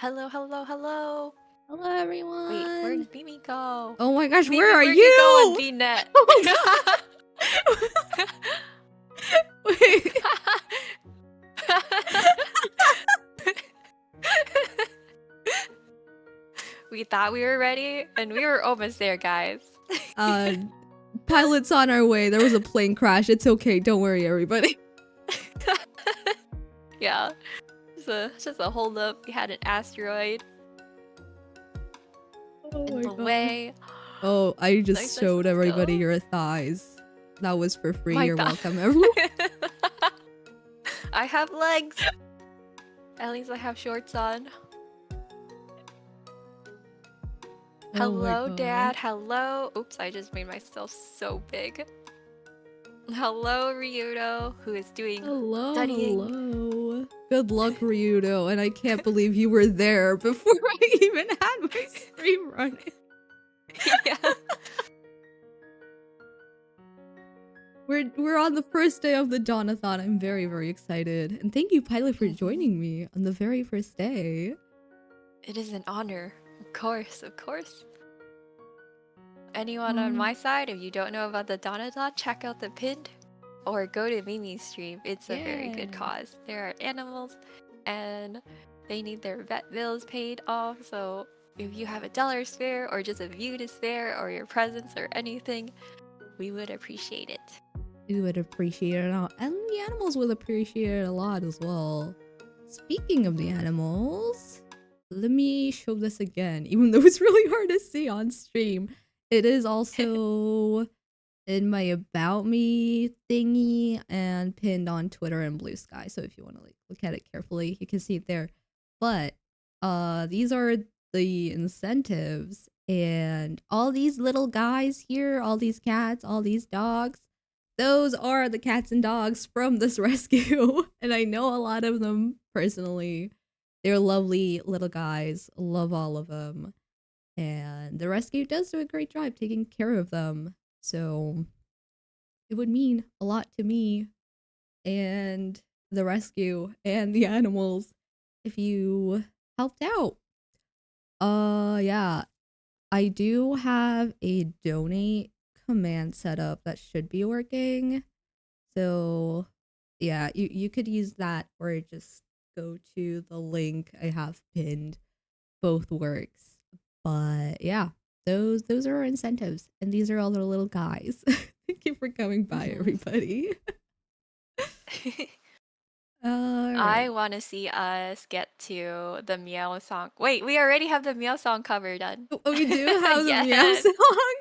Hello, hello, hello. Hello, Wait, where everyone. did Mimi go? Oh my gosh, Mimi, where are where'd you go on you? VNet? Oh god. Wait. We thought we were ready, and we were almost there, guys. Pilot's on our way. There was a plane crash. It's okay. Don't worry, everybody. Yeah, just a hold up. We had an asteroid Oh in my the god. way. Oh, I just Nice, showed let's everybody go. your thighs. That was for free. My You're thigh. welcome, everyone. I have legs. At least I have shorts on. Oh my Hello, god. Dad. Hello. Oops, I just made myself so big. Hello, Ryudo, who is doing studying. Hello. Good luck, Ryudo. And I can't believe you were there before I even had my stream running. Yeah. We're on the first day of the Donathon. I'm very, very excited. And thank you, Pilot, for joining me on the very first day. It is an honor. Of course, of course. Anyone on my side, if you don't know about the Donathon, check out the pinned or go to Mimi's stream. It's a very good cause. There are animals and they need their vet bills paid off. So if you have $1 spare or just a view to spare or your presence or anything, we would appreciate it. We would appreciate it all. And the animals will appreciate it a lot as well. Speaking of the animals, let me show this again, even though it's really hard to see on stream. It is also in my About Me thingy and pinned on Twitter and Blue Sky. So if you want to look at it carefully, you can see it there. But these are the incentives, and all these little guys here, all these cats, all these dogs, those are the cats and dogs from this rescue. And I know a lot of them personally. They're lovely little guys. Love all of them. And the rescue does do a great job taking care of them. So it would mean a lot to me and the rescue and the animals if you helped out. Yeah. I do have a donate command set up that should be working. So yeah, you could use that or just go to the link I have pinned. Both works. But yeah, those are our incentives, and these are all the little guys. Thank you for coming by, everybody. I want to see us get to the meow song. Wait, we already have the meow song cover done. Oh, we do have the meow Yes. song.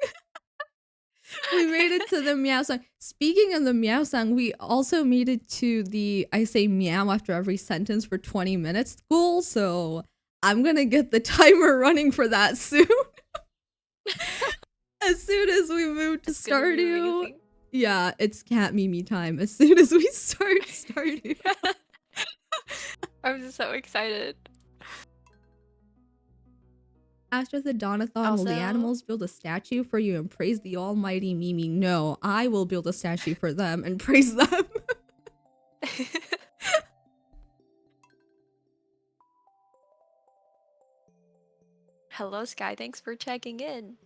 We made it to the meow song. Speaking of the meow song, we also made it to the I say meow after every sentence for 20 minutes goal. So I'm gonna get the timer running for that soon. As soon as we move to Stardew. Yeah, it's cat Mimi time. As soon as we start Stardew. I'm just so excited. After the Donathon, will the animals build a statue for you and praise the almighty Mimi? No, I will build a statue for them and praise them. Hello, Sky. Thanks for checking in.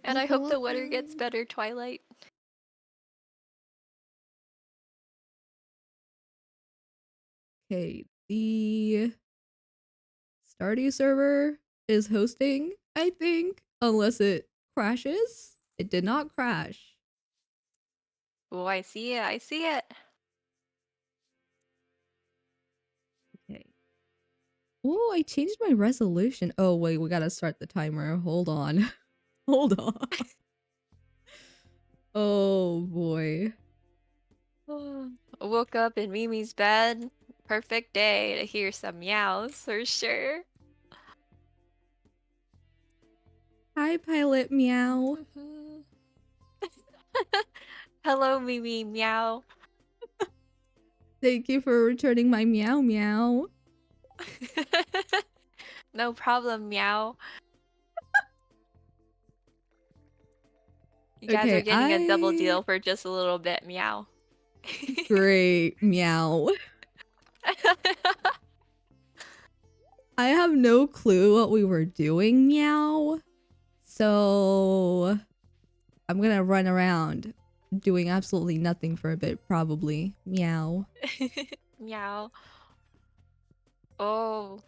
And I hope the weather gets better, Twilight. Okay, the Stardew server is hosting, I think, unless it crashes. It did not crash. Oh, I see it. I see it. Okay. Oh, I changed my resolution. Oh, wait, we gotta start the timer. Hold on. Hold on. Oh, boy. I woke up in Mimi's bed. Perfect day to hear some meows for sure. Hi, Pilot Meow. Hello, Mimi Meow. Thank you for returning my meow meow. No problem, Meow. You guys are getting a double deal for just a little bit, Meow. Great, Meow. I have no clue what we were doing, meow. So I'm gonna run around doing absolutely nothing for a bit, probably. Meow. Meow. Oh,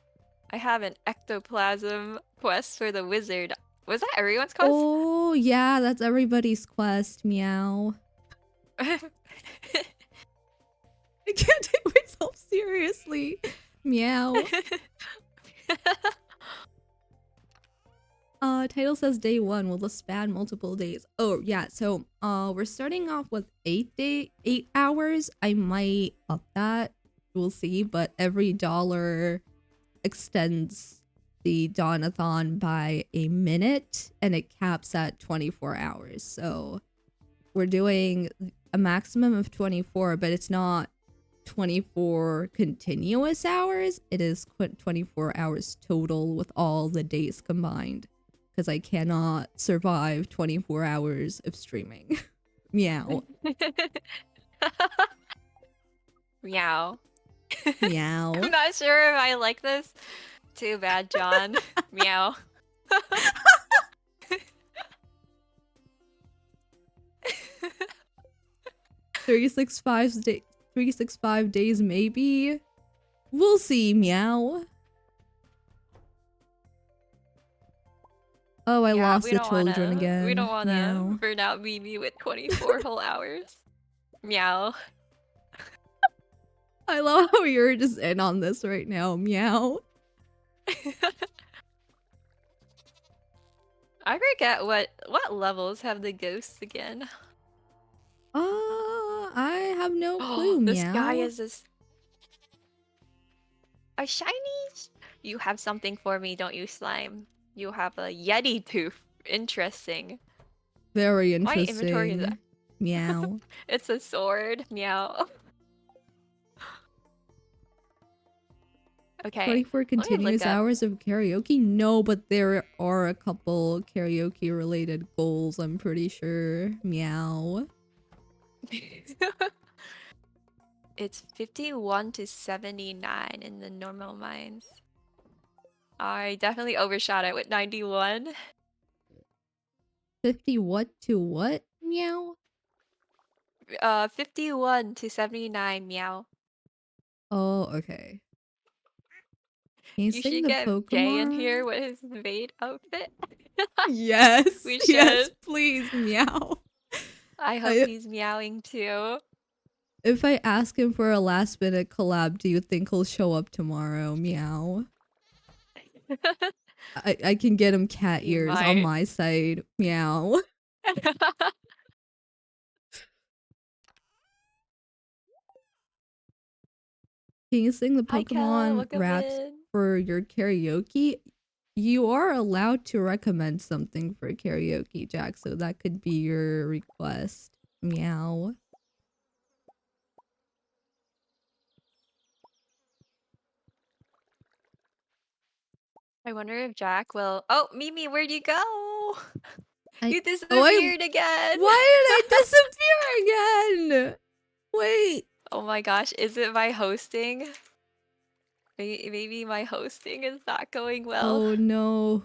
I have an ectoplasm quest for the wizard. Was that everyone's quest? Oh, yeah, that's everybody's quest, meow. I can't take myself seriously. Meow. Title says day 1 will span multiple days. Oh, yeah, so we're starting off with 8 hours. I might up that. We'll see, but every dollar extends the Donathon by a minute and it caps at 24 hours. So we're doing a maximum of 24, but it's not 24 continuous hours. It is 24 hours total with all the days combined because I cannot survive 24 hours of streaming. Meow. Meow. Meow. I'm not sure if I like this. Too bad, John. Meow. 365 days maybe. We'll see, meow. Oh, I lost the children again. We don't wanna meow. burn out Mimi with 24 whole hours. Meow. I love how you're just in on this right now. Meow. I forget what levels have the ghosts again. I have no clue, meow. This guy is this. A shiny? You have something for me, don't you, slime? You have a Yeti tooth. Interesting. Very interesting. My inventory is that. Meow. It's a sword. Meow. Okay. 24 continuous hours of karaoke? No, but there are a couple karaoke related goals, I'm pretty sure. Meow. It's 51 to 79 in the normal mines. I definitely overshot it with 91. 50 what to what? Meow? 51 to 79, meow. Oh, okay. Can you sing should the get Pokemon? Jay in here with his maid outfit. Yes. We should. Yes, please, meow. I hope he's meowing too. If I ask him for a last minute collab, do you think he'll show up tomorrow? Meow. I can get him cat ears on my side. Meow. Can you sing the Pokemon raps for your karaoke? You are allowed to recommend something for karaoke, Jack, so that could be your request. Meow. I wonder if Jack will. Oh, Mimi, where'd you go? You disappeared again. Why did I disappear again? Wait. Oh my gosh, is it my hosting? Maybe my hosting is not going well. Oh no.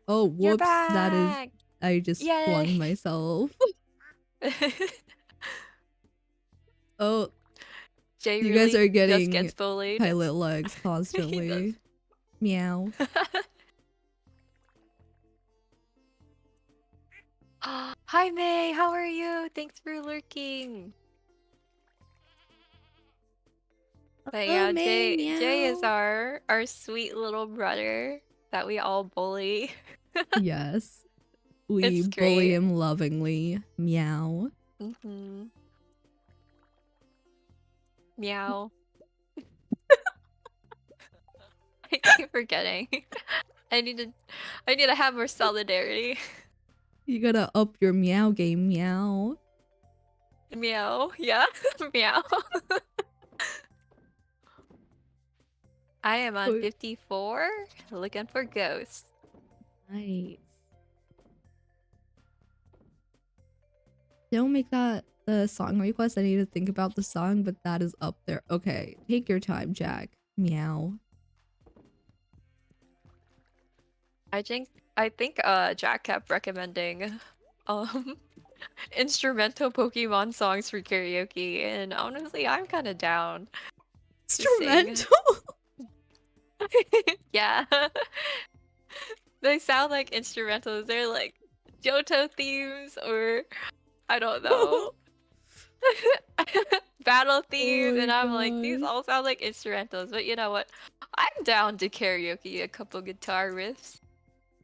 Oh, whoops. That is. I just flung myself. Oh. Jay you guys are getting just gets bullied. pilot legs constantly. Meow. Hi May, how are you? Thanks for lurking. But yeah, May, Jay is our sweet little brother that we all bully. Yes. We bully him lovingly. Meow. Meow. I keep forgetting. I need to have more solidarity. You gotta up your meow game, meow. Meow, yeah, meow. I am on 54, looking for ghosts. Nice. Don't make that the song request. I need to think about the song, but that is up there. Okay, take your time, Jack. Meow. I think Jack kept recommending um instrumental Pokemon songs for karaoke, and honestly I'm kinda down to sing. Instrumental? Yeah. They sound like instrumentals. They're like Johto themes or I don't know. Battle Oh themes, my and I'm like, these gosh. all sound like instrumentals, but you know what? I'm down to karaoke a couple guitar riffs.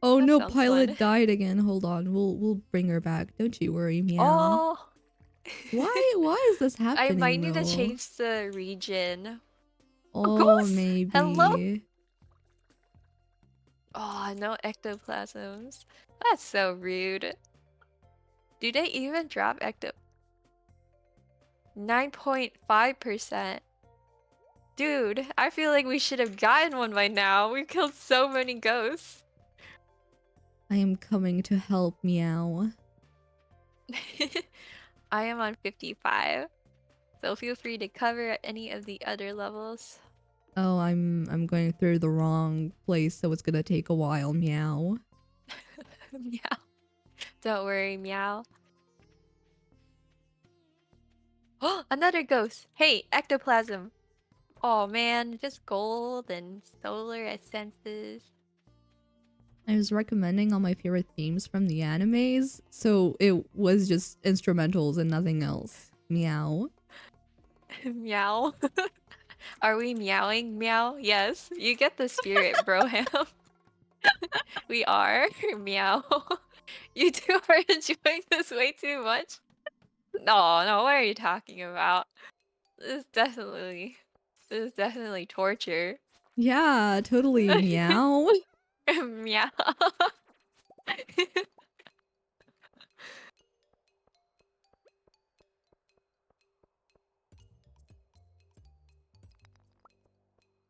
Oh That no, sounds fun. Pilot died again. Hold on. We'll bring her back. Don't you worry, meow. Oh, Why is this I might happening need to though? change the region. Oh, Oh, Goose! Hello? maybe. Oh, no ectoplasms. That's so rude. Do they even drop 9.5%. Dude, I feel like we should have gotten one by now. We killed so many ghosts. I am coming to help, meow. I am on 55, so feel free to cover any of the other levels. Oh, I'm going through the wrong place, so it's gonna take a while, meow. Meow. Don't worry, meow. Oh, another ghost! Hey, ectoplasm! Oh man, just gold and solar essences. I was recommending all my favorite themes from the animes, so it was just instrumentals and nothing else. Meow. Meow. Are we meowing? Meow? Yes. You get the spirit, broham. We are. Meow. You two are enjoying this way too much? No, no, what are you talking about? This is definitely torture. Yeah, totally meow. Meow.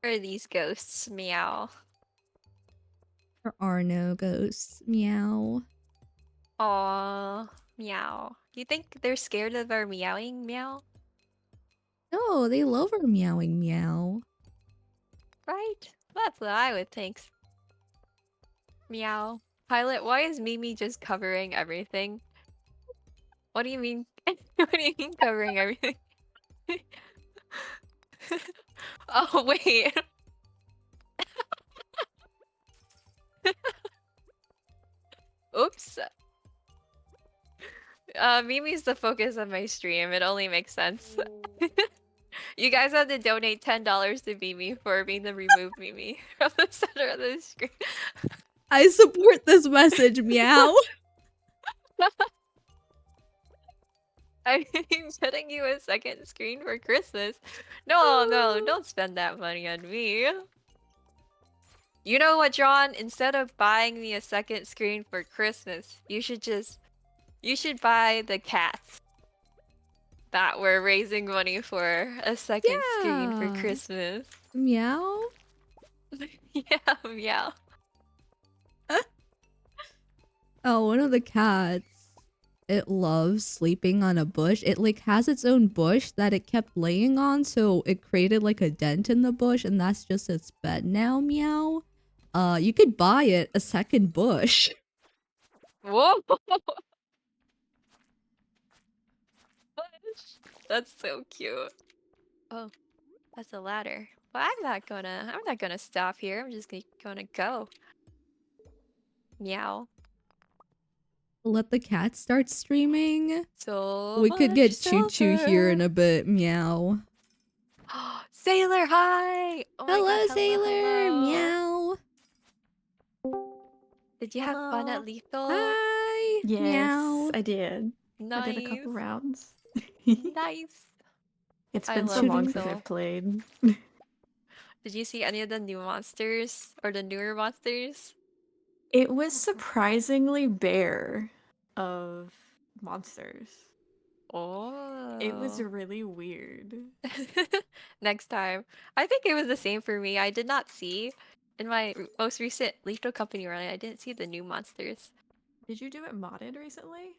Where are these ghosts? Meow. There are no ghosts. Meow. Aw, meow. Do you think they're scared of our meowing? Meow? No, they love our meowing meow. Right? That's what I would think. Meow. Pilot, why is Mimi just covering everything? What do you mean? What do you mean covering everything? Oh, wait. Oops. Mimi's the focus of my stream. It only makes sense. You guys have to donate $10 to Mimi for being the removed Mimi from the center of the screen. I support this message, meow. I'm getting you a second screen for Christmas. No, no, don't spend that money on me. You know what, John? Instead of buying me a second screen for Christmas, you should buy the cats that we're raising money for a second screen for Yeah. Christmas. Meow. Yeah, meow. Oh, one of the cats. It loves sleeping on a bush. It like has its own bush that it kept laying on, so it created like a dent in the bush, and that's just its bed now, meow. You could buy it a second bush. Whoa! That's so cute. Oh, that's a ladder. But I'm not gonna stop here. I'm just gonna go. Meow. Let the cat start streaming. So We could much get Choo Choo here in silver. a bit, meow. Sailor, hi! Oh my god, Hello, hello, sailor, hello. meow. Did you have fun at Hello. Lethal? Hi, Yes, meow. I did. I did a Nice. couple rounds. Nice. It's I been so love long since Lethal. I've played. Did you see any of the new monsters? Or the newer monsters? It was surprisingly bare of monsters. It was Oh. really weird. Next time. I think it was the same for me. I did not see in my most recent Lethal Company run, I didn't see the new monsters. Did you do it modded recently?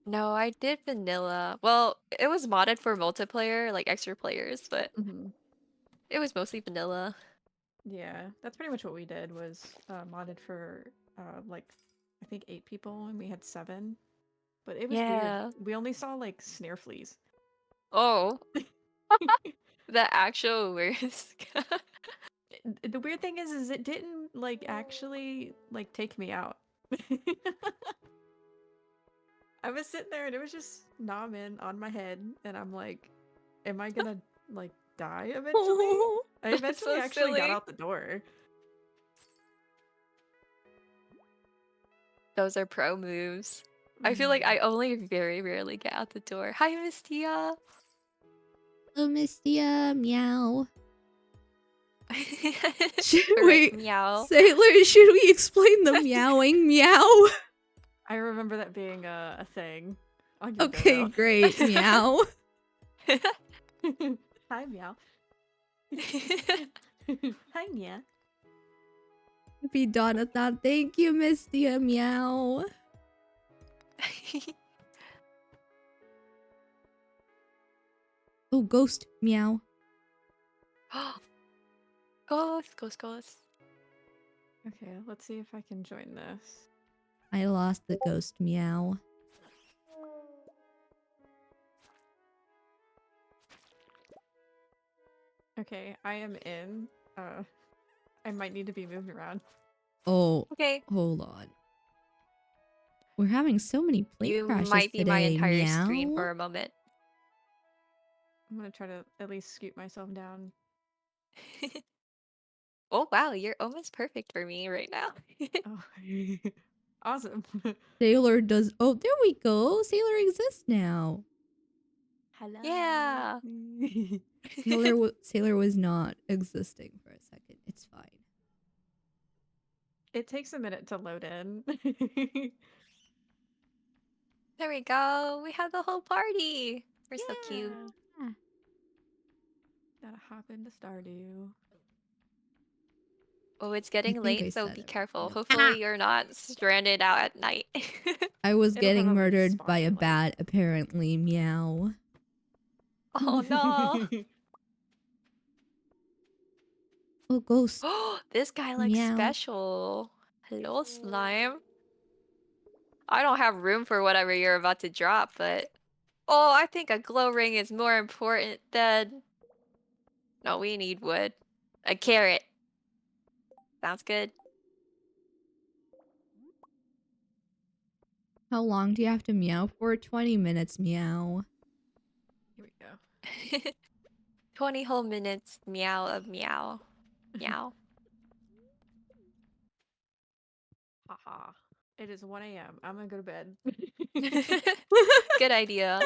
No, I did vanilla. Well, it was modded for multiplayer, like extra players, but Hmm. it was mostly vanilla. Yeah, that's pretty much what we did was modded for like I think 8 people and we had 7. But it was weird. Yeah. We only saw like snare fleas. Oh, the actual risk. The weird thing is it didn't like actually like take me out. I was sitting there and it was just nomming on my head and I'm like, am I gonna like die eventually? I That's eventually so actually got silly. out the door. Those are pro moves. I feel like Mhm. I only very rarely get out the door. Hi, Mistia. Oh, Mistia, meow. Correct, Wait, meow. Sailor, should we explain the meowing meow? I remember that being a thing on your Okay, dodo. great, meow. Hi, meow. Hi, meow. Happy Donathon, thank you, Mistia, meow. Oh, ghost, meow. Ghost, ghost, ghost. Okay, let's see if I can join this. I lost the ghost, meow. Okay, I am in. I might need to be moved around. Oh, Okay, hold on. We're having so many plane you crashes might be my today, entire screen meow. for a moment. I'm gonna try to at least scoot myself down. Oh wow, you're almost perfect for me right now. Oh, awesome. Sailor does. Oh, there we go. Sailor exists now. Hello. Yeah. Sailor was not existing for a second. It's fine. It takes a minute to load in. There we go. We have the whole party. We're so cute. Yeah. Gotta hop into Stardew. Oh, it's I getting think I late, so said be it careful. right. Hopefully you're not stranded out at night. I was It'll getting probably murdered spawn by a me late. bat, apparently. Meow. Oh no. Oh, ghost. Oh, this guy looks Meow. special. Hello, slime. I don't have room for whatever you're about to drop, but oh, I think a glow ring is more important than. No, we need wood. A carrot. Sounds good. How long do you have to meow for? 20 minutes, meow. Here we go. 20 whole minutes, meow of meow. Meow. Haha. It is 1 a.m. I'm gonna go to bed. Good idea.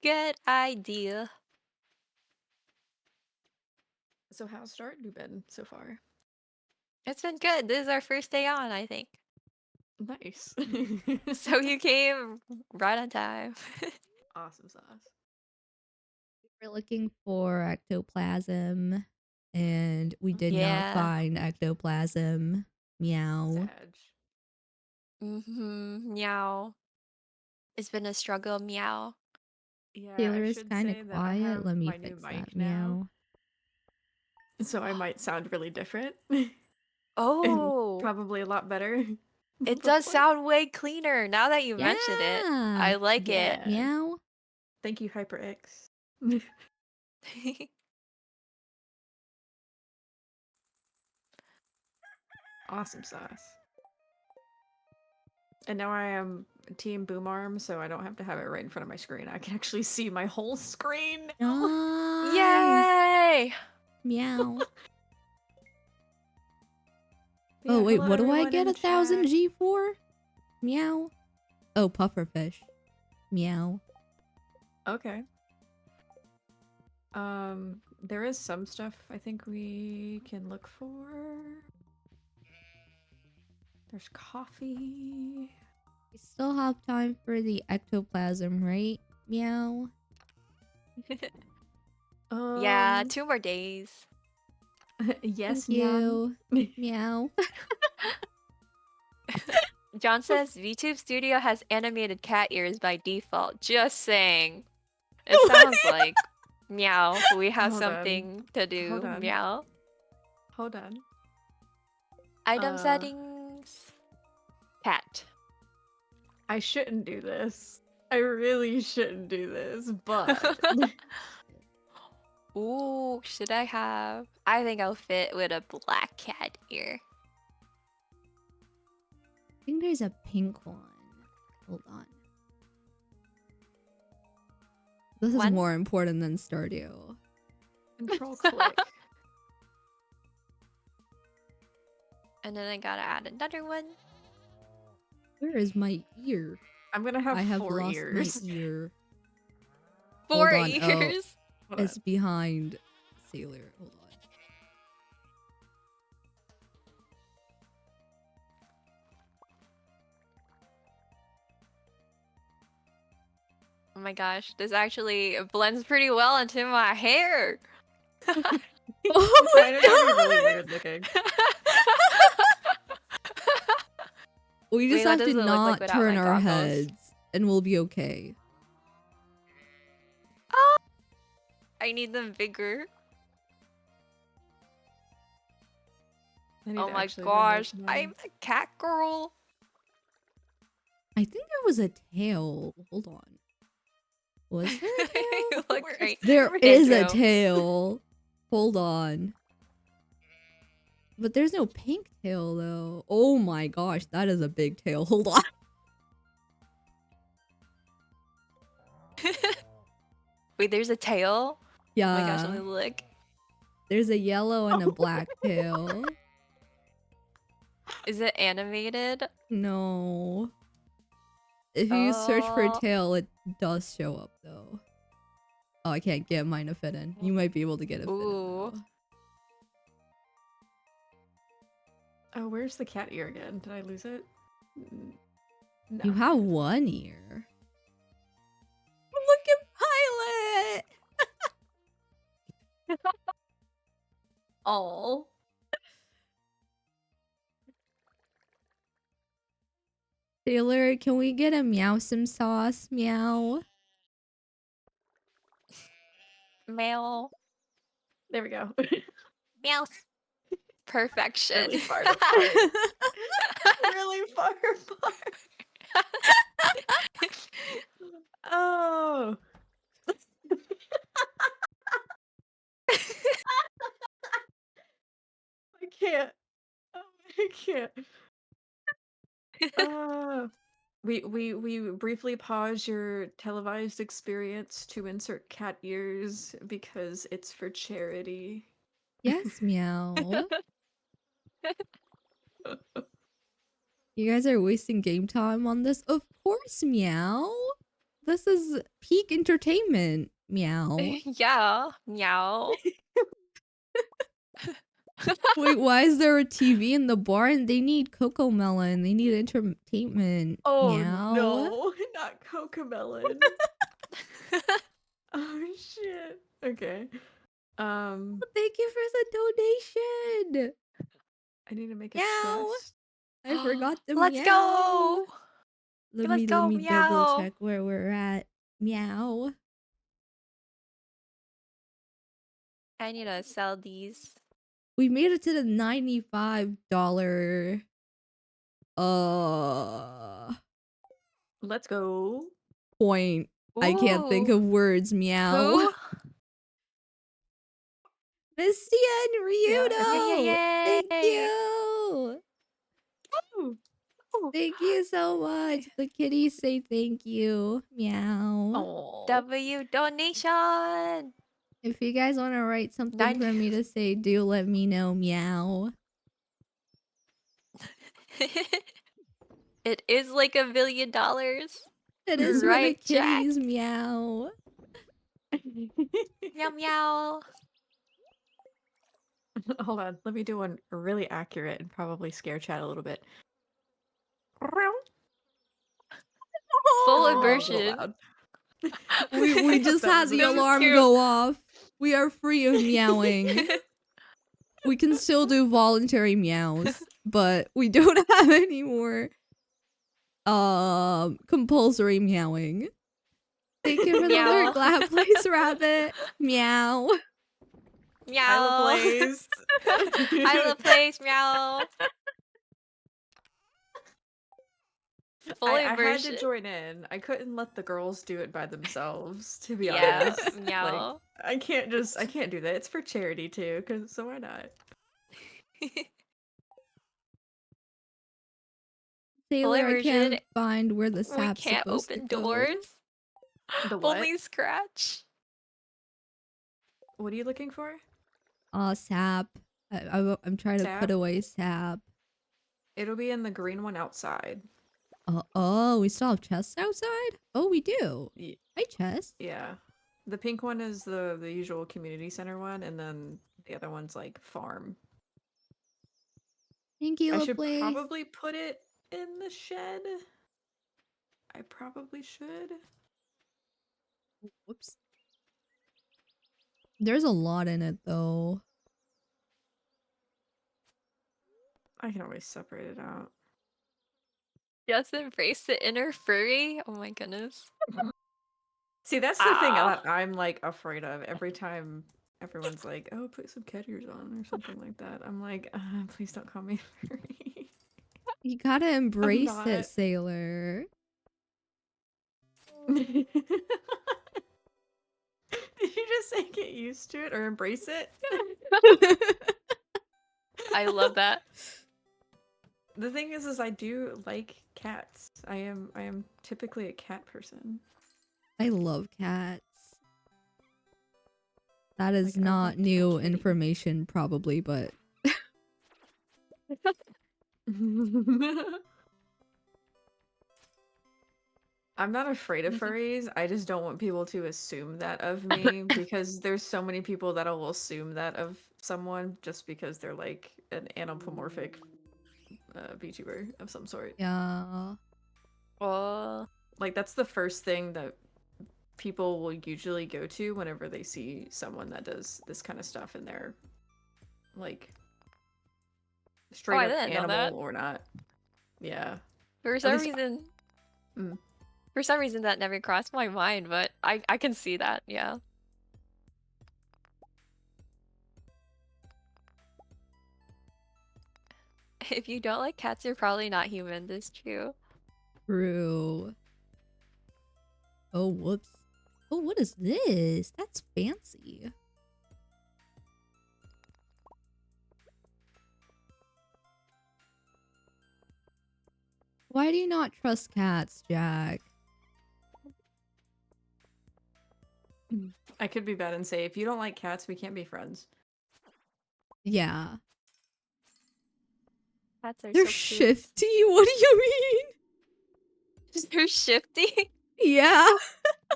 Good idea. So how's Stardew been so far? It's been good. This is our first day on, I think. Nice. So you came right on time. Awesome sauce. We're looking for ectoplasm, and we did not Yeah. find ectoplasm. Meow. Sag. Meow. It's been a struggle, meow. Yeah, I Sailor is should kind of say that I quiet. have Let me my new fix that. mic now, Meow. so I might sound really different and Oh, probably a lot better than it does before. sound way cleaner now that you mention it. Yeah. I like it. Yeah. Meow. Thank you, HyperX. Awesome sauce. And now I am Team Boom Arm, so I don't have to have it right in front of my screen. I can actually see my whole screen now. Nice. Yay! Meow. Yeah, Oh, wait, hello what do I everyone get in 1,000 chat. G for? Meow. Oh, pufferfish. Meow. Okay. There is some stuff I think we can look for. There's coffee. We still have time for the ectoplasm, right? Meow. Yeah, 2 more days. Yes, Thank Nyan. you. Meow. John says VTube Studio has animated cat ears by default. Just saying. It sounds like meow. We have Hold on. something to do. Hold on. Meow. Hold on. Item settings. Cat. I shouldn't do this. I really shouldn't do this, but Ooh, should I have? I think I'll fit with a black cat ear. I think there's a pink one. Hold on. This is One? more important than Stardew. control click. And then I gotta add another one. Where is my ear? I'm gonna have I have 4 lost ears. my ear. 4 Hold on, oh. ears. Hold on. It's behind Sailor. Hold on. Oh my gosh, this actually blends pretty well into my hair. Oh my Mine are gonna be really god! weird looking. We just Wait, have what to does it look like not without turn my our goggles? heads, and we'll be okay. Oh, I need them bigger. I need Oh to my actually gosh, remove mine. I'm a cat girl. I think there was a tail. Hold on. Was there a tail? You look Where is- great. There Where is a Andrew. tail. Hold on. But there's no pink tail though. Oh my gosh, that is a big tail. Hold on. Wait, there's a tail? Yeah. Oh my gosh, let me look. There's a yellow and a black tail. Is it animated? No. If you search for Oh. tail, it does show up though. Oh, I can't get mine to fit in. You might be able to get it fit in Ooh. though. Oh, where's the cat ear again? Did I lose it? No. You have one ear. Look at Pilot! Oh. Taylor, can we get a meow some sauce? Meow. Meow. There we go. Meow. Perfection. Really far apart. Really far apart. Oh. I can't. Oh, I can't. We briefly pause your televised experience to insert cat ears because it's for charity. Yes, meow. You guys are wasting game time on this? Of course, meow. This is peak entertainment, meow. Yeah. Meow. Wait, why is there a TV in the barn? They need Coco Melon. They need entertainment. Oh meow. no, not Cocomelon. Oh shit. Okay. Thank you for the donation. I need to make a Meow. chest. I forgot the Let's meow. go. Let Let's me go, double meow. check where we're at. Meow. I need to sell these. We made it to the $95 Let's go. point. I can't think Ooh. of words. Meow. Who? Misty and Ryudo. Yay. Thank you. Ooh. Thank you so much. The kitties say thank you. Meow. Oh. W donation. If you guys want to write something Nine- for me to say, do let me know. Meow. It is like $1 billion. It You're is for the right, Jack. kitties. Meow. Meow meow. Hold on, let me do one really accurate and probably scare chat a little bit. Full Oh, immersion. loud. We just That had was the That was alarm cute. go off. We are free of meowing. We can still do voluntary meows, but we don't have any more compulsory meowing. Thank you for the Meow. alert, Glad Place Rabbit. Meow. Isla Meow. Blaze. Isla Place, meow. Full I had to immersion. join in. I couldn't let the girls do it by themselves, to be Yeah, honest. Like, meow. I can't do that. It's for charity too, cause so why not? Full Sailor, I immersion. can't find where the We sap's can't supposed to open go. doors. The what? Only scratch. What are you looking for? Sap. I'm trying to put Sap? away sap. It'll be in the green one outside. Oh, we still have chests outside? Oh, we do. Ye- Hi, chest. Yeah. The pink one is the usual community center one, and then the other one's like farm. Thank you, I should Lovelace. probably put it in the shed. I probably should. Whoops. There's a lot in it, though. I can always separate it out. Just embrace the inner furry. Oh my goodness. See, that's the thing that I'm like afraid of. Every time everyone's like, "Oh, put some cat ears on" or something like that, I'm like, "Please don't call me furry." You gotta embrace not. it, Sailor. Did you just say get used to it or embrace it? I love that. The thing is I do like cats. I am typically a cat person. I love cats. That is Like, I not want a new kitty. information, probably, but I'm not afraid of furries. I just don't want people to assume that of me because there's so many people that will assume that of someone just because they're like an anthropomorphic VTuber of some sort. yeah. Oh. Like that's the first thing that people will usually go to whenever they see someone that does this kind of stuff and they're like straight I up didn't know that. animal or not. Yeah. For some reason. For some reason that never crossed my mind, but I can see that, yeah. If you don't like cats, you're probably not human, this is true. True. Oh, whoops. Oh, what is this? That's fancy. Why do you not trust cats, Jack? I could be bad and say if you don't like cats, we can't be friends. Yeah. Cats are They're so cute. shifty? What do you mean? They're shifty? Yeah.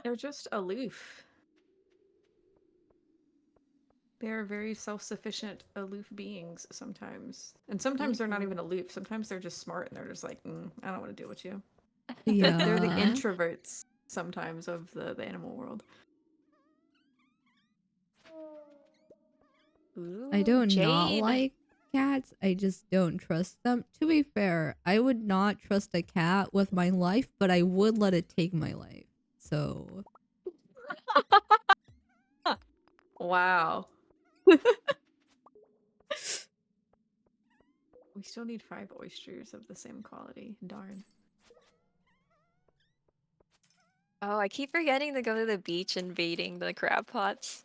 They're just aloof. They're very self-sufficient, aloof beings sometimes. And sometimes they're not even aloof. Sometimes they're just smart and they're just like, I don't want to deal with you. Yeah. They're the introverts sometimes of the animal world. Ooh, I don't Jade. not like cats. I just don't trust them. To be fair, I would not trust a cat with my life, but I would let it take my life. So. Wow. We still need 5 oysters of the same quality. Darn. Oh, I keep forgetting to go to the beach and baiting the crab pots.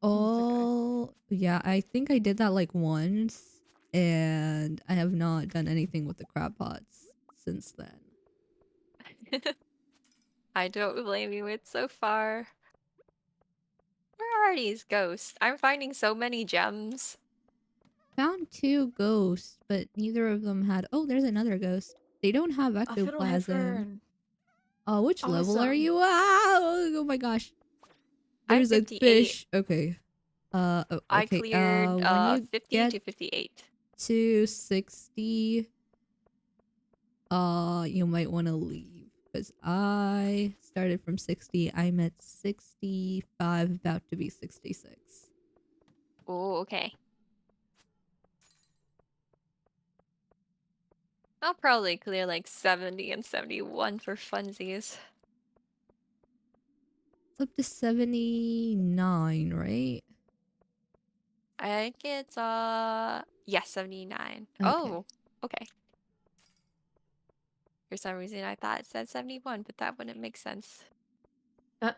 Oh, yeah, I think I did that like once, and I have not done anything with the crab pots since then. I don't blame you, it's so far. Where are these ghosts? I'm finding so many gems. Found 2 ghosts, but neither of them had. Oh, there's another ghost. They don't have ectoplasm. Oh, which level are you? Oh my gosh. There's a 58. fish. Okay. Oh, okay. I cleared when you 50 get to 58. to 60, you might want to leave because I started from 60. I'm at 65, about to be 66. Oh, okay. I'll probably clear like 70 and 71 for funsies. It's up to 79, right? I think it's yeah, 79. Okay. Oh, okay. For some reason I thought it said 71, but that wouldn't make sense. Uh, I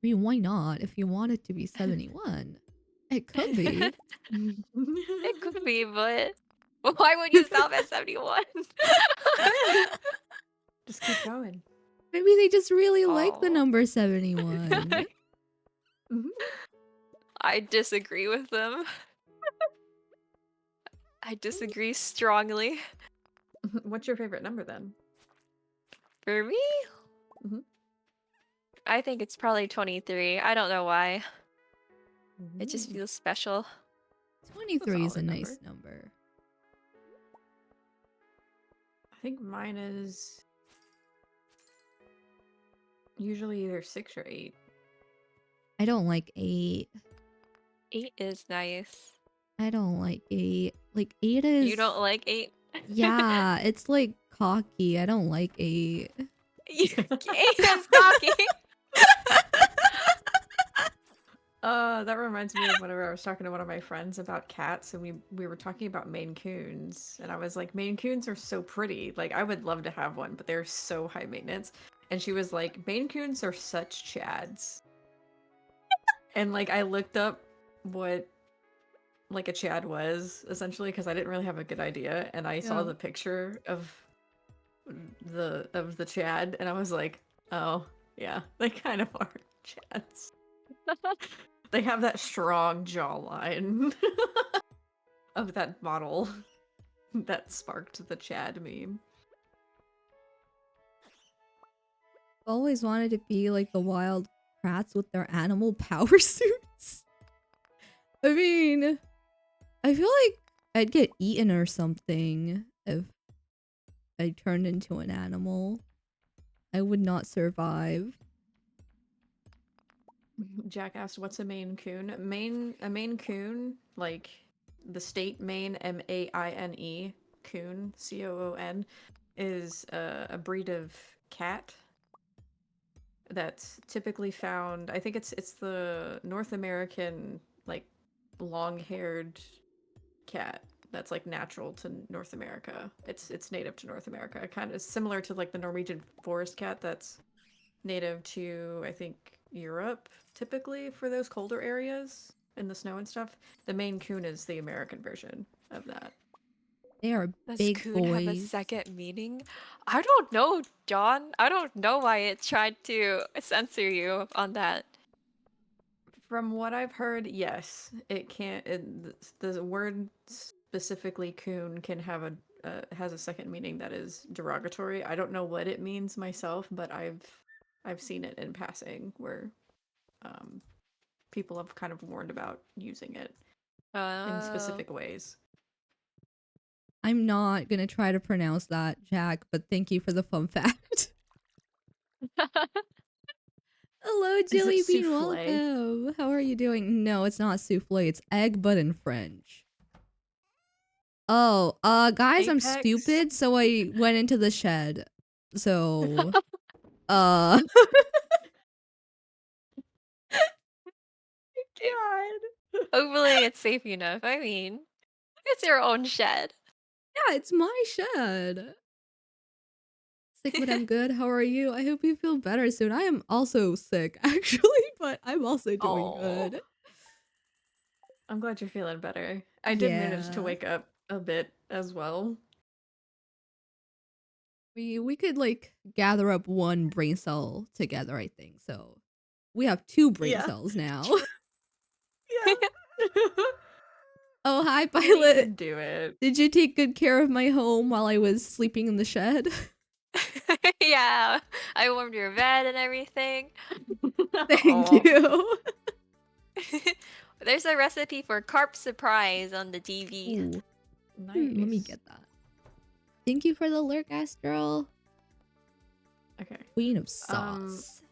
mean, why not? If you want it to be 71, it could be. It could be, but why would you stop at 71? Just keep going. Maybe they just really like the Oh, number 71. Mhm. I disagree with them. I disagree strongly. What's your favorite number then? For me, Mhm. I think it's probably 23. I don't know why. It just Ooh, feels special. it's a 23 is a solid nice number. number. I think mine is usually either 6 or 8. I don't like 8. 8 is nice. I don't like 8. Like, 8 You is... don't like 8? Yeah, it's like cocky. I don't like 8. 8 is cocky. That reminds me of whenever I was talking to one of my friends about cats, and we were talking about Maine Coons, and I was like, Maine Coons are so pretty. Like, I would love to have one, but they're so high maintenance. And she was like, Maine Coons are such chads. And like, I looked up what like a chad was essentially because I didn't really have a good idea, and I saw Yeah. the picture of the chad, and I was like, oh yeah, they kind of are chads. They have that strong jawline of that model that sparked the Chad meme. I've always wanted to be like the wild rats with their animal power suits. I mean, I feel like I'd get eaten or something if I turned into an animal. I would not survive. Jack asked, "What's a Maine Coon?" A Maine Coon, like the state Maine, Maine, Coon, Coon, is a breed of cat that's typically found. I think it's the North American like long-haired cat that's like natural to North America. It's native to North America. Kind of similar to like the Norwegian forest cat that's native to I think Europe typically for those colder areas in the snow and stuff. The Maine Coon is the American version of that. They are Does big coon have a boys. second meaning? I don't know, John. I don't know why it tried to censor you on that. From what I've heard, yes, it can. The word specifically "coon" can have a has a second meaning that is derogatory. I don't know what it means myself, but I've seen it in passing where um, people have kind of warned about using it in Oh. specific ways. I'm not gonna try to pronounce that, Jack, but thank you for the fun fact. Hello, Is it Jelly Bean, souffle? welcome. How are you doing? No, it's not souffle, it's egg, but in French. Oh, guys, I'm Apex? stupid, so I went into the shed. So, uh, God. Hopefully it's safe enough. I mean, it's your own shed. yeah, it's my shed. Sick, but I'm good. How are you? I hope you feel better soon. I am also sick, actually, but I'm also doing Oh. good. I'm glad you're feeling better. I did manage to Yeah. wake up a bit as well. We could like gather up one brain cell together, I think. So we have 2 brain Yeah. cells now. True. Yeah. Oh, hi, We Violet. could do it. Did you take good care of my home while I was sleeping in the shed? Yeah, I warmed your bed and everything. Thank Aw. you. There's a recipe for carp surprise on the TV. Ooh, let me Nice. get that. Thank you for the lurk, Astral. Okay. Queen of sauce.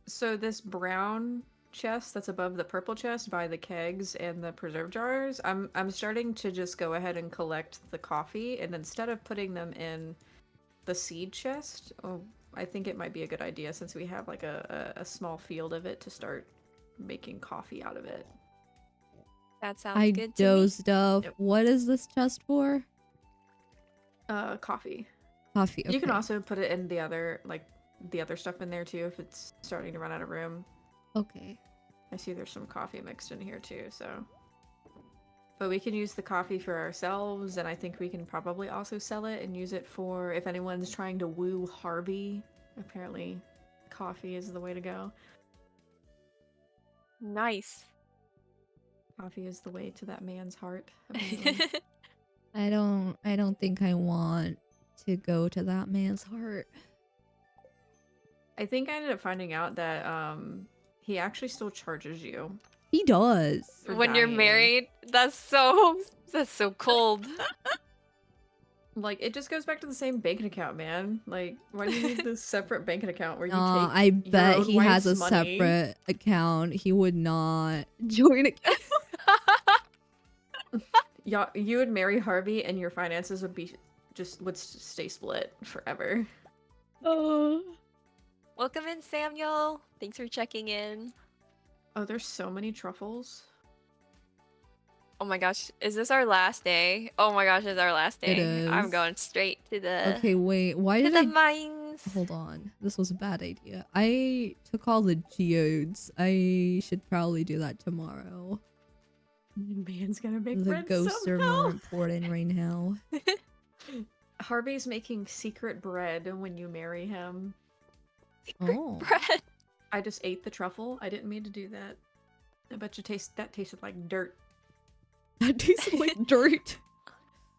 So this brown chest that's above the purple chest by the kegs and the preserve jars. I'm starting to just go ahead and collect the coffee, and instead of putting them in the seed chest, oh, I think it might be a good idea since we have like a small field of it to start making coffee out of it. That sounds I good to me. dozed off. Yep. What is this chest for? Coffee. Coffee. Okay. You can also put it in the other stuff in there too if it's starting to run out of room. Okay. I see there's some coffee mixed in here too, so. But we can use the coffee for ourselves, and I think we can probably also sell it and use it for if anyone's trying to woo Harvey. Apparently, coffee is the way to go. Nice. Coffee is the way to that man's heart. Apparently. I don't think I want to go to that man's heart. I think I ended up finding out that he actually still charges you. He does. For When you're dying. married, that's so cold. Like, it just goes back to the same banking account, man. Like, why do you need this separate banking account where you take I your bet own he has a wife's money? separate account. He would not join a Yeah, you would marry Harvey, and your finances would be would stay split forever. Oh. Welcome in, Samuel. Thanks for checking in. Oh, there's so many truffles. Oh my gosh, is this our last day? Oh my gosh, it's our last It day. I'm is. going straight to the Okay, wait. Why to did the I mines. hold on? This was a bad idea. I took all the geodes. I should probably do that tomorrow. Man's gonna make The bread ghosts are somehow. more important right now. Harvey's making secret bread when you marry him. Oh. Bread. I just ate the truffle. I didn't mean to do that. I bet you that tasted like dirt. That tastes like dirt.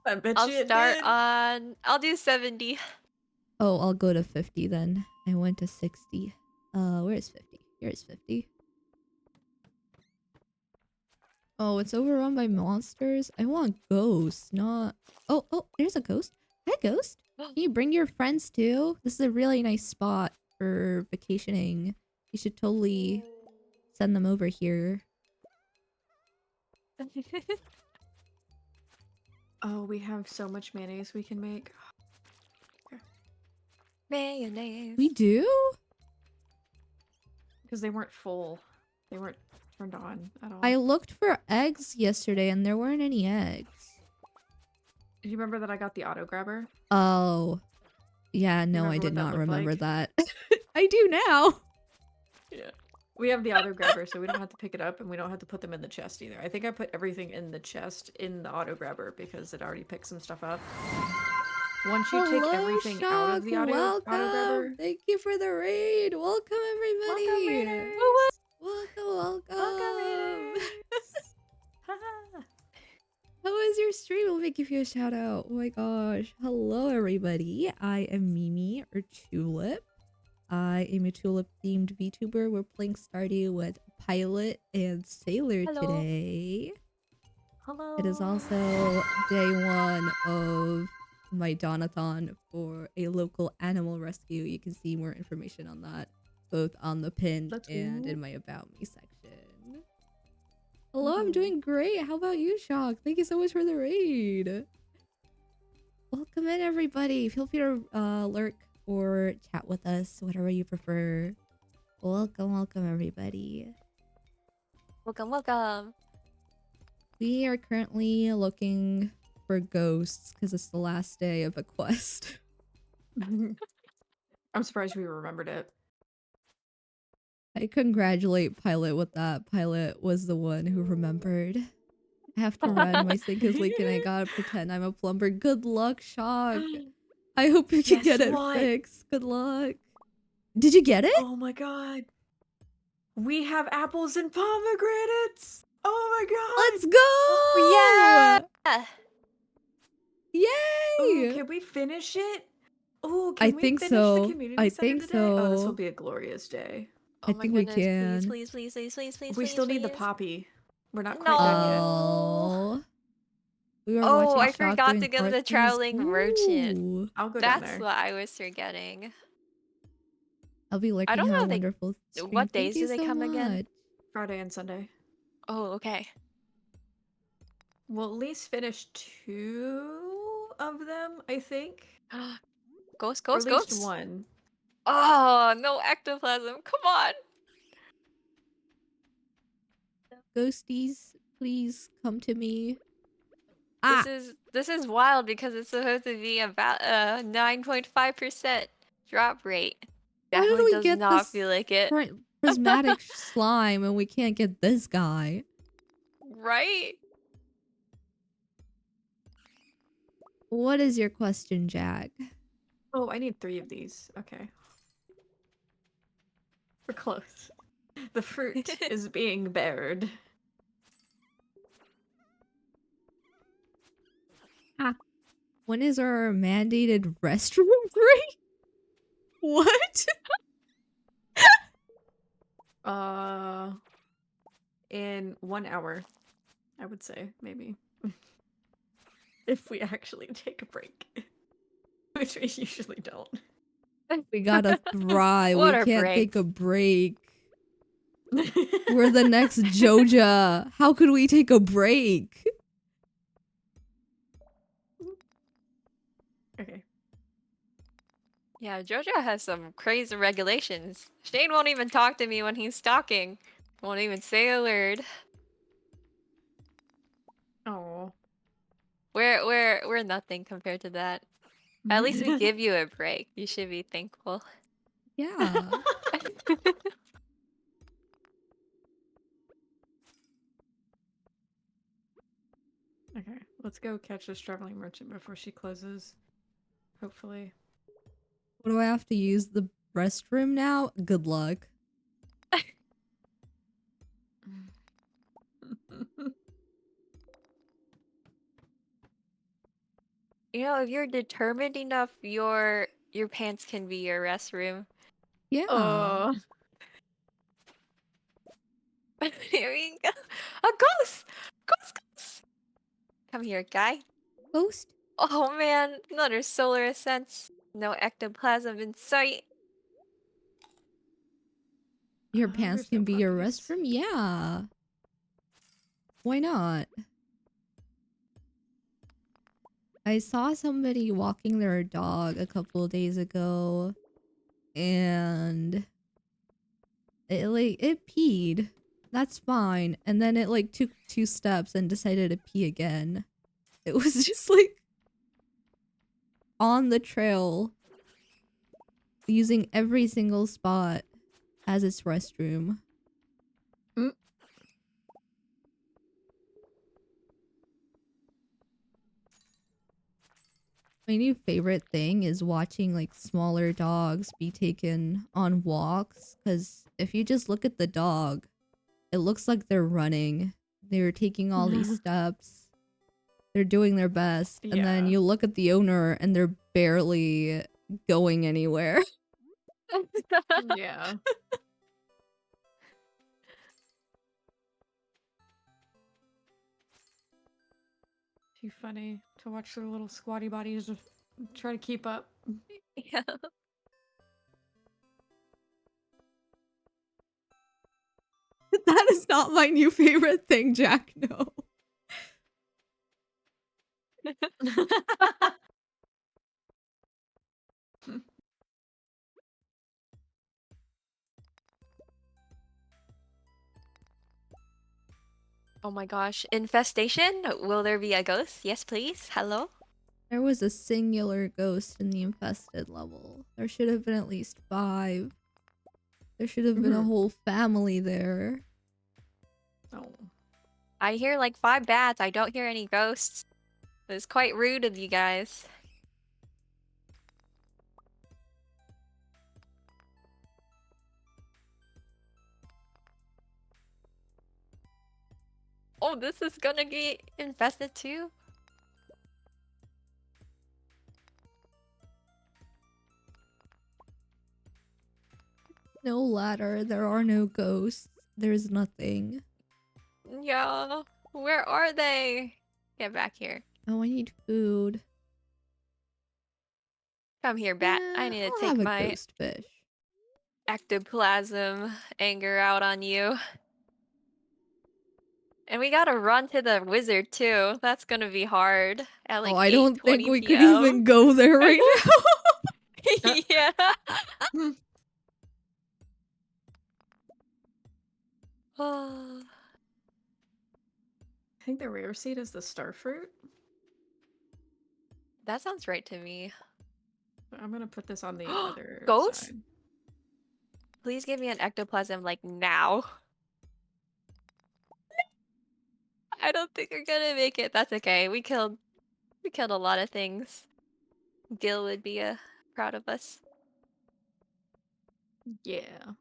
I bet I'll you it start did. on. I'll do 70. Oh, I'll go to 50 then. I went to 60. Where is 50? Here is 50. Oh, it's overrun by monsters? I want ghosts, not... Oh, there's a ghost. Hi, ghost. Can you bring your friends too? This is a really nice spot for vacationing. You should totally send them over here. Oh, we have so much mayonnaise we can make. Mayonnaise. We do? Because they weren't full. They weren't turned on at all. I looked for eggs yesterday and there weren't any eggs. Do you remember that I got the auto grabber? Oh. Yeah, no, remember I what did that not looked remember like? that. I do now. Yeah. We have the auto grabber, so we don't have to pick it up, and we don't have to put them in the chest either. I think I put everything in the chest in the auto grabber because it already picked some stuff up. Once you take everything out of the auto grabber, Thank you for the raid. Welcome, everybody. welcome, raiders. Welcome. Welcome, raiders. How was your stream? We'll make you feel a shout out. Oh my gosh. Hello, everybody. I am Mimi, or Tulip. I am a Tulip themed VTuber. We're playing Stardew with Pilot and Sailor Hello. today. Hello. It is also day one of my Donathon for a local animal rescue. You can see more information on that both on the pin Let's and go. in my About Me section. Hello, I'm doing great. How about you, Shock? Thank you so much for the raid. Welcome in, everybody. Feel free to lurk or chat with us, whatever you prefer. Welcome, everybody. Welcome. We are currently looking for ghosts because it's the last day of a quest. I'm surprised we remembered it. I congratulate Pilot with that. Pilot was the one who remembered. I have to run. My sink is leaking. I gotta pretend I'm a plumber. Good luck, Shock. I hope you can Guess get it what? fixed. Good luck. Did you get it? Oh my god. We have apples and pomegranates. Oh my god. Let's go! Yeah. Yay! Ooh, can we finish it? Oh, I can we think finish so. the community I center think today? Oh, this will so. be a glorious day. I Oh my think we goodness, can. Please. We still need the please. poppy. We're not quite done yet. Oh. We were Oh, watching I Shock forgot doing to give the parties. traveling merchant. Ooh. I'll go down That's there. what I was forgetting. I'll be looking. don't Have know a if they- wonderful stream. what Thank days do you they so come again? much. Friday and Sunday. Oh, okay. We'll at least finish 2 of them, I think. Ghost, Or at ghost, least ghost. 1. Oh, no ectoplasm. Come on. Ghosties, please come to me. This Ah! is wild because it's supposed to be about a 9.5% drop rate. Why did Definitely we does get not this feel like it. prismatic slime and we can't get this guy? Right? What is your question, Jack? Oh, I need 3 of these. Okay. We're close. The fruit is being bared. Ah. When is our mandated restroom break? What? In 1 hour, I would say, maybe. If we actually take a break. Which we usually don't. We gotta thrive. We What are can't take a breaks? break. We're the next Joja. How could we take a break? Okay. Yeah, Jojo has some crazy regulations. Shane won't even talk to me when he's stalking. Won't even say a word. Oh. We're nothing compared to that. At least we give you a break. You should be thankful. Yeah. Okay, let's go catch this traveling merchant before she closes. Hopefully. What do I have to use the restroom now? Good luck. You know, if you're determined enough, your pants can be your restroom. Yeah. Oh. Here we go. A ghost! Ghost, ghost! Come here, guy. Ghost? Oh man, another solar ascent. No ectoplasm in sight. Your pants There's can no be your puppies. restroom? Yeah. Why not? I saw somebody walking their dog a couple of days ago and it peed. That's fine. And then it like took 2 steps and decided to pee again. It was just like on the trail using every single spot as its restroom. Mm. My new favorite thing is watching like smaller dogs be taken on walks, because if you just look at the dog, it looks like they're running. They're taking all these steps. They're doing their best. And then Yeah. you look at the owner and they're barely going anywhere. Yeah. Too funny to watch their little squatty bodies try to keep up. Yeah. That is not my new favorite thing, Jack. No. Oh my gosh. Infestation? Will there be a ghost? Yes, please. Hello? There was a singular ghost in the infested level. There should have been at least 5. There should have been a whole family there. Oh. I hear like 5 bats. I don't hear any ghosts. It's quite rude of you guys. Oh, this is gonna get infested too? No ladder. There are no ghosts. There's nothing. Yeah. Where are they? Get back here. Oh, I need food. Come here, bat. I need to I'll take have a my ghost fish. ectoplasm anger out on you. And we gotta run to the wizard too. That's gonna be hard at Oh, like I don't think 8:20 we could p.m. even go there right Yeah. I Oh, think the rare seed is the star fruit. that sounds right to me. I'm gonna put this on the other Goats? side. Please give me an ectoplasm like now. I don't think we're gonna make it. That's okay. We killed a lot of things. Gil would be proud of us. Yeah.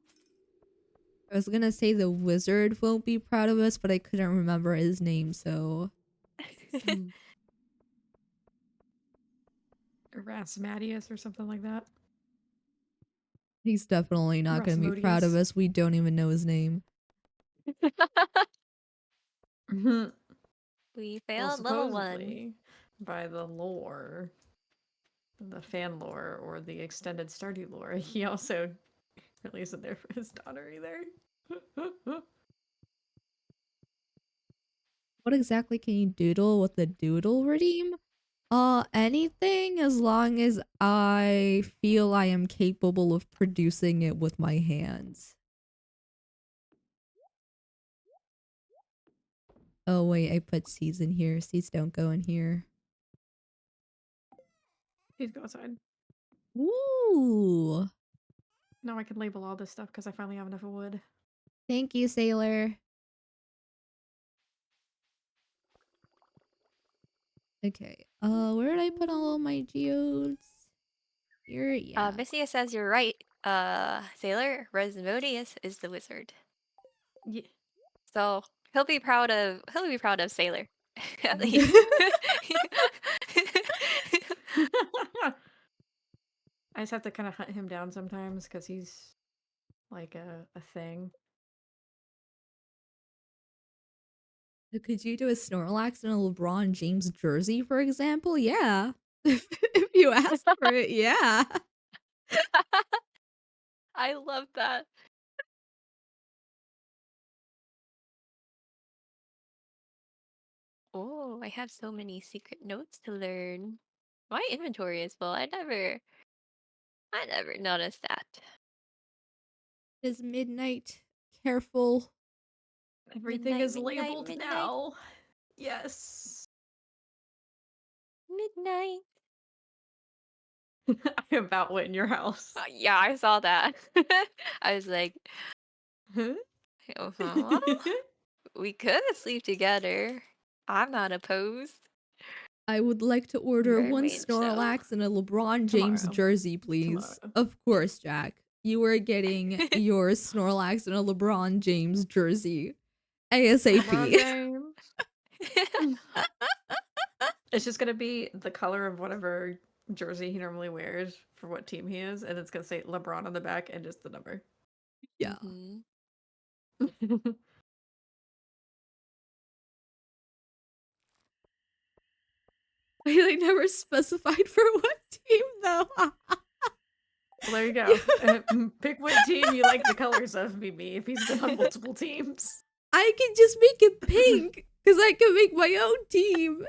I was gonna say the wizard won't be proud of us, but I couldn't remember his name, so... Erasmadius or something like that. He's definitely not gonna be proud of Rasmodius. us. We don't even know his name. Mhm. We Well, failed level 1. supposedly, by the lore, the fan lore, or the extended Stardew lore, he also really isn't there for his daughter either. What exactly can you doodle with the doodle redeem? Anything as long as I feel I am capable of producing it with my hands. Oh wait, I put seeds in here. Seeds don't go in here. Please go outside. Ooh. Now I can label all this stuff because I finally have enough wood. Thank you, Sailor. Okay. Where did I put all my geodes? Here, yeah. Missia says you're right. Sailor, Resmodius is the wizard. Yeah. So he'll be proud of Sailor. At least. I just have to kind of hunt him down sometimes because he's like a thing. Could you do a Snorlax in a LeBron James jersey, for example? Yeah. If you ask for it, yeah. I love that. Oh, I have so many secret notes to learn. My inventory is full. I never noticed that. It is midnight. Careful. Everything Midnight, is midnight, labeled midnight, now. Yes. midnight. I about went in your house. Yeah, I saw that. I was like, Huh? well, we could sleep together. I'm not opposed. I would like to order one Mermaid show. Snorlax and a LeBron James Tomorrow. jersey, please. Tomorrow. Of course, Jack. You are getting your Snorlax and a LeBron James jersey. LeBron ASAP. James. It's just gonna be the color of whatever jersey he normally wears for what team he is, and it's gonna say LeBron on the back and just the number. Yeah. Mhm. They never specified for what team, though. Well, there you go. Pick what team you like the colors of, Mimi, if he's been on multiple teams. I can just make it pink, because I can make my own team.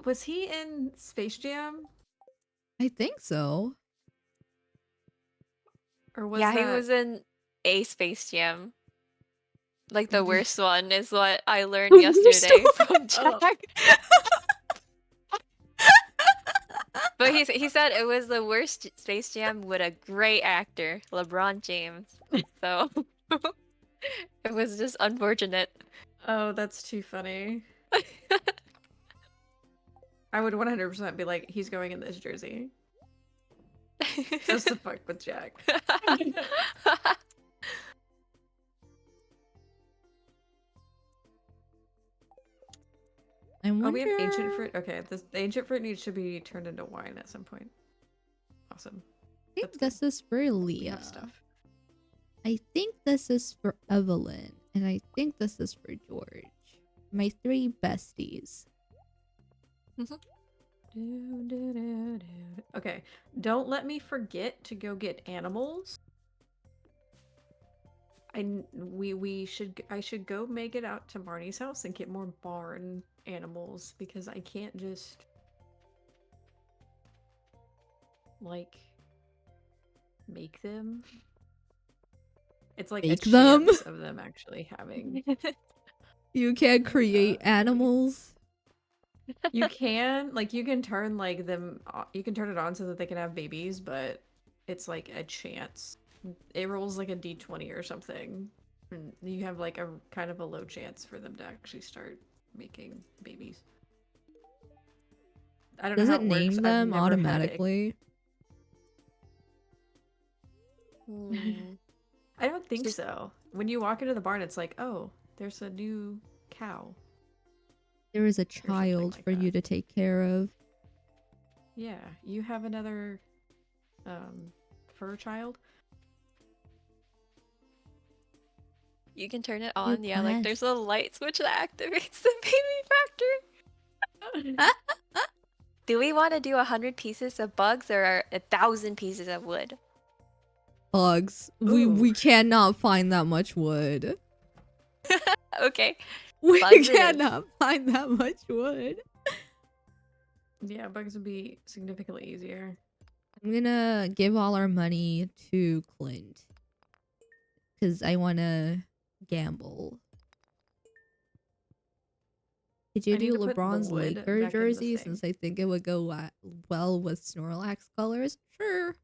Was he in Space Jam? I think so. Or was Yeah, that... he was in a Space Jam. Like the Did he- worst one is what I learned The worst yesterday one? from Jack. Oh. But he said it was the worst Space Jam with a great actor, LeBron James. So it was just unfortunate. Oh, that's too funny. I would 100% be like, he's going in this jersey. Just to fuck with Jack. I wonder... Oh, we have ancient fruit. Okay, the ancient fruit needs to be turned into wine at some point. Awesome. I think That's this is for We Leah. have stuff. I think this is for Evelyn. And I think this is for George. My 3 besties. Okay, don't let me forget to go get animals. I should go make it out to Marnie's house and get more barn animals because I can't just like make them. It's like a Make them? chance of them actually having. You can't create animals. You can turn like them. You can turn it on so that they can have babies, but it's like a chance. It rolls like a d20 or something. And you have like a kind of a low chance for them to actually start making babies. I don't Does know how it it works. name I've them never had it. automatically? I don't think Just- so. When you walk into the barn, it's like, oh, there's a new cow. There is a something child like for that. you to take care of. Yeah, you have another fur child. You can turn it New on. Yeah, like there's quest. a light switch that activates the baby factory. Do we want to do 100 pieces of bugs or 1,000 pieces of wood? Bugs. Ooh. We cannot find that much wood. Okay. We Bugs it is. cannot find that much wood. Yeah, bugs would be significantly easier. I'm gonna give all our money to Clint. Because I want to gamble. Could you I need do to put the LeBron's wood Laker back in the jersey thing. since I think it would go well with Snorlax colors? Sure.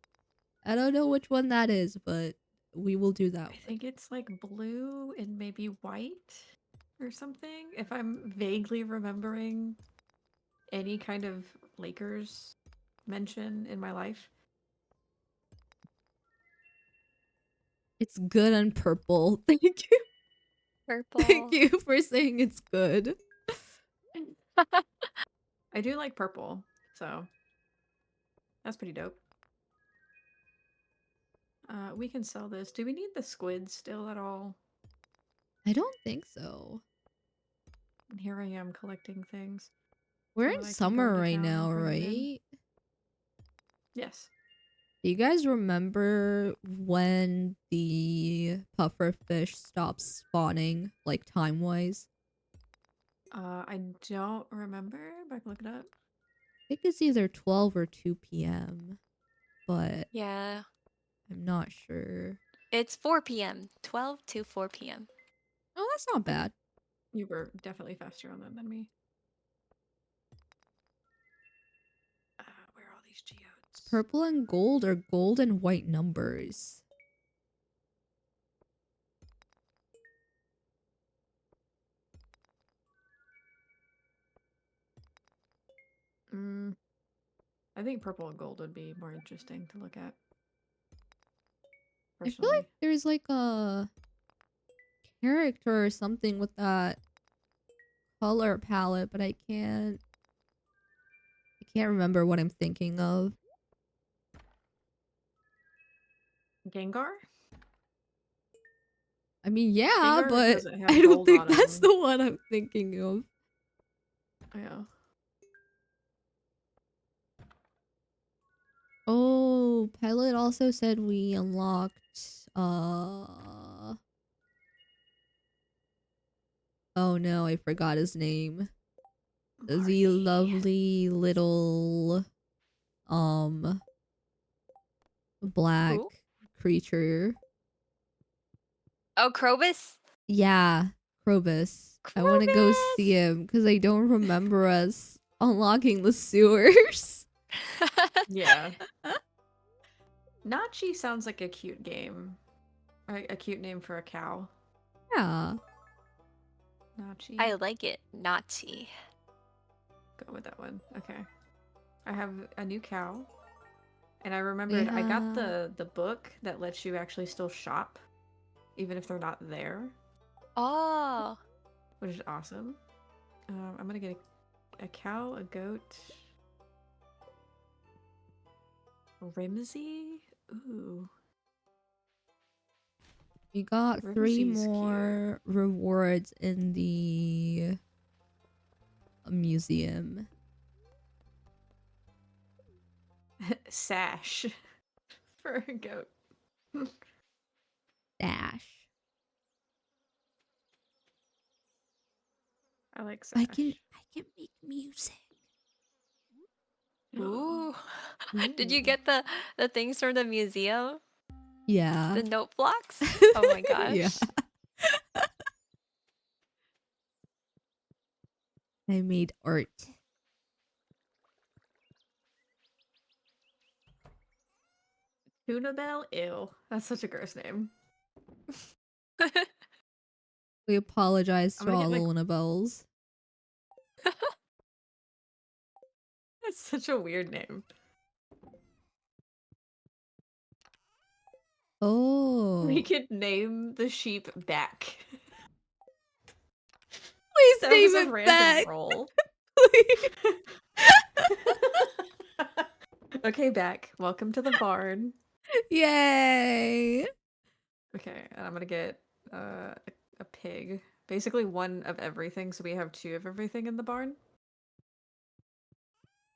I don't know which one that is, but we will do that I think it's like blue and maybe white or something. If I'm vaguely remembering any kind of Lakers mention in my life. It's good on purple. Thank you. Purple. Thank you for saying it's good. I do like purple, so that's pretty dope. We can sell this. Do we need the squid still at all? I don't think so. And here I am collecting things. We're so in that I can go summer into right town and now, bring them in. right? Yes. Do you guys remember when the pufferfish stopped spawning, like time-wise? I don't remember, but I can look it up. I think it's either 12 or 2 p.m. But Yeah. I'm not sure. It's 4 p.m. 12 to 4 p.m. Oh, that's not bad. You were definitely faster on that than me. Where are all these geodes? Purple and gold are gold and white numbers. I think purple and gold would be more interesting to look at. I feel Personally. like there's like a character or something with that color palette, but I can't remember what I'm thinking of. Gengar? I mean, yeah, Gengar but doesn't have I don't gold think on that's him. the one I'm thinking of. Yeah. Oh, Pilot also said we unlocked oh no, I forgot his name. The Marty. lovely little black Who? creature. Oh, Krobus? Yeah, Krobus. I want to go see Krobus! him because I don't remember us unlocking the sewers. Yeah. Nachi sounds like a cute game. A cute name for a cow. Yeah. Nachi. I like it. Nazi. Go with that one. Okay. I have a new cow. And I remembered I got the book that lets you actually still shop. Even if they're not there. Oh. Which is awesome. I'm gonna get a cow, a goat. Rimsey? Ooh. We got 3 Rimsey's more rewards in the museum. Sash. For a goat. Dash. I like I Sash. can make music. Ooh. Did you Ooh. get the things from the museum? Yeah. The note blocks? Oh my Yeah. gosh. I made art. Tuna Bell? Ew. That's such a gross name. We apologize I'm to gonna all get the my. Luna Bells. That's such a weird name. We Oh. could name the sheep Back. Please That was name a it random back. roll. Please. Okay, Back. Welcome to the barn. Yay. Okay, and I'm gonna get a pig. Basically one of everything, so we have two of everything in the barn.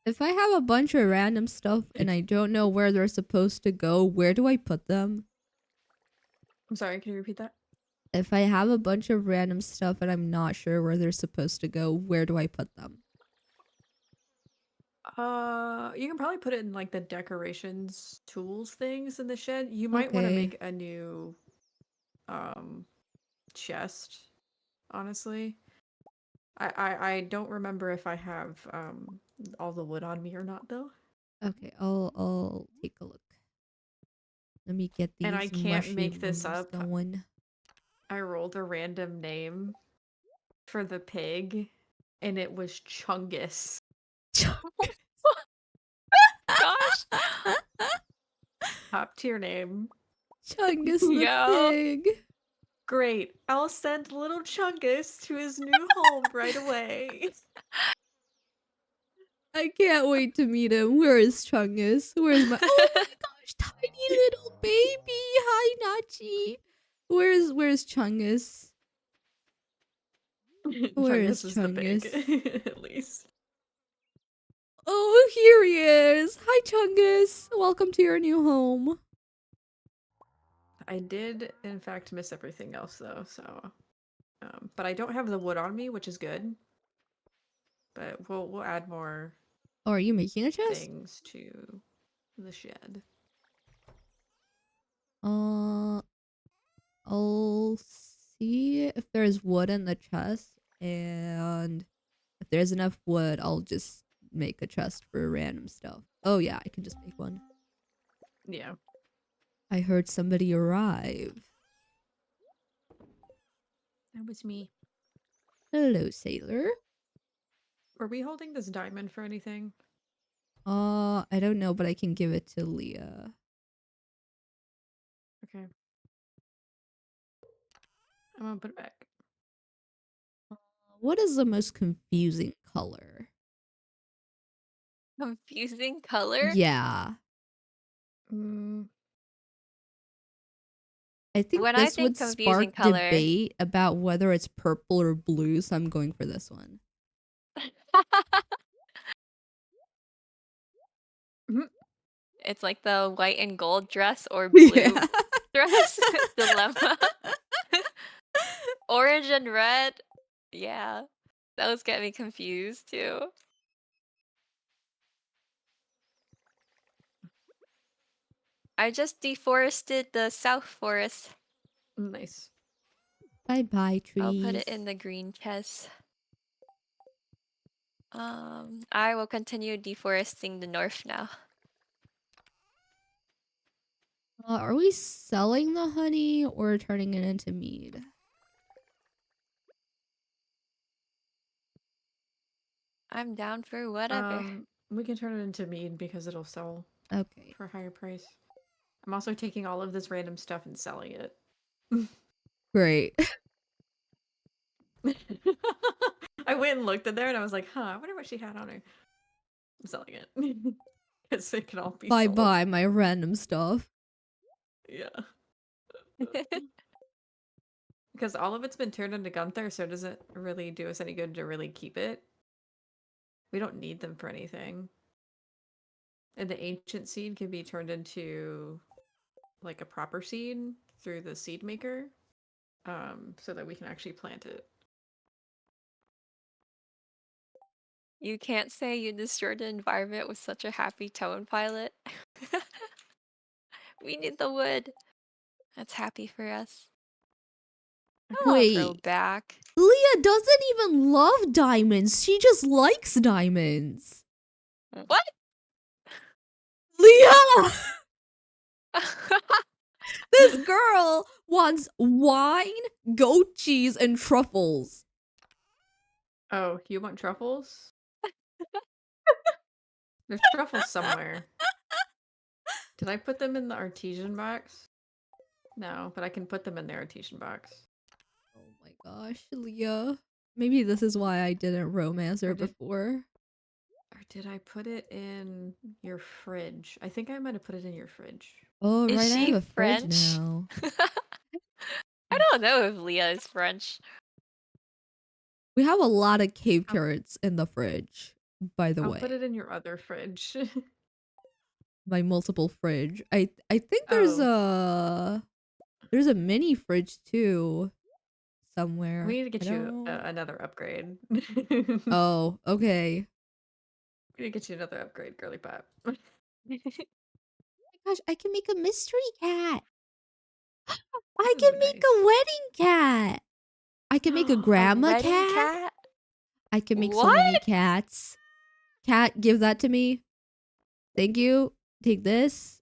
If I have a bunch of random stuff and I don't know where they're supposed to go, where do I put them? I'm sorry, can you repeat that? If I have a bunch of random stuff and I'm not sure where they're supposed to go, where do I put them? You can probably put it in like the decorations tools things in the shed. You might want to Okay. make a new um chest, honestly. I don't remember if I have all the wood on me or not though. Okay, I'll take a look. Let me get And I these can't make this mushrooms up. going. I rolled a random name for the pig and it was Chungus. Gosh. Top tier name. Chungus the Yo. pig. Great. I'll send little Chungus to his new home right away. I can't wait to meet him. Where is Chungus? Where's my oh my gosh, tiny little baby. Hi Nachi. Where's Chungus? Where is Chungus is the pig, Chungus? at least. Oh, here he is. Hi Chungus. Welcome to your new home. I did, in fact, miss everything else though. So, but I don't have the wood on me, which is good. But we'll add more Oh, are you making a chest? things to the shed. Uh, I'll see if there's wood in the chest, and if there's enough wood, I'll just make a chest for random stuff. Oh yeah, I can just make one. Yeah. I heard somebody arrive. That was me. Hello, sailor. Were we holding this diamond for anything? I don't know, but I can give it to Leah. Okay. I'm gonna put it back. What is the most confusing color? Confusing color? Yeah. Mm, I think When I this would think confusing spark color, debate about whether it's purple or blue, so I'm going for this one. mhm. it's like the white and gold dress or blue Yeah. dress dilemma. Orange and red. Yeah. Those get me confused too. I just deforested the South Forest. Nice. Bye bye, I'll put trees. it in the green chest. I will continue deforesting the north now. Are we selling the honey or turning it into mead? I'm down for whatever. We can turn it into mead because it'll sell Okay. for a higher price. I'm also taking all of this random stuff and selling it. Great. I went and looked in there and I was like, huh, I wonder what she had on her. I'm selling it. Because it can all be Bye sold. bye, my random stuff. Yeah. Because all of it's been turned into Gunther, so it doesn't really do us any good to really keep it. We don't need them for anything. And the ancient seed can be turned into like a proper seed through the seed maker. So that we can actually plant it. You can't say you destroyed the environment with such a happy tone, Pilot. We need the wood. That's happy for us. I don't want to throw Wait, back. Leah doesn't even love diamonds. She just likes diamonds. What? Leah! This girl wants wine, goat cheese, and truffles. Oh, you want truffles? There's truffles somewhere. Did I put them in the artesian box? No, but I can put them in the artesian box. Oh my gosh, Leah. Maybe this is why I didn't romance her Or did- before. Or did I put it in your fridge? I think I might have put it in your fridge. Oh, Is right, I have she a fridge French? now. I don't know if Leah is French. We have a lot of cave I'll- carrots in the fridge, by the I'll way. put it in your other fridge. My multiple fridge. I think Oh. there's a mini fridge too somewhere. We need to I get you don't. another upgrade. We Oh, okay. need to get you another upgrade, girly pop. Oh my gosh, I can make a mystery cat. I can Ooh, make nice. a wedding cat. I can make a A grandma wedding cat. cat? I can make so What? many cats. Cat, give that to me. Thank you. Take this.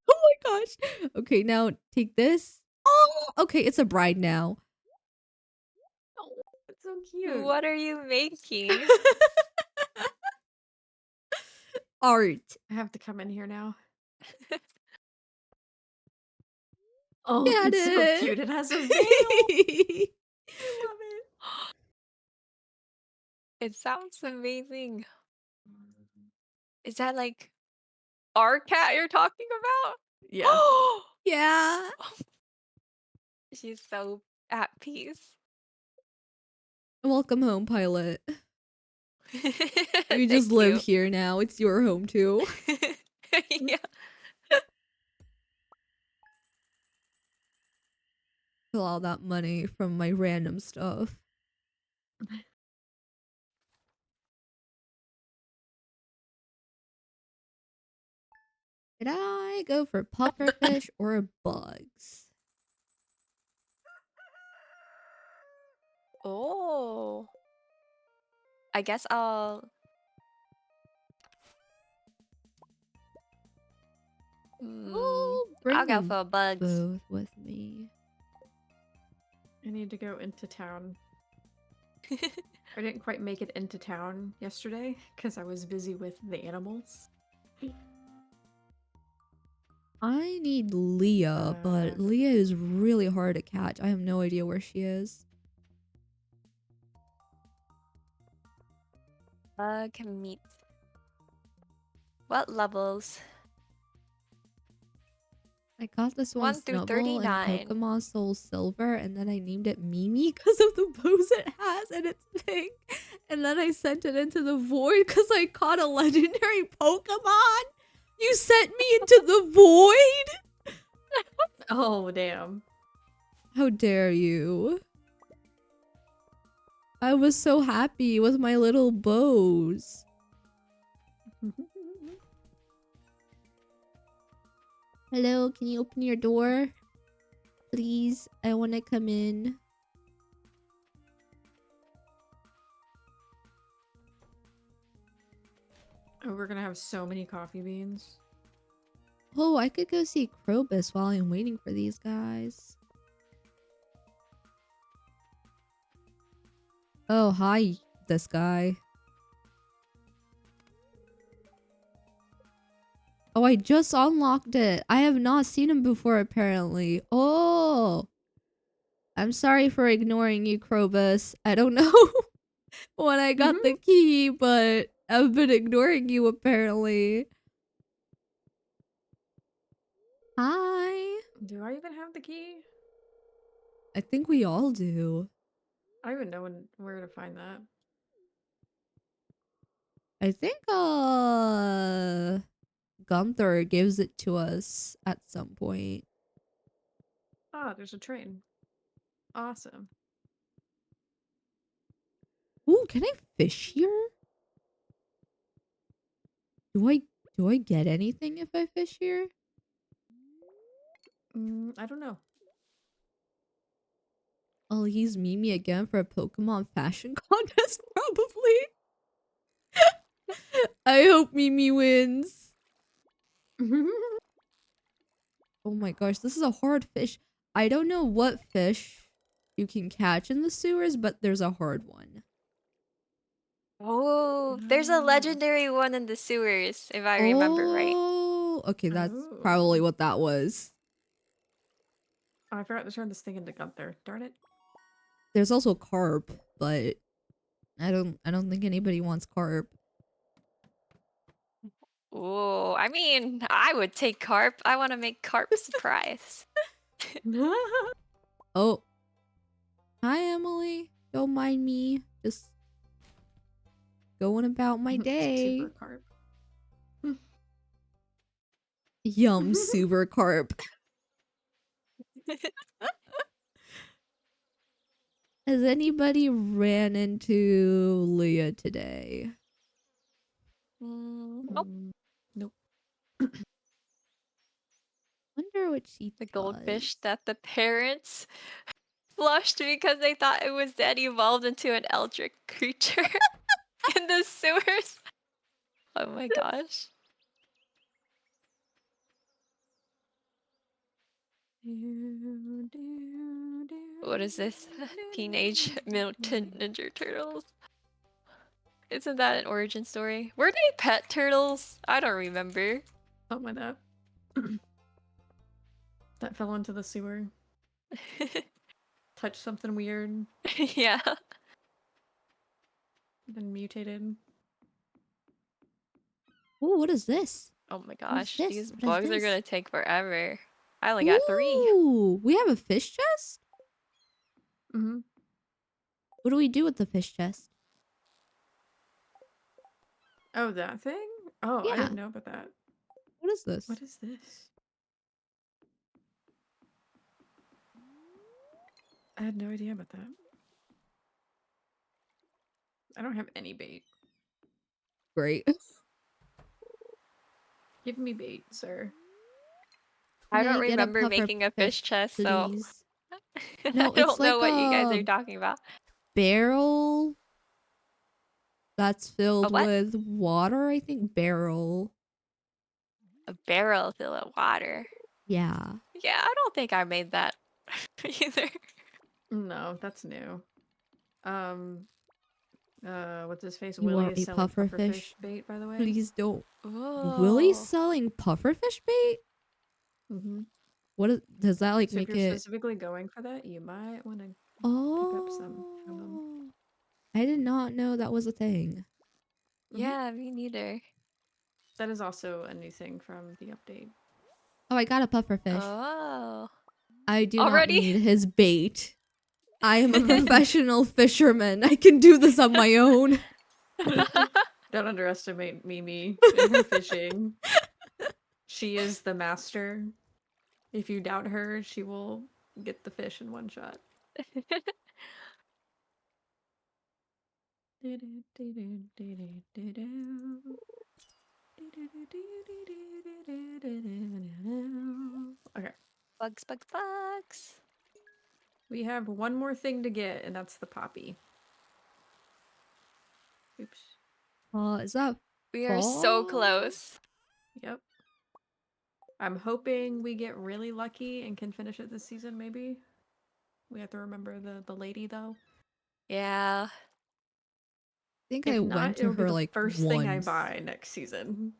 Oh my gosh. Okay, now take this. Oh, okay, it's a bride now. Oh, it's so cute. What are you making? Art. I have to come in here now. Oh, Get it's so it. cute. It has a veil. I love it. It sounds amazing. Is that like our cat you're talking about? Yeah. Yeah. She's so at peace. Welcome home, pilot. We just Thank live you. here now. It's your home too. Yeah. Fill all that money from my random stuff. Did I go for pufferfish or bugs? Oh. I guess I'll Oh, bring I'll go them for bugs. both with me. I need to go into town. I didn't quite make it into town yesterday because I was busy with the animals. I need Leah, but Leah is really hard to catch. I have no idea where she is. Bug meat. What levels? I got this one 1 through Snubble and 39. Pokemon Soul Silver, and then I named it Mimi because of the bows it has and its pink. And then I sent it into the void because I caught a legendary Pokemon. You sent me into the void? Oh, damn. How dare you? I was so happy with my little bows. Hello, can you open your door? Please, I want to come in. Oh, we're gonna have so many coffee beans. Oh, I could go see Krobus while I'm waiting for these guys. Oh, hi, this guy. Oh, I just unlocked it. I have not seen him before, apparently. Oh, I'm sorry for ignoring you, Krobus. I don't know when I got the key, but I've been ignoring you, apparently. Hi. Do I even have the key? I think we all do. I don't even know where to find that. I think, Gunther gives it to us at some point. Ah, there's a train. Awesome. Ooh, can I fish here? Do I get anything if I fish here? I don't know. I'll use Mimi again for a Pokemon fashion contest, probably. I hope Mimi wins. Oh my gosh, this is a hard fish. I don't know what fish you can catch in the sewers, but there's a hard one. Oh, there's a legendary one in the sewers, if I remember right. Oh, okay, that's probably Oh. what that was. Oh, I forgot to turn this thing into Gunther. Darn it. There's also carp, but I don't think anybody wants carp. Oh, I mean, I would take carp. I want to make carp surprise. Oh, hi Emily. Don't mind me. Just going about my Super day. carp. Yum, super carp. Has anybody ran into Leah today? Nope. Nope. Wonder what she The does. goldfish that the parents flushed because they thought it was dead evolved into an eldritch creature in the sewers. Oh my gosh. What is this? Teenage Mutant Ninja Turtles? Isn't that an origin story? Were they pet turtles? I don't remember. Something like that. That fell into the sewer. Touched something weird. Yeah. Then mutated. Ooh, what is this? Oh my What is gosh, this? these What is bugs are this? gonna take forever. I only got 3. Ooh, we have a fish chest? Mm-hmm. What do we do with the fish chest? Oh, that thing? Oh, I Yeah. didn't know about that. What is this? What is this? I had no idea about that. I don't have any bait. Great. Give me bait, sir. I May don't I get a remember puffer making a fish, fish chest, so please? I No, it's don't know like what you guys are a talking about. barrel that's A filled what? with water, I think. Barrel. A barrel full of water. Yeah. Yeah, I don't think I made that either. No, that's new. What's his face? You Willie want is me selling pufferfish pufferfish? bait, by the way. Please don't. Willie's Oh. selling pufferfish bait? Mm-hmm. What is, does that like So if make you're it? specifically going for that, you might want to pick up some from them. Oh, I did not know that was a thing. Yeah, me neither. That is also a new thing from the update. Oh, I got a pufferfish. Oh. I do not Already? need his bait. I am a professional fisherman. I can do this on my own. Don't underestimate Mimi and her fishing. She is the master. If you doubt her, she will get the fish in one shot. Okay. Bugs, bugs, bugs. We have one more thing to get, and that's the poppy. Oops. Is that We are so fall? close. Yep. I'm hoping we get really lucky and can finish it this season, maybe. We have to remember the lady, though. Yeah. I think I If went not, to it'll be her the like first thing I once. buy next season.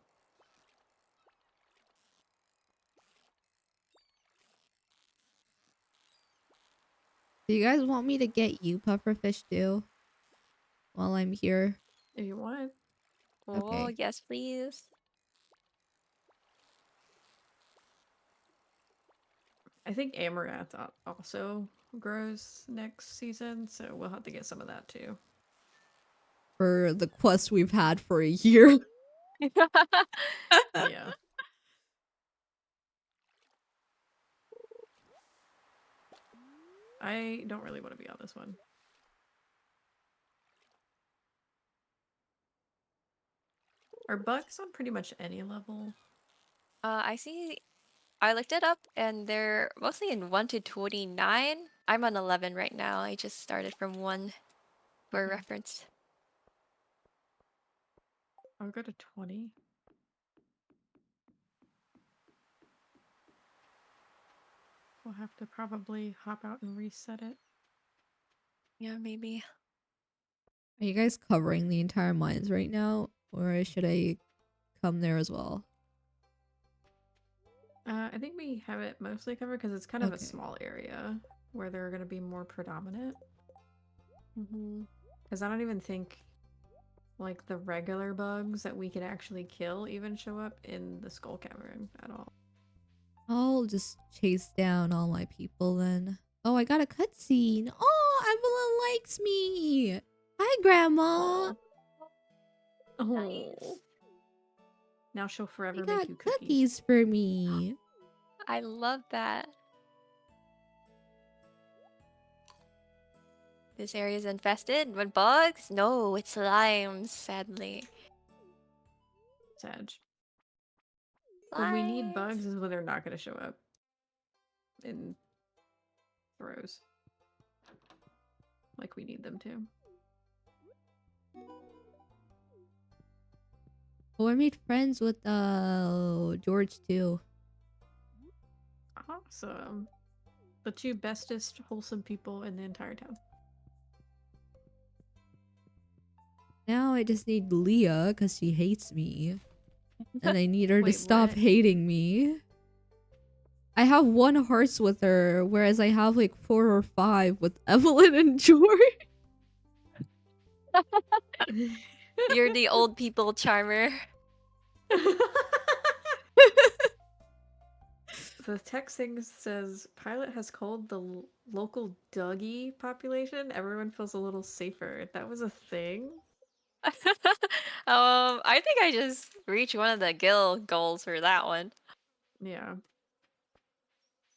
Do you guys want me to get you pufferfish too? While I'm here? If you want. Oh, Okay. yes, please. I think Amaranth also grows next season, so we'll have to get some of that too. For the quest we've had for a year. Yeah. I don't really want to be on this one. Are bugs on pretty much any level? I see. I looked it up, and they're mostly in 1 to 29. I'm on 11 right now. I just started from 1 for Okay. reference. I'll go to 20. We'll have to probably hop out and reset it. Yeah, maybe. Are you guys covering the entire mines right now? Or should I come there as well? I think we have it mostly covered because it's kind of a Okay. small area where they're going to be more predominant. Mm-hmm. Because I don't even think like the regular bugs that we can actually kill even show up in the skull cavern at all. I'll just chase down all my people then. Oh, I got a cutscene. Oh, Evelyn likes me. Hi, Grandma. Oh. Nice. Now she'll You forever make got you cookies. cookies for me. I love that. This area is infested with bugs? No, it's slimes, sadly. Sag. When we need Slimes. bugs is when they're not going to show up in throws. Like we need them to. Oh, I made friends with George too. Awesome. The two bestest wholesome people in the entire town. Now I just need Leah because she hates me. And I need her to Wait, stop what? hating me. I have 1 hearts with her, whereas I have like 4 or 5 with Evelyn and George. You're the old people charmer. The text thing says Pilot has called the local Dougie population. Everyone feels a little safer. That was a thing. I think I just reached one of the guild goals for that one, Yeah.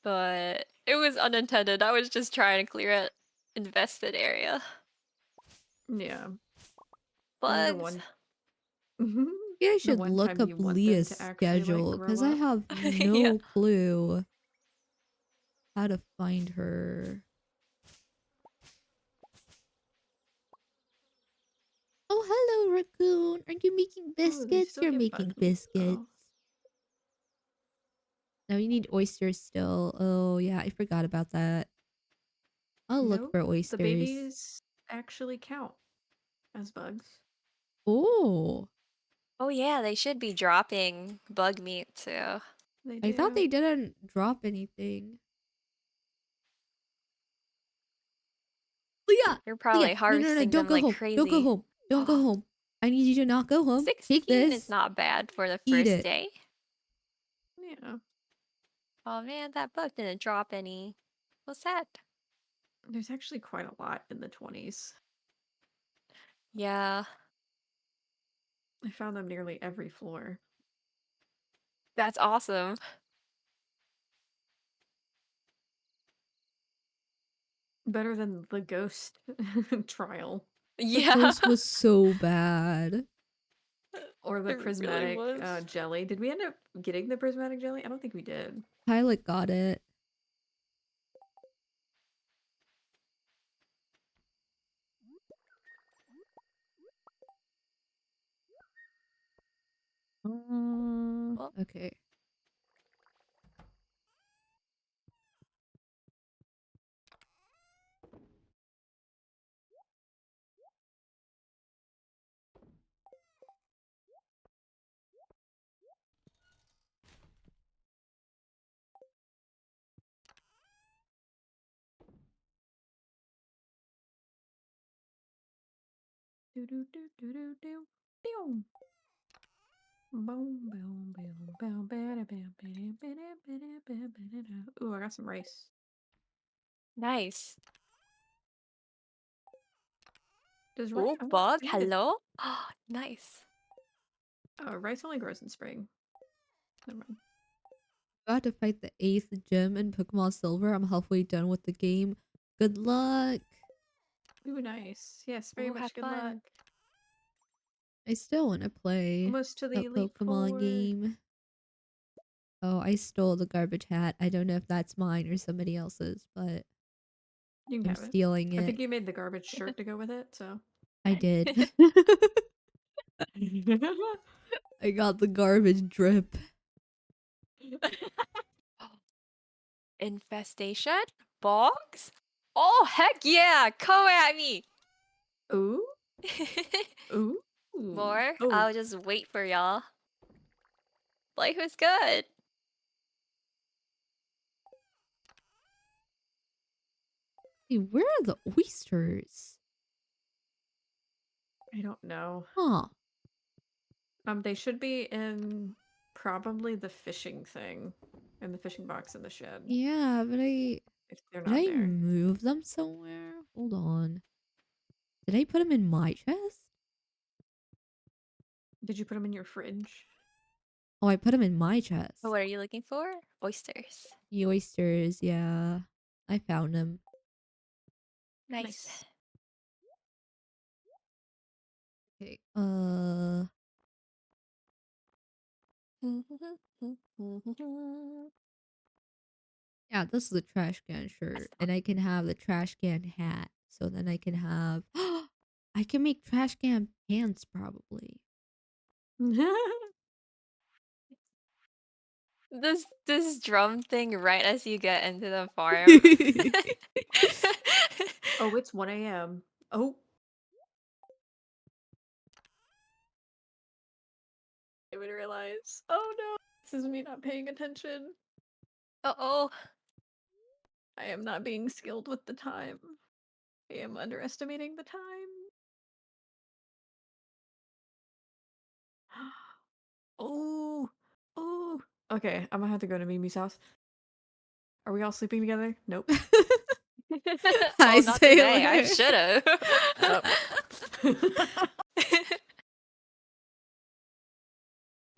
but it was unintended. I was just trying to clear an infested area. Yeah. Maybe the Bugs. one Maybe I the should one look time up you want them Leah's to actually like schedule grow because I up. have Yeah. no clue how to find her. Oh, hello, Raccoon. Are you making Oh, they biscuits? still You're give making bug meat biscuits. though. Now you need oysters still. Oh, yeah, I forgot about that. I'll look Nope. for The oysters. babies actually count as bugs. Oh, Oh yeah, they should be dropping bug meat too. They I thought do. they didn't drop anything. Leah! You're Leah! probably No, harvesting don't them go like home. Don't go crazy. home. Don't go Oh, home. I need you to not go home. Take 16 is this. not bad for the Eat first it. day. Yeah. Oh man, that bug didn't drop any. What's that? There's actually quite a lot in the 20s. Yeah, I found them nearly every floor. that's awesome. Better than the ghost trial. The Yeah, ghost was so bad. Or the it really prismatic was. jelly. Did we end up getting the prismatic jelly? I don't think we did. Pilot got it. Well, Okay. Do do do do do do. Boom. Boom boom boom boom bada bam bada bada bada bada bada. Ooh, I got some rice. nice. Does rice? Oh, Oh, bug, we need to. hello? Nice. Rice only grows in spring. Never mind. About to fight the 8th gym in Pokemon Silver. I'm halfway done with the game. Good luck. Ooh, nice. Yes, very Ooh, have much good luck. fun. I still want to play Almost to the that Elite Pokemon Four. game. Oh, I stole the garbage hat. I don't know if that's mine or somebody else's, but You can I'm have it. stealing I it. think you made the garbage shirt to go with it, so. I did. I got the garbage drip. Infestation? Bogs? Oh, heck yeah! Come at me! Ooh, ooh. More? Oh, I'll just wait for y'all. Life is good. Hey, where are the oysters? I don't know. Huh. They should be in probably the fishing thing, in the fishing box in the shed. Yeah, but If they're did not I there. move them somewhere? Hold on. Did I put them in my chest? Did you put them in your fridge? Oh, I put them in my Oh, chest. what are you looking for? Oysters. The oysters, yeah. I found them. Nice. Okay, yeah, this is the trash can shirt. And I can have the trash can hat. So then I can have... I can make trash can pants, probably. This drum thing right as you get into the farm. Oh, it's 1 a.m. Oh. I would realize. Oh no, this is me not paying attention. Uh-oh. I am not being skilled with the time. I am underestimating the time. Oh, oh. Okay, I'm gonna have to go to Mimi's house. Are we all sleeping together? Nope. Hi, Oh, not today. I Sailor. should've.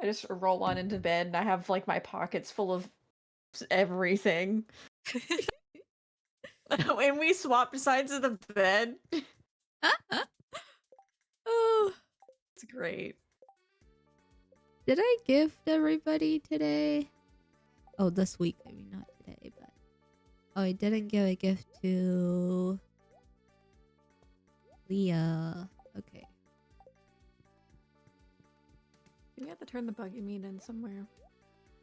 I just roll on into bed and I have like my pockets full of everything. And we swapped sides of the bed. Oh. It's great. Did I gift everybody today? Oh, this week. I mean, not today, but... Oh, I didn't give a gift to... Leah. Okay. Do we have to turn the buggy meat in somewhere?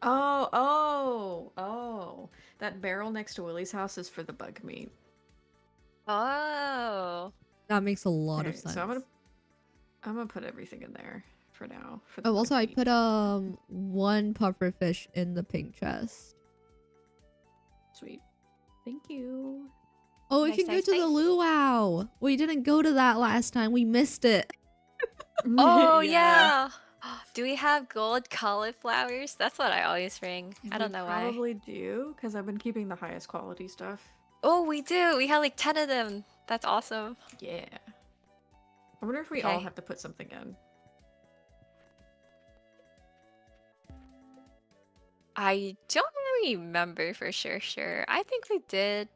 Oh. That barrel next to Willie's house is for the bug meat. Oh. That makes a lot of Okay, sense. so I'm gonna put everything in there for now. For the Oh, bug also, I meat. put, one puffer fish in the pink chest. Sweet. Thank you. Oh, we Nice, can go nice, to the nice. luau. We didn't go to that last time. We missed it. Oh, yeah. Do we have gold cauliflowers? That's what I always ring. I don't know why. Probably do, because I've been keeping the highest quality stuff. Oh, we do. We have like 10 of them. That's awesome. Yeah. I wonder if we all Okay. have to put something in. I don't remember for sure. I think we did,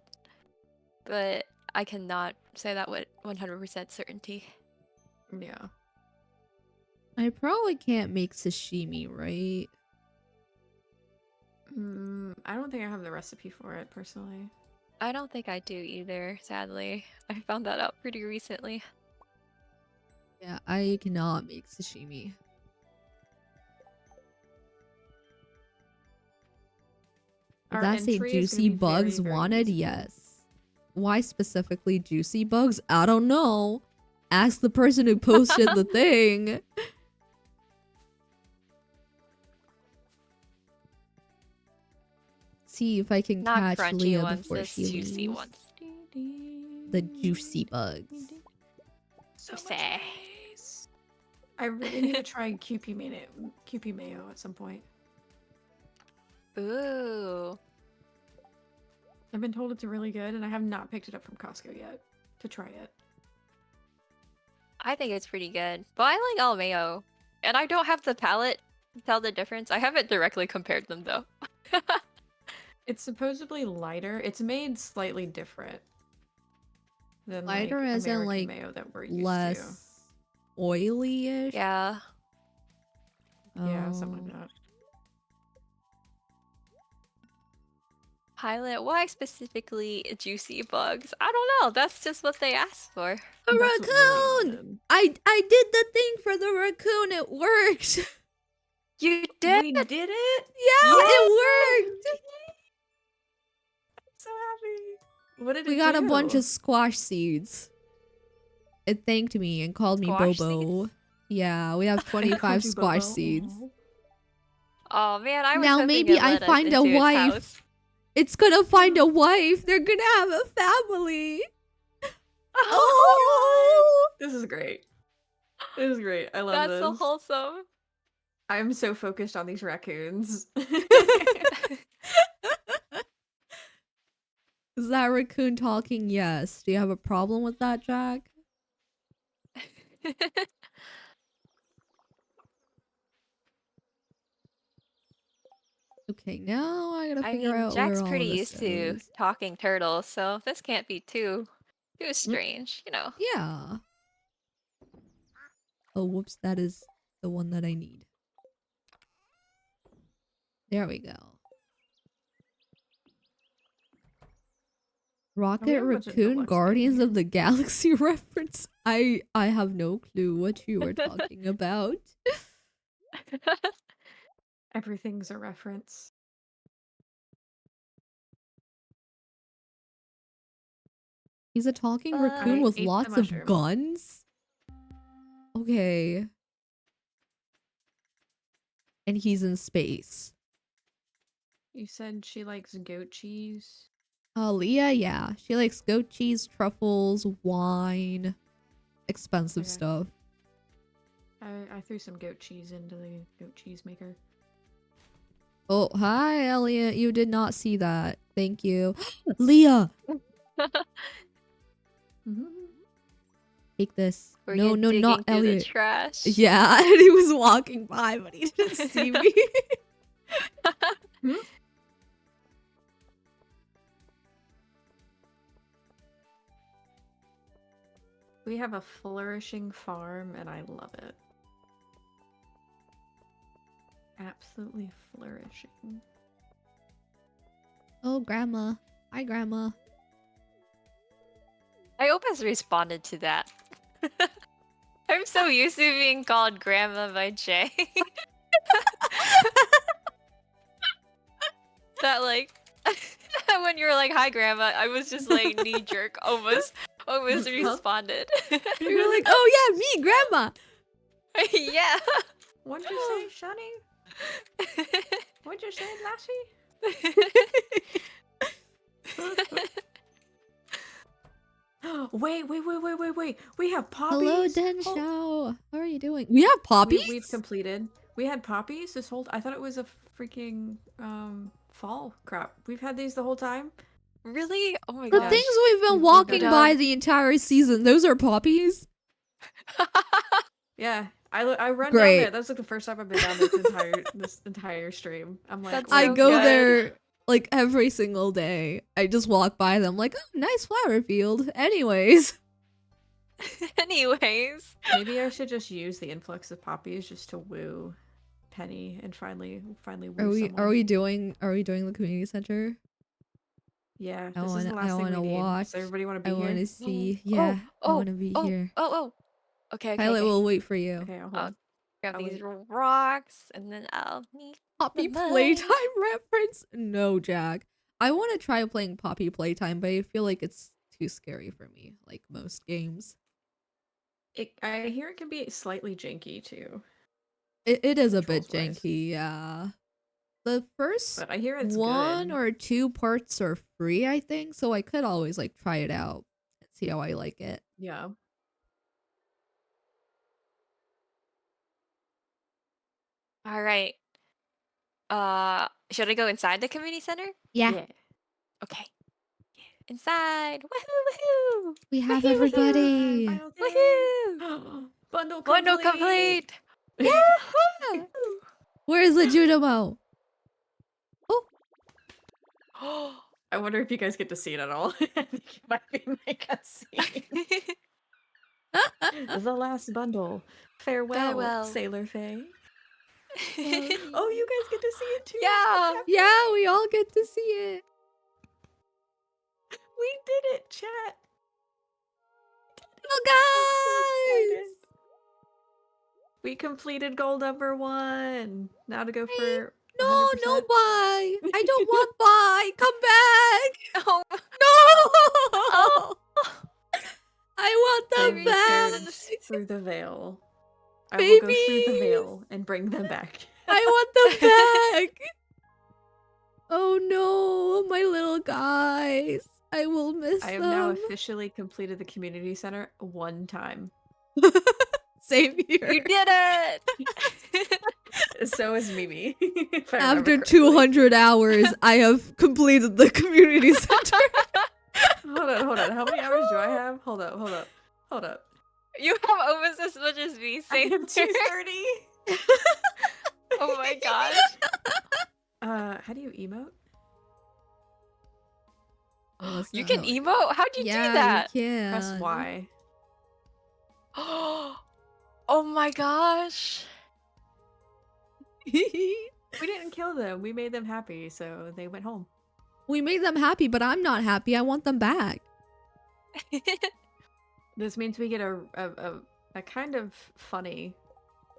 but I cannot say that with 100% certainty. Yeah. I probably can't make sashimi, right? I don't think I have the recipe for it, personally. I don't think I do either, sadly. I found that out pretty recently. Yeah, I cannot make sashimi. Did Our that say entry is gonna juicy be bugs very, very wanted? easy. Yes. Why specifically juicy bugs? I don't know. Ask the person who posted the thing. See if I can Not catch crunchy Leah ones, before just she juicy leaves. ones. The juicy bugs. So much Say. mayonnaise. I really need to try Kewpie mayo at some point. Ooh. I've been told it's really good, and I have not picked it up from Costco yet to try it. I think it's pretty good, but I like all mayo. And I don't have the palette to tell the difference. I haven't directly compared them though. It's supposedly lighter. It's made slightly different than Lighter like as in American like mayo that we're used to. less oily-ish. Yeah. Yeah, something like that. Pilot, why specifically juicy bugs? I don't know. That's just what they asked for. A That's what Lily raccoon! wanted. I did the thing for the raccoon. It worked. You did? We did it? Yeah, Yes! it worked. I'm so happy. What did We it got do? a bunch of squash seeds. It thanked me and called me Squash Bobo. seeds? Yeah, we have I 25 called you squash Bobo. seeds. Aw. Oh man, I was Now hoping maybe it I let us find a into its wife. house. It's gonna find a wife. They're gonna have a family. Oh, God. This is great. This is great. I love That's this. so wholesome. I'm so focused on these raccoons. Is that raccoon talking? Yes. Do you have a problem with that, Jack? Okay, now I gotta I figure mean, out Jack's where all pretty of this used to is. talking turtle, so this can't be too strange, you know. Yeah. Oh, whoops, that is the one that I need. There we go. Rocket have a bunch of Raccoon deluxe Guardians here. of the Galaxy reference. I have no clue what you are talking about. Everything's a reference. He's a talking raccoon I with ate the lots of mushroom. guns? Okay. And he's in space. You said she likes goat cheese. Leah, yeah. She likes goat cheese, truffles, wine, expensive Okay. stuff. I threw some goat cheese into the goat cheese maker. Oh, hi, Elliot. You did not see that. Thank you. Leah! Take this. Were No, you no, digging not through the Elliot. trash? Yeah, and he was walking by, but he didn't see me. We have a flourishing farm, and I love it. Absolutely flourishing. Oh, Grandma. Hi, Grandma. I almost responded to that. I'm so used to being called Grandma by Jay. That like when you were like, "Hi, Grandma," I was just like knee jerk, almost responded. You were like, oh yeah, me, Grandma. Yeah. What'd you say, Shani? What'd you say, Lassie? Wait. We have poppies. Hello, Densho. How are you doing? We have poppies? We've completed. We had poppies this whole. I thought it was a freaking fall crap. We've had these the whole time. Really? Oh my The gosh. things we've been We've walking got by down. the entire season, those are poppies? Yeah, I run Great. down there. That's like the first time I've been down this entire stream. I'm like, That's I so go good. there like every single day. I just walk by them like, oh, nice flower field. Anyways. Anyways. maybe I should just use the influx of poppies just to woo Penny and finally woo someone. Are we doing the community center? Yeah, I this is the wanna last thing we need. watch. Does everybody want to I be here? wanna see. Yeah, I wanna be here. Okay, Pilot will wait for you. Okay, I'll I'll hold. grab I'll these wait. rocks, and then I'll need Poppy the money. Playtime reference? No, Jack. I want to try playing Poppy Playtime, but I feel like it's too scary for me, like most games. I hear it can be slightly janky too. It is a bit Controls-wise. janky, yeah. The first But I hear it's one good. or two parts are free, I think, so I could always like try it out and see how I like it. Yeah. All right. Should I go inside the community center? Yeah, Okay. Inside. Woohoo! Woohoo! we have Woohoo, everybody. Final Woohoo! game. Bundle Bundle complete. complete. Yahoo! Where's the Junimo? I wonder if you guys get to see it at all. I think it might be my cutscene. The last bundle. Farewell, Farewell. Sailor Faye. Oh, Oh, you guys get to see it too. Yeah. yeah, we all get to see it. We did it, chat. Oh, I'm so guys! excited. We completed goal number 1. Now to go for 100%. No, bye. I don't want bye. Come back. Oh, No. I want They them returned back. through the veil. I will go through the Babies. veil and bring them back. I want them back. Oh no, my little guys. I will miss I have them. now officially completed the community center 1 time. Same here. you did it. So is Mimi. if I remember After correctly. 200 hours, I have completed the community center. Hold on. How many hours do I have? Hold up. You have almost as much as me. I Same have here. 230. Oh my gosh. How do you emote? You can emote? How'd you do that? You can. Press Y. Oh my gosh. We didn't kill them. We made them happy, so they went home. We made them happy, but I'm not happy. I want them back. This means we get a kind of funny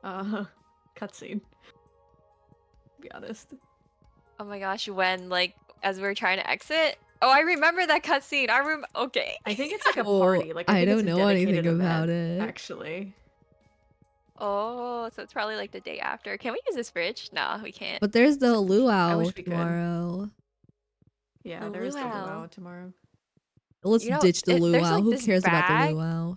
cutscene. To be honest. Oh my gosh, when, like, as we were trying to exit? Oh, I remember that cutscene. Okay. I think it's like a Oh, party. Like I think it's don't a know anything dedicated about event, it. actually. Oh, so it's probably like the day after. Can we use this fridge? No, we can't. But there's the I luau wish we could. tomorrow. Yeah, The there is the luau. luau tomorrow. Let's You know, ditch the there's, luau. like, Who this cares about the bag, luau?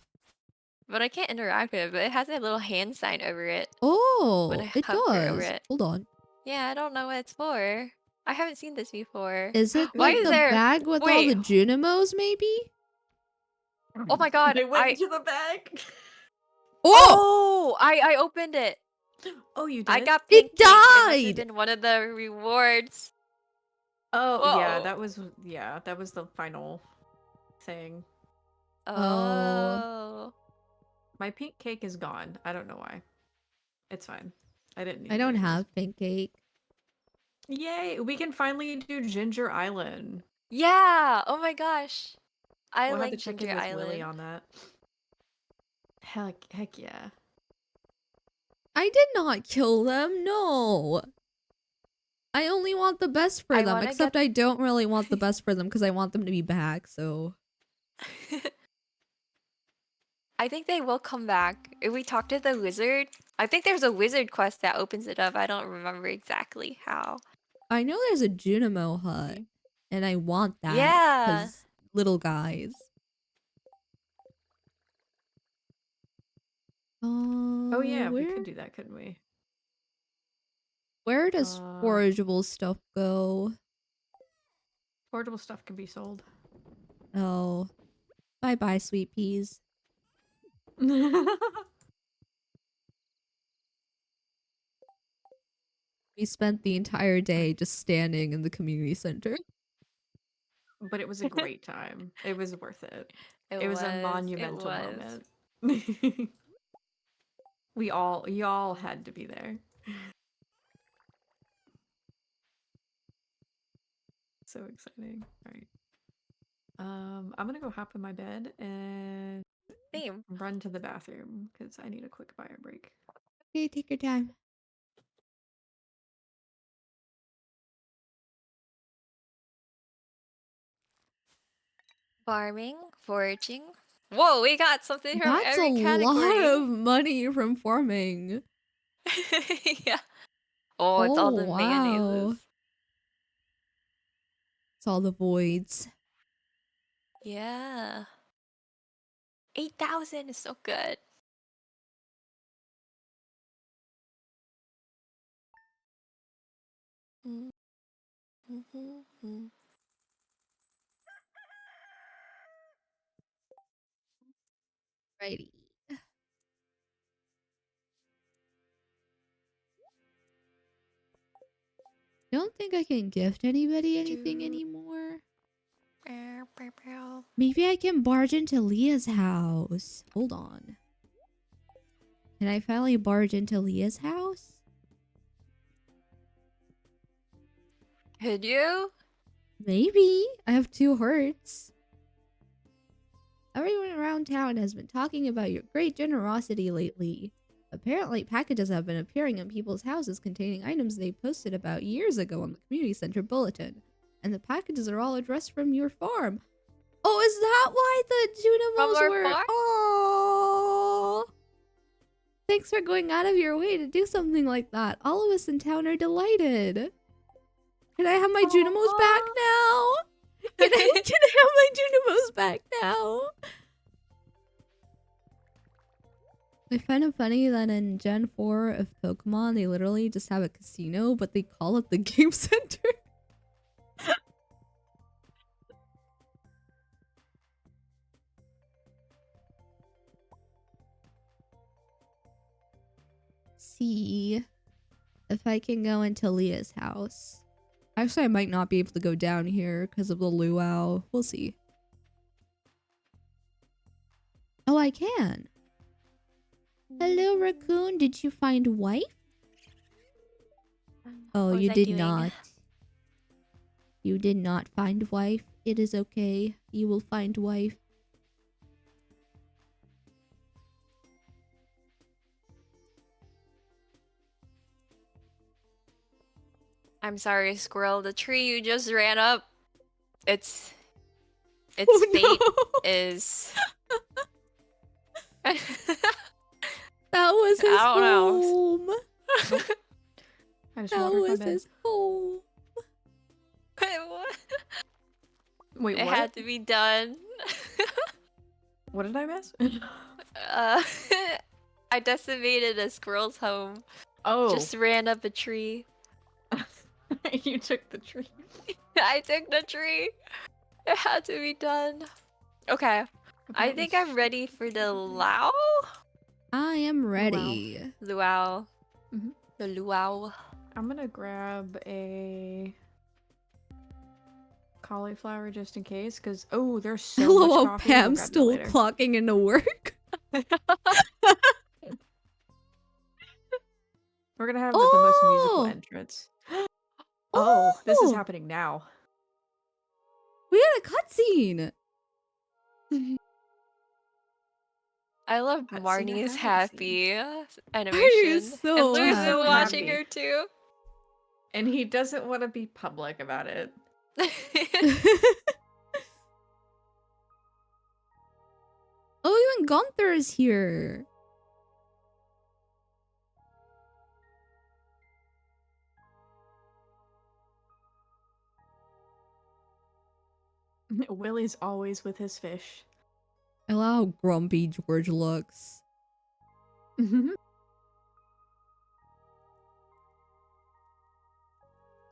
but I can't interact with it. But it has a little hand sign over it when Oh, I it hover over does. it. Hold on. Yeah, I don't know what it's for. I haven't seen this before. Is it Why like is the there? bag with all Wait. the Junimos, maybe? Oh my god. They went into the bag. Oh! Oh, I opened it. Oh, you did? I got It pink cake. It must have died! been one of the rewards. Oh, yeah, Whoa. that was the final thing. Oh. My pink cake is gone. I don't know why. It's fine. I didn't need I it don't anyways. have pink cake. Yay! We can finally do Ginger Island. Yeah. Oh my gosh. I We'll have like to check Ginger in with Island. Lily on that. Heck yeah. I did not kill them, no. I only want the best for I them, wanna except get- I don't really want the best for them because I want them to be back, so... I think they will come back. If we talk to the wizard, I think there's a wizard quest that opens it up. I don't remember exactly how. I know there's a Junimo hut, and I want that. Yeah. Because little guys. Oh yeah, we where, could do that, couldn't we? where does forageable stuff go? Portable stuff can be sold. Oh. Bye-bye, sweet peas. We spent the entire day just standing in the community center. But it was a great time. It was worth it. It was a monumental moment. Y'all had to be there. So exciting. Alright. I'm gonna go hop in my bed and Same. run to the bathroom because I need a quick bio break. Okay, take your time. Farming, foraging. Whoa, we got something from That's every a category. lot of money from farming. Yeah. Oh, it's all the wow. mayonnaises. It's all the voids. Yeah. 8,000 is so good. Righty. I don't think I can gift anybody anything anymore. Maybe I can barge into Leah's house. Hold on. Can I finally barge into Leah's house? Could you? Maybe. I have 2 hearts. Everyone around town has been talking about your great generosity lately. Apparently, packages have been appearing in people's houses containing items they posted about years ago on the community center bulletin. And the packages are all addressed from your farm. Oh, is that why the From Junimos our were... farm? Oh! Thanks for going out of your way to do something like that. All of us in town are delighted. Can I have my Junimos back now? Can I have my Junimos back now? I find it funny that in Gen 4 of Pokemon, they literally just have a casino, but they call it the game center. See if I can go into Leah's house. Actually, I might not be able to go down here because of the luau. We'll see. Oh, I can. Hello, raccoon. Did you find wife? Oh, What was you I did doing? not. You did not find wife. It is okay. You will find wife. I'm sorry, squirrel. The tree you just ran up, its Oh, fate no. is. That was his I don't know. home. I just That watered my was bed. his home. What? Wait, It what? had to be done. What did I miss? I decimated a squirrel's home. Oh, Just ran up a tree. you took the tree. I took the tree. It had to be done. Okay. I think I'm ready for the luau. I am ready. Luau. Mhm. The luau. I'm gonna grab a cauliflower just in case, because oh, there's so I much love how coffee. We'll Pam's grab that still later. clocking into work. We're gonna have the most musical Oh! entrance. Oh, this is Oh! happening now. We had a cutscene. I love Cutscene I Marnie's haven't happy Are animation. you And so Lou's so been watching happy. her too. And he doesn't want to be public about it. Oh, even Gunther is here. Willie's always with his fish. I love how grumpy George looks. Oh,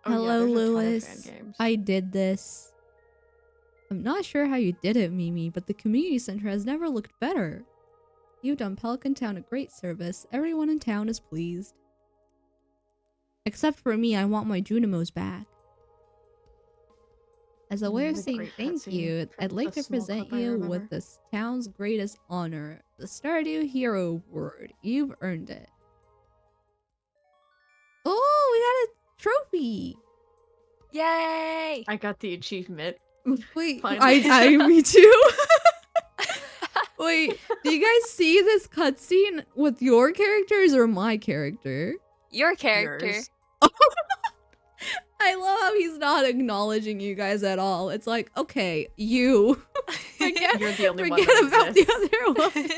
Hello, yeah, there's a ton of Lewis. fan games. I did this. I'm not sure how you did it, Mimi, but the community center has never looked better. You've done Pelican Town a great service. Everyone in town is pleased. Except for me, I want my Junimos back. As a way of The saying great thank cutscene you, from I'd like the to small present clip I you remember. with this town's greatest honor, the Stardew Hero Award. You've earned it. Oh, we got a trophy! Yay! I got the achievement. Wait, Finally. me too. Wait, do you guys see this cutscene with your characters or my character? Your character. Yours. I love how he's not acknowledging you guys at all. It's like, okay, you. Forget, You're the only one forget that about exists. the other one.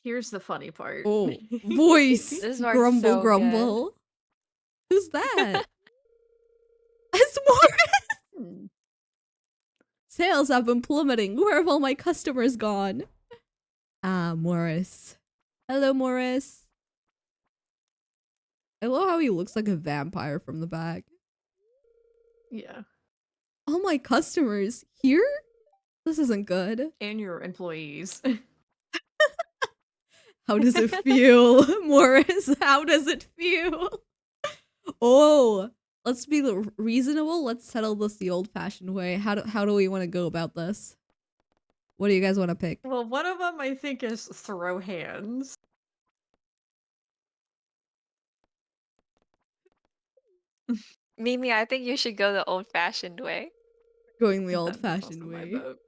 Here's the funny part. Oh, voice. This part's Grumble, so good. grumble. Who's that? It's more. Hmm. Sales have been plummeting. Where have all my customers gone? Ah, Morris. Hello, Morris. I love how he looks like a vampire from the back. Yeah. All my customers here? This isn't good. And your employees. How does it feel, Morris? How does it feel? Oh, let's be reasonable. Let's settle this the old-fashioned way. How do we want to go about this? What do you guys want to pick? Well, one of them I think is throw hands. Mimi, I think you should go the old-fashioned way. Going the That's old-fashioned also my way. vote.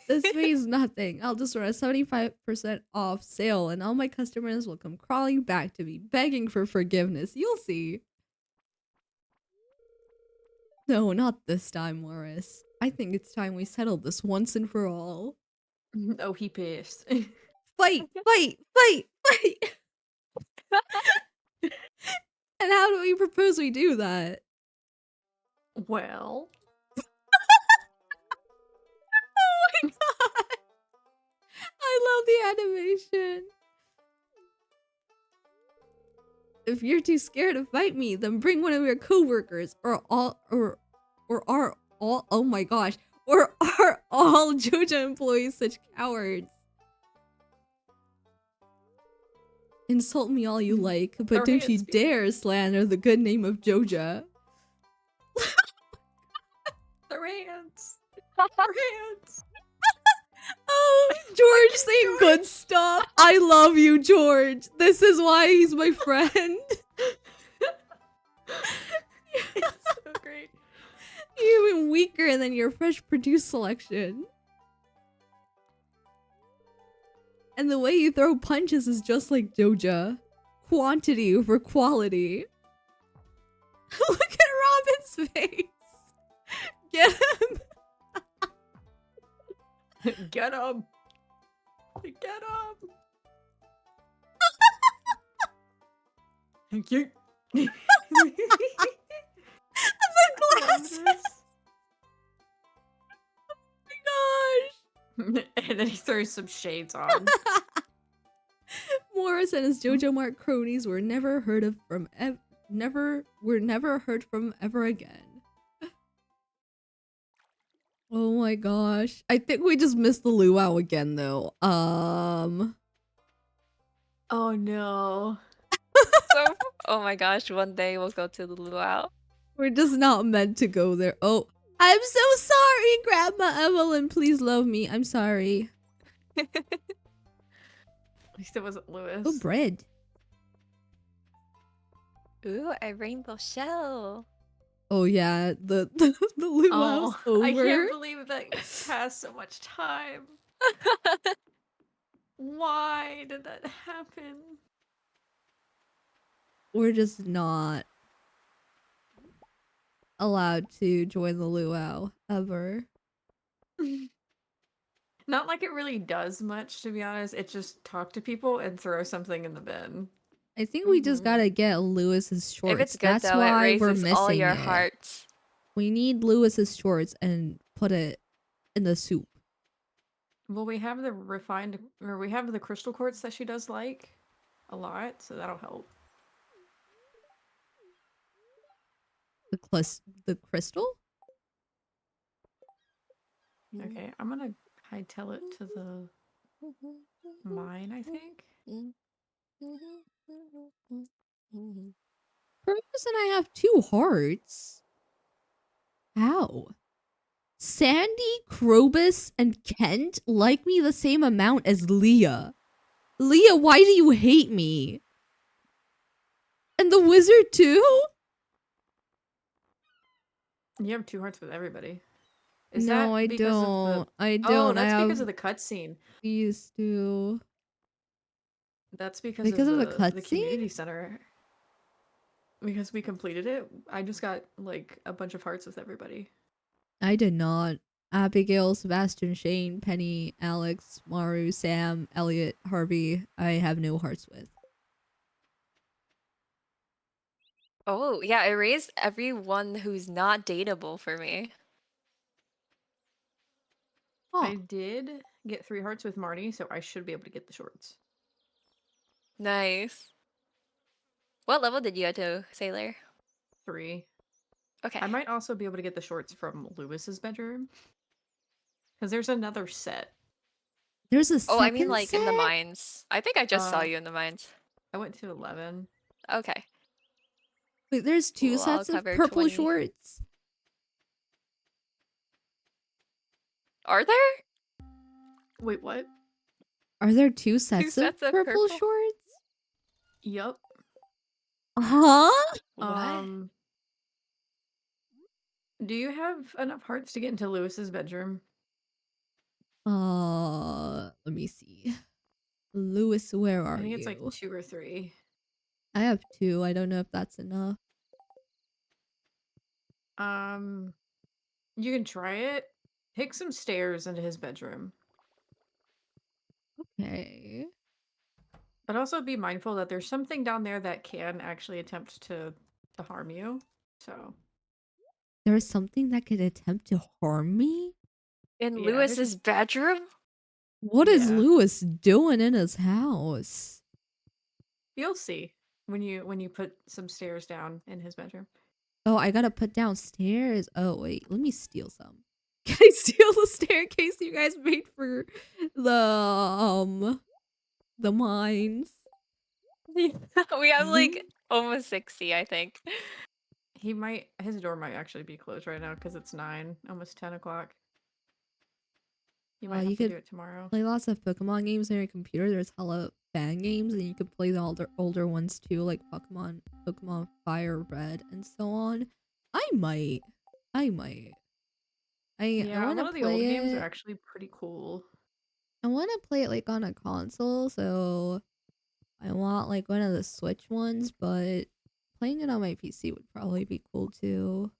This means nothing. I'll just run a 75% off sale and all my customers will come crawling back to me, begging for forgiveness. You'll see. No, not this time, Morris. I think it's time we settle this once and for all. Oh, he pissed. Fight! Fight! Fight! Fight! And how do we propose we do that? Well, Oh my god! I love the animation. If you're too scared to fight me, then bring one of your coworkers, or are all, oh my gosh, or are all Joja employees such cowards? Insult me all you like, but Throw don't you hands, people. dare slander the good name of Joja. throw hands. Throw hands. Oh, George saying good stuff. I love you, George. This is why he's my friend. It's so great. You're even weaker than your fresh produce selection. And the way you throw punches is just like Joja. Quantity over quality. Look at Robin's face. Get him. Get him. Get him. You. The glasses. Oh my gosh. And then he throws some shades on. Morris and his Jojo Mart cronies were never heard of from never heard from ever again. Oh my gosh. I think we just missed the luau again though. Oh no. So, oh my gosh, one day we'll go to the luau. We're just not meant to go there. Oh, I'm so sorry, Grandma Evelyn. Please love me. I'm sorry. At least it wasn't Lewis. Oh, bread. Ooh, a rainbow shell. Oh yeah, the luau's over. I can't believe that passed so much time. Why did that happen? We're just not allowed to join the luau ever. Not like it really does much, to be honest. It just talk to people and throw something in the bin. I think we just gotta get Lewis's shorts. If it's good That's though, why it we're raises missing all your it. hearts. We need Lewis's shorts and put it in the soup. Well, we have the refined, or we have the crystal quartz that she does like a lot, so that'll help. The crystal? Okay, I'm gonna hightail it to the mine, I think. Purpose and I have 2 hearts. How? Sandy, Krobus, and Kent like me the same amount as Leah. Leah, why do you hate me? And the wizard too? You have 2 hearts with everybody. Is No, that I because of don't. I Oh, don't. that's I because have of the cutscene. these two. That's because Because of of the the cutscene? community center. Because we completed it, I just got like a bunch of hearts with everybody. I did not. Abigail, Sebastian, Shane, Penny, Alex, Maru, Sam, Elliot, Harvey. I have no hearts with. Oh, yeah, it raised everyone who's not dateable for me. I did get 3 hearts with Marty, so I should be able to get the shorts. Nice. What level did you get to, Sailor? 3. Okay. I might also be able to get the shorts from Lewis's bedroom. Because there's another set. There's a Oh, I mean second like in the set? mines. I think I just saw Uh, you in the mines. I went to 11. Okay. Wait, there's two Cool, I'll sets of cover purple 20. shorts? Are there Wait, what? Are there two 2 sets of sets of purple purple? shorts? Yup. Huh? What? Do you have enough hearts to get into Lewis's bedroom? Let me see. Lewis, where I are think it's like you? 2 or 3. I have two. I don't know if that's enough. Um, you can try it. Take some stairs into his bedroom. Okay. But also be mindful that there's something down there that can actually attempt to harm you. So There is something that could attempt to harm me? In yeah, there's Lewis's bedroom? What is yeah. Lewis doing in his house? You'll see when you put some stairs down in his bedroom. Oh, I gotta put downstairs. Oh, wait. Let me steal some. Can I steal the staircase you guys made for the mines? We have like almost 60, I think. His door might actually be closed right now because it's 9, almost 10 o'clock. You might You have to could do it tomorrow. play lots of Pokemon games on your computer. There's hella fan games, and you could play the older ones too, like Pokemon Fire Red, and so on. I might. I might. I Yeah, a want to lot of the old games play are it. actually pretty cool. I want to play it like on a console, so I want like one of the Switch ones, but playing it on my PC would probably be cool too.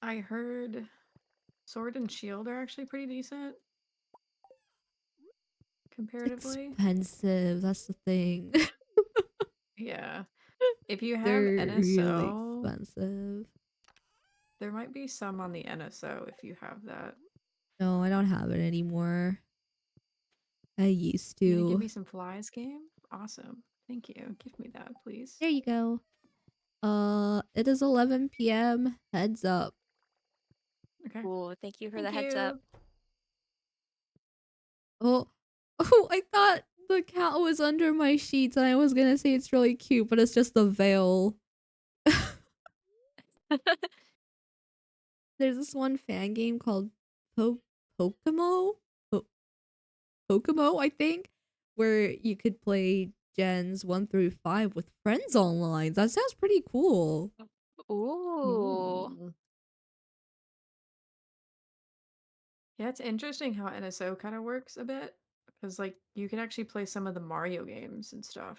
I heard Sword and Shield are actually pretty decent It's comparatively. expensive. That's the thing. Yeah. If you have They're really NSO, expensive. there might be some on the NSO if you have that. No, I don't have it anymore. I used You gonna give to. me some flies game? Awesome. Thank you. Give me that, please. There you go. It is 11 p.m. Heads up. Okay. Cool, thank you for the Thank heads up. you. Oh, oh, I thought the cat was under my sheets and I was gonna say it's really cute, but it's just a veil. There's this one fan game called Pokemo? Po- Pokemo, I think, where you could play gens 1 through 5 with friends online. That sounds pretty cool. Ooh. Ooh. Yeah, it's interesting how NSO kind of works a bit. Because, like, you can actually play some of the Mario games and stuff.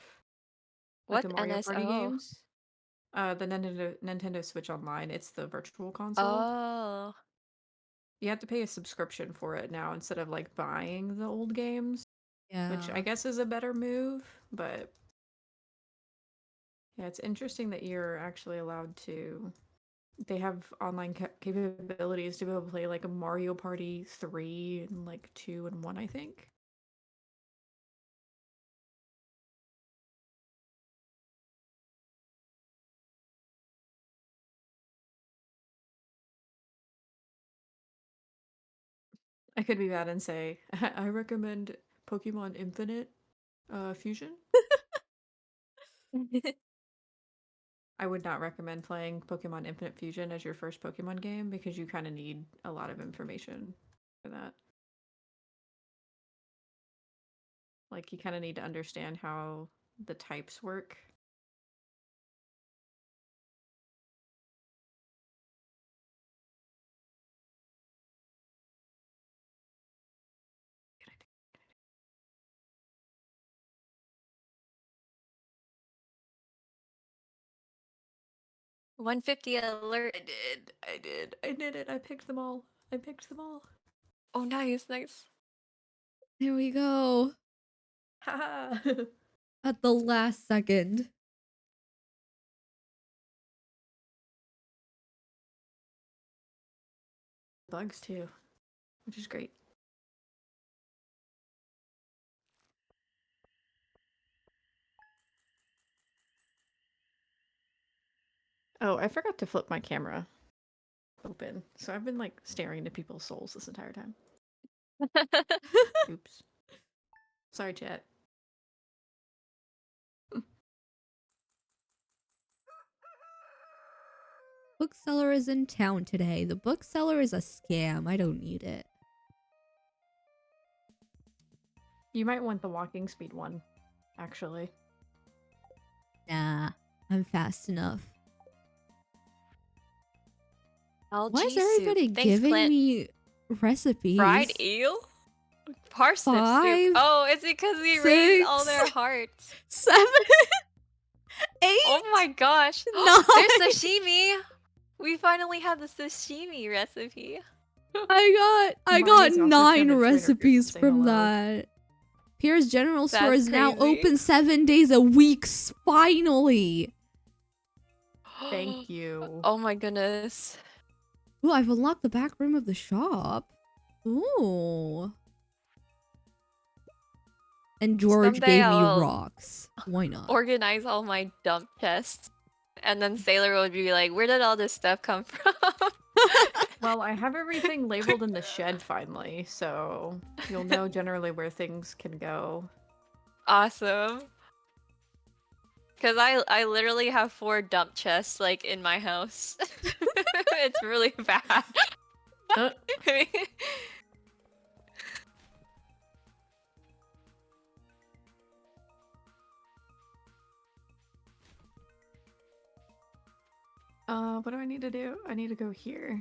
Like the What Mario Party NSO? games. The Nintendo Switch Online. It's the virtual console. Oh. You have to pay a subscription for it now instead of like buying the old games, which I Yeah. guess is a better move, but yeah, it's interesting that you're actually allowed to. They have online capabilities to be able to play like a Mario Party 3 and like 2 and 1, I think. I could be bad and say I recommend Pokemon Infinite Fusion. I would not recommend playing Pokemon Infinite Fusion as your first Pokemon game because you kind of need a lot of information for that. Like, you kind of need to understand how the types work. $150 alert. I did it. I picked them all. I picked them all. Oh, nice, nice. There we go. Haha. At the last second. Bugs too, which is great. Oh, I forgot to flip my camera open. So I've been like staring into people's souls this entire time. Oops. Sorry, chat. Bookseller is in town today. The bookseller is a scam. I don't need it. You might want the walking speed one, actually. Nah, I'm fast enough. Algae Why is soup. everybody Thanks, giving Clint. me recipes? Fried eel? Parsnip 5, soup. Oh, it's because we raised all 6, their hearts. 7, 8, Oh my gosh. 9. There's sashimi. We finally have the sashimi recipe. I got Marnie's also 9 trying to recipes say from hello. that. Pierre's General Store That's is now crazy. open 7 days a week. Finally. Thank you. Oh my goodness. Ooh, I've unlocked the back room of the shop. Ooh. And George Someday gave me I'll rocks. Why not? organize all my dump chests. And then Sailor would be like, where did all this stuff come from? Well, I have everything labeled in the shed finally, so you'll know generally where things can go. Awesome. Because I literally have 4 dump chests, like, in my house. It's really bad. What do I need to do? I need to go here.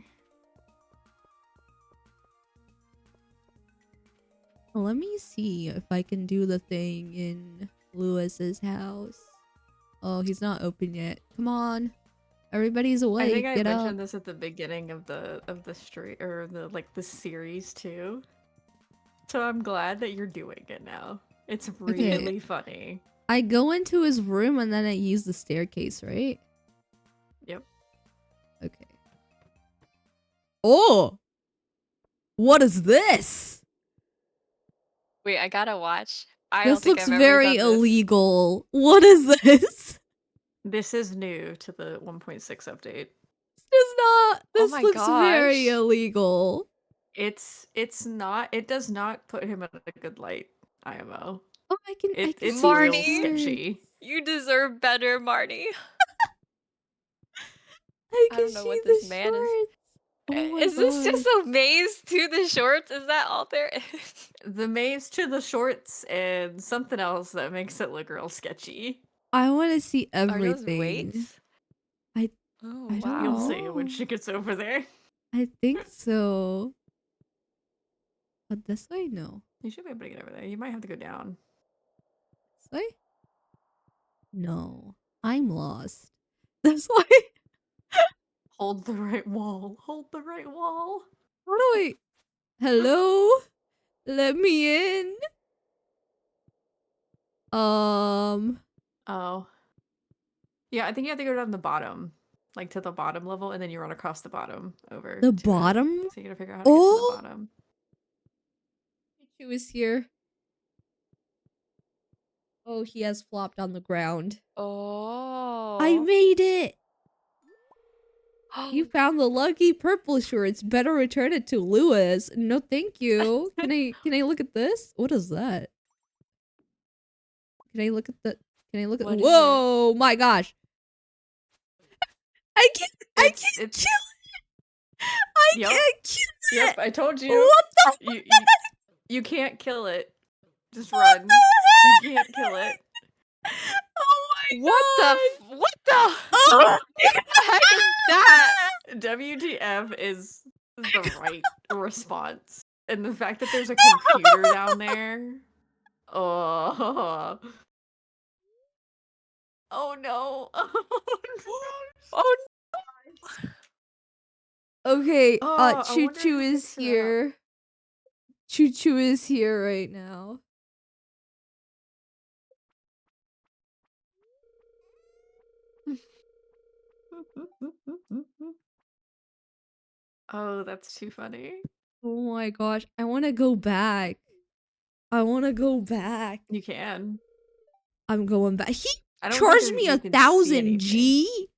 Well, let me see if I can do the thing in Lewis's house. Oh, he's not open yet. Come on. Everybody's awake. I think I Get mentioned up. this at the beginning of the street or the series too. So I'm glad that you're doing it now. It's really funny. I go into his room and then I use the staircase, right? Yep. Okay. Oh! What is this? Wait, I gotta watch. I This don't think looks I've ever very done this. illegal. What is this? This is new to the 1.6 update. This my looks very gosh. illegal. It's not. It does not put him in a good light. IMO. Oh, I can It's see real Marnie! sketchy. You deserve better, Marnie. I I can don't know see what the this man is. shorts. Oh my Is this just god. a maze to the shorts? Is that all there is? The maze to the shorts and something else that makes it look real sketchy. I want to see Are those everything. weights? I Oh, don't wow. You'll see when know. she gets over there. I think so. But this way, no. You should be able to get over there. You might have to go down. This way? No. I'm lost. That's why. Hold the right wall. Hold the right wall. How do I? Hello? Let me in. Oh. Yeah, I think you have to go down the bottom. Like to the bottom level, and then you run across the bottom over The to it. bottom? So you gotta figure out how to get to the bottom. She was here. Oh, he has flopped on the ground. Oh. I made it! You found the lucky purple shorts. Better return it to Lewis. No, thank you. Can I look at this? What is that? Can I look at the? Can I look at? What is Whoa! My gosh! I can't kill it. I Yep. can't kill it. Yep, I told you. What the? You can't kill it. Just What run. the heck? You can't kill it. Oh my What god! what the? Oh What the heck is that? WTF is the right response. And the fact that there's a computer down there. Oh. Oh no. Oh Okay, Oh, I wonder Choo if Choo it is picks it up. here. Choo Choo is here right now. Oh, that's too funny. Oh my gosh, I want to go back. I want to go back. You can. I'm going back. He I don't charged think me you can see 1,000 anything. G?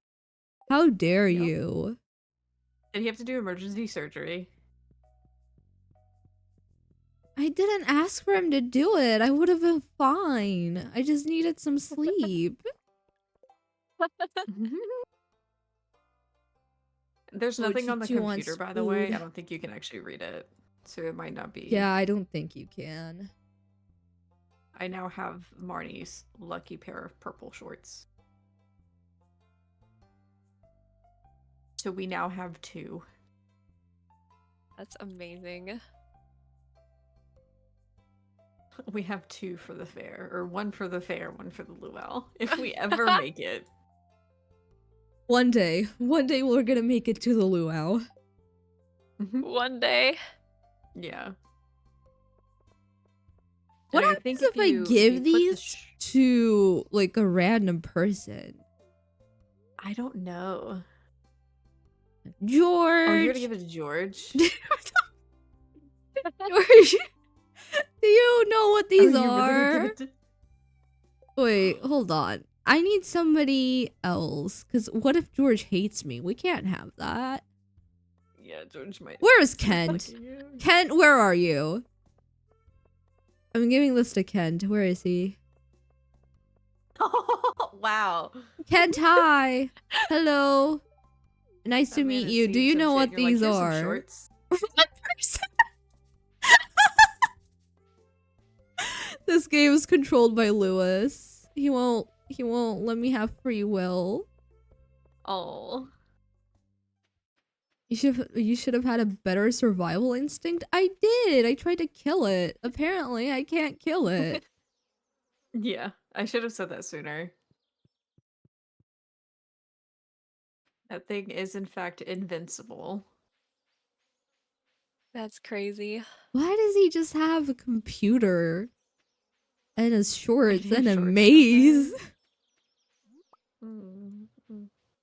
How dare Yep. you? Did he have to do emergency surgery? I didn't ask for him to do it. I would have been fine. I just needed some sleep. There's Oh, nothing on the Chichu wants computer, by the way. food. I don't think you can actually read it, so it might not be. Yeah, I don't think you can. I now have Marnie's lucky pair of purple shorts. So we now have 2. That's amazing. We have 2 for the fair, or 1 for the fair, 1 for the luau, if we ever make it. One day we're gonna make it to the luau. One day. Yeah. What And I happens think if I you give put these to like a random person? I don't know. George. Oh, you're gonna give it to George? George, do you know what these Oh, you really gonna give are? it to- Wait, hold on. I need somebody else. Because what if George hates me? We can't have that. Yeah, George might. Where is Kent? Kent, where are you? I'm giving this to Kent. Where is he? Wow. Kent, hi. Hello. Nice That to man meet has you. seen Do you some know shit, what and you're like, these "Here's some are? shorts." This game is controlled by Lewis. He won't let me have free will. Oh. You should have had a better survival instinct. I did. I tried to kill it. Apparently, I can't kill it. Yeah, I should have said that sooner. That thing is in fact invincible. That's crazy. Why does he just have a computer and his shorts his and a shorts maze?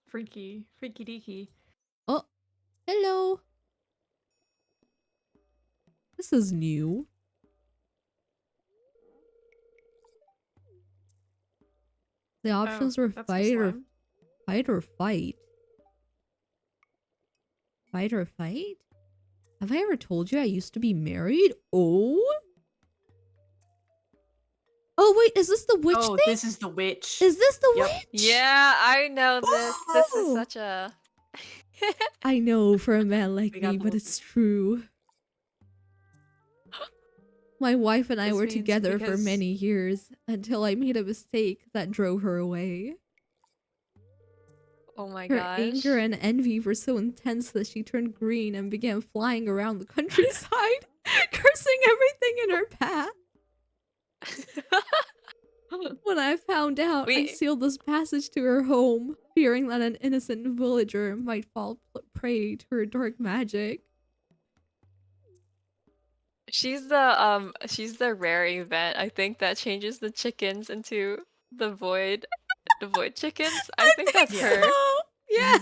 Freaky deaky. Oh, hello. This is new. The options were that's fight or slime. fight or fight. Fight or fight? Have I ever told you I used to be married? Oh? Oh wait, is this the witch Oh, thing? this is the witch. Is this the Yep. witch? Yeah, I know this. This is Oh! such a... I know for a man like We got me, the but little- it's true. My wife and I This were means together for because- many years until I made a mistake that drove her away. Oh my Her gosh. anger and envy were so intense that she turned green and began flying around the countryside, cursing everything in her path. When I found out, I We- sealed this passage to her home, fearing that an innocent villager might fall prey to her dark magic. She's the rare event, I think, that changes the chickens into the void chickens. I think that's so. her. Yeah.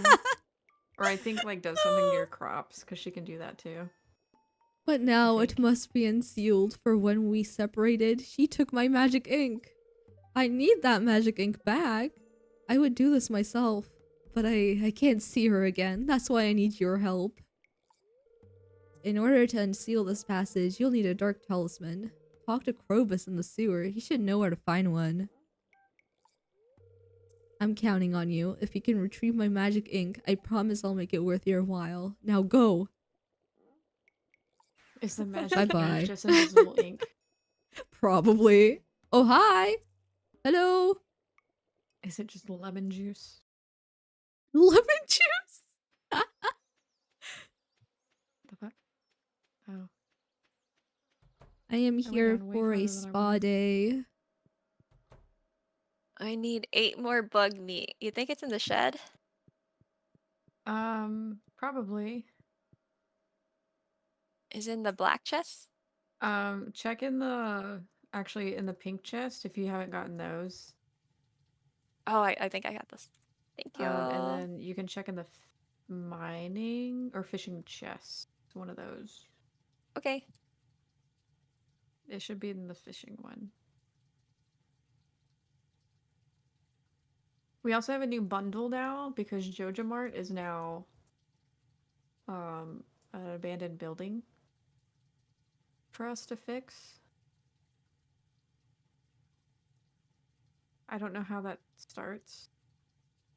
Or I think like does something to your crops because she can do that too. But now think. it must be unsealed, for when we separated, she took my magic ink. I need that magic ink back. I would do this myself, but I can't see her again. That's why I need your help. In order to unseal this passage, you'll need a dark talisman. Talk to Krobus in the sewer. He should know where to find one. I'm counting on you. If you can retrieve my magic ink, I promise I'll make it worth your while. Now go! Is the magic Bye-bye. ink just invisible ink? Probably. Oh, hi! Hello! Is it just lemon juice? Lemon juice! The fuck? Oh. I am went here down way for a farther than I spa wanted. day. I need 8 more bug meat. You think it's in the shed? Probably. Is it in the black chest? Check in the actually in the pink chest if you haven't gotten those. Oh, I think I got this. Thank you. And then you can check in the mining or fishing chest. It's one of those. Okay. It should be in the fishing one. We also have a new bundle now because Joja Mart is now an abandoned building for us to fix. I don't know how that starts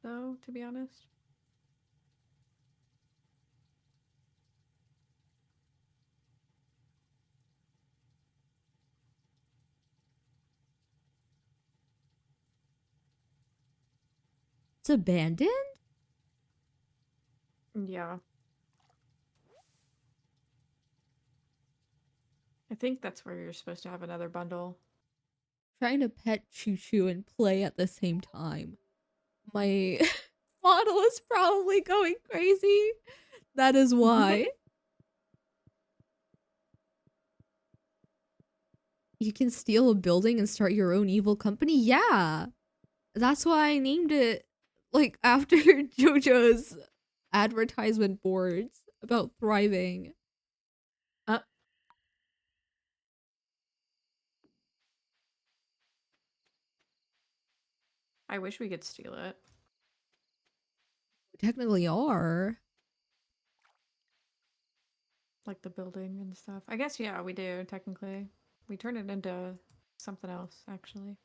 though, to be honest. It's abandoned? Yeah. I think that's where you're supposed to have another bundle. Trying to pet Choo Choo and play at the same time. My model is probably going crazy. That is why. You can steal a building and start your own evil company? Yeah. That's why I named it like after JoJo's advertisement boards about thriving. uh, I wish we could steal it. We technically are. Like the building and stuff. I guess, yeah, we do, technically. We turn it into something else, actually.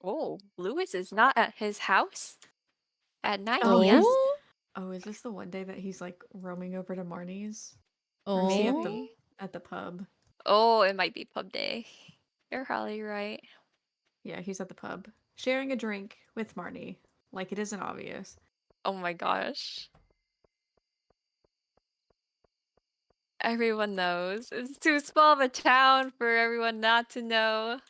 Oh, Lewis is not at his house at 9 Oh, p.m. Oh, is this the one day that he's like roaming over to Marnie's? Or is he Oh. Maybe. at the pub? Oh, it might be pub day. You're probably right. Yeah, he's at the pub. Sharing a drink with Marnie. Like it isn't obvious. Oh my gosh. Everyone knows. It's too small of a town for everyone not to know.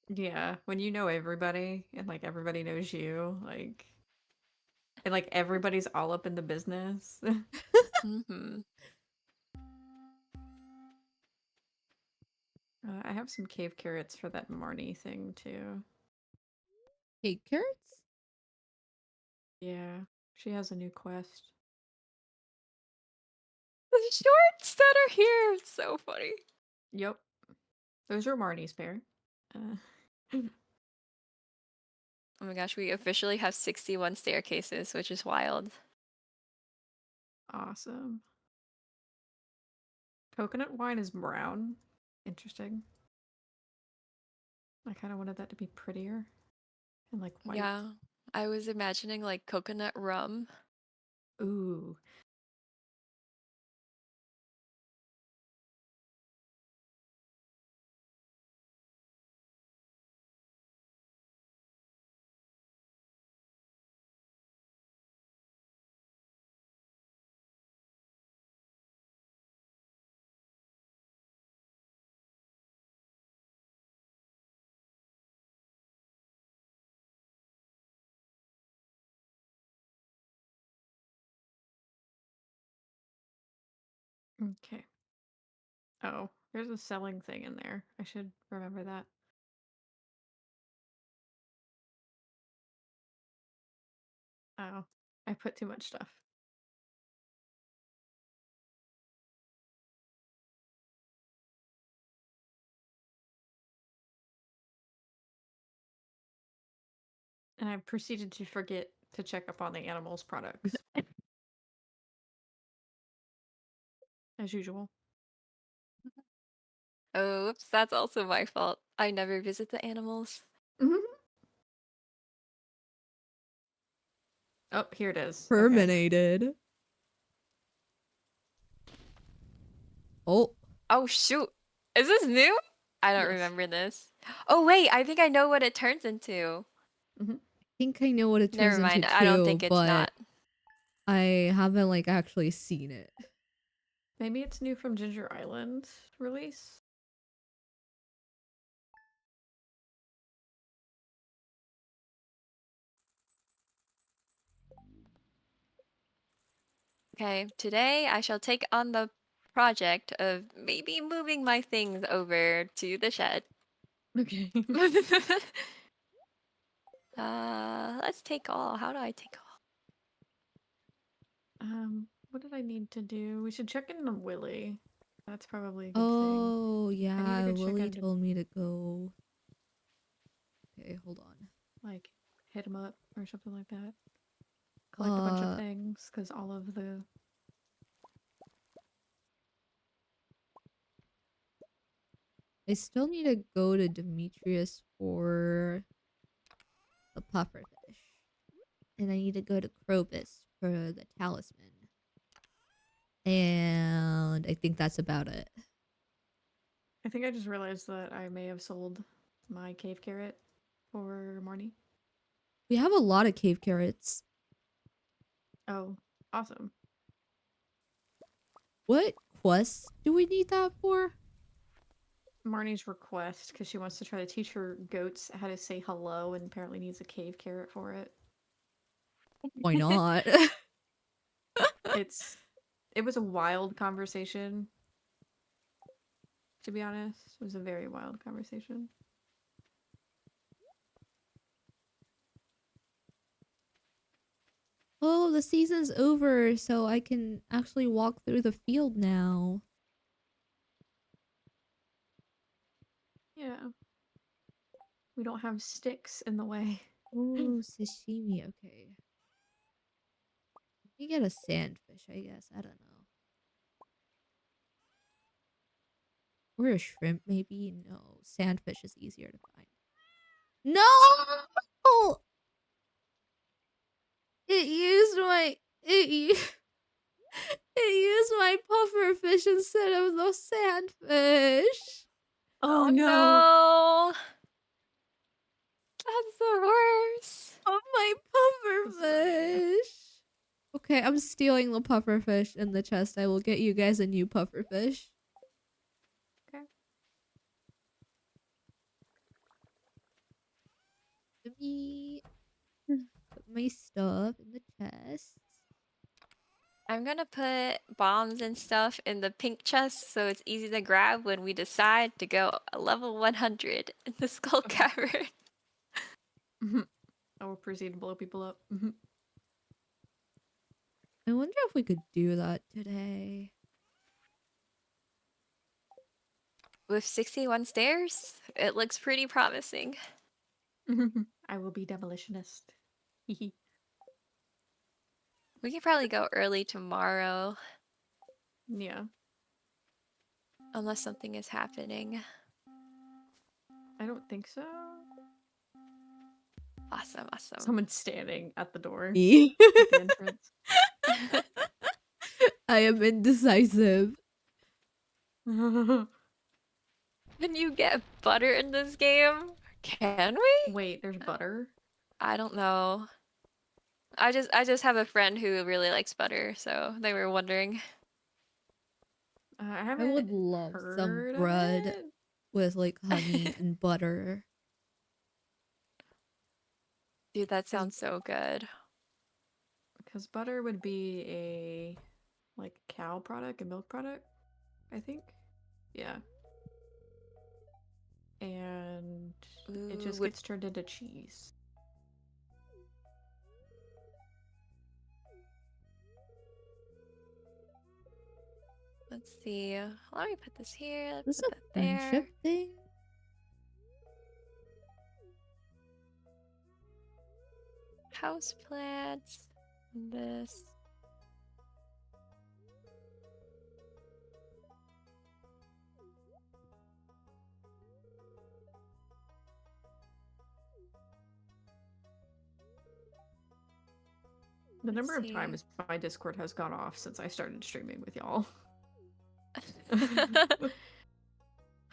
Yeah, when you know everybody and like everybody knows you, like and like everybody's all up in the business. Mm-hmm. I have some cave carrots for that Marnie thing too. Hey, carrots? Yeah, she has a new quest. The shorts that are here. It's so funny. Yep, those are Marnie's pair. Uh, Oh my gosh, we officially have 61 staircases, which is wild. awesome. Coconut wine is brown. Interesting. I kind of wanted that to be prettier and like white. Yeah. I was imagining like coconut rum. Ooh. Okay. Oh, there's a selling thing in there. I should remember that. Oh, I put too much stuff. And I proceeded to forget to check up on the animals' products. As usual. Oh, whoops, that's also my fault. I never visit the animals. Oh, here it is. Okay. Terminated. Oh. Oh shoot. Is this new? I don't Yes. remember this. Oh wait, I think I know what it turns into. Mm-hmm. I think I know what it turns Never into mind. I don't too, think it's but not. I haven't like actually seen it. Maybe it's new from Ginger Island release. Okay, today I shall take on the project of maybe moving my things over to the shed. Okay. Let's take all. How do I take all? What did I need to do? We should check in on Willy. That's probably a good thing. Oh, I need to yeah. go check Willie on to told me to go. Okay, hold on. like hit him up or something like that. Collect a bunch of Uh, things because all of the I still need to go to Demetrius for the pufferfish. And I need to go to Krobus for the talisman. And I think that's about it. I think I just realized that I may have sold my cave carrot for Marnie. We have a lot of cave carrots. Oh, awesome. What quest do we need that for? Marnie's request, because she wants to try to teach her goats how to say hello and apparently needs a cave carrot for it. Why not? It was a wild conversation, to be honest. It was a very wild conversation. Oh, the season's over, so I can actually walk through the field now. Yeah. We don't have sticks in the way. Oh, sashimi. Okay. We get a sandfish, I guess. I don't know. Or a shrimp, maybe? No. Sandfish is easier to find. No! It used my... It used my puffer fish instead of the sandfish. Oh Oh no! no! That's the worst. Oh, my puffer fish. Okay, I'm stealing the puffer fish in the chest. I will get you guys a new puffer fish. Okay. Let me put my stuff in the chest. I'm gonna put bombs and stuff in the pink chest so it's easy to grab when we decide to go level 100 in the skull cavern. I will proceed to blow people up. I wonder if we could do that today. With 61 stairs, it looks pretty promising. I will be demolitionist. We could probably go early tomorrow, Yeah. unless something is happening. I don't think so. Awesome, awesome. Someone's standing at the door. Me. At the entrance. I am indecisive. Can you get butter in this game? Can we? Wait, there's butter? I don't know. I just have a friend who really likes butter, so they were wondering. I I haven't would love some heard of bread it. with like honey and butter. Dude, that sounds so good. Because butter would be a like cow product, a milk product, I think. Yeah. And it Ooh, just would gets turned into cheese. let's see. Let me put this here. Is this Put a that there. friendship thing? House plants. This. The Let's number of see. times my Discord has gone off since I started streaming with y'all.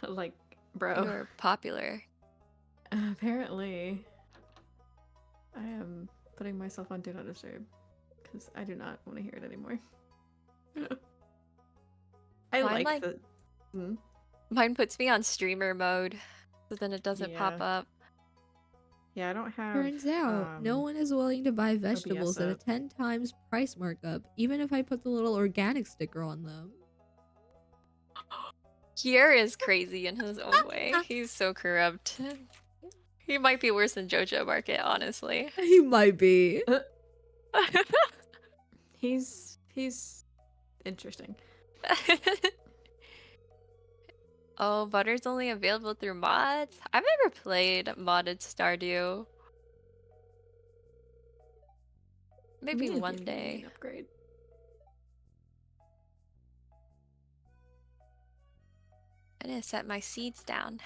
Like, bro. You're popular. Apparently, I am putting myself on Do Not Disturb because I do not want to hear it anymore. I Mine, like like- the. Hmm? Mine puts me on streamer mode, so then it doesn't pop Yeah. up. Yeah, I don't have. Turns out, no one is willing to buy vegetables at a up. 10 times price markup, even if I put the little organic sticker on them. Kier is crazy in his own way. He's so corrupt. He might be worse than Jojo Market, honestly. He might be. He's interesting. Oh, butter's only available through mods? I've never played modded Stardew. Maybe Me and one Gift can day. an upgrade. I need to set my seeds down.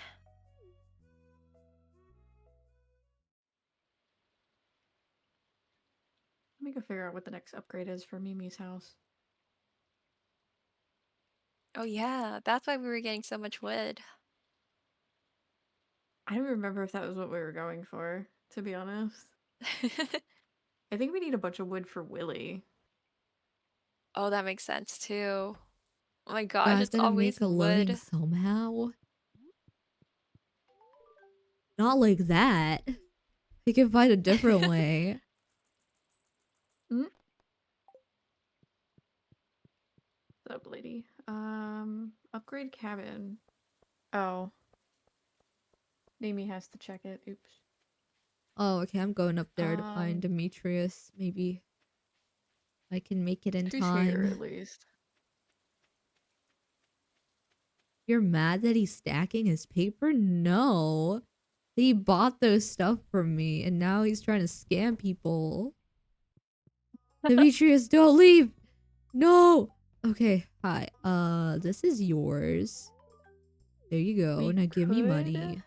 Let me go figure out what the next upgrade is for Mimi's house. Oh yeah, that's why we were getting so much wood. I don't remember if that was what we were going for, to be honest. I think we need a bunch of wood for Willy. Oh, that makes sense too. Oh my You gosh, guys it's gotta always make a living wood. somehow. Not like that. We can find a different way. Mm? What's up, lady? Upgrade cabin. Oh, Namie has to check it. Oops. Oh, okay, I'm going up there to find Um, Demetrius. Maybe I can make it in he's here time. at least. You're mad that he's stacking his paper? No. He bought those stuff from me and now he's trying to scam people. Demetrius, don't leave! No! Okay, hi. This is yours. There you go. We Now give me could money.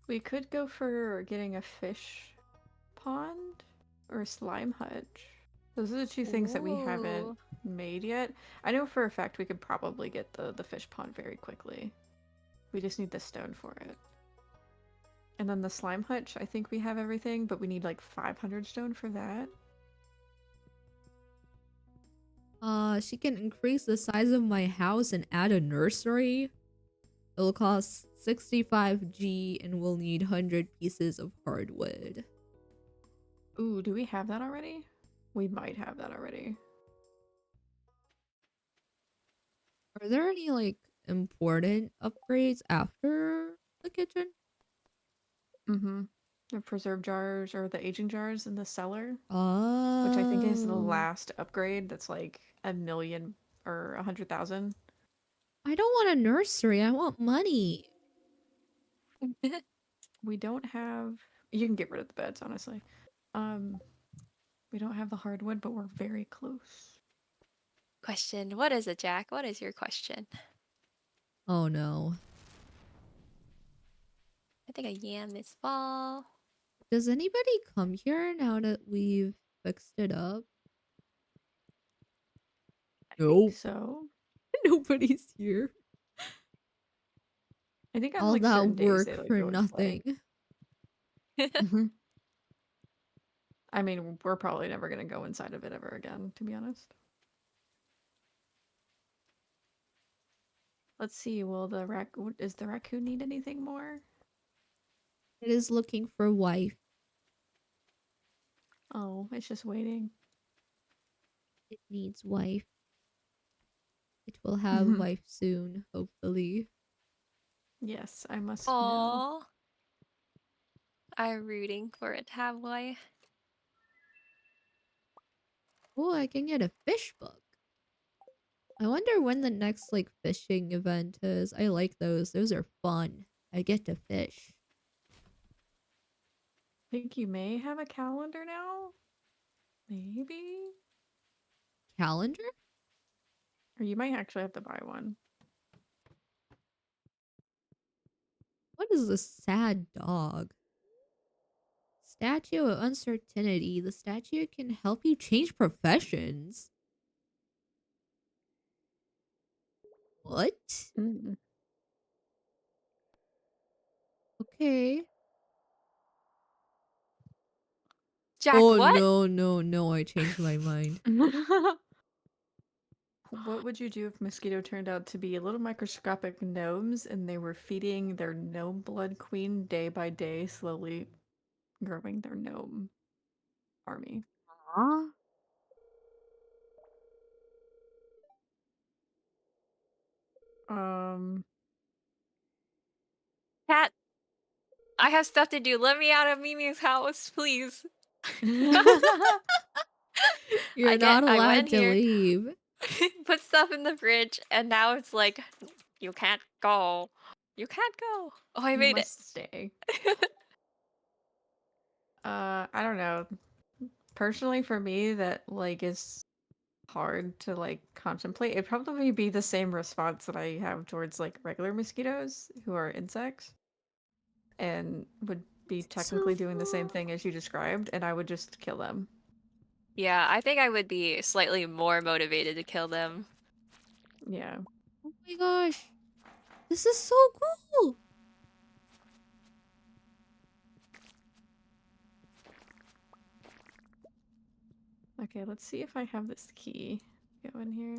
we could go for getting a fish pond or a slime hutch. Those are the two things that we haven't Ooh. made yet. I know for a fact we could probably get the fish pond very quickly. We just need the stone for it. And then the slime hutch, I think we have everything, but we need like 500 stone for that. She can increase the size of my house and add a nursery. It'll cost 65G and we'll need 100 pieces of hardwood. Ooh, do we have that already? We might have that already. Are there any, like, important upgrades after the kitchen? Mm-hmm. The preserve jars or the aging jars in the cellar, which I think is the Oh. last upgrade that's like 1,000,000 or 100,000. I don't want a nursery. I want money. We don't have. You can get rid of the beds, honestly. Um, we don't have the hardwood, but we're very close. Question. What is it, Jack? What is your question? Oh no. I think I yam this fall. Does anybody come here now that we've fixed it up? I think Nope. so. Nobody's here. I think on All like that certain days work they like for go and play. nothing. Hmm. I mean, we're probably never gonna go inside of it ever again, to be honest. Let's see. Will the raccoon is the raccoon need anything more? It is looking for wife. Oh, it's just waiting. It needs wife. It will have wife soon, hopefully. Yes, I must know. Aww. I'm rooting for it to have life. Oh, I can get a fish book. I wonder when the next like fishing event is. I like those. Those are fun. I get to fish. Think you may have a calendar now? Maybe? Calendar? Or you might actually have to buy one. What is this sad dog? Statue of Uncertainty. The statue can help you change professions. What? Mm. Okay. Jack, Oh what? no, no, no, I changed my mind. What would you do if mosquito turned out to be little microscopic gnomes and they were feeding their gnome blood queen day by day, slowly growing their gnome army? Huh? Um, Cat, I have stuff to do. Let me out of Mimi's house, please. You're not I went allowed in to here, leave. put stuff in the fridge, and now it's like, you can't go. You can't go. Oh, I you made it. must stay. I don't know. Personally, for me, that like is hard to like contemplate. It'd probably be the same response that I have towards like regular mosquitoes who are insects and would be So technically doing the same thing as you described, and I would just kill them. Yeah, I think I would be slightly more motivated to kill them. Yeah. oh my gosh. This is so cool. Okay, let's see if I have this key. Go in here.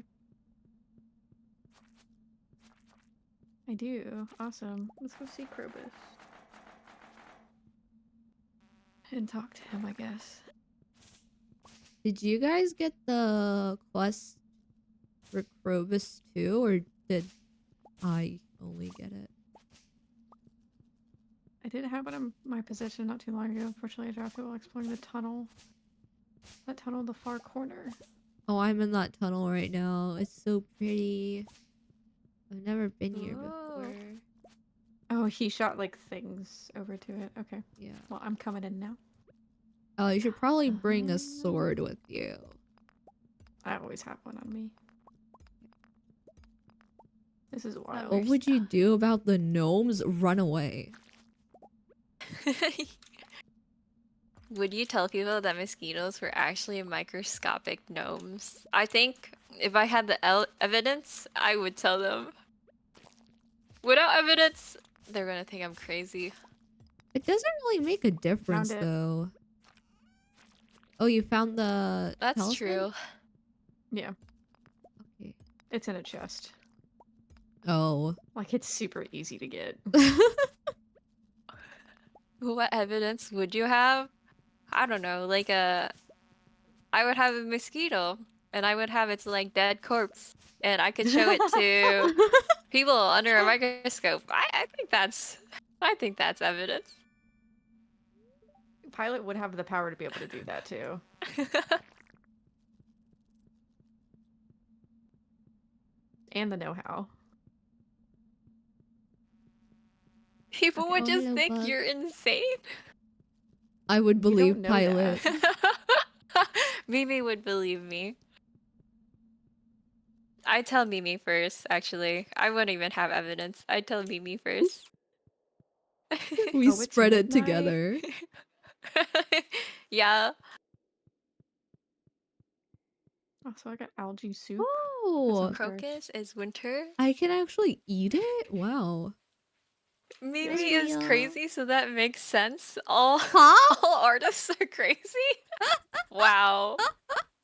I do. Awesome. Let's go see Krobus. And talk to him, I guess. Did you guys get the quest for Krobus too, or did I only get it? I did have it in my possession not too long ago. Unfortunately, I dropped it while exploring the tunnel. That tunnel in the far corner. Oh, I'm in that tunnel right now. It's so pretty. I've never been here before. Oh, he shot like things over to it. Okay. Yeah. Well, I'm coming in now. Oh, you should probably bring a sword with you. I always have one on me. This is wild. What would you do about the gnomes? Run away. Would you tell people that mosquitoes were actually microscopic gnomes? I think if I had the evidence, I would tell them. Without evidence, they're gonna think I'm crazy. It doesn't really make a difference though. Oh, you found the That's talisman? true. Yeah. Okay. It's in a chest. Oh. Like, it's super easy to get. What evidence would you have? I don't know, like I would have a mosquito, and I would have its like dead corpse, and I could show it to people under a microscope. I think that's evidence. Pilot would have the power to be able to do that too. And the know-how. People would just think you're insane. I would believe Pilot. Mimi would believe me. I'd tell Mimi first, actually. I wouldn't even have evidence. I'd tell Mimi first. We spread it together. Yeah. Oh, so I got algae soup. Oh. Crocus is winter. I can actually eat it? Wow. Mimi is crazy, so that makes sense. All artists are crazy. Wow.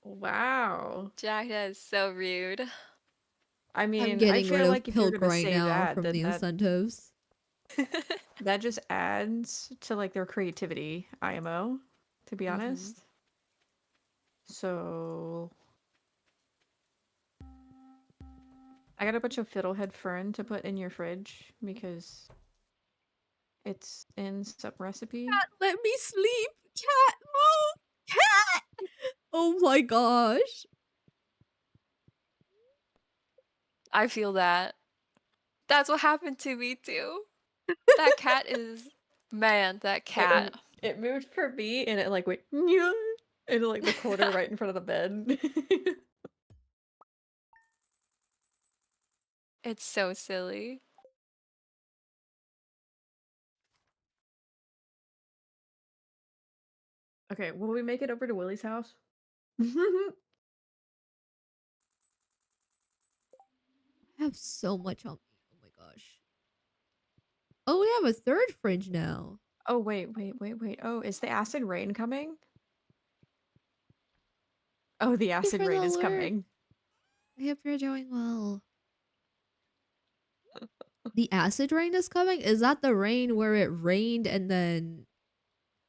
Wow. Jack, that is so rude. I mean, I'm getting I feel rid like of if you're Pilk gonna right say now that, from then the incentives. that just adds to like their creativity, IMO, to be honest. So I got a bunch of fiddlehead fern to put in your fridge because it's in some recipe. Cat, let me sleep. Cat, move. Cat. Oh my gosh. I feel that. That's what happened to me too. That cat is... Man, that cat. It moved for me and it like went into like the corner right in front of the bed. It's so silly. Okay, will we make it over to Willie's house? I have so much on me. Oh my gosh. Oh, we have a third fridge now. Oh, wait. Oh, is the acid rain coming? Oh, the acid rain is coming. I hope you're doing well. The acid rain is coming? Is that the rain where it rained and then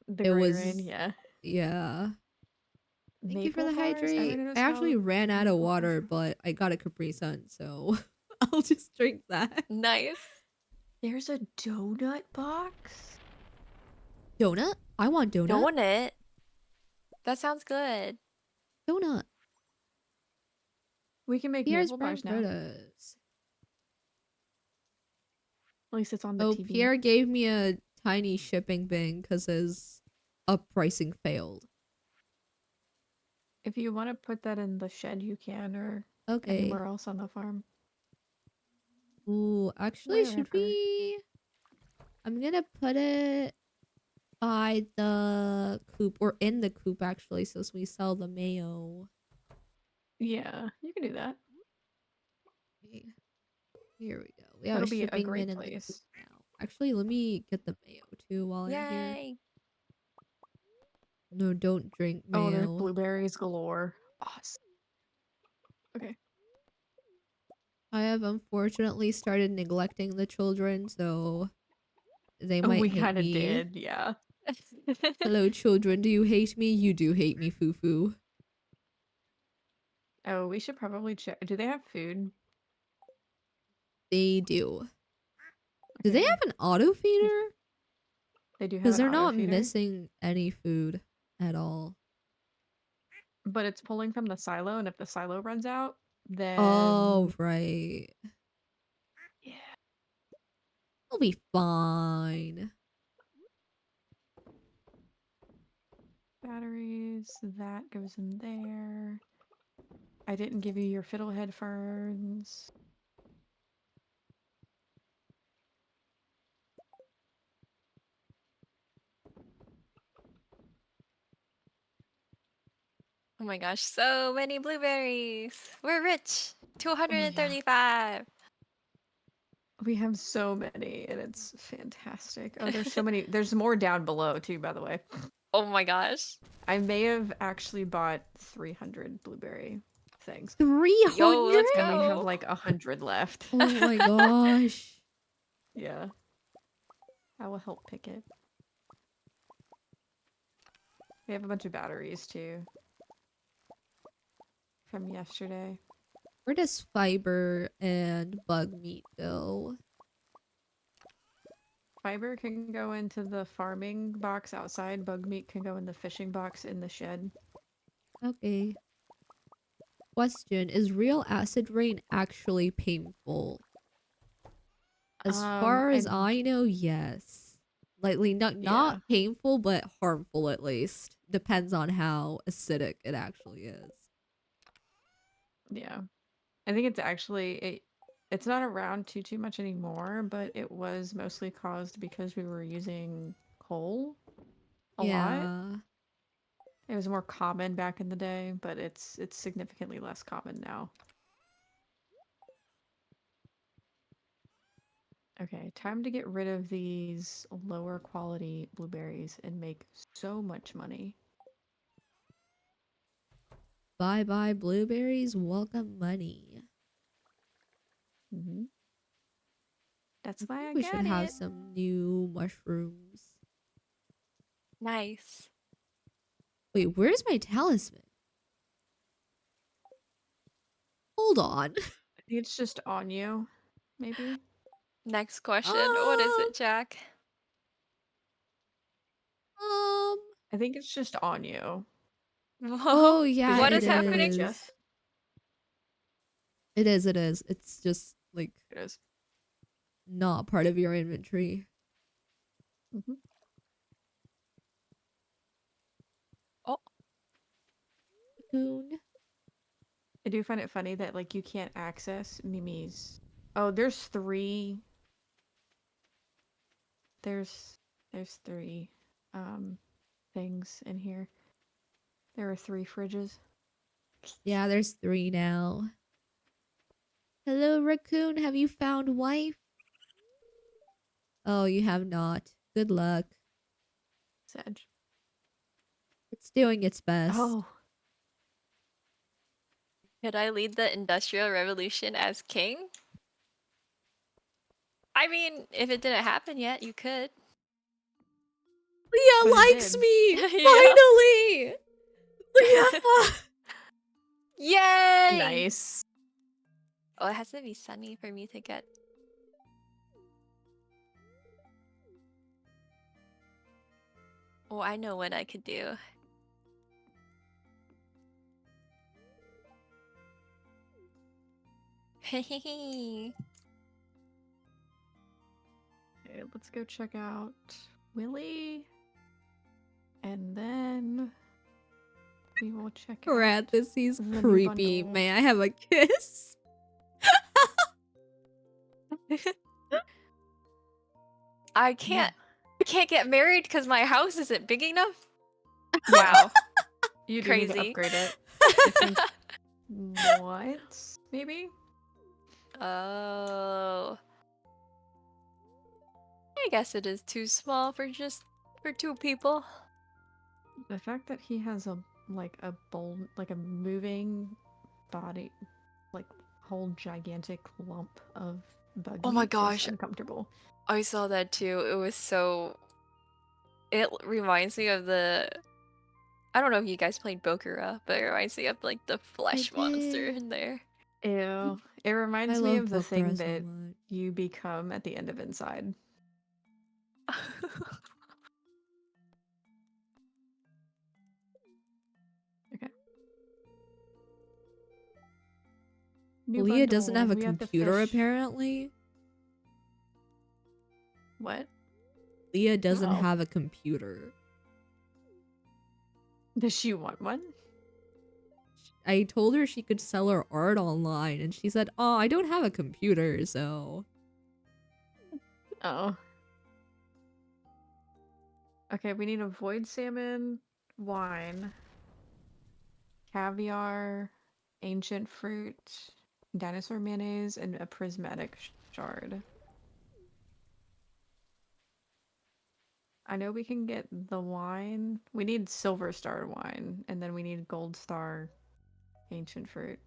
the it gray was rain? Yeah. Yeah. Thank you for the Maple bars? hydrate. I actually ran out of water, but I got a Capri Sun, so I'll just drink that. Nice. There's a donut box? Donut? I want donut. Donut? That sounds good. Donut. We can make maple bars now. Fritters. At least it's on the TV. Pierre gave me a tiny shipping bin because his uppricing failed. If you want to put that in the shed, you can, or anywhere else on the farm. Ooh, actually, should we... I'm gonna put it by the coop, or in the coop, actually, since we sell the mayo. Yeah, you can do that. Okay. Here we go. We have a shipping bin in the coop now. Actually, let me get the mayo, too, while I'm here. No, don't drink Oh, there's mayo. blueberries galore. Awesome. Okay. I have unfortunately started neglecting the children, so they Oh, might we hate kind of me. did, yeah. Hello, children. Do you hate me? You do hate me, Fufu. Oh, we should probably check. Do they have food? They do. Do they Okay. have an auto feeder? They do have Because an they're auto not feeder, missing any food at all. but it's pulling from the silo, and if the silo runs out, Oh, then right. yeah. It'll be fine. Batteries, that goes in there. I didn't give you your fiddlehead ferns. Oh my gosh, so many blueberries. We're rich. Oh yeah. 235. We have so many, and it's fantastic. Oh, there's so many. There's more down below, too, by the way. Oh my gosh. I may have actually bought 300 blueberry things, Yo, 300? let's and we have go. like 100 left. Oh my gosh. Yeah. I will help pick it. We have a bunch of batteries, too, from yesterday. Where does fiber and bug meat go? Fiber can go into the farming box outside. Bug meat can go in the fishing box in the shed. Okay. Question, is real acid rain actually painful? As far as I I know, yes. Likely not yeah, painful, but harmful at least. Depends on how acidic it actually is. yeah. I think it's actually it's not around too much anymore, but it was mostly caused because we were using coal a lot. Yeah. It was more common back in the day, but it's significantly less common now. Okay, time to get rid of these lower quality blueberries and make so much money. Bye bye blueberries, welcome money. Hmm. I That's think why I we should got have it. some new mushrooms. Nice. Wait, where's my talisman? Hold on. I think it's just on you, maybe. Next question. What is Um, it, Jack? um. I think it's just on you. Whoa. Oh Because yeah, you What it is didn't give it to happening? is. Jess. It is. It is. It's just like It is. not part of your inventory. Mm-hmm. Oh, Cocoon. I do find it funny that like you can't access Mimi's. Oh, there's three. There's three things in here. There are three fridges. Yeah, there's 3 now. Hello, raccoon. Have you found wife? Oh, you have not. Good luck. Sedge. It's doing its best. Oh, could I lead the Industrial Revolution as king? I mean, if it didn't happen yet, you could. Leah but it likes did. me! Yeah. Finally! Leah! Yay! Nice. Oh, it has to be sunny for me to get. Oh, I know what I could do. Hehehe. Okay, let's go check out Willy. And then we will check out Parentheses the new creepy. bundle. May I have a kiss? I can't get married because my house isn't big enough. Yeah, Wow. you do need to Crazy. upgrade it. I think once, maybe? Oh. I guess it is too small for 2 people. The fact that he has a moving body, like whole gigantic lump of bug Oh my meat is gosh, uncomfortable. I saw that too. It was so. It reminds me of the. I don't know if you guys played Bokura, but it reminds me of like the I flesh monster did. in there. Ew. It I reminds me love of the thing Bokura so that much. you become at the end of Inside. Okay. New Leah doesn't bundle. have a We have the computer fish. apparently. What? Leah doesn't Oh. have a computer. Does she want one? I told her she could sell her art online and she said, "Oh, I don't have a computer, so." Oh. Okay, we need a void salmon, wine, caviar, ancient fruit, dinosaur mayonnaise, and a prismatic shard. I know we can get the wine. We need silver star wine, and then we need gold star ancient fruit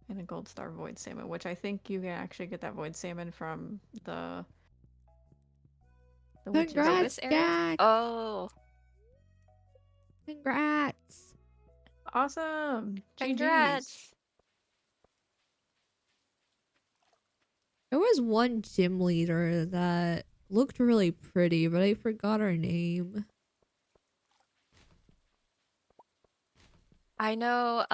and a gold star void salmon, which I think you can actually get that void salmon from the witch's hut. Congrats, Lewis area? Jack! Oh, Congrats! Awesome! GG's. congrats! There was one gym leader that looked really pretty, but I forgot her name. I know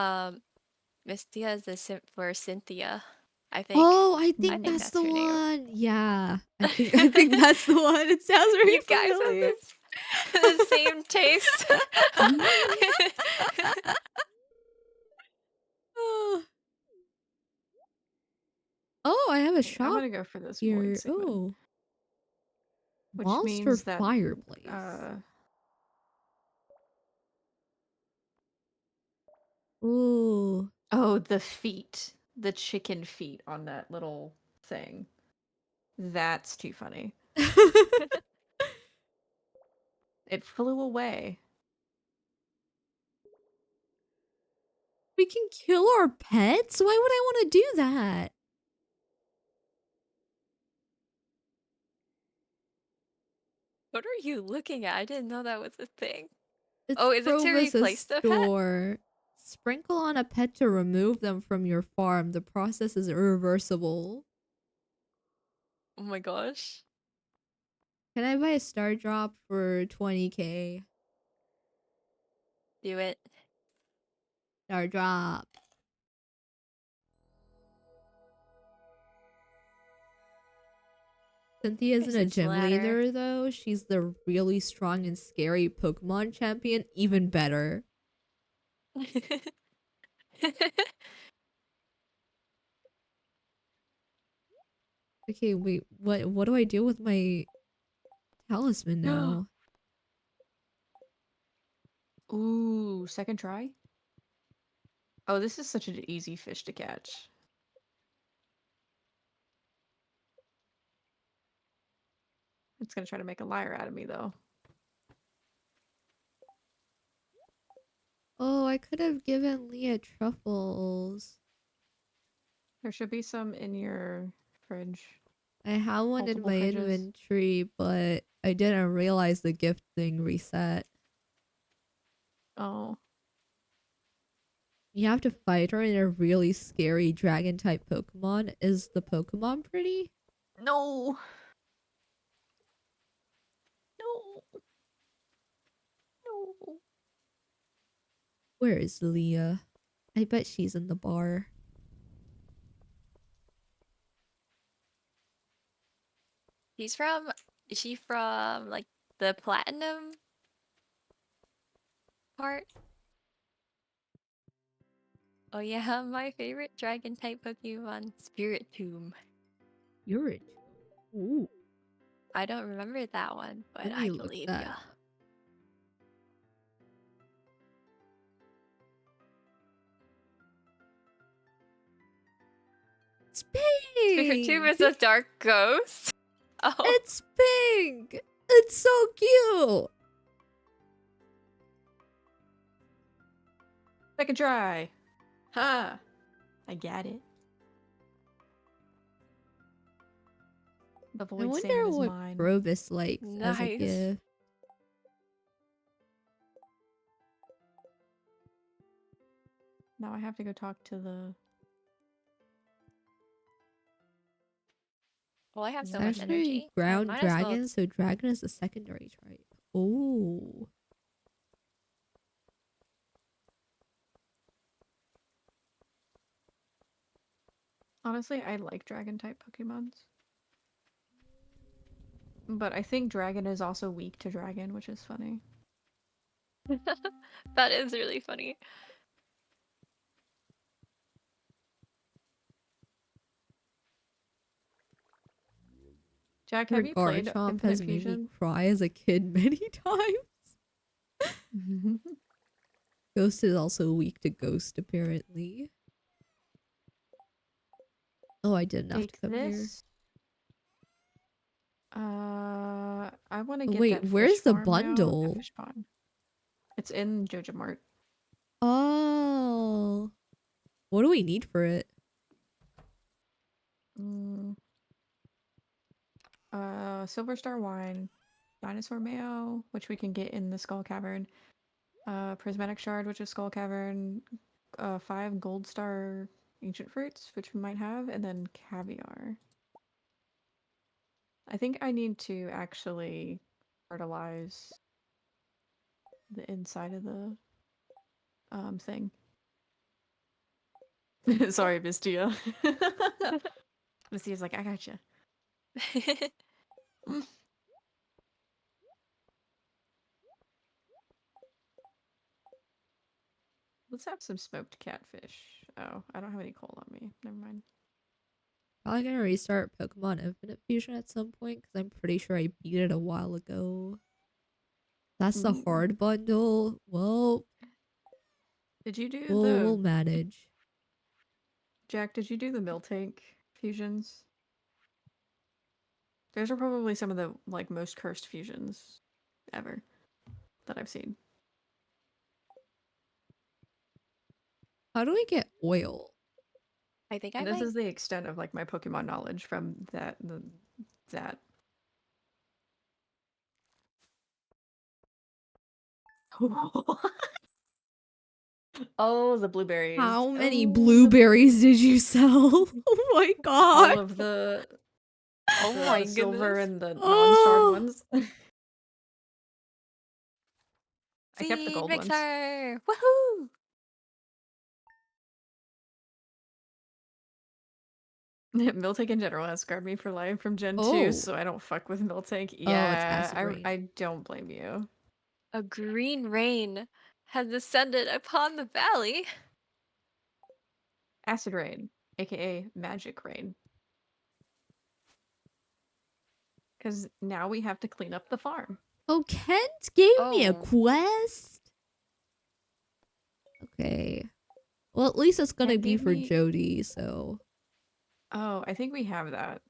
Miss Tia is the simp for Cynthia, I think. Oh, I I think think that's the that's her name. one. Yeah, I think that's the one. It sounds very You guys have familiar. the same taste. Oh. Oh, I have a Okay, I'm shop gonna go for this void here. salmon, Oh, which monster means that fireplace. uh Ooh. oh, the feet, the chicken feet on that little thing. That's too funny. It flew away. We can kill our pets? Why would I want to do that? What are you looking at? I didn't know that was a thing. It's Oh, is it to Prova's a replace the pet? store. Sprinkle on a pet to remove them from your farm. The process is irreversible. Oh my gosh. Can I buy a star drop for 20k? Do it. Star drop. Cynthia isn't There's a this gym ladder. leader though. She's the really strong and scary Pokemon champion. Even better. Okay, wait. What do I do with my talisman now? Ooh, second try? Oh, this is such an easy fish to catch. It's gonna try to make a liar out of me, though. Oh, I could have given Leah truffles. There should be some in your fridge. I have one in Multiple my fridges. inventory, but I didn't realize the gift thing reset. Oh. You have to fight her in a really scary dragon type Pokemon. Is the Pokemon pretty? No! No! No! Where is Leah? I bet she's in the bar. She's from. Is she from like the platinum part? Oh yeah, my favorite dragon type Pokemon, Spirit Tomb. You're it. Ooh, I don't remember that one, but let I me look believe that ya. up. It's Spirit Tomb pink! is a dark ghost. Oh, It's pink! It's so cute! Second try. Ha! I got it. The I void salmon wonder is what mine. Provis likes as a Nice. gift. Now I have to go talk to the... Well, I have It's so much Dragon. actually energy. I ground might as well. dragon, so dragon is a secondary type. Oh. Honestly, I like dragon type Pokemons. But I think dragon is also weak to dragon, which is funny. That is really funny. Jack, have Her you played Garchomp Infinite has made me Fusion? cry as a kid many times. Ghost is also weak to ghost, apparently. Oh, I didn't have to Take come here. this. I want to Oh, get wait, that fish where's the farm now. That bundle? fish pond. It's in Joja Mart. Oh. What do we need for it? Mm, Silver Star wine, dinosaur mayo, which we can get in the Skull Cavern. Prismatic shard, which is Skull Cavern. 5 gold star ancient fruits, which we might have, and then caviar. I think I need to actually fertilize the inside of the thing. Sorry, Mistia. Mistia's like, I gotcha. Let's have some smoked catfish. Oh, I don't have any coal on me. Never mind. Probably gonna restart Pokemon Infinite Fusion at some point because I'm pretty sure I beat it a while ago. That's the Ooh. hard bundle. Well, Did you do we'll the manage. Jack? Did you do the Miltank fusions? Those are probably some of the like most cursed fusions ever that I've seen. How do we get oil? I think I And this might. is the extent of like my Pokemon knowledge from that. Oh, the blueberries. How many Oh, blueberries did you sell? Oh my all god. of the Oh the my silver goodness. and the non-starred Oh. ones. I kept the Seed gold ones. mixer! Woohoo! Miltank in general has scarred me for life from Gen 2, Oh. so I don't fuck with Miltank. Oh, it's Yeah, acid rain. I don't blame you. A green rain has descended upon the valley. Acid Rain, aka Magic Rain. Because now we have to clean up the farm. Oh, Kent gave me a Oh, quest. Okay. Well, at least it's gonna Kent be gave for me... Jody, so Oh, I think we have that.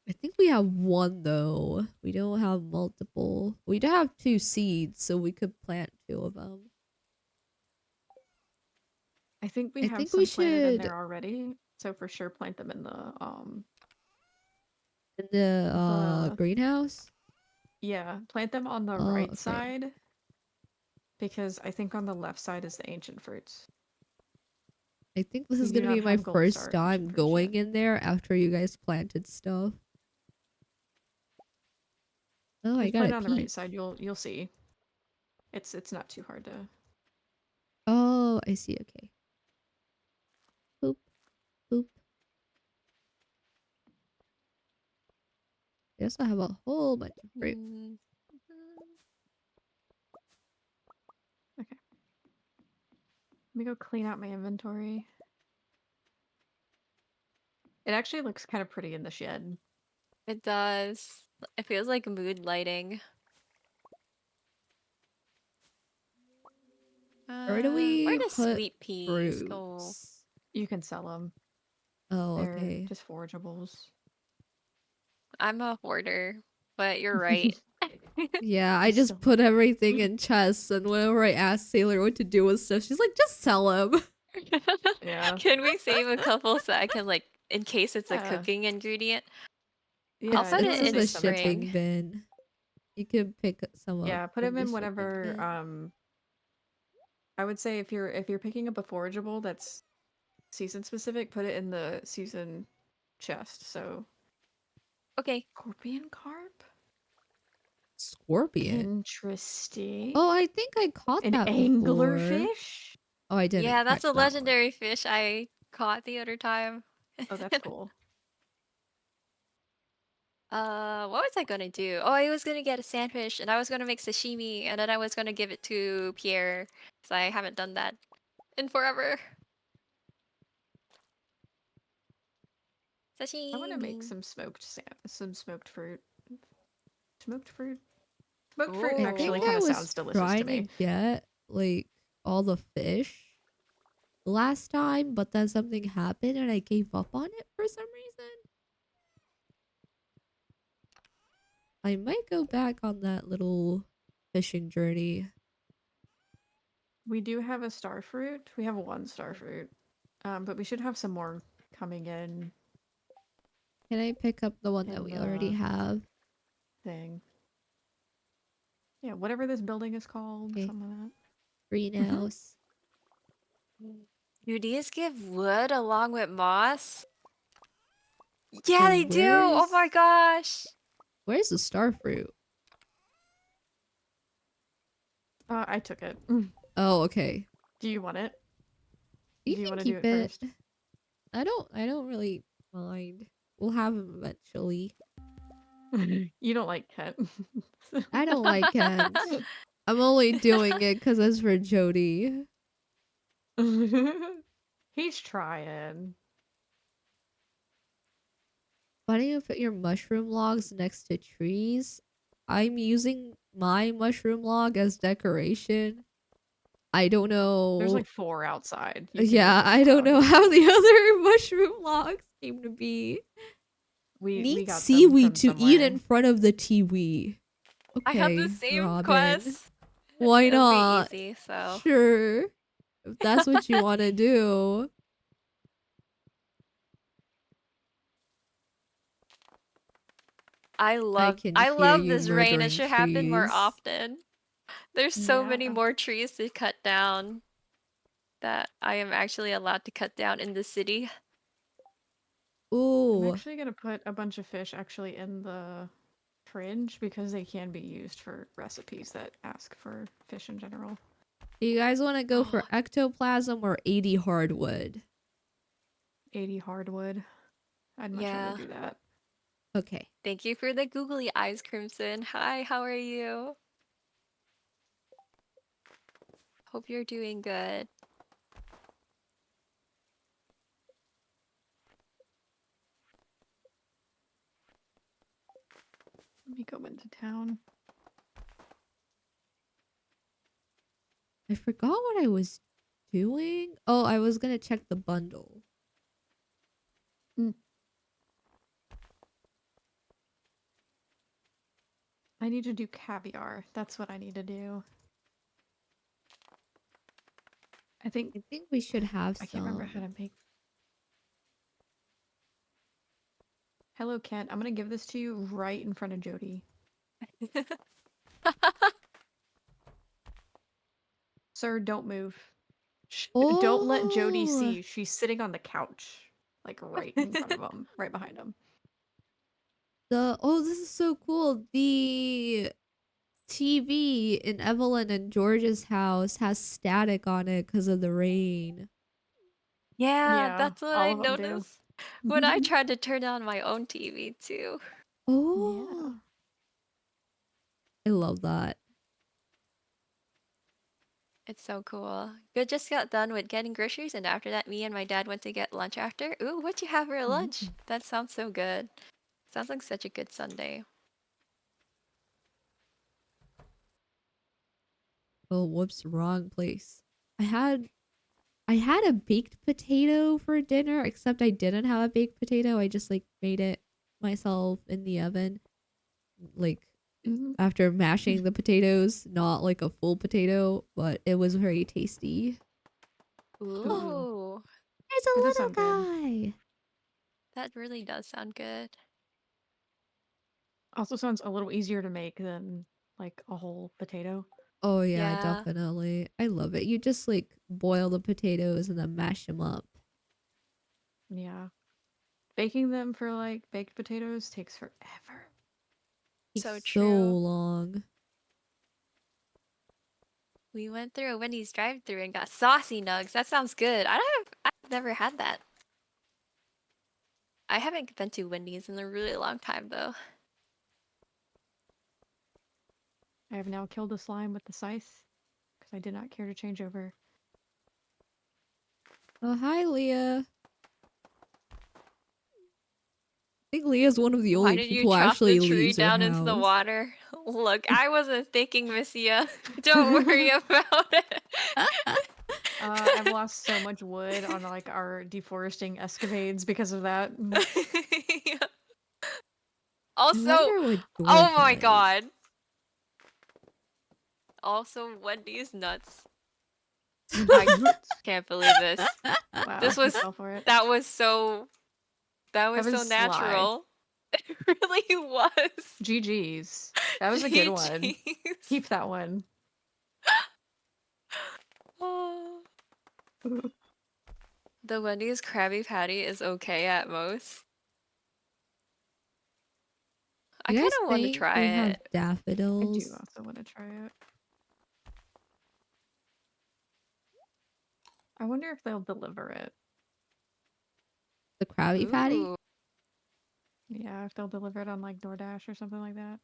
I think we have one though. We don't have multiple. We do have 2 seeds, so we could plant 2 of them. I think we I have think we some planted in should there already, so for sure plant them in in the the greenhouse. yeah, plant them on the Oh, right okay. side because I think on the left side is the ancient fruits. I think this We is do gonna not be my have gold first star time ancient fruits yet. going in there after you guys planted stuff. Oh, I Just got plant a it on the right peach. side, you'll see. It's not too hard to... Oh, I see. Okay. Boop, boop. They also have a whole bunch of fruit. mm, Okay. Let me go clean out my inventory. It actually looks kind of pretty in the shed. it does. It feels like mood lighting. Where do Where we do put sweet peas go? fruits? You can sell them. Oh, They're okay. just forageables. I'm a hoarder, but you're right. Yeah, I He's just still put everything in chests, and whenever I ask Sailor what to do with stuff, she's like, just sell them. Yeah. Can we save a couple so I can, like, in case it's a Yeah. cooking ingredient? I'll Yeah, put you It's it wanna in in the save some of it. shipping spring. bin. You can pick some up Yeah, put from him the in shipping whatever, bin. I would say if you're picking up a forageable that's season specific, put it in the season chest. So Okay. scorpion carp? Scorpion. Interesting. Oh, I think I caught An that before. anglerfish? Oh, I didn't Yeah, that's catch a that one. legendary fish I caught the other time. Oh, that's cool. What was I gonna do? Oh, I was gonna get a sandfish and I was gonna make sashimi and then I was gonna give it to Pierre. So I haven't done that in forever. I want to make Sashimi. some some smoked fruit. Smoked fruit? Smoked fruit I Oh. think actually kind I of was sounds delicious to trying to me. get, like, all the fish last time, but then something happened and I gave up on it for some reason. I might go back on that little fishing journey. We do have a star fruit. We have one star fruit. But we should have some more coming Can I pick up the one that in we already the have? thing. Yeah, whatever this building is called, Okay. something like that. Greenhouse. Do these give wood along with moss? Yeah, So they do! Oh my gosh! where's the star fruit? I took it. Oh, okay. Do you want it? You Do you can want to do keep it it. first? I don't really mind. We'll have him eventually. You don't like Kent. I don't like Kent. I'm only doing it because it's for Jody. He's trying. Why don't you put your mushroom logs next to trees? I'm using my mushroom log as decoration. I don't There's know. like 4 outside. You can Yeah, just I don't log. know how the other mushroom logs came to be. We Need got them seaweed from to eat somewhere. in front of the tiwi. I have the Okay, same Robin. quest. Why It'll be not? easy, so. Sure. If that's what you want to do. I I love can I hear love you this rain. It murdering should happen more trees. often. There's so Yeah. many more trees to cut down that I am actually allowed to cut down in the city. I'm Ooh. actually gonna put a bunch of fish actually in the fridge because they can be used for recipes that ask for fish in general. Do you guys want to go for ectoplasm or 80 hardwood? 80 hardwood. I'd much rather Yeah. do that. Okay. Thank you for the googly eyes, Crimson. Hi, how are you? Hope you're doing good. Let me go into town. I forgot what I was doing. Oh, I was gonna check the bundle. I need to do caviar. That's what I need to do. I think I think we should have I can't remember how some. to make. Hello, Kent. I'm gonna give this to you right in front of Jody. Sir, don't move. Don't let Jody Oh, see. She's sitting on the couch, like right in front of him, right behind him. this is so cool. The TV in Evelyn and George's house has static on it because of the rain. Yeah, Yeah, that's what all I of them do. noticed when I tried to turn on my own TV too. Yeah. Oh, I love that. It's so cool. Good, just got done with getting groceries, and after that, me and my dad went to get lunch after. Ooh, what you have for lunch? That sounds so good. Sounds like such a good Sunday. Oh, whoops, wrong place. I had a baked potato for dinner, except I didn't have a baked potato. I just like made it myself in the oven. Like Mhm. after mashing the potatoes, not like a full potato, but it was very tasty. Ooh, Ooh, There's that a does little sound good. guy. that really does sound good. Also sounds a little easier to make than like a whole potato. Oh yeah, Yeah. definitely. I love it. You just like boil the potatoes and then mash them up. Yeah. Baking them for like baked potatoes takes forever. Takes So so true. long. We went through a Wendy's drive-through and got saucy nugs. That sounds good. I've never had that. I haven't been to Wendy's in a really long time though. I have now killed a slime with the scythe because I did not care to change over. Oh hi Leah. I think Leah's one of the Why only did you people who chop the actually tree leaves her down into the house. water? Look, I wasn't thinking, Missia. Don't worry about it. I've lost so much wood on like our deforesting escapades because of that. I Also, wonder what your oh my plan is. god. Also, Wendy's nuts. I can't believe this. Wow, This you was fell for it. that was so that That was so was sly. natural. It really was. GG's. That was a good one. GG's. Keep that one. Oh. The Wendy's Krabby Patty is okay at most. I You kind guys of want to think try they have it. I do daffodils? also want to try it. I wonder if they'll deliver it. The Krabby Patty? Ooh. Yeah, if they'll deliver it on like DoorDash or something like that.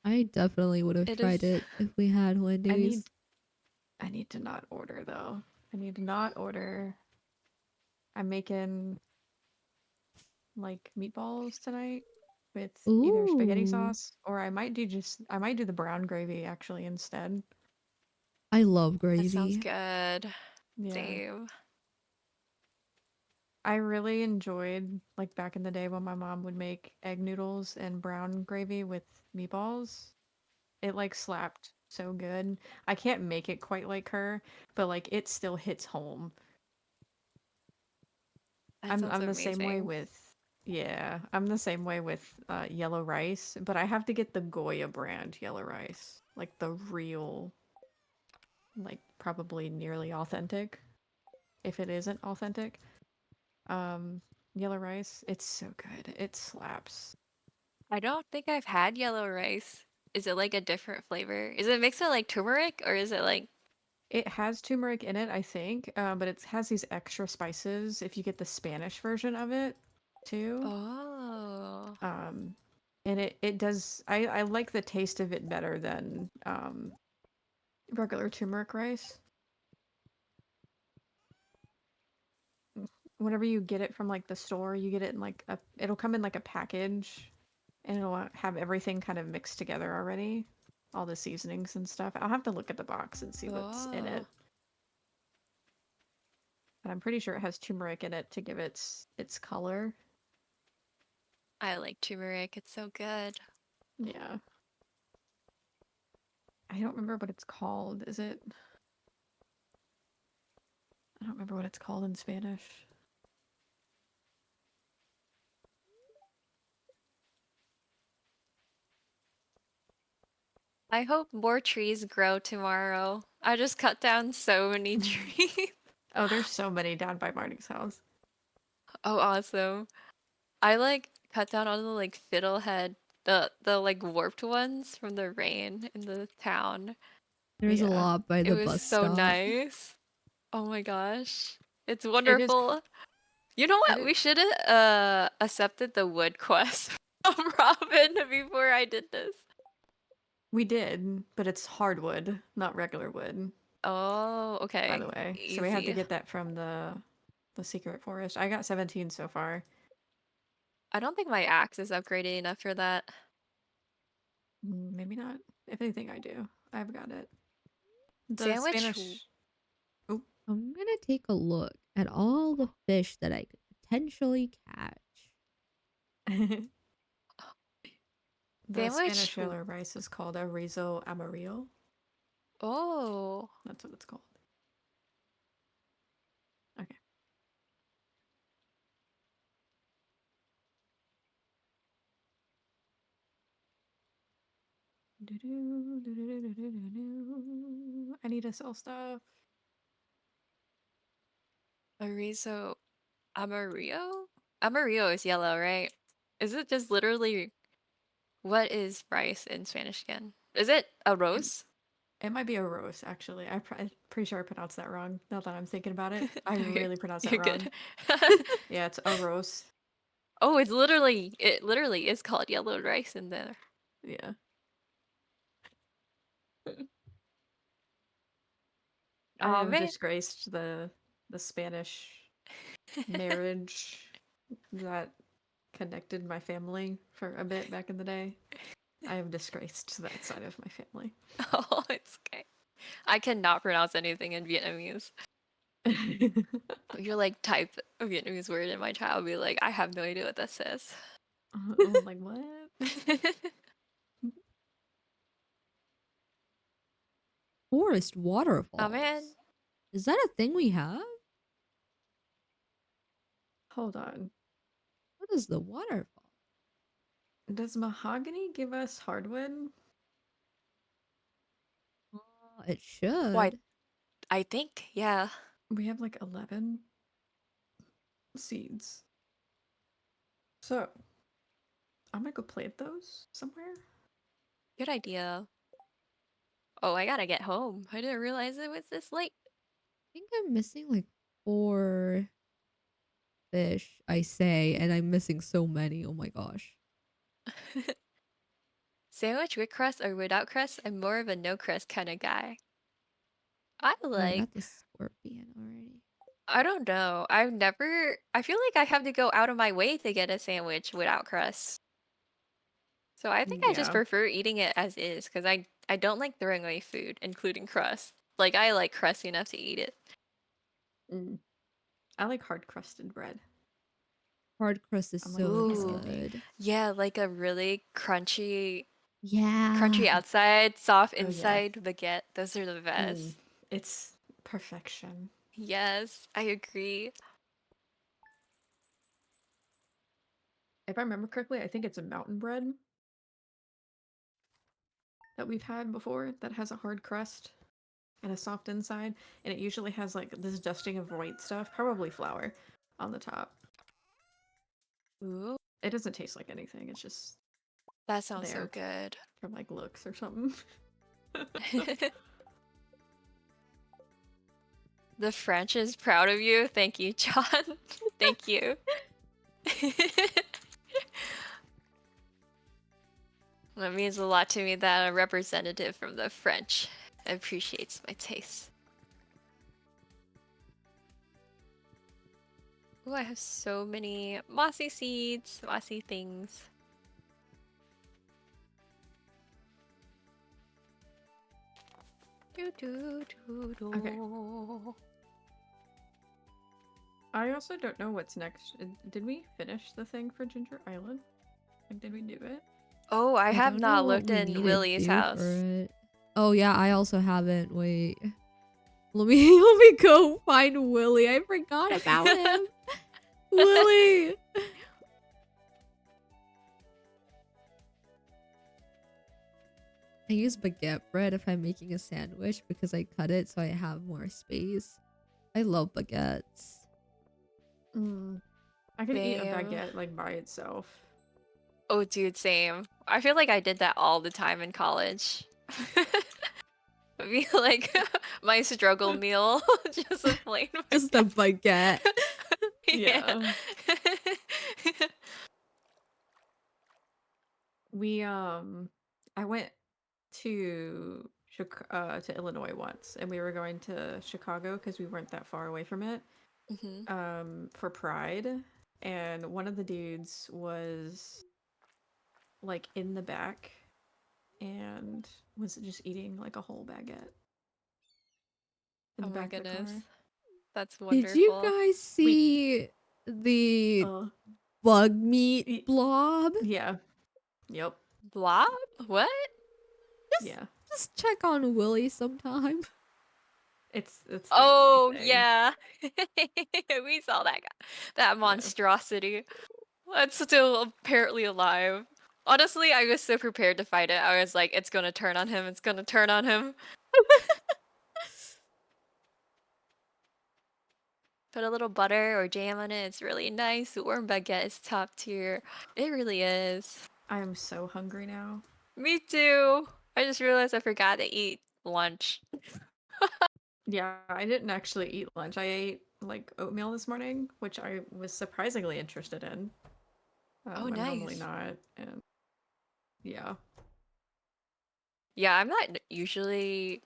I definitely would have It tried is. it if we had I need Wendy's. I need to not order though. I need to not order. I'm making like meatballs tonight with either spaghetti Ooh. sauce or I might do the brown gravy actually instead. I love That sounds gravy. good. Yeah. Same. I really enjoyed like back in the day when my mom would make egg noodles and brown gravy with meatballs. It like slapped so good. I can't make it quite like her, but like it still hits home. That sounds I'm the same way amazing. with yeah, I'm the same way with yellow rice, but I have to get the Goya brand yellow rice, like the real, like probably nearly authentic, if it isn't authentic. Um, Yellow rice, it's so good. It slaps. I don't think I've had yellow rice. Is it like a different flavor? Is it mixed with like turmeric or is it like It has turmeric in it, I think, but it has these extra spices if you get the Spanish version of it too. oh. Um, and it does. I like the taste of it better than regular turmeric rice. Whenever you get it from like the store, you get it in like a. It'll come in like a package, and it'll have everything kind of mixed together already, all the seasonings and stuff. I'll have to look at the box and see what's in Oh. it. But I'm pretty sure it has turmeric in it to give its color. I like turmeric. It's so good. Yeah. I don't remember what it's called. Is it? I don't remember what it's called in Spanish. I hope more trees grow tomorrow. I just cut down so many trees. Oh, there's so many down by Marty's house. Oh, awesome. I like cut down all the like fiddlehead, the like warped ones from the rain in the town. There's a Yeah. lot by It the was bus so stop. nice. Oh my gosh. It's It is wonderful. You know it what? is We should have accepted the wood quest from Robin before I did this. we did, but it's hardwood, not regular wood, Oh, by the okay. way. So we had to Easy. get that from the secret forest. I got 17 so far. I don't think my axe is upgraded enough for that. Maybe not. If anything, I do. I've got it. The Sandwich. Spanish. Oop. I'm gonna take a look at all the fish that I could potentially catch. The Sandwich. Spanish yellow rice is called a rizo amarillo. Oh. That's what it's called. Okay. I need to sell stuff. Arizo Amarillo? Amarillo is yellow, right? Is it just literally what is rice in Spanish again? Is it a It, rose? it might be a rose, actually. I'm pretty sure I pronounced that wrong. Now that I'm thinking about it, I Okay, really pronounced that you're good. wrong. Yeah, it's a rose. Oh, it literally is called yellow rice in there. Yeah. I Oh have man. disgraced the Spanish marriage that connected my family for a bit back in the day. I have disgraced that side of my family. Oh, it's okay. I cannot pronounce anything in Vietnamese. If you like type a Vietnamese word and my child will be like, I have no idea what this is. I'm like, what? Forest Oh man. waterfalls. Is that a thing we have? Hold on. What is the waterfall? Does mahogany give us hardwood? It Why? should. I think, yeah. We have like 11 seeds. So, I'm gonna go plant those somewhere. Good idea. Oh, I gotta get home. I didn't realize it was this late. I think I'm missing like 4 fish, I say, and I'm missing so many. Oh my gosh. Sandwich with crust or without crust? I'm more of a no crust kind of guy. I Oh, I like, got the scorpion already. I don't know. I feel like I have to go out of my way to get a sandwich without crust. So I think I just Yeah. prefer eating it as is because I don't like throwing away food, including crust. Like I like crust enough to eat it. Mm. I like hard crusted bread. Hard crust is I'm like so Ooh, candy. good. yeah, like a really crunchy, Yeah. crunchy outside, soft Oh yeah. inside baguette. Those are the Mm. best. It's perfection. Yes, I agree. If I remember correctly, I think it's a mountain bread that we've had before that has a hard crust and a soft inside, and it usually has like this dusting of white stuff, probably flour, on the top. Ooh, It doesn't taste like anything. It's just that sounds so there good. for like looks or something. The French is proud of you. Thank you, John. Thank you. That means a lot to me that a representative from the French appreciates my taste. Oh, I have so many mossy seeds, mossy things. Do, do, do, do. Okay. I also don't know what's next. Did we finish the thing for Ginger Island? Like, did we do it? Oh, I I have don't know not what looked we in need to Willie's do for house. it. Oh yeah, I also haven't. Wait. Let me let me go find Willie. I forgot about him. Willie. I use baguette bread if I'm making a sandwich because I cut it so I have more space. I love baguettes. I could eat a Same. baguette like by itself. Oh, dude, same. I feel like I did that all the time in college. It'd be like my struggle meal, just a plain Just a baguette. baguette. Yeah. Yeah. We I went to to Illinois once, and we were going to Chicago because we weren't that far away from it. Hmm. For Pride, and one of the dudes was like in the back and was just eating like a whole baguette in Oh the my back of the goodness. car. That's Did you wonderful. guys We see the uh bug meat y- blob? yeah. Yep. Blob? What? Just Yeah, just check on Willy sometime. it's the only Oh, thing. yeah. We saw that guy. That Yeah. monstrosity. It's still apparently alive. Honestly, I was so prepared to fight it. I was like, it's gonna turn on him, it's gonna turn on him. Put a little butter or jam on it, it's really nice. The warm baguette is top tier. It really is. I am so hungry now. Me too. I just realized I forgot to eat lunch. Yeah, I didn't actually eat lunch. I ate like oatmeal this morning, which I was surprisingly interested in. Oh, I'm normally nice. not, and yeah. Yeah, I'm not usually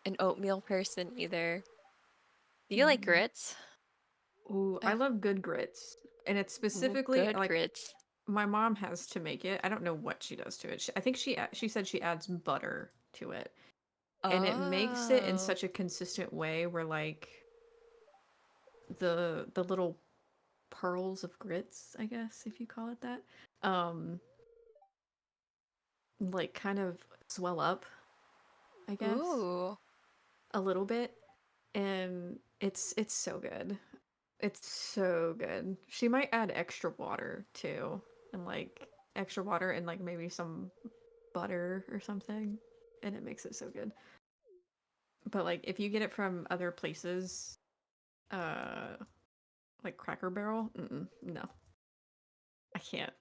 an oatmeal person either. Do you like Mm. grits? Ooh, I I love good grits, and it's Ooh, specifically good like grits. my mom has to make it. I don't know what she does to it. I think she said she adds butter to it, and it makes it in Oh. such a consistent way where like the little pearls of grits, I guess if you call it that, um, like kind of swell up, I guess, Ooh. a little bit, and it's so good. It's so good. She might add extra water too, and like extra water and like maybe some butter or something, and it makes it so good. But like if you get it from other places, uh, like Cracker Barrel, no, I can't.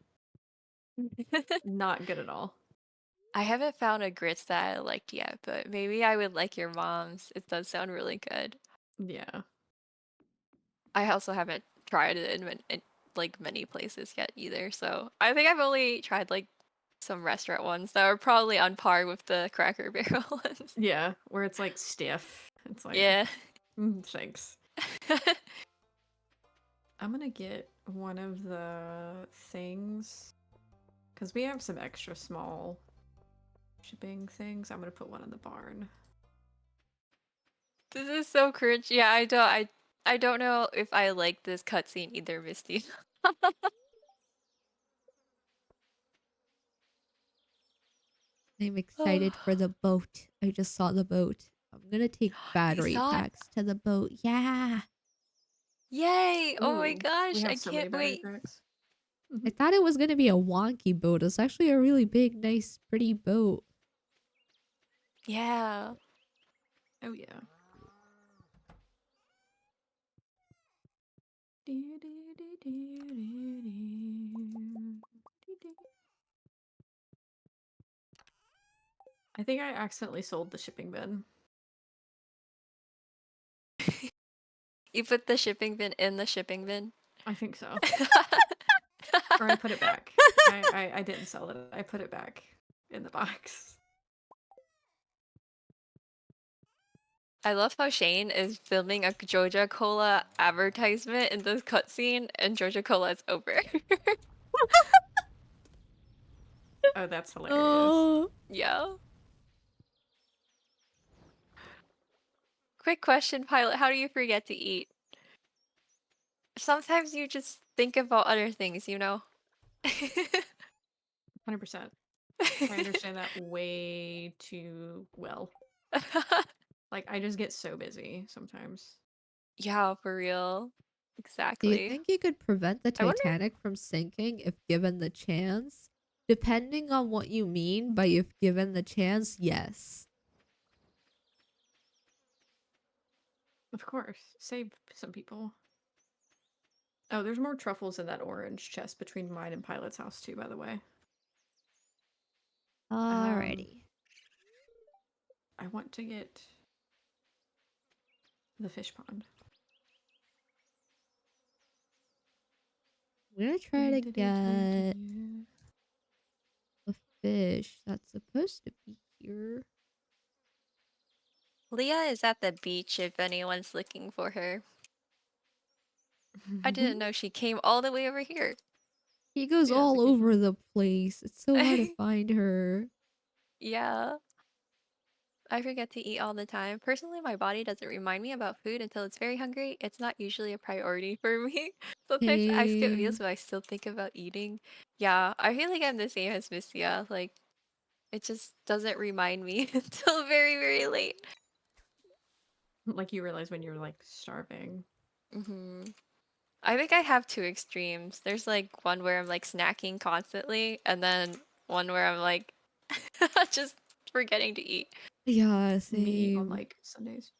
Not good at all. I haven't found a grits that I liked yet, but maybe I would like your mom's. It does sound really good. Yeah. I also haven't tried it in like many places yet either, so I think I've only tried like some restaurant ones that are probably on par with the Cracker Barrel ones. Yeah, where it's like stiff. It's like, Yeah. thanks. I'm gonna get one of the things because we have some extra small shipping things. I'm gonna put one in the barn. This is so cringe. Yeah, I don't know if I like this cutscene either, Misty. I'm Oh, excited for the boat. I just saw the boat. I'm gonna take you battery saw it? packs to the boat. Yeah. Yay! Oh my Ooh, we gosh, I have so many can't battery wait. packs. I thought it was gonna be a wonky boat. It's actually a really big, nice, pretty boat. Yeah. Oh yeah. I think I accidentally sold the shipping bin. You put the shipping bin in the shipping bin? I think so. Or I put it back. I didn't sell it. I put it back in the box. I love how Shane is filming a Joja Cola advertisement in this cutscene, and Joja Cola is over. Oh, that's hilarious. Oh. Yeah. Quick question, Pilot. How do you forget to eat? Sometimes you just think about other things, you know? 100%. I understand that way too well. Like, I just get so busy sometimes. Yeah, for real. Do you Exactly. think you could prevent the I wonder. Titanic from sinking if given the chance? Depending on what you mean by if given the chance, yes. Of course. Save some people. Oh, there's more truffles in that orange chest between mine and Pilot's house, too, by the way. Um, Alrighty. I want to get the fish pond. I'm gonna try to get a fish that's supposed to be here. Leah is at the beach if anyone's looking for her. I didn't know she came all the way over here. He goes She does all over occasionally. the place. It's so hard to find her. Yeah. I forget to eat all the time. Personally, my body doesn't remind me about food until it's very hungry. It's not usually a priority for me. Sometimes I skip Hey. meals, but I still think about eating. Yeah, I feel like I'm the same as Missia. Like, it just doesn't remind me until very, very late. Like you realize when you're like starving. hmm I think I have two extremes. There's like one where I'm like snacking constantly, and then one where I'm like just forgetting to eat. Yeah, Me on same. like Sundays.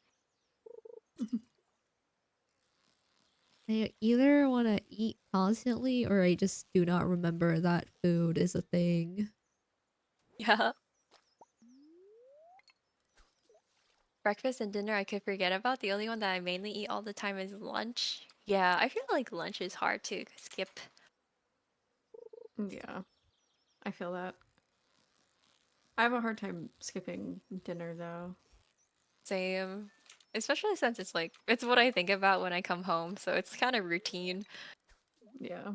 I either want to eat constantly or I just do not remember that food is a thing. Yeah. Breakfast and dinner I could forget about. The only one that I mainly eat all the time is lunch. Yeah, I feel like lunch is hard to skip. Yeah, I feel that. I have a hard time skipping dinner though. Same. Especially since it's like, it's what I think about when I come home, so it's kind of routine. Yeah.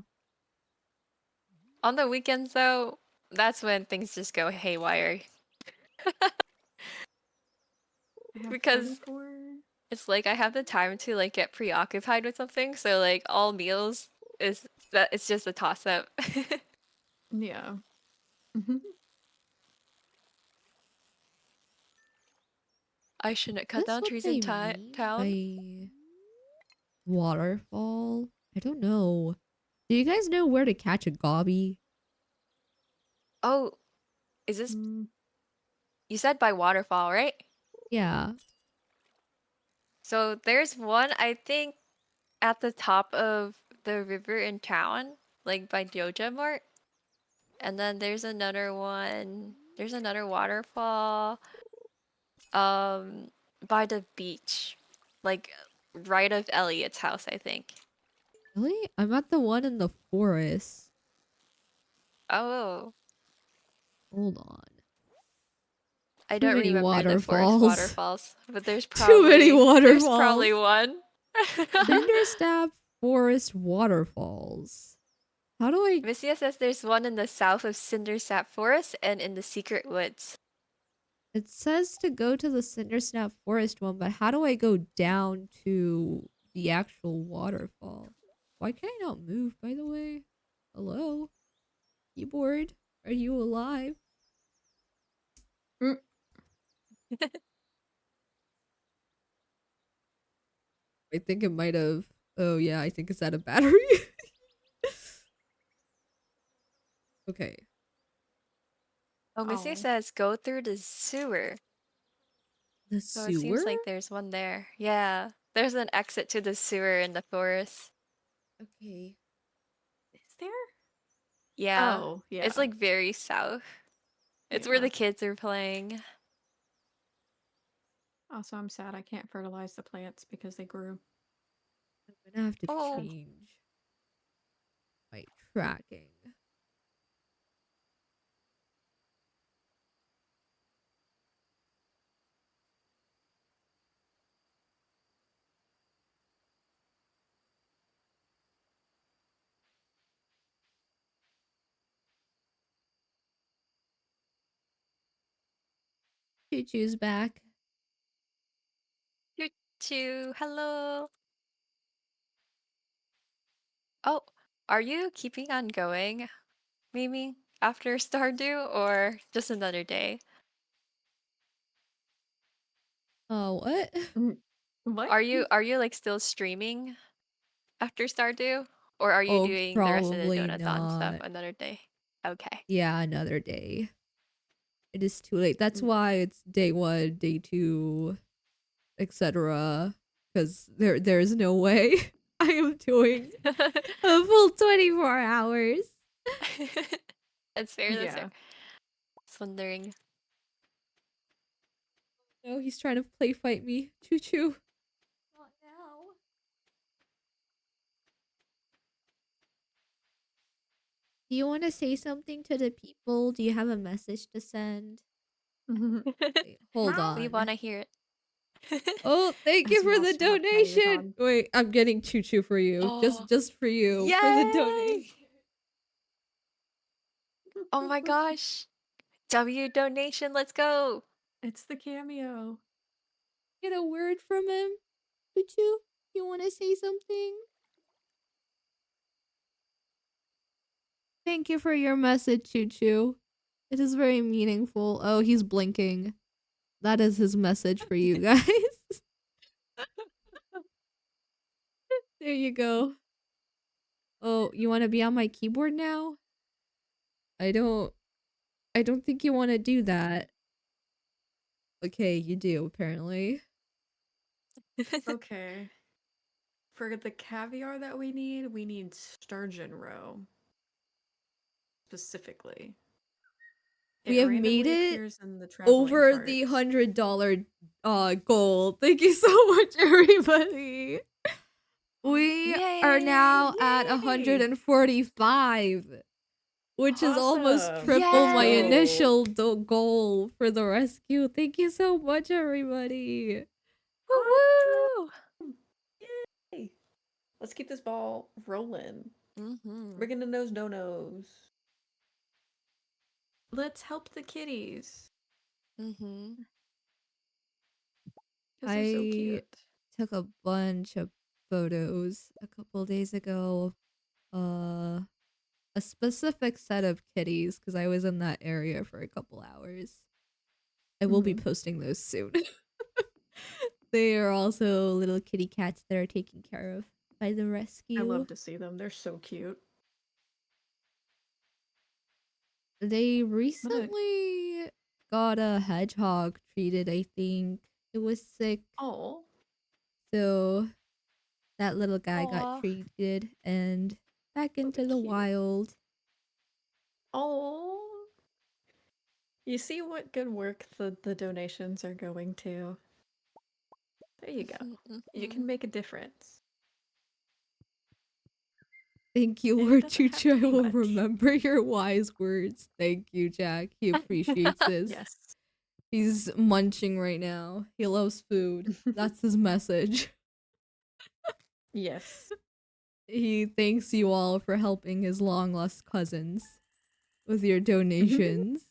On the weekends, though, that's when things just go haywire. I have Because 44. it's like I have the time to like get preoccupied with something, so like all meals is that it's just a toss up. Yeah. I shouldn't cut That's down what trees in they mean town. by waterfall. I don't know. Do you guys know where to catch a gobby? Oh, is this Mm, you said by waterfall, right? Yeah. So there's one I think at the top of the river in town, like by Joja Mart. And then there's another one. There's another waterfall um by the beach. Like right of Elliot's house, I think. Really? I'm at the one in the forest. Oh, Hold on. I Too don't many remember the forest waterfalls. waterfalls, but there's Too many probably waterfalls. one. Cinderstab Forest Waterfalls. How do I... Missia says there's one in the south of Cindersap Forest and in the Secret Woods. It says to go to the Cindersnap Forest one, but how do I go down to the actual waterfall? Why can I not move, by the way? Hello? Keyboard? Are you alive? mm, I think it might have... Oh yeah, I think it's out of battery. Okay. Oh, Missia oh. says go through the sewer. The So it sewer? seems like there's one there. Yeah, there's an exit to the sewer in the forest. Okay. Is there? Yeah, Oh, it's yeah. like very south. It's where Yeah. the kids are playing. Also, I'm sad I can't fertilize the plants because they grew. I'm gonna have to Oh, change my tracking. Choo-choo's back. choo choo, hello. Oh, are you keeping on going, Mimi, after Stardew or just another day? Oh, what? Mm, what? Are you like still streaming after Stardew? Or are you Oh, doing the rest of the probably Donathon stuff not. another day? Okay. Yeah, another day. It is too late. That's Mm, why it's day 1, day 2, etc. Because there's no way I am doing a full 24 hours. That's fair, that's fair. yeah. Just wondering. No, he's trying to play fight me. Choo choo. Not now. Do you want to say something to the people? Do you have a message to send? Wait, hold We on. wanna hear it. Oh, thank you As for we all the stare at Patty the donation. dog. Wait, I'm getting choo choo for you. Oh, Just for you for the donation. yay! Oh my gosh. W donation, let's go. It's the cameo. Get a word from him. Choo choo. You want to say something? Thank you for your message, Choo Choo. It is very meaningful. Oh, he's blinking. That is his message for you guys. There you go. Oh, you want to be on my keyboard now? I don't I don't think you want to do that. Okay, you do apparently. Okay. For the caviar that we need sturgeon roe. Specifically. We It have made randomly it appears in the traveling over the carts. $100 goal. Thank you so much, everybody. We are Yay! now at Yay! 145, which is almost Awesome. triple Let's my Yay! go. initial goal for the rescue. Thank you so much, everybody. Woo-woo! Yay! Let's keep this ball rolling. Mm-hmm. We're gonna nose donos. Let's help the kitties. Mm-hmm. Because they're so I cute. took a bunch of photos a couple days ago. A specific set of kitties because I was in that area for a couple hours. I will be Mhm. posting those soon. They are also little kitty cats that are taken care of by the I rescue. love to see them. They're so cute. They I'm gonna. recently got a hedgehog treated, I think. It was sick, Oh. so that little guy got Aw. treated and back So into the cute. wild. Oh. You see what good work the donations are going to. There you go. You Mm-hmm. can make a difference. Thank you, And it Lord doesn't have to Chucha. I be will much. remember your wise words. Thank you, Jack. He appreciates this. Yes. He's munching right now. He loves food. That's his message. Yes. He thanks you all for helping his long lost cousins with your donations.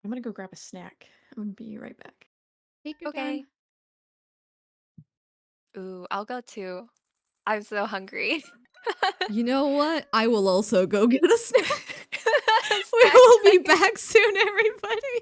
I'm gonna go grab a snack. I'm gonna be right back. Take your Okay. time. Ooh, I'll go too. I'm so hungry. You know what? I will also go get a snack. We Snack will be time. back soon, everybody.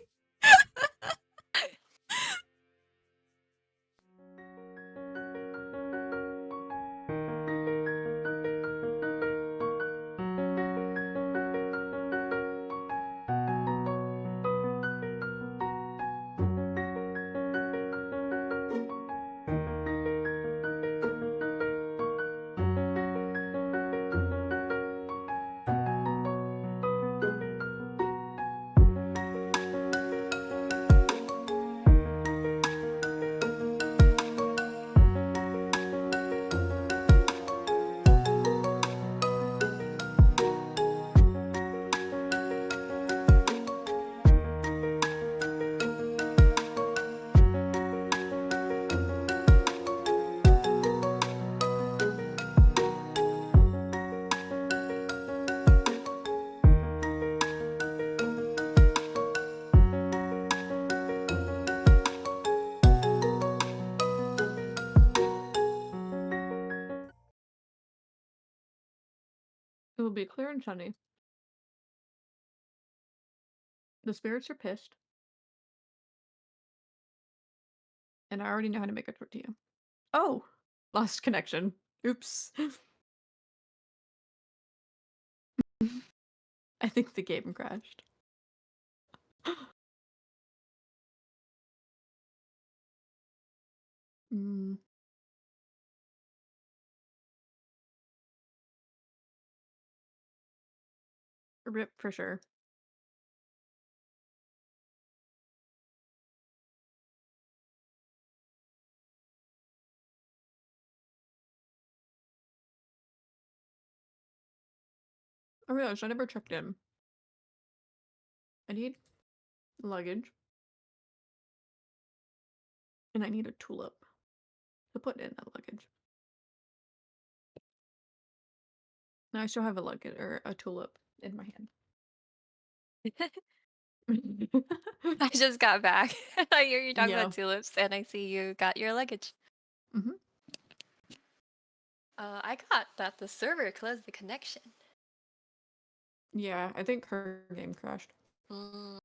It will be clear and sunny. The spirits are pissed. And I already know how to make a tortilla. Oh! Lost connection. Oops. I think the game crashed. Mm, rip for sure. I realized I never checked in. I need luggage. And I need a tulip to put in that luggage. Now I still have a luggage or a tulip in my hand. I just got back. I hear you talking Yeah. about tulips, and I see you got your luggage. Hmm. I got that the server closed the connection. Yeah, I think her game crashed. Mm.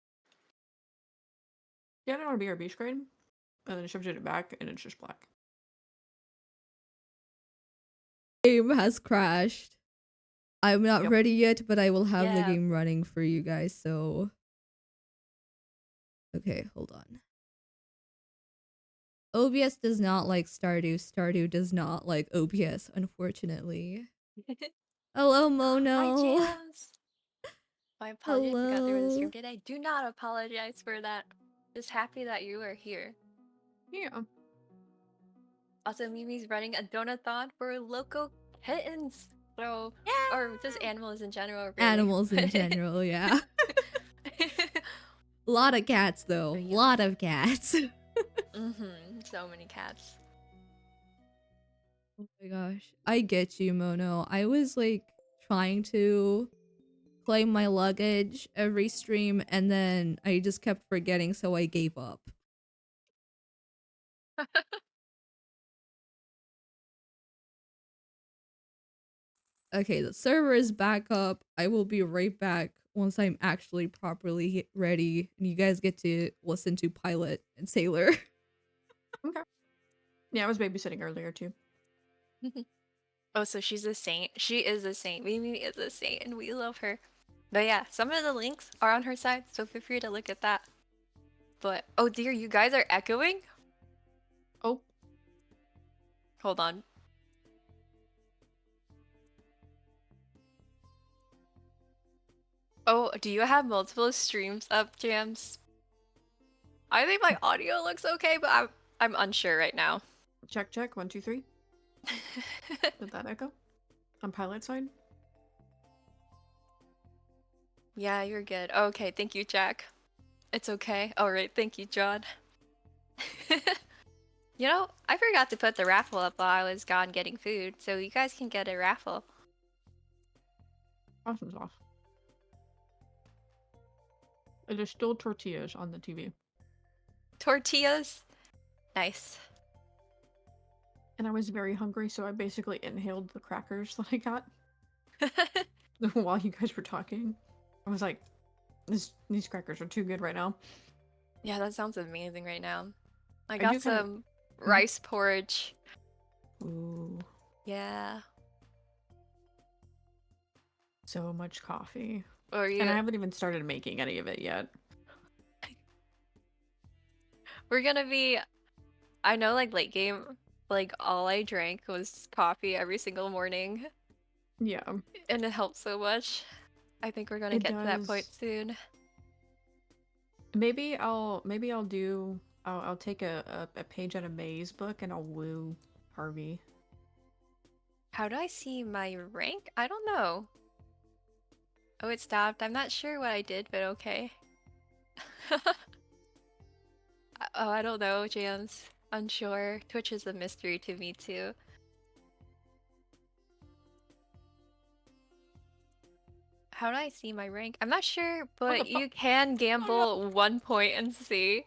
Yeah, I don't want to BRB screen, and then shifted it back, and it's just black. Game has crashed. I'm not Yep. ready yet, but I will have the Yeah. game running for you guys, so... Okay, hold on. OBS does not like Stardew. Stardew does not like OBS, unfortunately. Hello, Hi, Mono. Jams. My apologies, I forgot there was a Hello. stream today. Do not apologize for that. Just happy that you are here. Yeah. Also, Mimi's running a donathon for local kittens. So, or just Yeah. animals in general, really. Animals in general, yeah. A lot of cats, though. But yeah. Lot of cats. So many cats. Oh my gosh. I get you, Mono. I was like trying to claim my luggage every stream and then I just kept forgetting, so I gave up. Okay, the server is back up. I will be right back once I'm actually properly ready and you guys get to listen to Pilot and Sailor. Okay. Yeah, I was babysitting earlier too. Oh, so she's a saint. She is a saint. Mimi is a saint, and we love her. But yeah, some of the links are on her side, so feel free to look at that. But oh dear, you guys are echoing? Oh, Hold on. Oh, do you have multiple streams up, Jams? I think my audio looks okay, but I'm unsure right now. check, check. 1, 2, 3. Did that echo? On pilot side? Yeah, you're good. Okay, thank you, Jack. It's okay. Alright, thank you, John. You know, I forgot to put the raffle up while I was gone getting food, so you guys can get a raffle. Awesome's off. There's still tortillas on the TV. Tortillas? Nice. And I was very hungry, so I basically inhaled the crackers that I got while you guys were talking. I was like, these crackers are too good right now. Yeah, that sounds amazing right now. I I got do kinda- some rice porridge. Ooh, Yeah. so much coffee. Or And I haven't even started making any of it yet. we're gonna be, I know, like late game, like all I drank was coffee every single morning, Yeah. and it helped so much. I think we're gonna It get to that point does. soon. Maybe I'll take a page out of May's book and I'll woo Harvey. How do I see my rank? I don't know. Oh, it stopped. I'm not sure what I did, but okay. Oh, I don't know, Jams. Unsure. Twitch is a mystery to me too. How do I see my rank? I'm not sure, but you can gamble 1 point and see.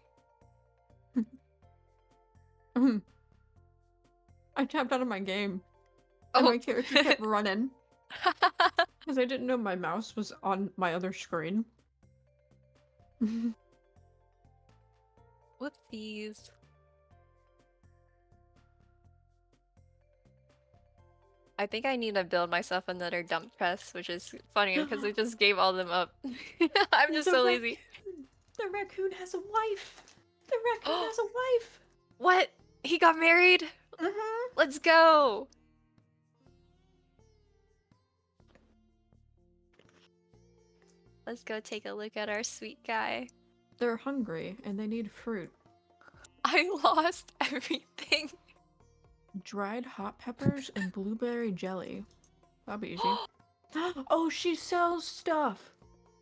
I tapped out of my game. And Oh. my character kept running. Because I didn't know my mouse was on my other screen. Whoopsies. I think I need to build myself another dump chest, which is funny because I just gave all them up. I'm just so lazy. The raccoon has a wife! The raccoon has a wife! What? He got married? Let's go! Let's go take a look at our sweet guy. They're hungry and they need fruit. I lost everything. Dried hot peppers and blueberry jelly. That'll be easy. Oh, she sells stuff!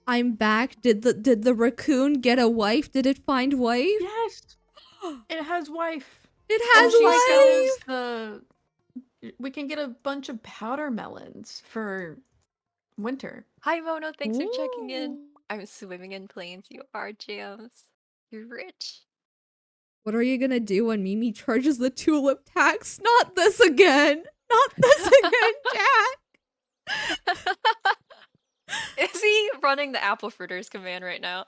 I'm back. Did the raccoon get a wife? Did it find wife? Yes! It has wife! It has wife! Sells we can get a bunch of powder melons for winter. Hi Mono, thanks for checking in. I'm swimming in planes, you are, Jams. You're rich. What are you gonna do when Mimi charges the tulip tax? Not this again! Not this again, Jack! Is he running the apple fritters command right now?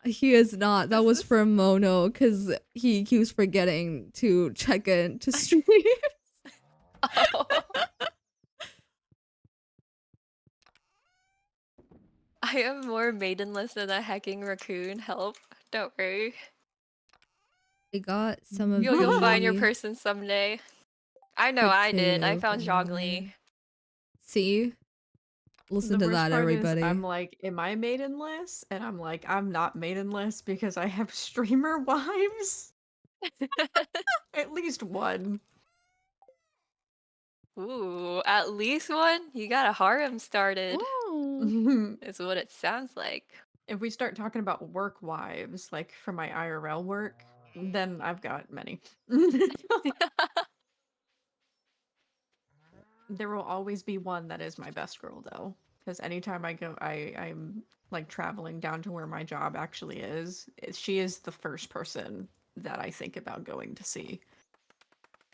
He is not. That This was is for Mono because he keeps forgetting to check in to stream. oh. I am more maidenless than a hecking raccoon. Help. Don't worry. I got some of You'll find your the person someday. I know I did. I potato found Zhongli. bread. See? Listen The to worst that, part is everybody. I'm like, am I maidenless? And I'm like, I'm not maidenless because I have streamer wives. At least one. Ooh, at least one? You got a harem started. Oh. Is what it sounds like. If we start talking about work wives, like for my IRL work, then I've got many. There will always be one that is my best girl though. Because anytime I go I'm like traveling down to where my job actually is, she is the first person that I think about going to see.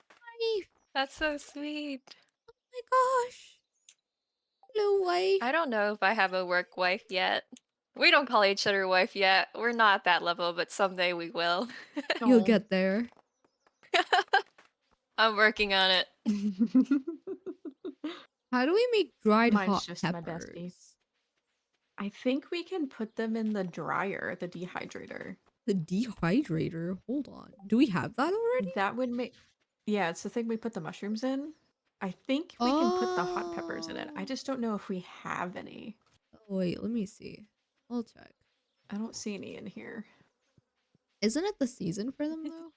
Hi. That's so sweet. Oh my gosh. Hello, wife. I don't know if I have a work wife yet. We don't call each other wife yet. We're not at that level, but someday we will. You'll Oh. get there. I'm working on it. How do we make dried Mine's hot just my bestie. peppers? I think we can put them in the dryer, the dehydrator. The dehydrator? Hold on. Do we have that already? That would make. Yeah, it's the thing we put the mushrooms in. I think we can put the hot peppers in it. I Oh. just don't know if we have any. Oh, wait, let me see. I'll check. I don't see any in here. Isn't it the season for them though?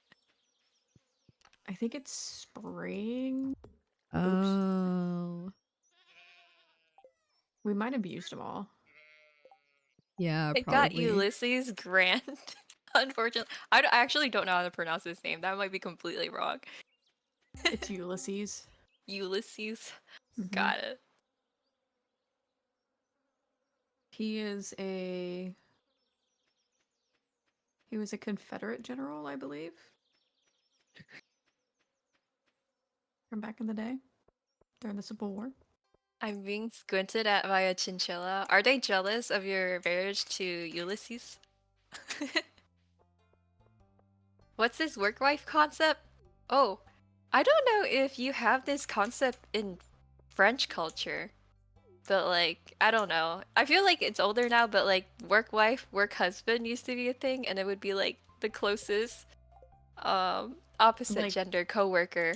I think it's spring. Oh. We might have used them all. Yeah, It got probably. Ulysses Grant. Unfortunately, I actually don't know how to pronounce his name. That might be completely wrong. It's Ulysses. Ulysses. Mhm. Got it. He is a. He was a Confederate general, I believe. From back in the day. During the Civil War. I'm being squinted at by a chinchilla. Are they jealous of your marriage to Ulysses? What's this work wife concept? Oh, I don't know if you have this concept in French culture, but like, I don't know. I feel like it's older now, but like work wife, work husband used to be a thing, and it would be like the closest opposite Like- gender coworker.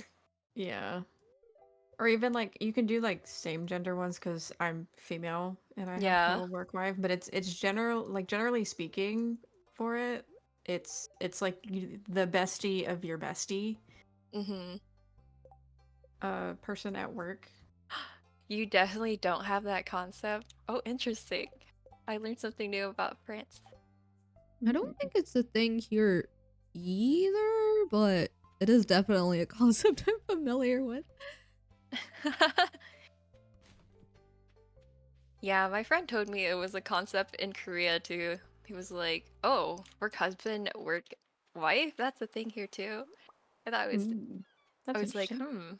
Yeah. Or even like you can do like same gender ones because I'm female and I Yeah. have a work wife, but it's generally speaking for it, it's like the bestie of your bestie Mm-hmm. person at work. You definitely don't have that concept. Oh, interesting. I learned something new about France. I don't think it's a thing here either, but it is definitely a concept I'm familiar with. Yeah, my friend told me it was a concept in Korea too. He was like, "Oh, work husband, work wife. That's a thing here too." I thought it was. That's I was like, interesting.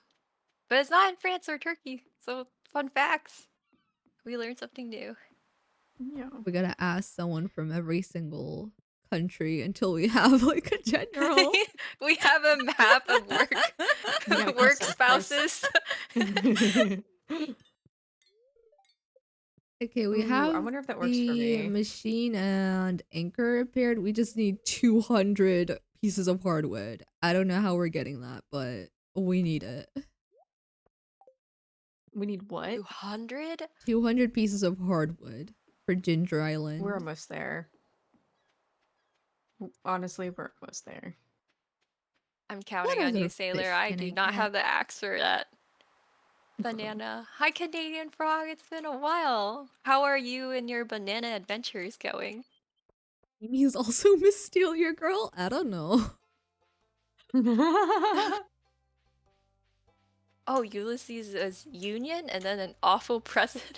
but it's not in France or Turkey. So fun facts. We learned something new. Yeah. We gotta ask someone from every single country until we have like a general. We have a map of work We got a work consent spouses. Okay, we Ooh, have I wonder if that works for the me. machine and anchor repaired. We just need 200 pieces of hardwood. I don't know how we're getting that, but we need it. We need what? 200? 200 pieces of hardwood for Ginger Island. We're almost there. Honestly, we're almost there. I'm counting on other you, Sailor. fish I can do I not get? have the axe for that. Banana. Hi, Canadian Frog. It's been a while. How are you and your banana adventures going? Mimi's also Miss Steal Your Girl? I don't know. Oh, Ulysses is Union and then an awful president.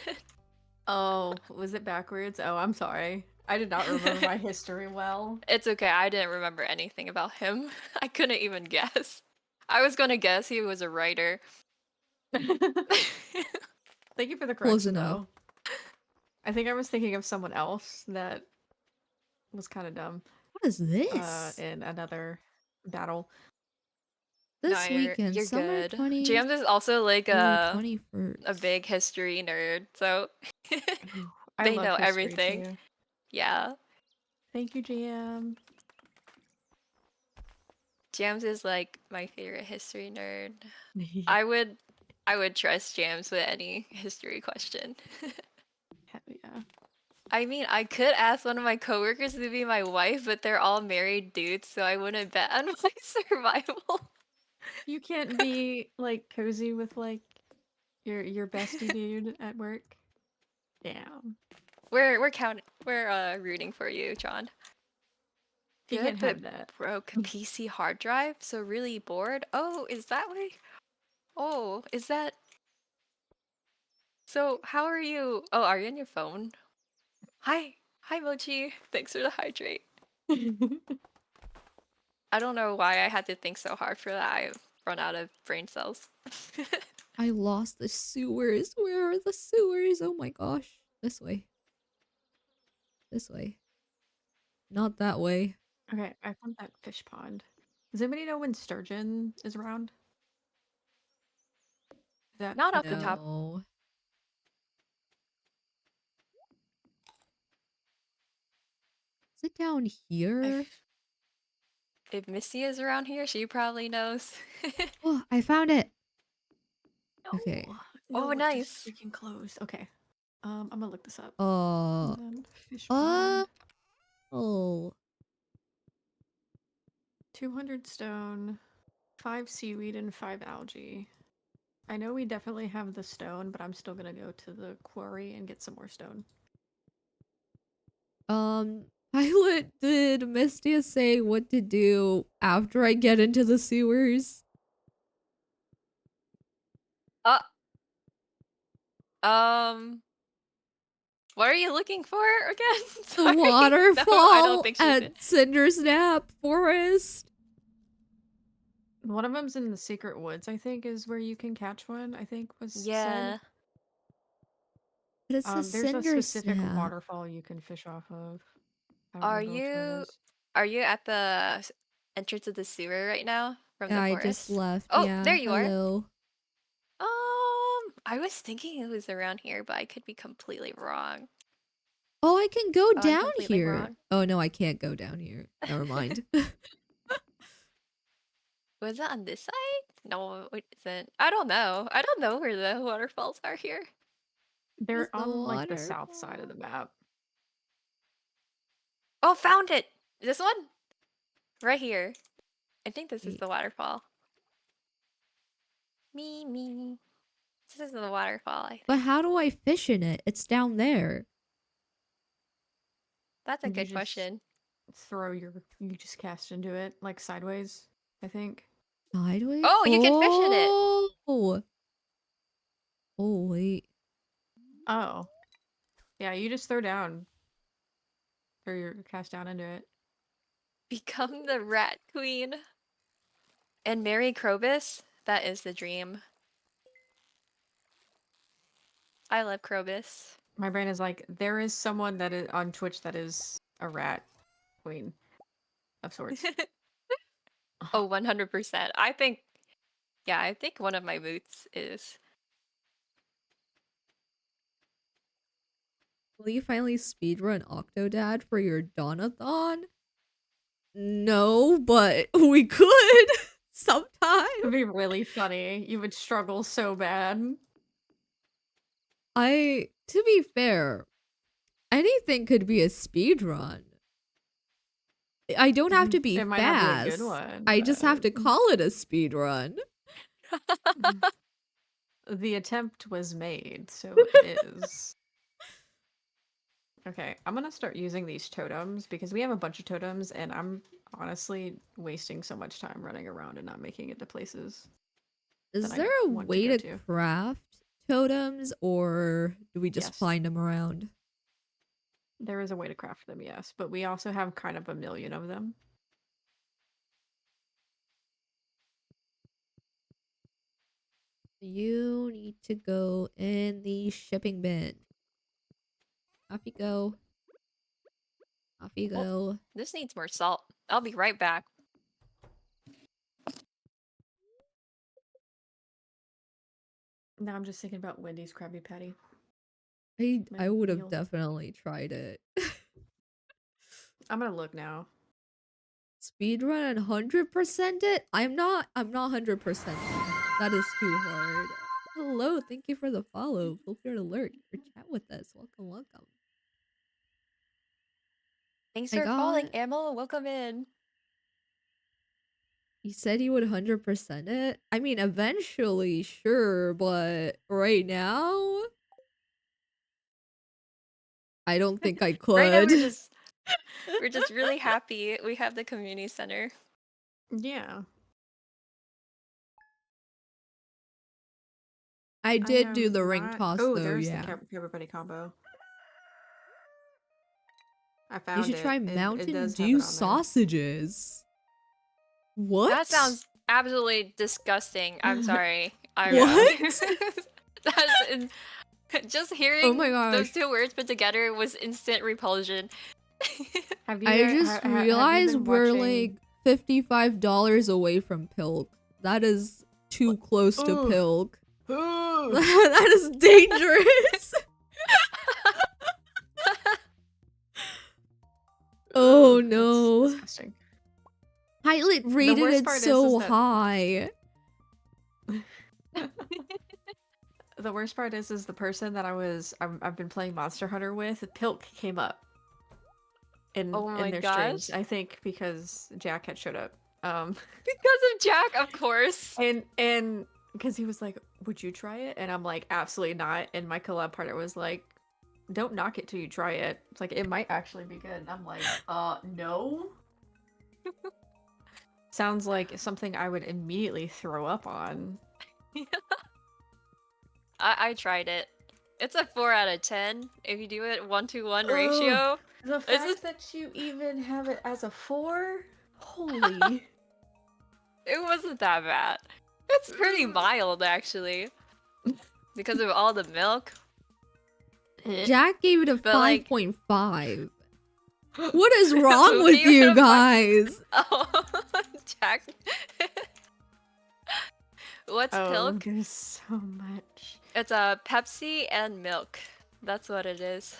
Oh, was it backwards? Oh, I'm sorry. I did not remember my history well. It's okay. I didn't remember anything about him. I couldn't even guess. I was gonna guess he was a writer. Thank you for the Close correction, enough. though. I think I was thinking of someone else that was kind of dumb What is this? in another battle. No, This weekend, you're summer good. 20th James is also like through a 21st. big history nerd, so Ooh, I they love know history everything. too. Yeah. Thank you, GM. James is like my favorite history nerd. I would trust James with any history question. Hell yeah. I mean, I could ask one of my coworkers to be my wife, but they're all married dudes, so I wouldn't bet on my survival. You can't be like cozy with like your bestie dude at work. Damn. We're rooting for you, John. You Good, can't but have that. broke PC hard drive, so really bored. Oh, is that where? Oh, is that? So how are you? Oh, are you on your phone? Hi, Mochi. Thanks for the hydrate. I don't know why I had to think so hard for that. I've run out of brain cells. I lost the sewers. Where are the sewers? Oh my gosh. This way. This way. Not that way. Okay, I found that fish pond. Does anybody know when sturgeon is around? Is that Not a off the thing? top. No. Is it down here? If Missy is around here, she probably knows. Oh, I found it. No. Okay. Oh, No, it just nice. freaking closed. Okay. I'm gonna look this up. Uh, And then fish uh, pond. oh. 200 stone, 5 seaweed, and 5 algae. I know we definitely have the stone, but I'm still gonna go to the quarry and get some more stone. Pilot, did Mistia say what to do after I get into the sewers? Uh, um, what are you looking for again? The Sorry. No, I don't waterfall think she's in. at Cindersnap Forest. One of them's in the secret woods, I think, is where you can catch one, I think was said. Yeah. But it's a There's a specific Cindersnap. waterfall you can fish off of. I don't Are remember which one it you is. are you at the entrance of the sewer right now from the I just forest? left. Oh, there Yeah, you are. hello. I was thinking it was around here, but I could be completely wrong. Oh, I can go Oh, I'm down completely here. wrong. Oh, no, I can't go down here. Never mind. Was it on this side? No, it isn't. I don't know. I don't know where the waterfalls are here. Where's They're the on like the south side of waterfall? the map. Oh, found it! This one? Right here. I think this is Wait. the waterfall. Me. This is the waterfall, I But think. how do I fish in it? It's down there. That's a You good just question. you just cast into it like sideways, I think. Sideways? Oh, you can fish in it! Oh! Oh, wait. Oh. Yeah, you just throw down or you cast down into it. Become the rat queen. And marry Krobus? That is the dream. I love Krobus. My brain is like, there is someone that is on Twitch that is a rat queen of sorts. Oh, 100%. I think one of my boots is. Will you finally speedrun Octodad for your Donathon? No, but we could sometime. It'd be really funny. You would struggle so bad. To be fair, anything could be a speedrun. I don't have to be It might not be a good fast. one, I just have but to call it a speedrun. the attempt was made, so it is. Okay, I'm gonna start using these totems because we have a bunch of totems and I'm honestly wasting so much time running around and not making it to places that Is I there a want to way go to to. craft totems or do we just Yes. find them around? There is a way to craft them, yes, but we also have kind of a million of them. You need to go in the shipping bin. Off you go. Off you Oh, go. this needs more salt. I'll be right back. Now I'm just thinking about Wendy's Krabby Patty. I would have Meal. definitely tried it. I'm gonna look now. Speedrun and 100% it? I'm not 100% that is too hard. Hello, thank you for the follow. Feel free to lurk or chat with us. Welcome, welcome. Thanks I for calling, got Emil. Welcome in. You said you would 100% it? I mean, eventually, sure, but right now, I don't think I Right now could. we're just really happy we have the community center. Yeah. I I did do have the ring not. toss Oh, though, there's the yeah. Krabby Patty combo. I You found should it. try It Mountain does have Dew it on there. sausages. That What? sounds absolutely disgusting. I'm sorry. Yeah. That's just Oh my hearing those gosh. two words put together was instant repulsion. Have you I guys just have you realized been we're like watching? $55 away from Pilk. That is too close to Ooh. Pilk. Ooh. That is dangerous. Oh Ooh, that's no. disgusting. Pilot The rated worst it part is so that high. the worst part is the person that I've been playing Monster Hunter with, Pilk came up Oh in my their gosh. streams. I think because Jack had showed up. Because of Jack, of course. And because he was like, "Would you try it?" And I'm like, "Absolutely not." And my collab partner was like, "Don't knock it till you try it. It's like it might actually be good." And I'm like, no." Sounds like something I would immediately throw up on. I tried it. It's a 4 out of 10 if you do it 1-to-1 Ugh, ratio. the It's just, fact that you even have it as a 4? Holy. it wasn't that bad. It's pretty mild actually because of all the milk. Jack gave it a But like 5.5. What is wrong who with gave it you a five? guys? Oh, Jack. What's Oh, Pilk? there's so much. It's a Pepsi and milk. That's what it is.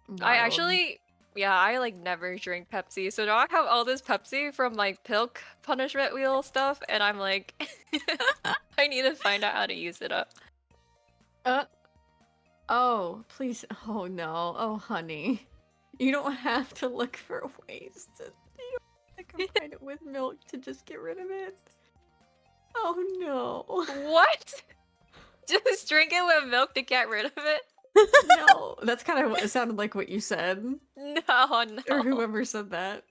I Wild. actually, yeah, I like never drink Pepsi. So now I have all this Pepsi from like Pilk punishment wheel stuff, and I'm like, I need to find out how to use it up. Oh, please. Oh no. Oh, honey. You don't have to look for ways to. You don't have to combine it with milk to just get rid of it. Oh no. What? Just drink it with milk to get rid of it? No. That's kind of what it sounded like what you said. No, Or no. whoever said that.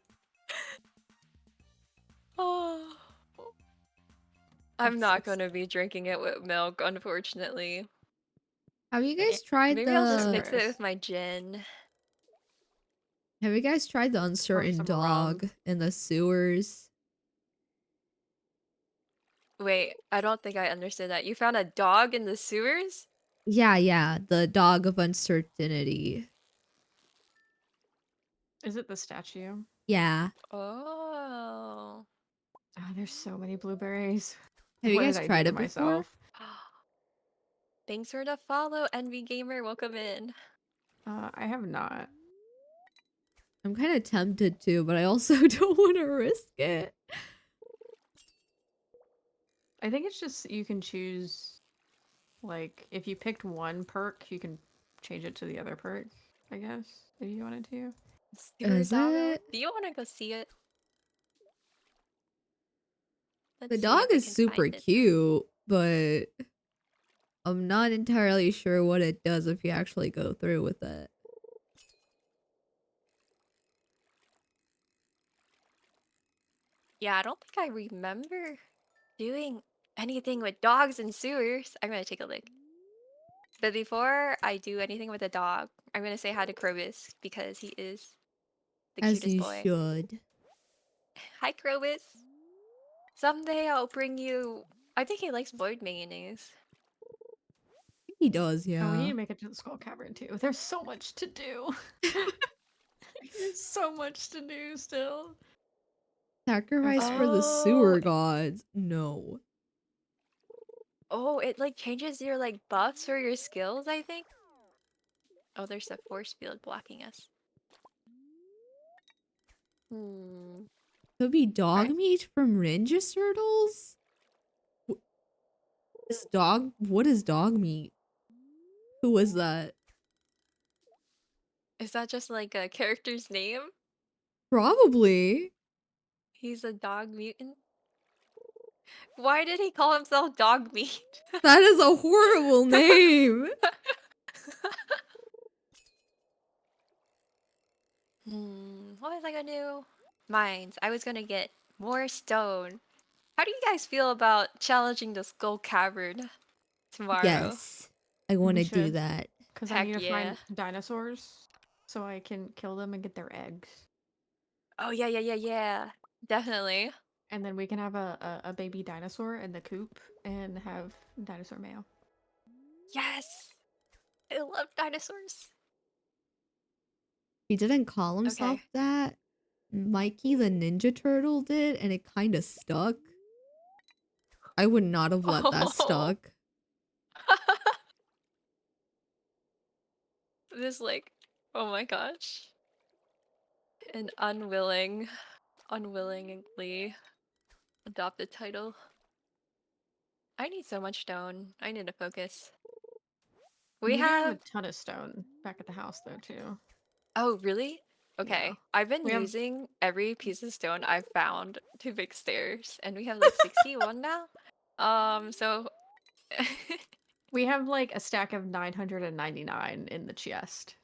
Oh. I'm not gonna be drinking it with milk, unfortunately. Have you guys tried Maybe I'll just the mix it with my gin. Have you guys tried the Or uncertain some rum. dog in the sewers? Wait, I don't think I understood that. You found a dog in the sewers? Yeah, the dog of uncertainty. Is it the statue? Yeah. Oh. Oh, there's so many blueberries. Have you What did guys I do tried to it before? myself? Thanks for the follow, NV Gamer. Welcome in. I have not. I'm kind of tempted to, but I also don't want to risk it. I think it's just you can choose, like, if you picked one perk, you can change it to the other perk, I guess, if you wanted to. Sewer Is doggo. it? Do you want to go see it? The Let's see dog if I is can super find it. cute, but I'm not entirely sure what it does if you actually go through with it. Yeah, I don't think I remember doing anything with dogs in sewers. I'm gonna take a look. But before I do anything with a dog, I'm gonna say hi to Krobus because he is the As cutest you boy. should. Hi, Krobus. Someday I'll bring you. I think he likes boiled mayonnaise. He does, Oh, we need yeah. to make it to the Skull Cavern too. There's so much to do. There's so much to do still. Sacrifice Okay. for the Oh, sewer gods. No. oh, it like changes your like buffs or your skills, I think. Oh, there's a force field blocking us. Hmm. Could be dog Alright. meat from Ninja Turtles? Is dog what is dog meat? Who was that? Is that just like a character's name? Probably. He's a dog mutant. Why did he call himself dog meat? That is a horrible name. What was I gonna do? Mines. I was gonna get more stone. How do you guys feel about challenging the Skull Cavern tomorrow? Yes. I want We to do should. that. Because I need Heck to yeah. find dinosaurs so I can kill them and get their eggs. Oh yeah, yeah, yeah, yeah. Definitely. And then we can have a baby dinosaur in the coop and have dinosaur mayo. Yes. I love dinosaurs. He didn't call himself Okay. that. Mikey the Ninja Turtle did, and it kind of stuck. I would not have let that Oh. stuck. This like, oh my gosh. An unwillingly adopted title. I need so much stone. I need to focus. We We do have a have. ton of stone back at the house though too. Oh, really? Yeah. Okay. I've been We have using every piece of stone I've found to fix stairs, and we have like 61 now. So we have like a stack of 999 in the chest.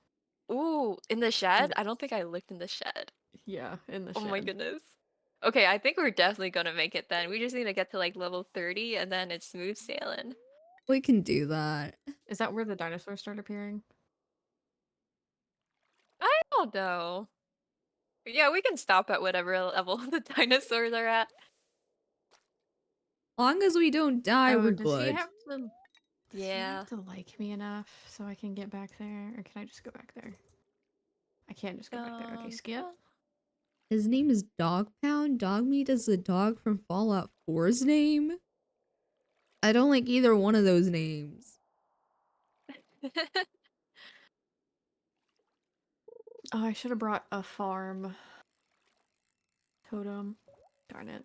ooh, in the shed? And I don't think I looked in the shed. yeah, in the Oh my shed. goodness. Okay, I think we're definitely gonna make it then. We just need to get to like level 30 and then it's smooth sailing. We can do that. Is that where the dinosaurs start appearing? I don't know. Yeah, we can stop at whatever level the dinosaurs are at. Long as we don't die, Oh, we're does he good. have to does he have Yeah. to like me enough so I can get back there? Or can I just go back there? I can't just go back there. Okay, skip. Well, His name is Dog Pound. Dog Meat is the dog from Fallout 4's name. I don't like either one of those names. Oh, I should have brought a farm totem. Darn it.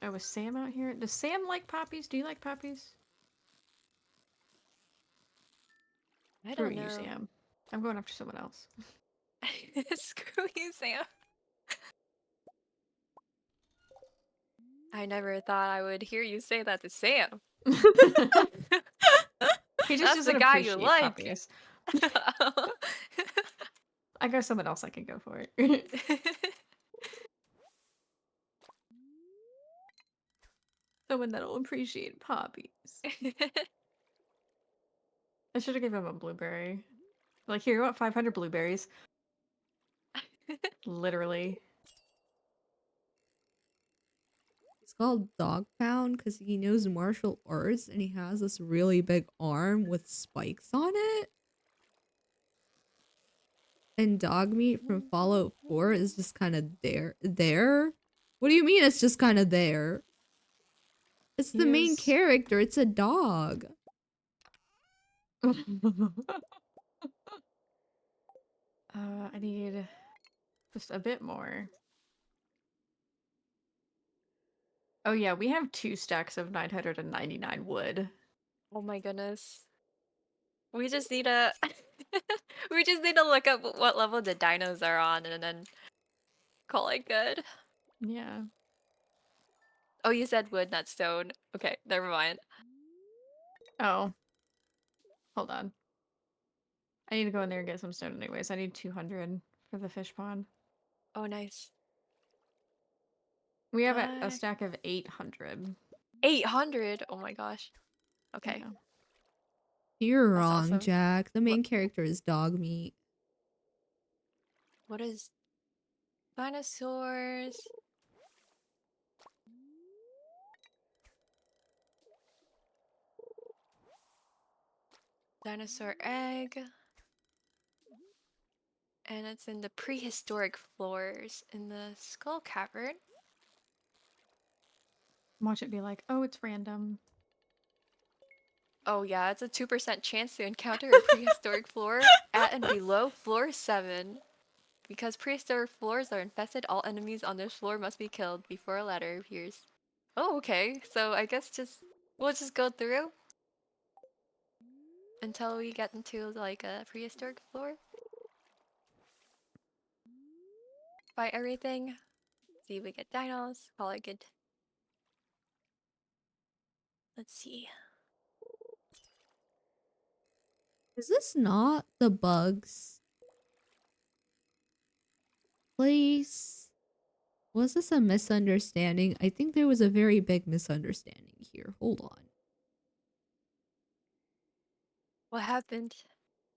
Oh, was Sam out here? Does Sam like poppies? Do you like poppies? I Screw don't you, know. Sam. I'm going after someone else. Screw you, Sam. I never thought I would hear you say that to Sam. He just That's the doesn't guy you appreciate like. poppies. I got someone else I can go for it. Someone that'll appreciate poppies. I should have given him a blueberry. Like, here, you want 500 blueberries? Literally. He's called Dog Pound because he knows martial arts and he has this really big arm with spikes on it. And Dog Meat from Fallout 4 is just kind of there. What do you mean it's just kind of there? It's the He main is. character. It's a dog. I need just a bit more. Oh yeah, we have 2 stacks of 999 wood. Oh my goodness. We just need to we just need to look up what level the dinos are on and then call it good. Yeah. Oh, you said wood, not stone. Okay, never mind. Oh, hold on. I need to go in there and get some stone anyways. I need 200 for the fish pond. Oh, nice. We have a stack of 800. 800. Oh my gosh. Okay, Yeah. You're that's wrong, awesome. Jack. The What main character is Dog Meat. what is dinosaurs? dinosaur egg. And it's in the prehistoric floors in the skull cavern. Watch it be like, oh, it's random. Oh yeah, it's a 2% chance to encounter a prehistoric floor at and below floor 7. Because prehistoric floors are infested, all enemies on this floor must be killed before a ladder appears. Oh, okay. So I guess we'll just go through until we get into like a prehistoric floor. Fight everything. See if we get dinos. Call it good. Let's see. Is this not the bugs place? Was this a misunderstanding? I think there was a very big misunderstanding here. Hold on. What happened?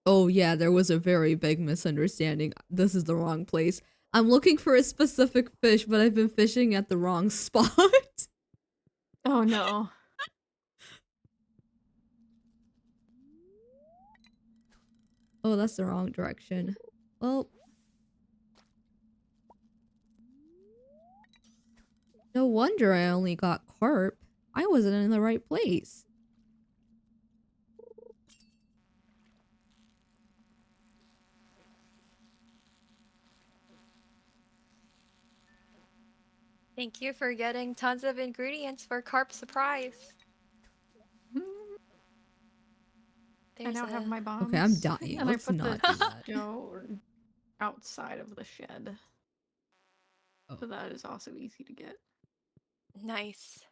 Oh yeah, there was a very big misunderstanding. This is the wrong place. I'm looking for a specific fish, but I've been fishing at the wrong spot. Oh no. Oh, that's the wrong direction. Well, no wonder I only got carp. I wasn't in the right place. Thank you for getting tons of ingredients for carp surprise. I There's now have my Okay, I'm bombs. dying. And I Let's put the not do that. stone outside of the shed. Oh. So that is also easy to get. Nice.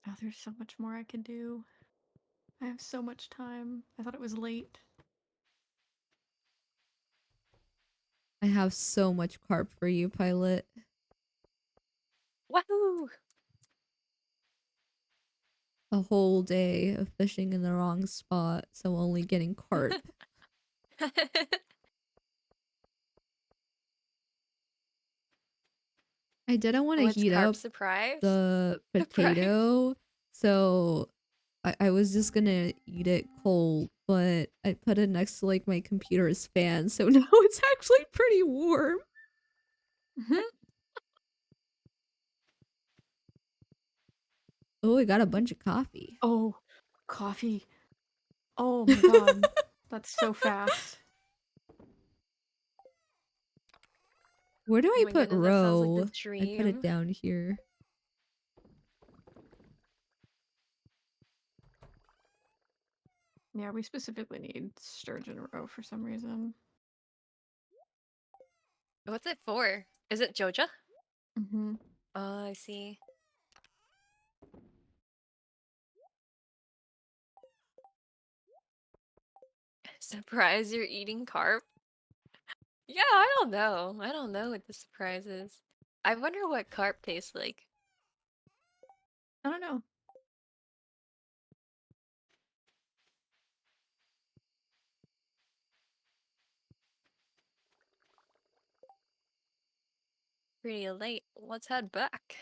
Oh, there's so much more I can do. I have so much time. I thought it was late. I have so much carp for you, Pilot. Wahoo! A whole day of fishing in the wrong spot, so only getting carp. I didn't want to What's heat carp up surprise? the Surprise. potato, so I was just gonna eat it cold, but I put it next to like my computer's fan, so now it's actually pretty warm. Oh, I got a bunch of coffee. Oh, coffee. Oh my god. That's so fast. Where do Oh I my put goodness, that sounds like the row? I put it dream. down here. Yeah, we specifically need sturgeon roe for some reason. What's it for? Is it Joja? Mm-hmm. Oh, I see. Surprise, you're eating carp? Yeah, I don't know. I don't know what the surprise is. I wonder what carp tastes like. I don't know. Pretty late. Let's head back.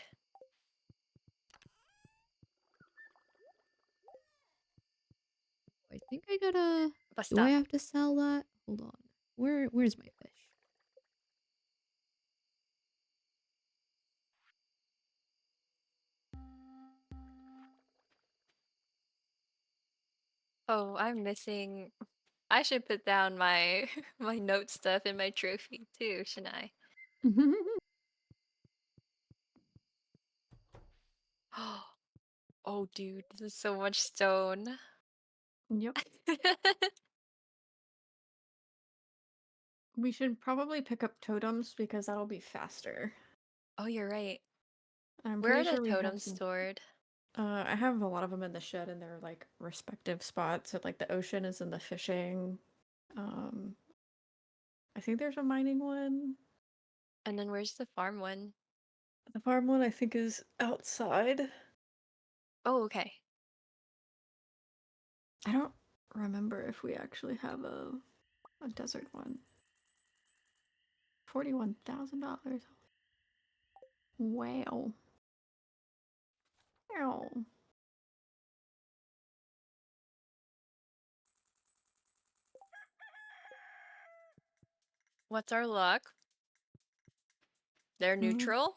I think I gotta. Do I Basta. have to sell that? Hold on. Where's my fish? Oh, I'm missing. I should put down my my note stuff in my trophy too, shouldn't I? Oh, dude, this is so much stone. Yep. We should probably pick up totems because that'll be faster. Oh, you're right. I'm Where pretty are the sure we have totems some. stored? I have a lot of them in the shed in their like respective spots. So like the ocean is in the fishing. Um, I think there's a mining one. And then where's the farm one? The farm one I think is outside. Oh, okay. I don't remember if we actually have a desert one. $41,000. Wow. Wow. What's our luck? They're Mm, neutral.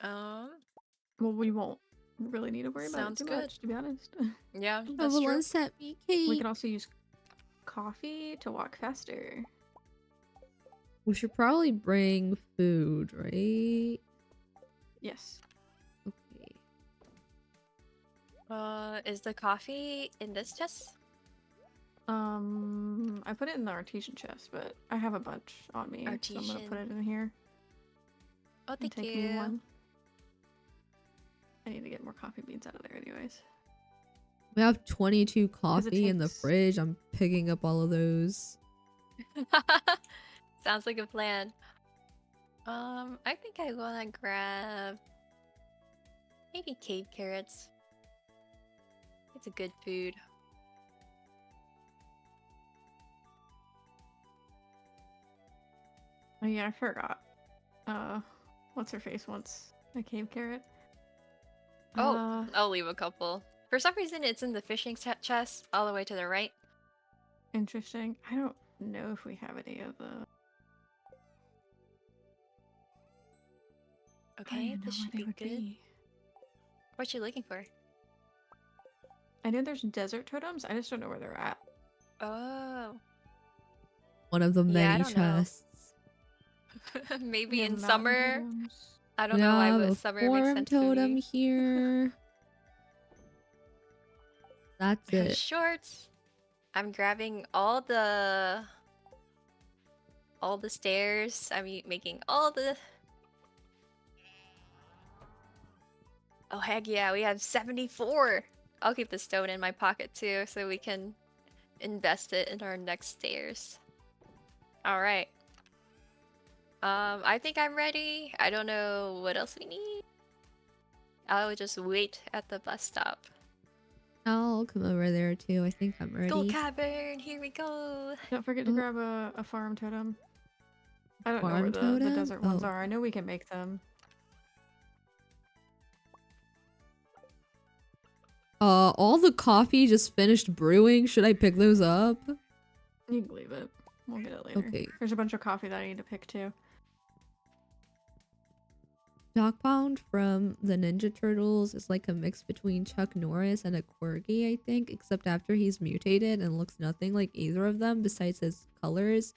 Um, well, we won't really need to worry about it sounds too good. much, to be honest. Yeah, that's true. Evelyn sent me We cake. can also use coffee to walk faster. We should probably bring food, right? Yes. Okay. Is the coffee in this chest? I put it in the artesian chest, but I have a bunch on me, so I'm gonna put Artesian. it in here Oh, and thank take me you. one. I need to get more coffee beans out of there anyways. We have 22 'Cause it coffee in the takes... fridge. I'm picking up all of those. Sounds like a plan. I think I wanna grab maybe cave carrots. It's a good food. Oh yeah, I forgot. What's her face wants a cave carrot? Oh, I'll leave a couple. For some reason, it's in the fishing chest all the way to the right. Interesting. I don't know if we have any of the... I don't Okay, even know this where should they be would good. be. What you looking for? I know there's desert totems, I just don't know where they're at. Oh, One of the yeah, I many don't know. chests. We Maybe have in mountain summer. totems. I don't We know why, have but a summer makes form sense to totem me. here. That's it. Shorts. I'm grabbing all the stairs. Making all the. Oh heck yeah, we have 74. I'll keep the stone in my pocket too, so we can invest it in our next stairs. All right. I think I'm ready. I don't know what else we need. I'll just wait at the bus stop. I'll come over there too. I think I'm Gold ready. cavern, here we go. Don't forget to Oh. grab a farm totem. I don't know Farm where the totem? desert ones Oh. are. I know we can make them. All the coffee just finished brewing. Should I pick those up? You can leave it. We'll get it later. Okay. There's a bunch of coffee that I need to pick too. Dog Pound from the Ninja Turtles is like a mix between Chuck Norris and a Corgi, I think, except after he's mutated and looks nothing like either of them besides his colors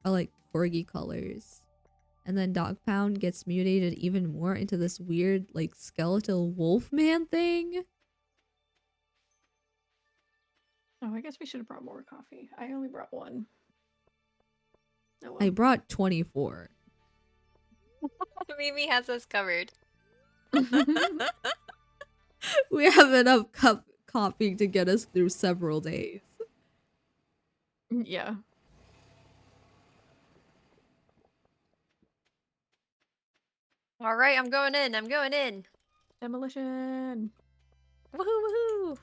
are like Corgi colors. And then Dog Pound gets mutated even more into this weird like skeletal wolf man thing. Oh, I guess we should have brought more coffee. I only brought one. Oh I well. brought 24. Mimi has us covered. We have enough coffee to get us through several days. Yeah. All right, I'm going in. I'm going in. Demolition. Woohoo! Woohoo!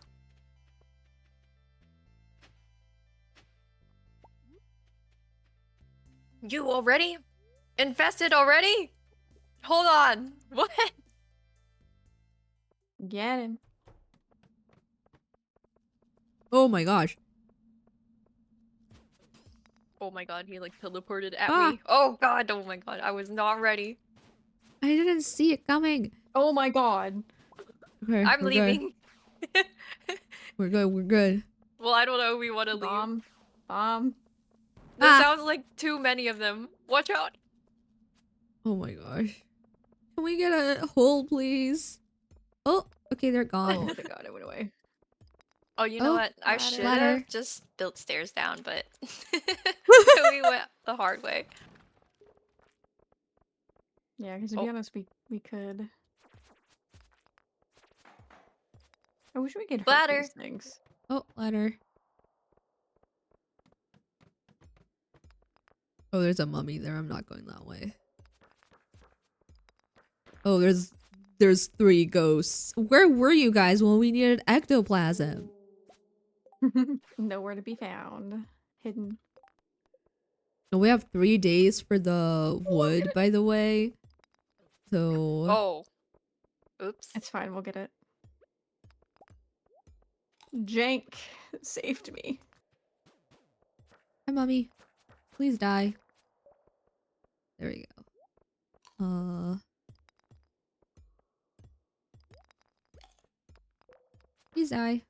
You already? Infested already? Hold on. What? Get him. Oh my gosh. Oh my god, he like teleported at Ah! me. Oh god, oh my god, I was not ready. I didn't see it coming. Oh my god. Okay, I'm we're leaving. good. We're good. We're good. Well, I don't know if we want to leave. Bomb. Bomb. That Ah! sounds like too many of them. Watch out. Oh my gosh. Can we get a hole, please? Oh, okay, they're Oh gone. my god, it went away. Oh, you know Oh, what? I ladder. should Ladder. have just built stairs down, but we went the hard way. Yeah, because to be honest, we could. I wish we could hurt Ladder. these things. Oh, ladder. Oh, there's a mummy there. I'm not going that way. Oh, there's 3 ghosts. Where were you guys when we needed ectoplasm? Nowhere to be found. Hidden. No, we have 3 days for the wood, by the way. So Oh. Oops. It's fine, we'll get it. Jank saved me. hi, mummy. Please die. There we go. Please die.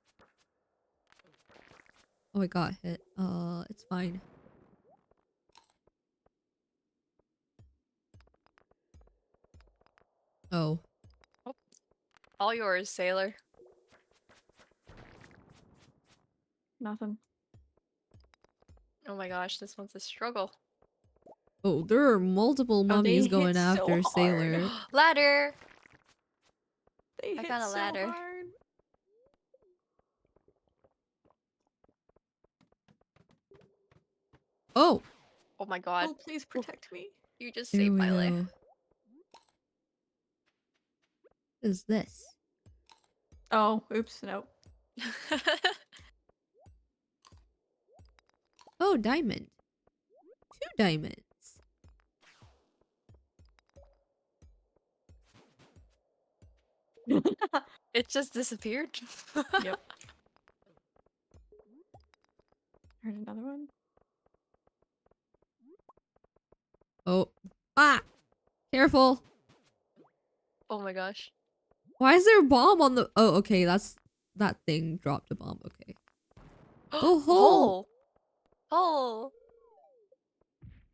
Oh, I got hit. It's fine. Oh. All yours, sailor. Nothing. Oh my gosh, this one's a struggle. Oh, there are multiple Oh, they mummies hit going so after hard. Sailor. Ladder! They I hit got a so ladder. hard. Oh! Oh my god. Oh, please protect me. You just There saved we my life. go. What is this? Oh, oops, nope. Oh, diamond. 2 diamonds. It just disappeared. Yep. Heard another one. Oh. Ah! Careful! Oh my gosh. Why is there a bomb on the- Oh, okay, that's- that thing dropped a bomb, okay. Oh, hole! Hole!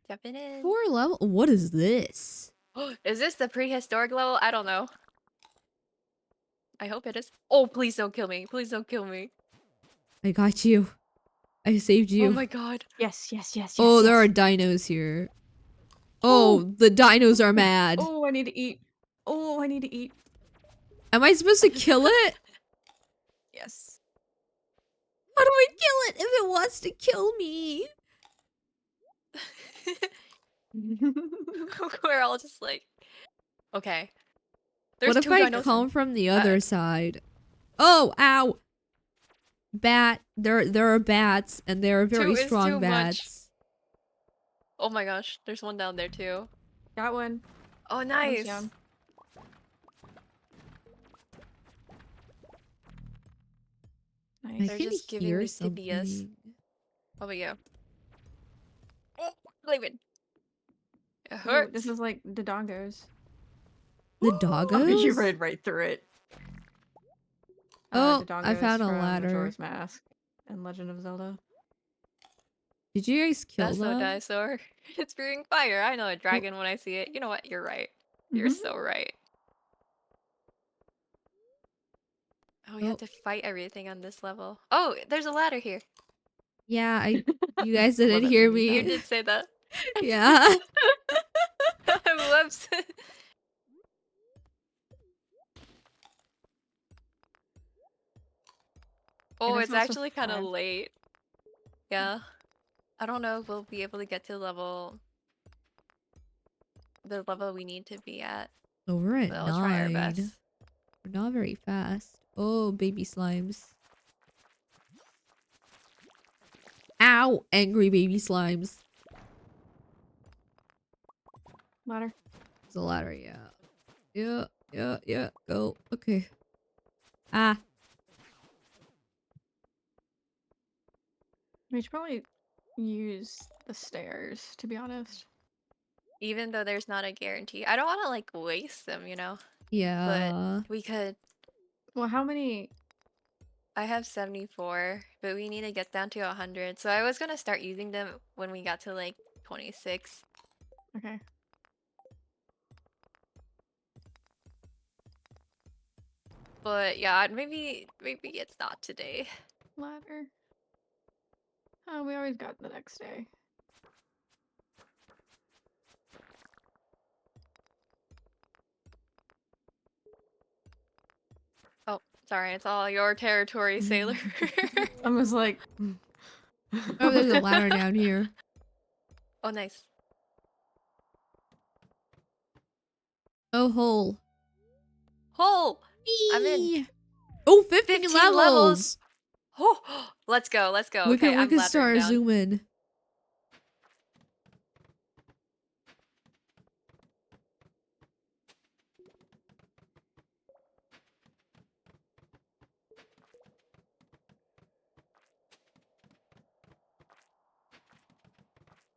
Jumping in. 4 level- What is this? Is this the prehistoric level? I don't know. I hope it is. Oh, please don't kill me. Please don't kill me. I got you. I saved you. Oh my god. Yes, yes, yes, yes. Oh, there are yes. dinos here. Oh, the dinos are mad. Oh, I need to eat. Oh, I need to eat. Am I supposed to kill it? Yes. How do I kill it if it wants to kill me? We're all just like, okay. There's What if 2 I dinos. come from the other side? Oh, ow! Bat. There are bats, and they are 2 very is strong too much. bats. Oh my gosh, there's one down there too. Got one. Oh, One's nice. down. I Nice. They're can just giving hear me tibias. something. How about you? Oh, David. It Ooh, hurts. this is like the dongos. The Oh, doggos? you ran right through it. Oh, The dongos I found a from ladder. Majora's Mask and Legend of Zelda. Did you guys kill That's no them? dinosaur. It's spewing fire. I know a dragon when I see it. You know what? You're right. You're so right. Oh, you have to fight everything on this level. Oh, there's a ladder here. Yeah, you guys Love didn't it hear when you You me. did say that. Yeah. Whoops. Oh, And it's also actually kind of 5. late. Yeah. I don't know if we'll be able to get to the level we need to be at. Oh, we're at But I'll try our 9. best. We're not very fast. Oh, baby slimes. Ow! Angry baby slimes. Ladder. There's a ladder, yeah. Yeah. Go. Okay. Ah. We should probably use the stairs, to be honest. Even though there's not a guarantee. I don't want to like waste them, you know? Yeah. But we could. Well, how many? I have 74, but we need to get down to 100. So I was gonna start using them when we got to like 26. Okay. But yeah, maybe it's not today. Ladder. Oh, we always got the next day. Oh, sorry, it's all your territory, sailor. I was like, Oh, there's a ladder down here. Oh, nice. Oh, hole. Hole! I'm in. Eee. Oh, 15 15 levels. levels. Oh, let's go. We Okay, can I'm start laddering down. zooming.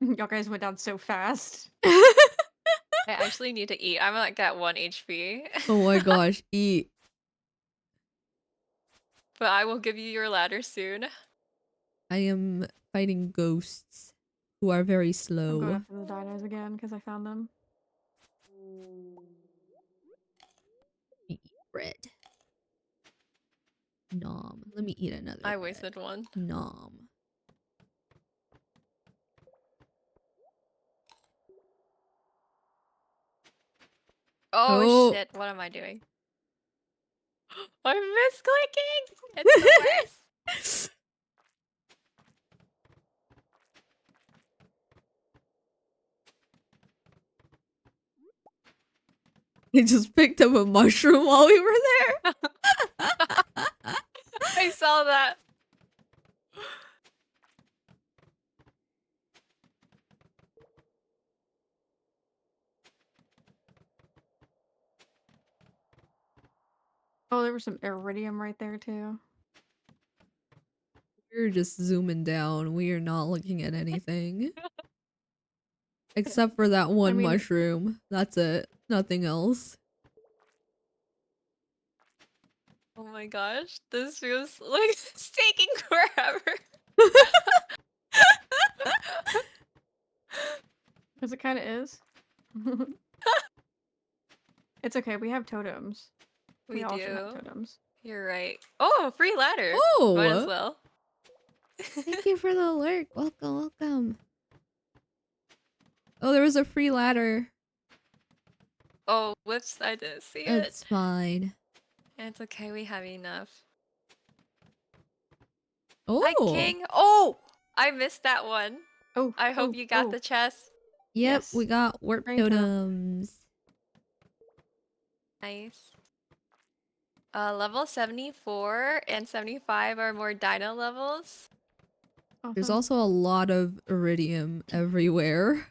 y'all guys went down so fast. actually need to eat. I'm like at 1 HP. Oh my gosh, eat. But I will give you your ladder soon. I am fighting ghosts who are very I'm going slow. after the dinos again because I found them. Eat bread. Nom. Let me eat another I bread. wasted one. Nom. Oh shit, what am I doing? I'm misclicking! It's the worst. I just picked up a mushroom while we were there. I saw that. Oh, there was some iridium right there too. We're just zooming down. We are not looking at anything. Except for that one mushroom. That's it. Nothing else. Oh my gosh, this feels like it's taking forever. Because it kind of is. It's okay, we have totems. We all should have do. totems. You're right. Oh, free ladder. Oh! Might as well. Thank you for the alert. Welcome, welcome. Oh, there was a free ladder. Oh, whoops, I didn't see it. It's fine. It's okay, we have enough. Oh! Hi, King. Oh! I missed that one. Oh, I hope you got the chest. Yep, Yes. we got warp totems. Nice. Level 74 and 75 are more dino levels. There's also a lot of iridium everywhere.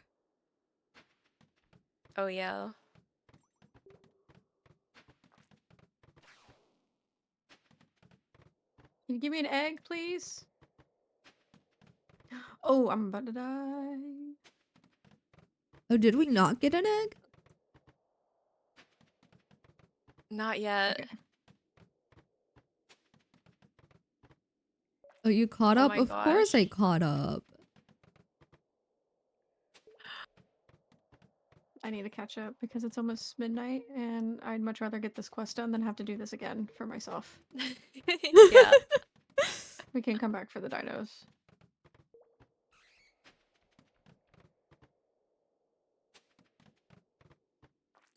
Oh, yeah. Can you give me an egg, please? Oh, I'm about to die. Oh, did we not get an egg? Not yet. Okay. Oh, you caught Oh up? my Of course gosh. I caught up. I need to catch up because it's almost midnight and I'd much rather get this quest done than have to do this again for myself. Yeah. We can come back for the dinos.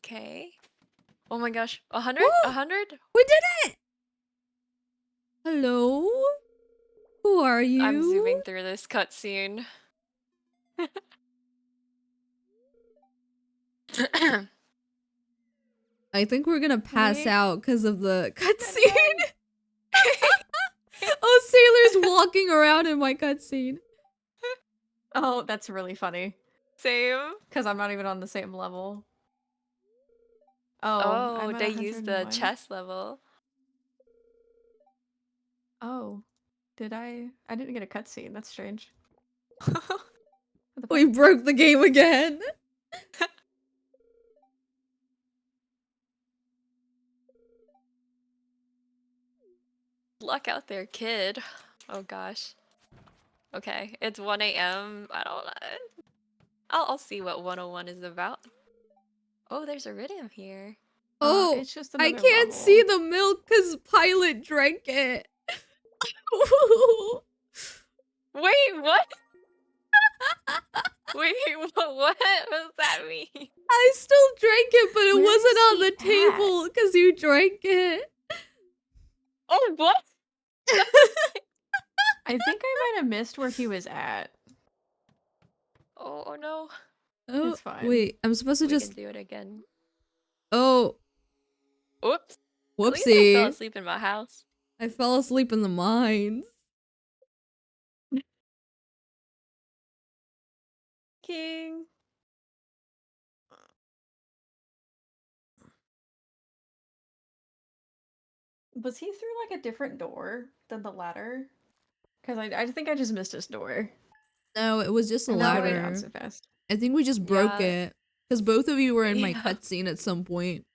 Okay. Oh my gosh. 100? Woo! 100? We did it! Hello? Who are you? I'm zooming through this cutscene. I think we're gonna pass out because of the cutscene. Oh, Sailor's walking around in my cutscene. Oh, that's really funny. Same. Because I'm not even on the same level. Oh, Oh, I'm at they used the 101. chest level. Oh, did I? I didn't get a cutscene. That's strange. We broke the game again. Luck out there, kid. Oh gosh. Okay, it's 1 a.m. I don't know. I'll see what 101 is about. Oh, there's iridium here. Oh, it's just I another can't level. see the milk because Pilot drank it. Wait, what? Wait, what does that mean? I still drank it, but it Where wasn't is on the he table because you drank it. Oh, what? I think I might have missed where he was at. Oh no. Oh, It's fine. wait, I'm supposed to We just... can do it again. Oh. Oops. Whoopsie. At least I fell asleep in my house. I fell asleep in the mines. King. Was he through like a different door than the ladder? Because I think I just missed his door. No, it was just a I'm not going down ladder. so fast. I think we just broke it. Because both of you were in my Yeah. cutscene at some point.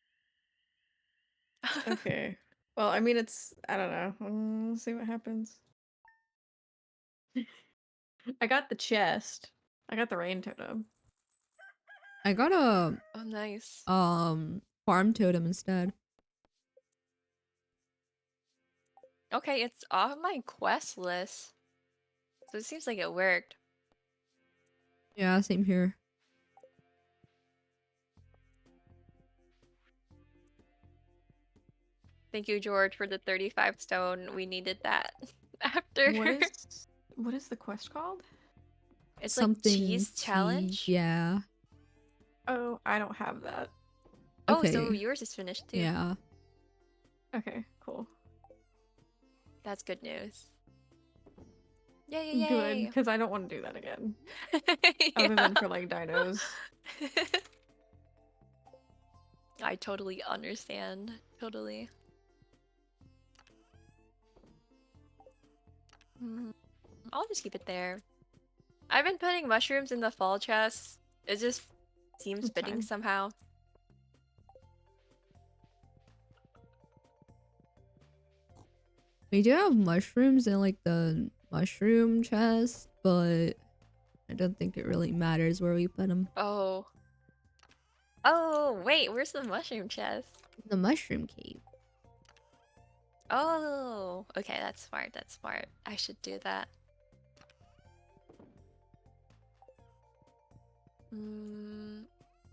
Okay. Well, I mean, I don't know. We'll see what happens. I got the chest. I got the rain totem. I got a Oh, nice. farm totem instead. Okay, it's off my quest list. So it seems like it worked. Yeah, same here. Thank you, George, for the 35 stone. We needed that after. What is the quest called? It's like Something cheese cheese. challenge. Yeah. Oh, I don't have that. Oh, so Okay. yours is finished too. Yeah. Okay, cool. That's good news. Yay, Good, yay, because I don't want to do that again. yay. Other Yeah. than for like dinos. I totally understand. Totally. I'll just keep it there. I've been putting mushrooms in the fall chest. It just seems It's fitting fine. somehow. We do have mushrooms in like the mushroom chest, but I don't think it really matters where we put them. Oh. Oh, wait, where's the mushroom chest? The mushroom cave. Oh, okay, that's smart. That's smart. I should do that.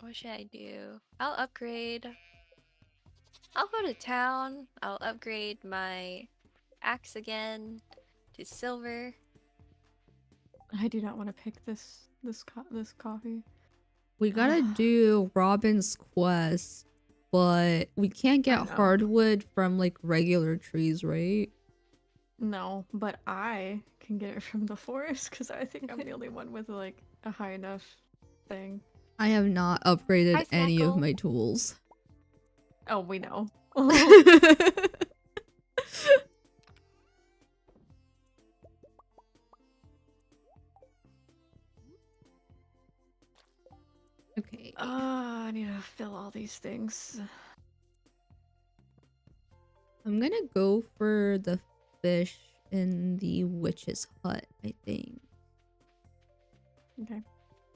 What should I do? I'll upgrade. I'll go to town. I'll upgrade my axe again to silver. I do not want to pick this coffee. We gotta do Robin's quest, but we can't get know. hardwood from like regular trees, right? No, but I can get it from the forest because I think I'm the only one with like a high enough thing. I have not Hi, upgraded any of Snackle. my tools. Oh, we know. Okay. I need to fill all these things. I'm gonna go for the fish in the witch's hut, I think. Okay.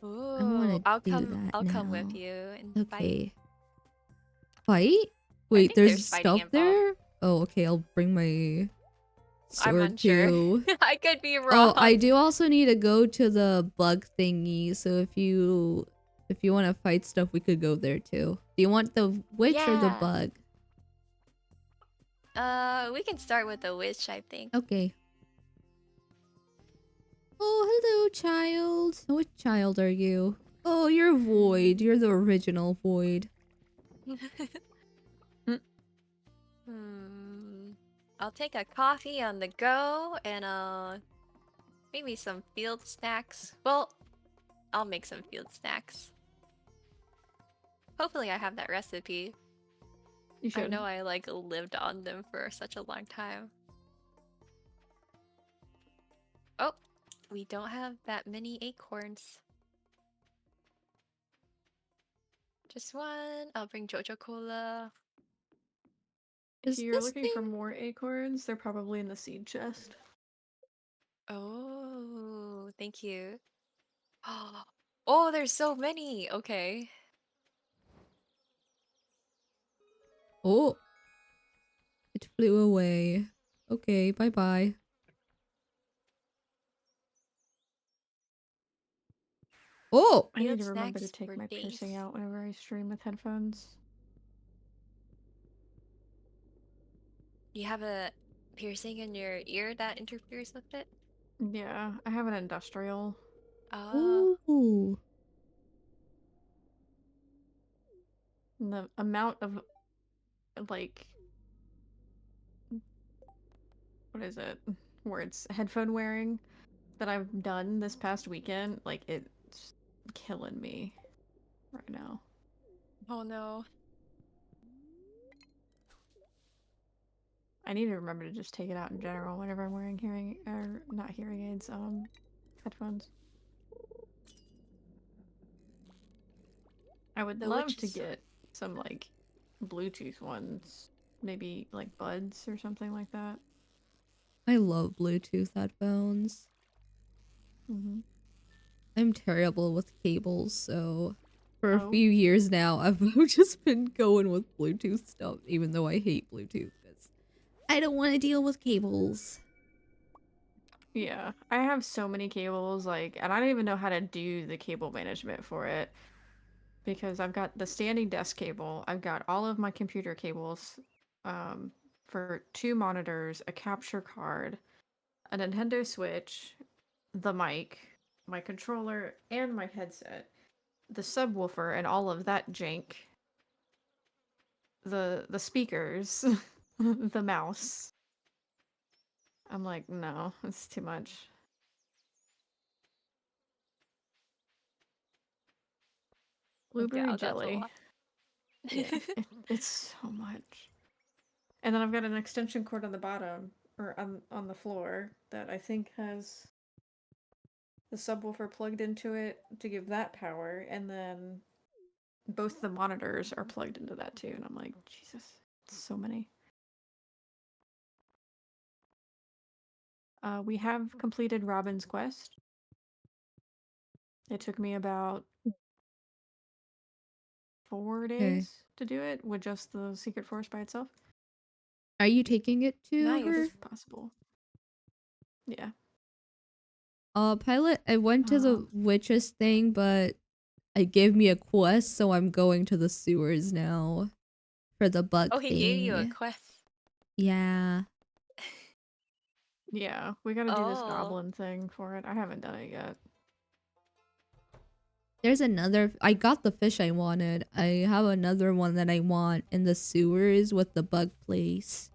I wanna Ooh, I'll do come. that I'll come with now. you and fight. Okay. Fight? I Wait, think there's there's fighting stuff involved. there? Oh, okay, I'll bring my I'm sword unsure. too. I could be wrong. Oh, I do also need to go to the bug thingy, so if you want to fight stuff, we could go there too. Do you want the witch or the Yeah. bug? We can start with the witch, I think. Okay. Oh, hello, child. What child are you? Oh, you're Void. You're the original Void. I'll take a coffee on the go and maybe some field snacks. Well, I'll make some field snacks. Hopefully I have that recipe. You should. I know I like lived on them for such a long time. Oh, we don't have that many acorns. Just one. I'll bring Jojo Cola. If Is you're this looking thing? for more acorns, they're probably in the seed chest. Oh, thank you. Oh, there's so many. Okay. Oh, it flew away. Okay, bye bye. Oh, I need Field to remember to snacks take for my days. piercing out whenever I stream with headphones. You have a piercing in your ear that interferes with it? Yeah, I have an industrial. Oh. ooh. And the amount of, like, what is it? Words. Headphone wearing that I've done this past weekend, like, it's killing me right now. Oh no. I need to remember to just take it out in general whenever I'm wearing hearing, or not hearing aids, headphones. I would The love to witches. get some like Bluetooth ones, maybe like buds or something like that. I love Bluetooth headphones. Mm-hmm. I'm terrible with cables, so for a Oh, few years now, I've just been going with Bluetooth stuff, even though I hate Bluetooth because I don't want to deal with cables. yeah. I have so many cables, like, and I don't even know how to do the cable management for it because I've got the standing desk cable, I've got all of my computer cables, um, for two monitors, a capture card, a Nintendo Switch, the mic, my controller, and my headset, the subwoofer, and all of that jank, the speakers, the mouse. I'm like, no, it's too much. Blueberry Yeah, that's a jelly. lot. Yeah, it's so much. And then I've got an extension cord on the bottom, or on the floor, that I think has the subwoofer plugged into it to give that power, and then both the monitors are plugged into that too. And I'm like, Jesus, so many. We have completed Robin's quest. It took me about 4 days Okay. to do it with just the secret forest by itself. Are you taking it to her? Nice. If possible. Yeah. Pilot, I went to the Um, witches thing, but it gave me a quest, so I'm going to the sewers now for the bug Oh, he gave you a thing. quest. Yeah. yeah, we gotta do this Oh. goblin thing for it. I haven't done it yet. There's another. I got the fish I wanted. I have another one that I want in the sewers with the bug place.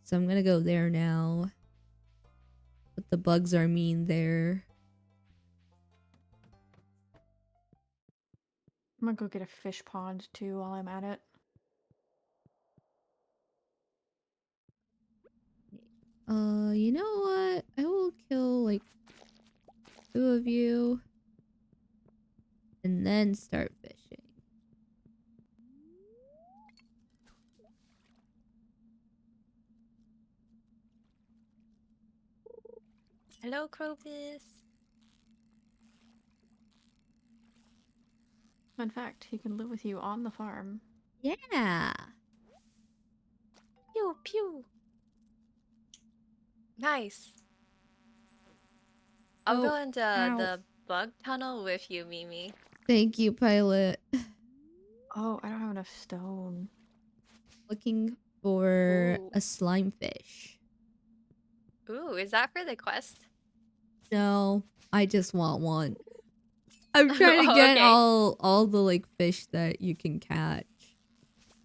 So I'm gonna go there now. But the bugs are mean there. I'm gonna go get a fish pond too while I'm at it. You know what? I will kill like 2 of you and then start fishing. Hello, Crocus. In fact, he can live with you on the farm. Yeah. Pew, pew. Nice. I'll Oh, go into ow. the bug tunnel with you, Mimi. Thank you, pilot. Oh, I don't have enough stone. Looking for Ooh. a slime fish. Ooh, is that for the quest? No, I just want one. I'm trying to Oh, get okay. all the like fish that you can catch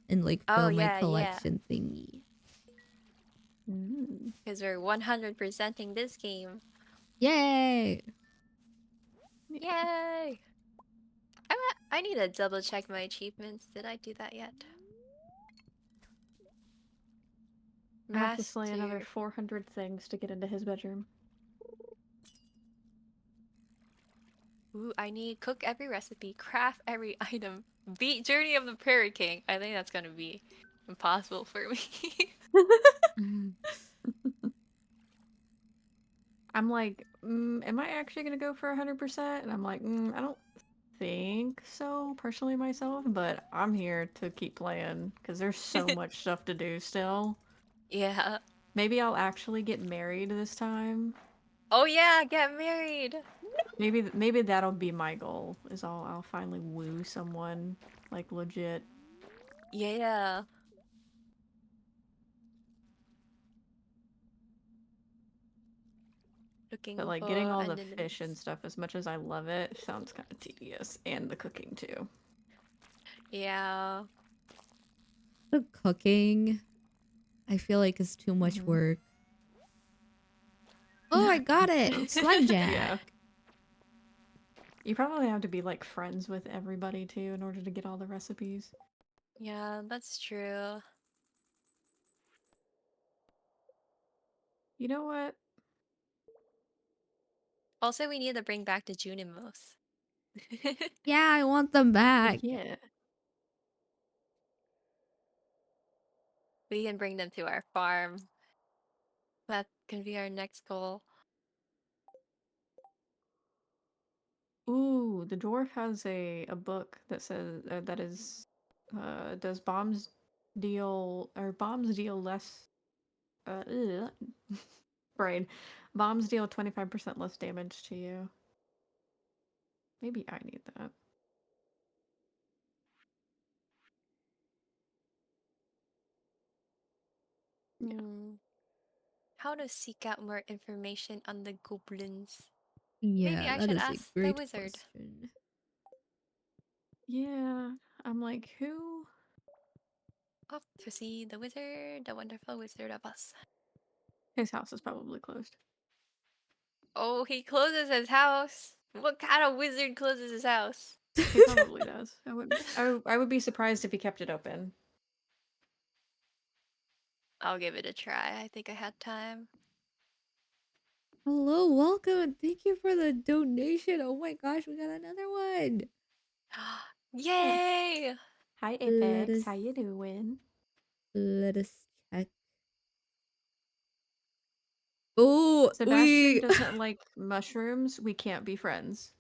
and like Oh, fill my yeah, yeah. collection thingy. Mm. Because we're 100%ing this game. Yay! Yeah. Yay! I need to double check my achievements. Did I do that yet? I have to slay another Master. 400 things to get into his bedroom. Ooh, I need cook every recipe, craft every item, beat Journey of the Prairie King. I think that's gonna be impossible for me. I'm like, am I actually gonna go for 100%? And I'm like, I don't think so personally myself, but I'm here to keep playing because there's so much stuff to do still. Yeah. Maybe I'll actually get married this time. Oh yeah, get married. Maybe that'll be my goal. Is I'll finally woo someone like legit. Yeah. But Looking like getting for all the fish and enemies. stuff, as much as I love it, sounds kind of tedious, and the cooking too. Yeah. The cooking, I feel like is too much Mm-hmm. work. Oh, I got it! Slime Yeah. Jack! You probably have to be like friends with everybody too in order to get all the recipes. Yeah, that's true. You know what? Also, we need to bring back the Junimos. Yeah, I want them back. Yeah. We can bring them to our farm. That can be our next goal. Ooh, the dwarf has a book that says does bombs deal less ugh, brain. Bombs deal 25% less damage to you. Maybe I need that. Yeah. How to seek out more information on the goblins? Maybe Yeah, I that should is a ask the great wizard. question. Yeah. I'm like, who? Off to see the wizard, the wonderful wizard of us. His house is probably closed. Oh, he closes his house. What kind of wizard closes his house? He probably does. I would be surprised if he kept it open. I'll give it a try. I think I had time. Hello, welcome, and thank you for the donation. Oh my gosh, we got another one. Yeah. Yay! Hi Let Apex, us how you doing? let us check. Oh, Sebastian we doesn't like mushrooms. We can't be friends.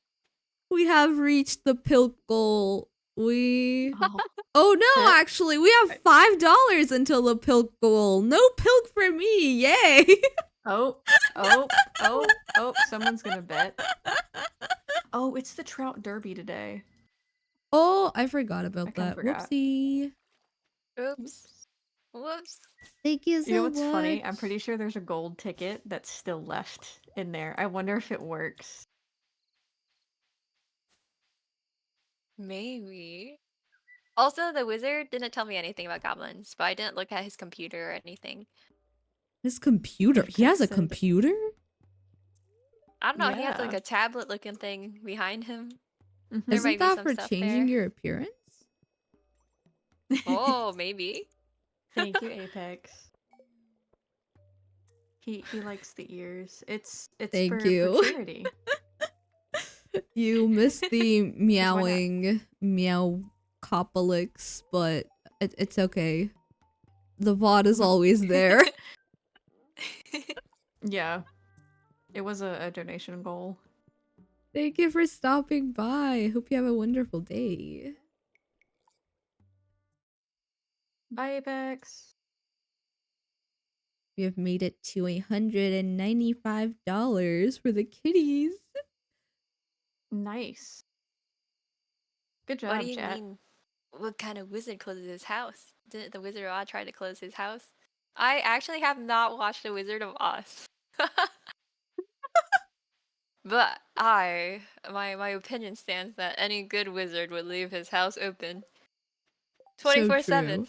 we have reached the pilk goal. We Oh. Oh no, Huh? actually, we have $5 until the pilk goal. No pilk for me. Yay. Oh, oh, someone's gonna bet. Oh, it's the Trout Derby today. Oh, I forgot I about kind of that. forgot. Whoopsie. Oops. Oops. Whoops. Thank you You know so what's funny? I'm much. pretty sure there's a gold ticket that's still left in there. I wonder if it works. Maybe. Also, the wizard didn't tell me anything about goblins, but I didn't look at his computer or anything. His computer. He has Apex a said, computer? I don't know, he has like yeah. a tablet looking thing behind him. Mm-hmm. There Isn't might be that some for stuff changing there. your appearance? Oh, maybe. Thank you, Apex. He likes the ears. It's Thank for you. charity. You missed the Because why not? meowing meow copalix, but it's okay. The VOD is always there. Yeah. It was a donation goal. Thank you for stopping by. Hope you have a wonderful day. Bye, Apex. We have made it to $195 for the kitties. Nice. Good What do job, you chat. mean? What kind of wizard closes his house? Didn't the Wizard of Oz try to close his house? I actually have not watched The Wizard of Oz. But my opinion stands that any good wizard would leave his house open So 24/7. true.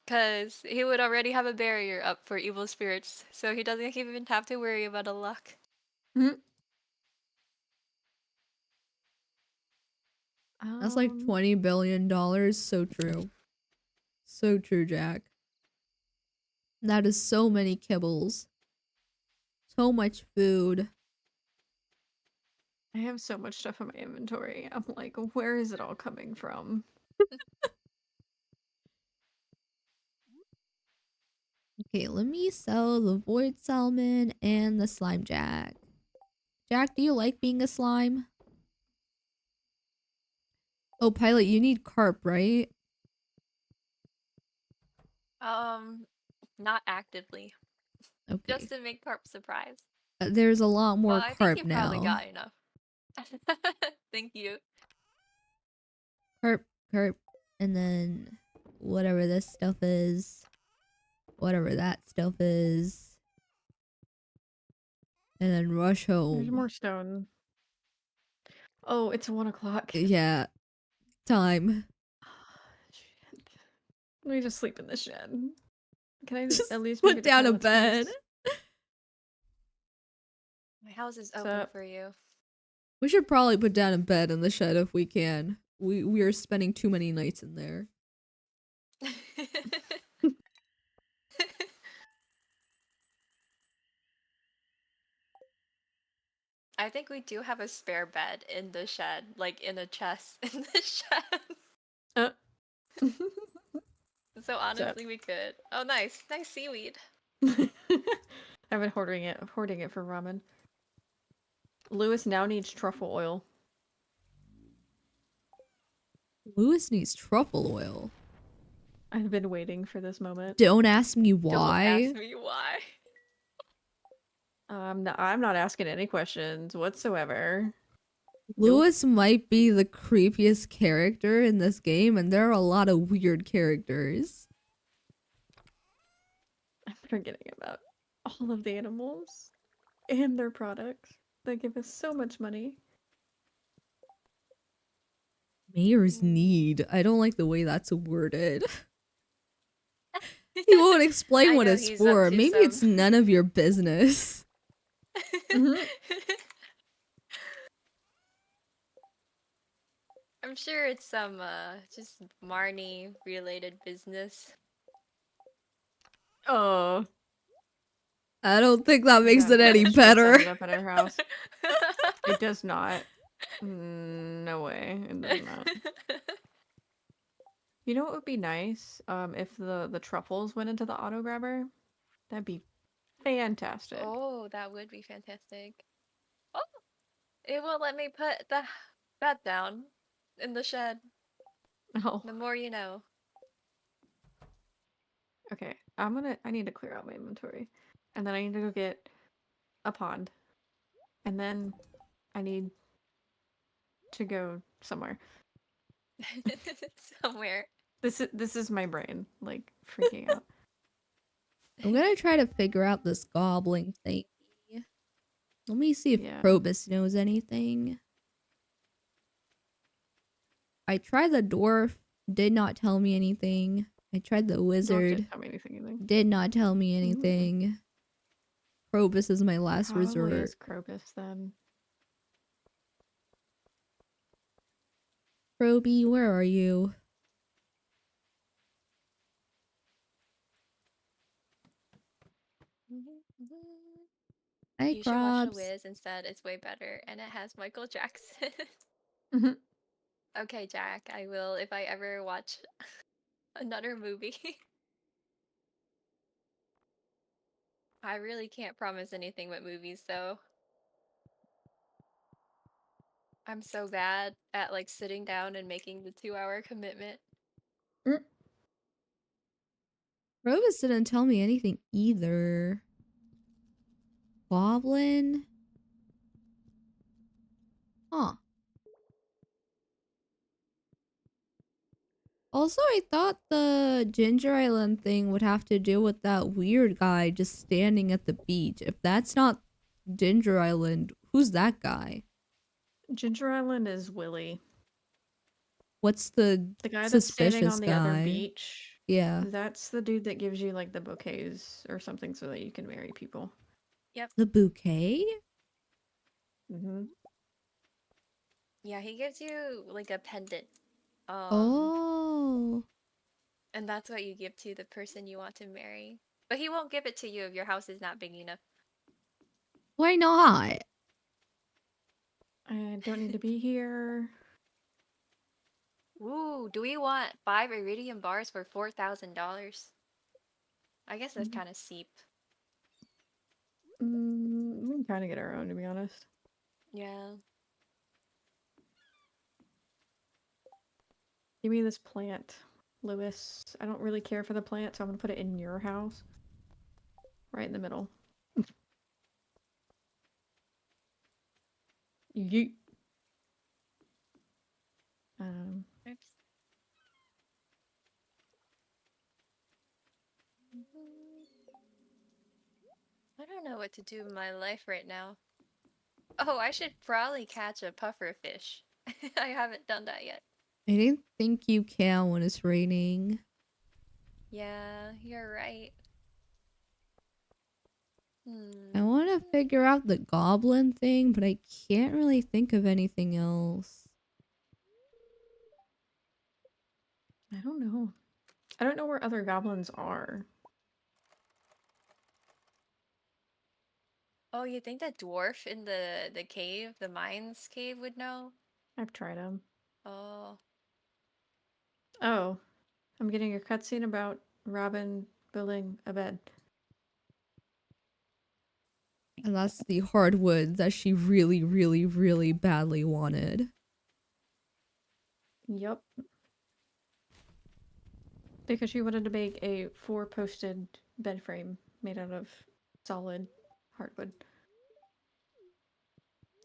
Because he would already have a barrier up for evil spirits, so he doesn't even have to worry about a luck. Mhm. That's like $20 billion. So true. So true, Jack. That is so many kibbles. So much food. I have so much stuff in my inventory. I'm like, where is it all coming from? Okay, let me sell the void salmon and the slime jack. Jack, do you like being a slime? Oh, Pilot, you need carp, right? Not actively. Okay. Just to make Carp surprised. There's a lot Well, more I think carp you probably now. got enough. Thank you. Carp, carp, and then whatever this stuff is. Whatever that stuff is. And then rush There's home. more stone. Oh, it's 1 o'clock. Yeah, time. Shit. Let me just sleep in the shed. Can I Just at least make put it to down a Pilot's bed. place? My house is What's open up? for you. We should probably put down a bed in the shed if we can. We are spending too many nights in there. I think we do have a spare bed in the shed, like in a chest in the shed. Uh. So So honestly, we could. Oh, nice, nice seaweed. I've been hoarding it for ramen. Lewis now needs truffle oil. Lewis needs truffle oil. I've been waiting for this moment. Don't ask me Don't ask why. me why. I'm not asking any questions whatsoever. Nope. Lewis might be the creepiest character in this game, and there are a lot of weird characters. I'm forgetting about all of the animals and their products that give us so much money. Mayor's need. I don't like the way that's worded. He won't explain I what know it's he's up for. to Maybe some. it's none of your business. I'm sure it's some just Marnie related business. Oh, I don't think that makes it that any bitch gets better. ended up at our house. It does not. No way. It does not. You know what would be nice? If the truffles went into the auto grabber, that'd be fantastic. Oh, that would be fantastic. Oh, it won't let me put the bed down in the shed. Oh, The more you know. okay. I need to clear out my inventory, and then I need to go get a pond, and then I need to go somewhere. Somewhere. This is my brain like freaking out. I'm gonna try to figure out this goblin thingy. Let me see if Yeah. Probus knows anything. I tried the dwarf, did not tell me anything. I tried the Dwarf wizard, didn't tell me anything either. did not tell me anything. Probus is my last Probably resort. is Krobus then. Proby, where are you? Hi, You should watch The Krobs. Wiz instead. It's way better, and it has Michael Jackson. Mhm. Okay, Jack, I will if I ever watch another movie. I really can't promise anything with movies, though. I'm so bad at like sitting down and making the 2-hour commitment. Mm. Probus didn't tell me anything either. Goblin? Huh. Also, I thought the Ginger Island thing would have to do with that weird guy just standing at the beach. If that's not Ginger Island, who's that guy? Ginger Island is Willy. What's the The guy that's standing suspicious on the other guy? beach. Yeah. That's the dude that gives you like the bouquets or something so that you can marry people. Yep. The bouquet? Mm-hmm. Yeah, he gives you like a pendant. Oh. And that's what you give to the person you want to marry. But he won't give it to you if your house is not big enough. Why not? I don't need to be here. Ooh, do we want 5 iridium bars for $4,000? I guess that's kind of steep. We can kind of get our own, to be honest. Yeah. Give me this plant, Lewis. I don't really care for the plant, so I'm gonna put it in your house. Right in the middle. Yeet. Oops. I don't know what to do in my life right now. Oh, I should probably catch a puffer fish. I haven't done that yet. I didn't think you can when it's raining. Yeah, you're right. I want to figure out the goblin thing, but I can't really think of anything else. I don't know. I don't know where other goblins are. Oh, you think the dwarf in the cave, the mines cave, would know? I've tried them. Oh, Oh, I'm getting a cutscene about Robin building a bed. And that's the hardwood that she really, really, really badly wanted. Yup. Because she wanted to make a 4-posted bed frame made out of solid hardwood.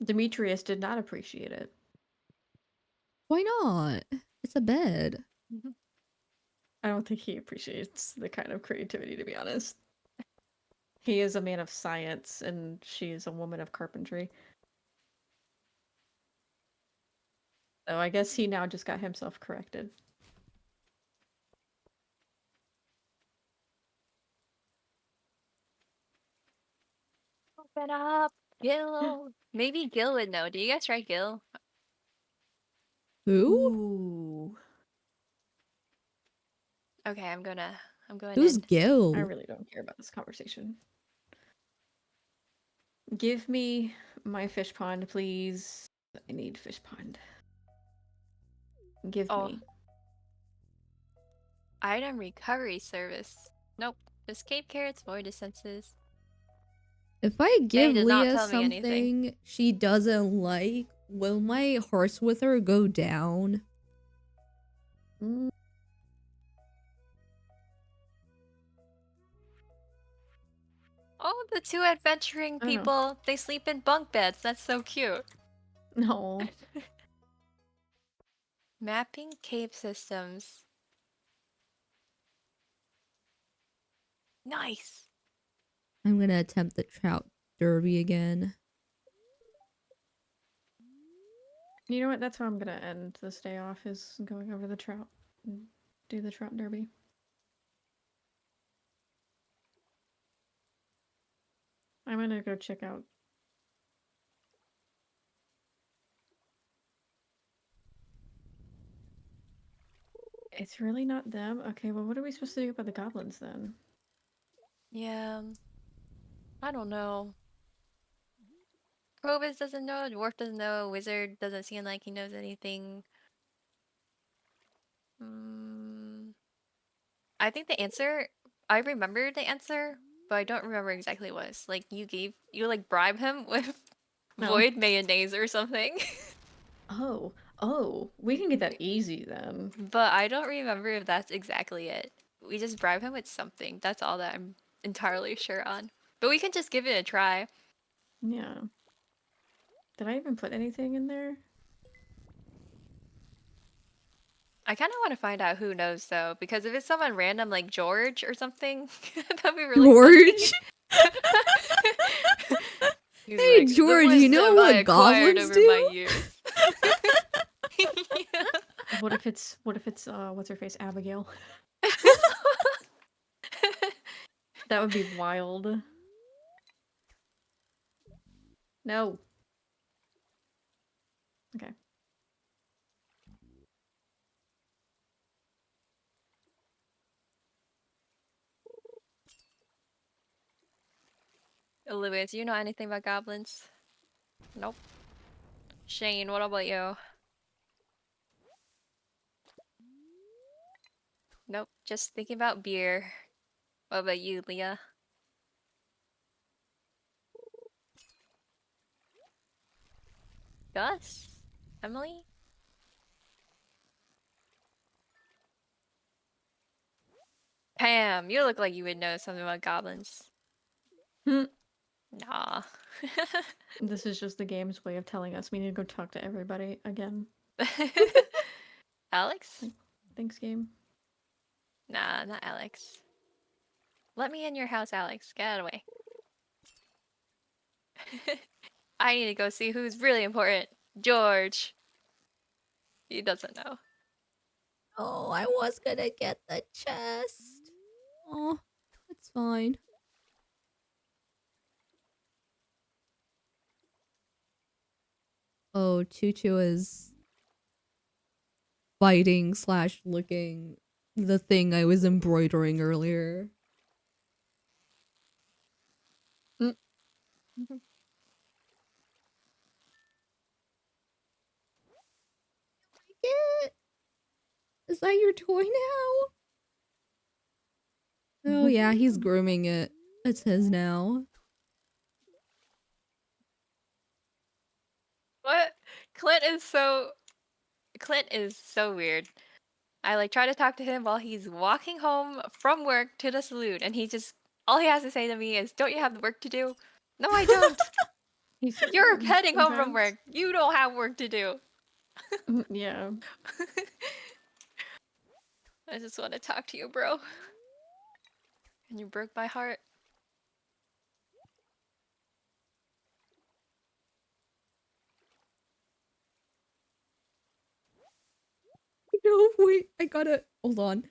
Demetrius did not appreciate it. Why not? It's a bed. I don't think he appreciates the kind of creativity, to be honest. He is a man of science, and she is a woman of carpentry. So I guess he now just got himself corrected. open up, Gil. Maybe Gil would know. Do you guys try Gil? Who? Ooh. Okay, I'm going Who's in. I Gil? really don't care about this conversation. Give me my fish pond, please. I need fish pond. Give Oh, me. item recovery service. Nope. Just cave carrots, void essences. If I They give did not Leah tell me anything. something she doesn't like, will my horse with her go down? Mm, Oh, the two adventuring I don't know. people. They sleep in bunk beds. That's so cute. No. Mapping cave systems. Nice. I'm gonna attempt the trout derby again. You know what? That's how I'm gonna end this day off, is going over the trout and do the trout derby. I'm gonna go check out. It's really not them? Okay, well, what are we supposed to do about the goblins then? Yeah. I don't know. Provis doesn't know. Dwarf doesn't know. Wizard doesn't seem like he knows anything. Mm, I think the answer. I remember the answer, but I don't remember exactly what it was. Like you like bribe him with No. void mayonnaise or something. Oh, we can get that easy then. But I don't remember if that's exactly it. We just bribe him with something. That's all that I'm entirely sure on. But we can just give it a try. Yeah. Did I even put anything in there? I kind of want to find out who knows though, because if it's someone random like George or something, that'd be really funny. George? He's Hey, like, the George, you know wisdom I what acquired goblins over my do? years. Yeah. What if it's what's her face, Abigail? That would be wild. No. Okay. Olivia, do you know anything about goblins? Nope. Shane, what about you? Nope. Just thinking about beer. What about you, Leah? Gus? Emily? Pam, you look like you would know something about goblins. Hmm. Nah. This is just the game's way of telling us we need to go talk to everybody again. Alex? Thanks, game. Nah, not Alex. Let me in your house, Alex. Get out of the way. I need to go see who's really important. George. He doesn't know. Oh, I was gonna get the chest. Oh, it's fine. Oh, Choo is biting slash licking the thing I was embroidering earlier. Mm. It? Is that your toy now? Oh yeah, he's grooming it. It's his now. What? Clint is so weird. I like try to talk to him while he's walking home from work to the saloon, and he just all he has to say to me is, "Don't you have work to do?" No, I don't. He's so You're weird heading home from sometimes. work. You don't have work to do. Yeah. I just want to talk to you, bro. And you broke my heart. No, wait, I gotta hold on.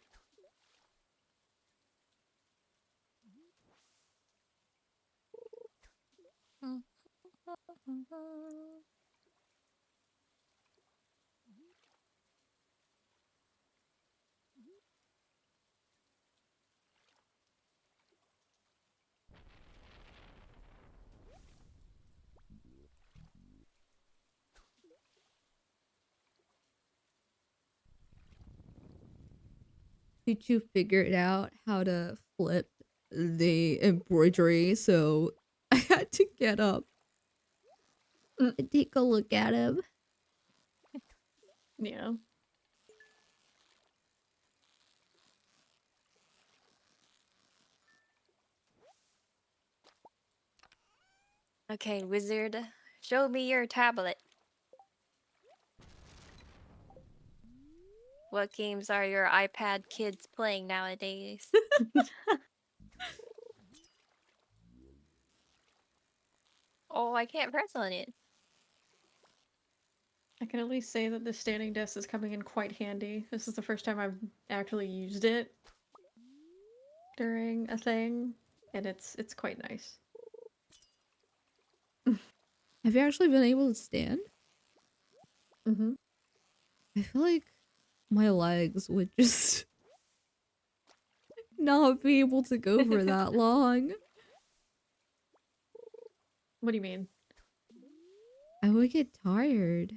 Did you figure it out how to flip the embroidery? So I had to get up Mm. and take a look at him. Yeah. Okay, wizard, show me your tablet. What games are your iPad kids playing nowadays? Oh, I can't press on it. I can at least say that the standing desk is coming in quite handy. This is the first time I've actually used it during a thing, and it's quite nice. Have you actually been able to stand? Mm-hmm. I feel like my legs would just not be able to go for that long. What do you mean? I would get tired.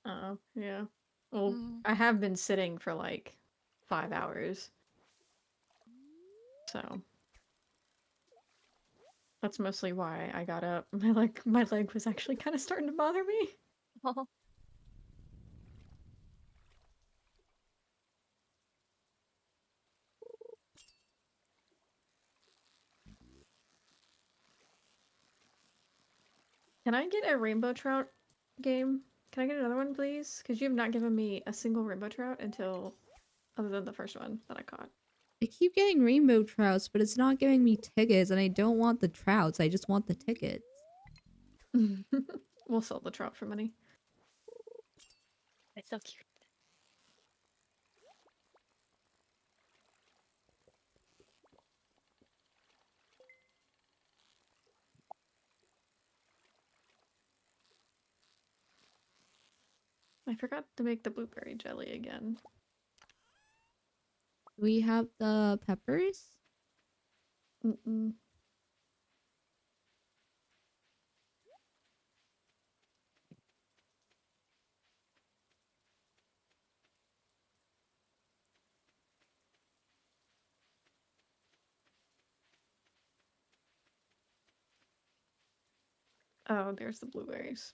Oh, yeah. Well, Mm. I have been sitting for like 5 hours, so that's mostly why I got up. My leg was actually kind of starting to bother me. Can I get a rainbow trout game? Can I get another one, please? Because you have not given me a single rainbow trout until other than the first one that I caught. I keep getting rainbow trouts, but it's not giving me tickets, and I don't want the trouts. I just want the tickets. We'll sell the trout for money. It's so cute. I forgot to make the blueberry jelly again. We have the peppers. Mm-mm. Oh, there's the blueberries.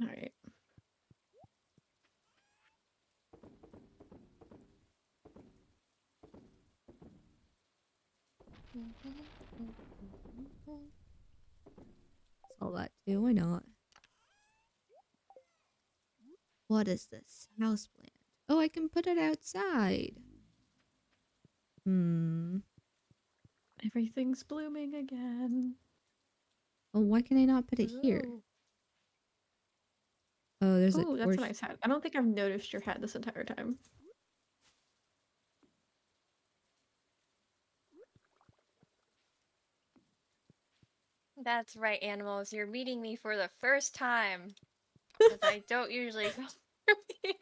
All right. sell that too. Why not? What is this? Houseplant. Oh, I can put it outside. Hmm. Everything's blooming again. Oh, why can I not put it here? Ooh. Oh, there's a Ooh, that's a torch. nice hat. I don't think I've noticed your hat this entire time. That's right, animals. You're meeting me for the first time. Because I don't usually come from here.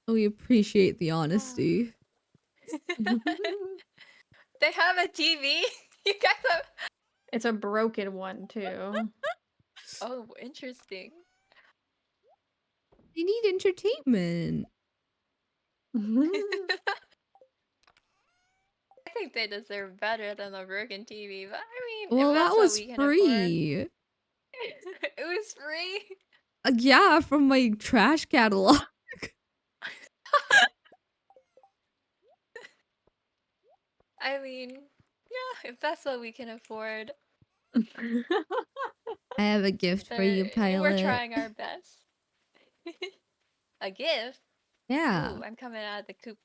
Oh, we appreciate the Ah. honesty. They have a TV? You guys have. It's a broken one, too. Oh, interesting. They need entertainment. I think they deserve better than a broken TV, but I mean, if Well, that that's what was we can afford. free. It was free. Yeah, from my trash catalog. I mean, yeah, if that's what we can afford, I have a gift for you, we're Pilot. trying our best. A gift? Yeah. Ooh, I'm coming out of the coop.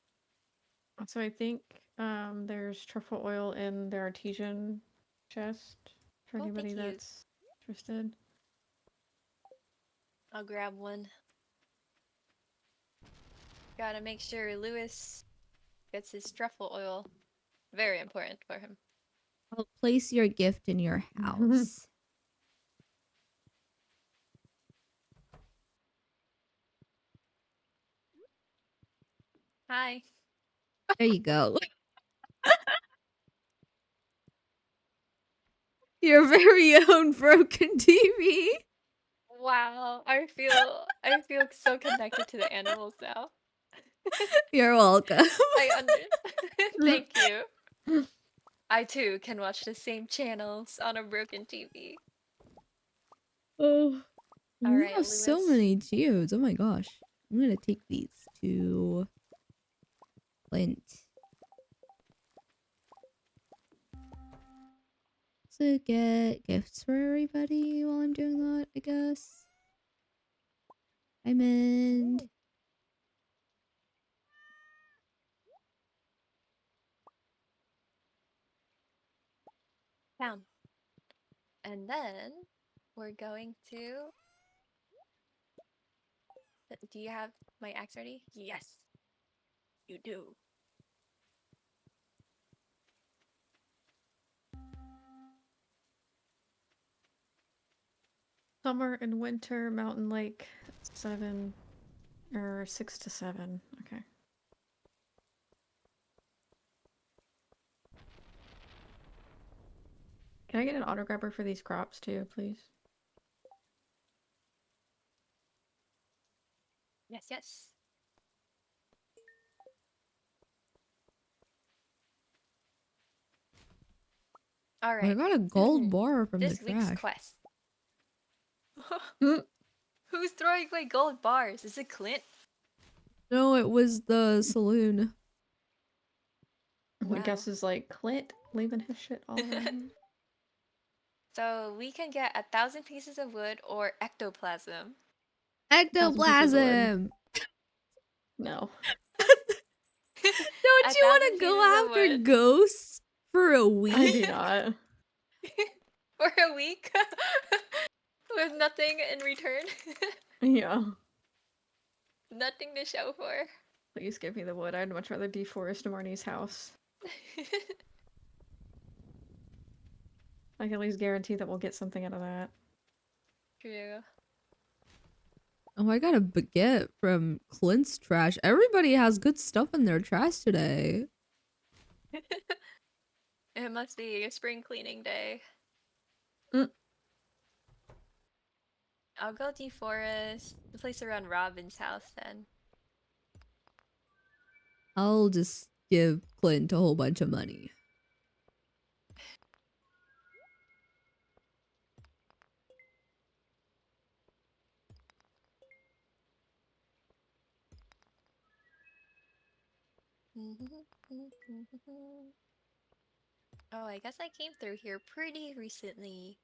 So I think there's truffle oil in their artesian chest for Oh, thank anybody you. that's interested. I'll grab one. Gotta make sure Lewis gets his truffle oil. Very important for him. I'll place your gift in your house. Hi. There you go. Your very own broken TV. Wow, I feel so connected to the animals now. You're welcome. I under Thank you. I too can watch the same channels on a broken TV. Oh. All We right, have so Lewis. many geodes. Oh my gosh. I'm gonna take these to Flint. To get gifts for everybody while I'm doing that, I guess. Diamond. Ooh, down. And then we're going to. Do you have my axe ready? Yes, you do. Summer and winter, Mountain Lake, 7 or 6 to 7. Okay. Can I get an auto grabber for these crops too, please? Yes, yes. All Oh, I right. got a gold bar from the This week's trash. quest. Mm. Who's throwing away gold bars? Is it Clint? No, it was the saloon. My Wow. guess is like Clint leaving his shit all around. So we can get 1,000 pieces of wood or ectoplasm. 1,000 pieces of wood. Ectoplasm! No. Don't you want 1,000 to go pieces of after wood ghosts for a I week? do not. for a week with nothing in return. Yeah. Nothing to show for. Please give me the wood. I'd much rather deforest Marnie's house. I can at least guarantee that we'll get something out of that. True. Oh, I got a baguette from Clint's trash. Everybody has good stuff in their trash today. It must be a spring cleaning day. Mm. I'll go deforest the place around Robin's house then. I'll just give Clint a whole bunch of money. Oh, I guess I came through here pretty recently.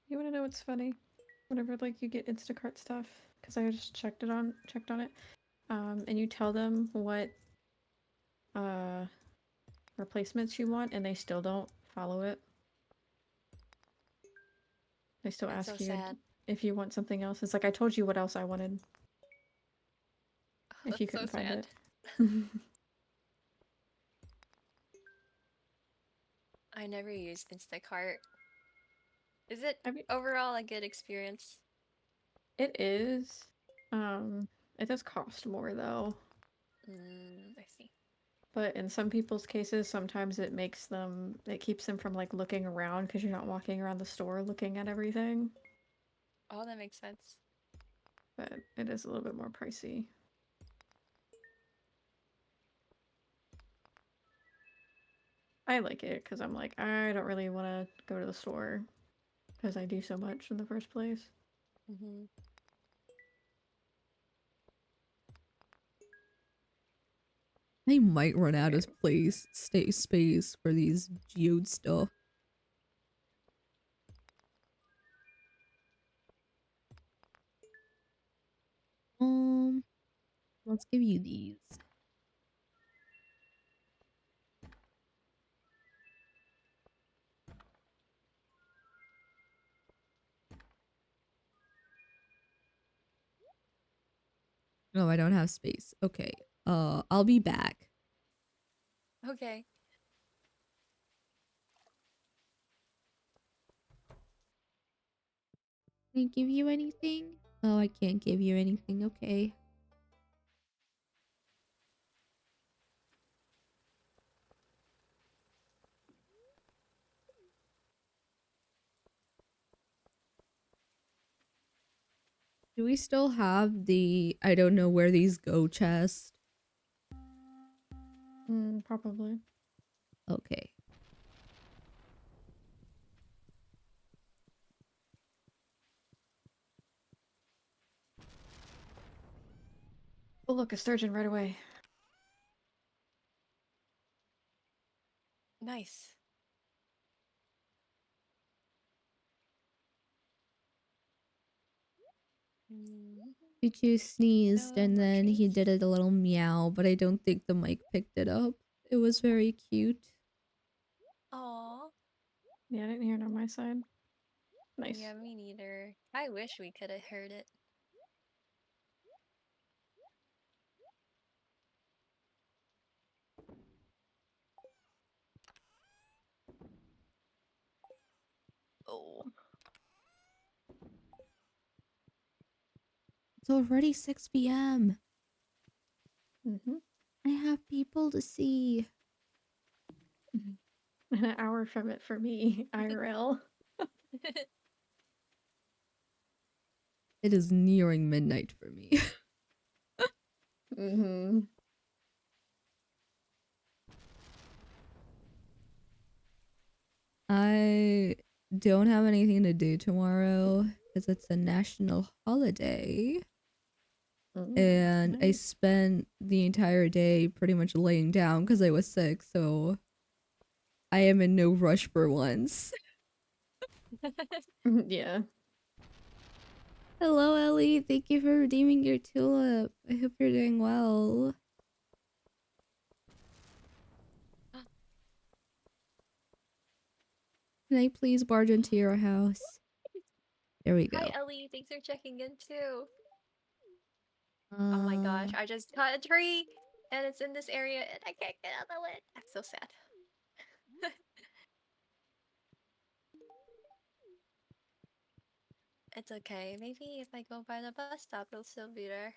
You want to know what's funny? Whenever like you get Instacart stuff, because I just checked on it, and you tell them what uh replacements you want, and they still don't follow it. They still That's so ask you sad. if you want something else. It's like I told you what else I wanted. Oh, If you that's so couldn't find sad. it. I never used Instacart. Is it I mean, overall a good experience? it is. It does cost more though. I see. But in some people's cases, sometimes it keeps them from like looking around because you're not walking around the store looking at everything. Oh, that makes sense. But it is a little bit more pricey. I like it because I'm like, I don't really want to go to the store because I do so much in the first place. Mm-hmm. I might run out Okay. of space for these geode stuff. Let's give you these. No, I don't have space. Okay. I'll be back. Okay. Can I give you anything? Oh, I can't give you anything. Okay. Do we still have the I don't know where these go chest? Probably. Okay. Oh, look, a sturgeon right away. Nice. Mm, Pichu sneezed no and more then he trees. did it a little meow, but I don't think the mic picked it up. It was very cute. Aw. Yeah, I didn't hear it on my side. Nice. Yeah, me neither. I wish we could have heard it. Oh. It's already 6 p.m. Mm-hmm. I have people to see. And an hour from it for me, IRL. It is nearing midnight for me. Mm-hmm. I don't have anything to do tomorrow because it's a national holiday. And I Nice. spent the entire day pretty much laying down because I was sick, so I am in no rush for once. Yeah. Hello, Ellie. Thank you for redeeming your tulip. I hope you're doing well. Can I please barge into your house? There we Hi, go. Ellie. Thanks for checking in too. Oh my Uh, gosh, I just cut a tree and it's in this area and I can't get out of it. That's so sad. It's okay. Maybe if I go by the bus stop, it'll still be there.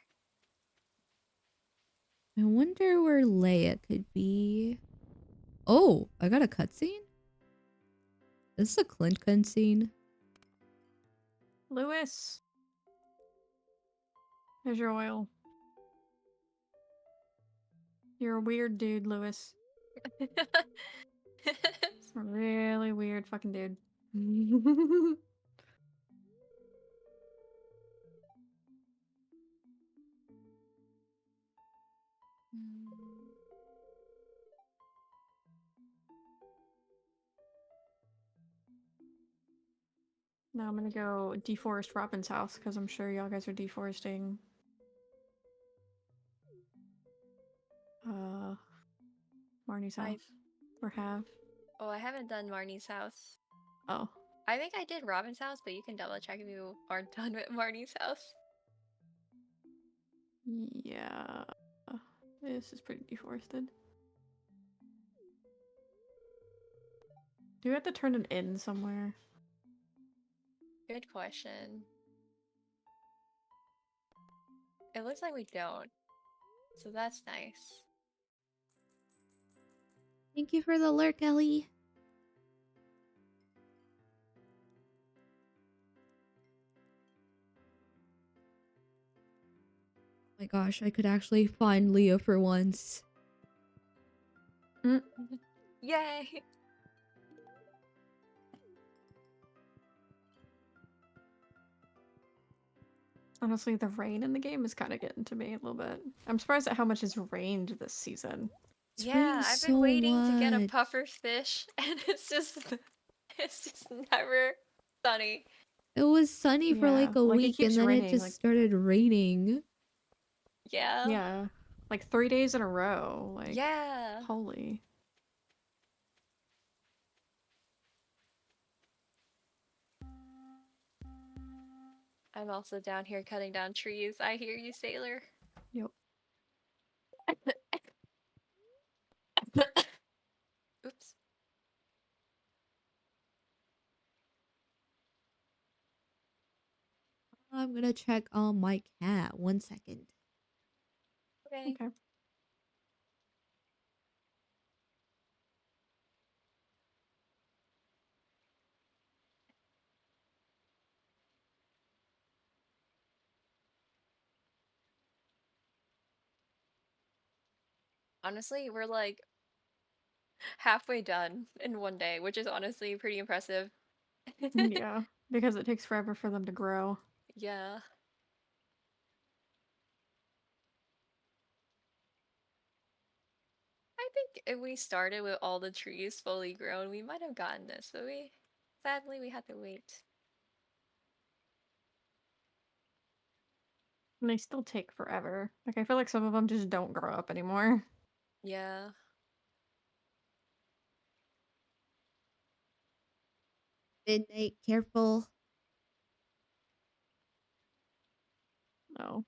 I wonder where Leia could be. Oh, I got a cutscene? This is a Clint cutscene. Lewis. There's your oil. You're a weird dude, Lewis. Really weird fucking dude. Now I'm gonna go deforest Robin's house because I'm sure y'all guys are deforesting. Marnie's house. Or have. Oh, I haven't done Marnie's house. Oh. I think I did Robin's house, but you can double check if you aren't done with Marnie's house. Yeah. This is pretty deforested. Do we have to turn it in somewhere? Good question. It looks like we don't. So that's nice. Thank you for the lurk, Ellie. Oh my gosh, I could actually find Leah for once. Yay! Honestly, the rain in the game is kind of getting to me a little bit. I'm surprised at how much it's rained this season. It's Yeah, raining I've been so waiting to get a much. puffer fish, and it's just never sunny. It was sunny for Yeah, like a like it week and keeps then it raining. just Like started raining. Yeah. yeah, like 3 days in a row. Like Yeah. holy. I'm also down here cutting down trees. I hear you, sailor. Yep. Oops. I'm gonna check on my cat. 1 second. Okay. Okay. Honestly, we're like halfway done in one day, which is honestly pretty impressive. Yeah, because it takes forever for them to grow. Yeah. I think if we started with all the trees fully grown, we might have gotten this, but sadly we had to wait. And they still take forever. Like I feel like some of them just don't grow up anymore. Yeah. Midnight, careful. No.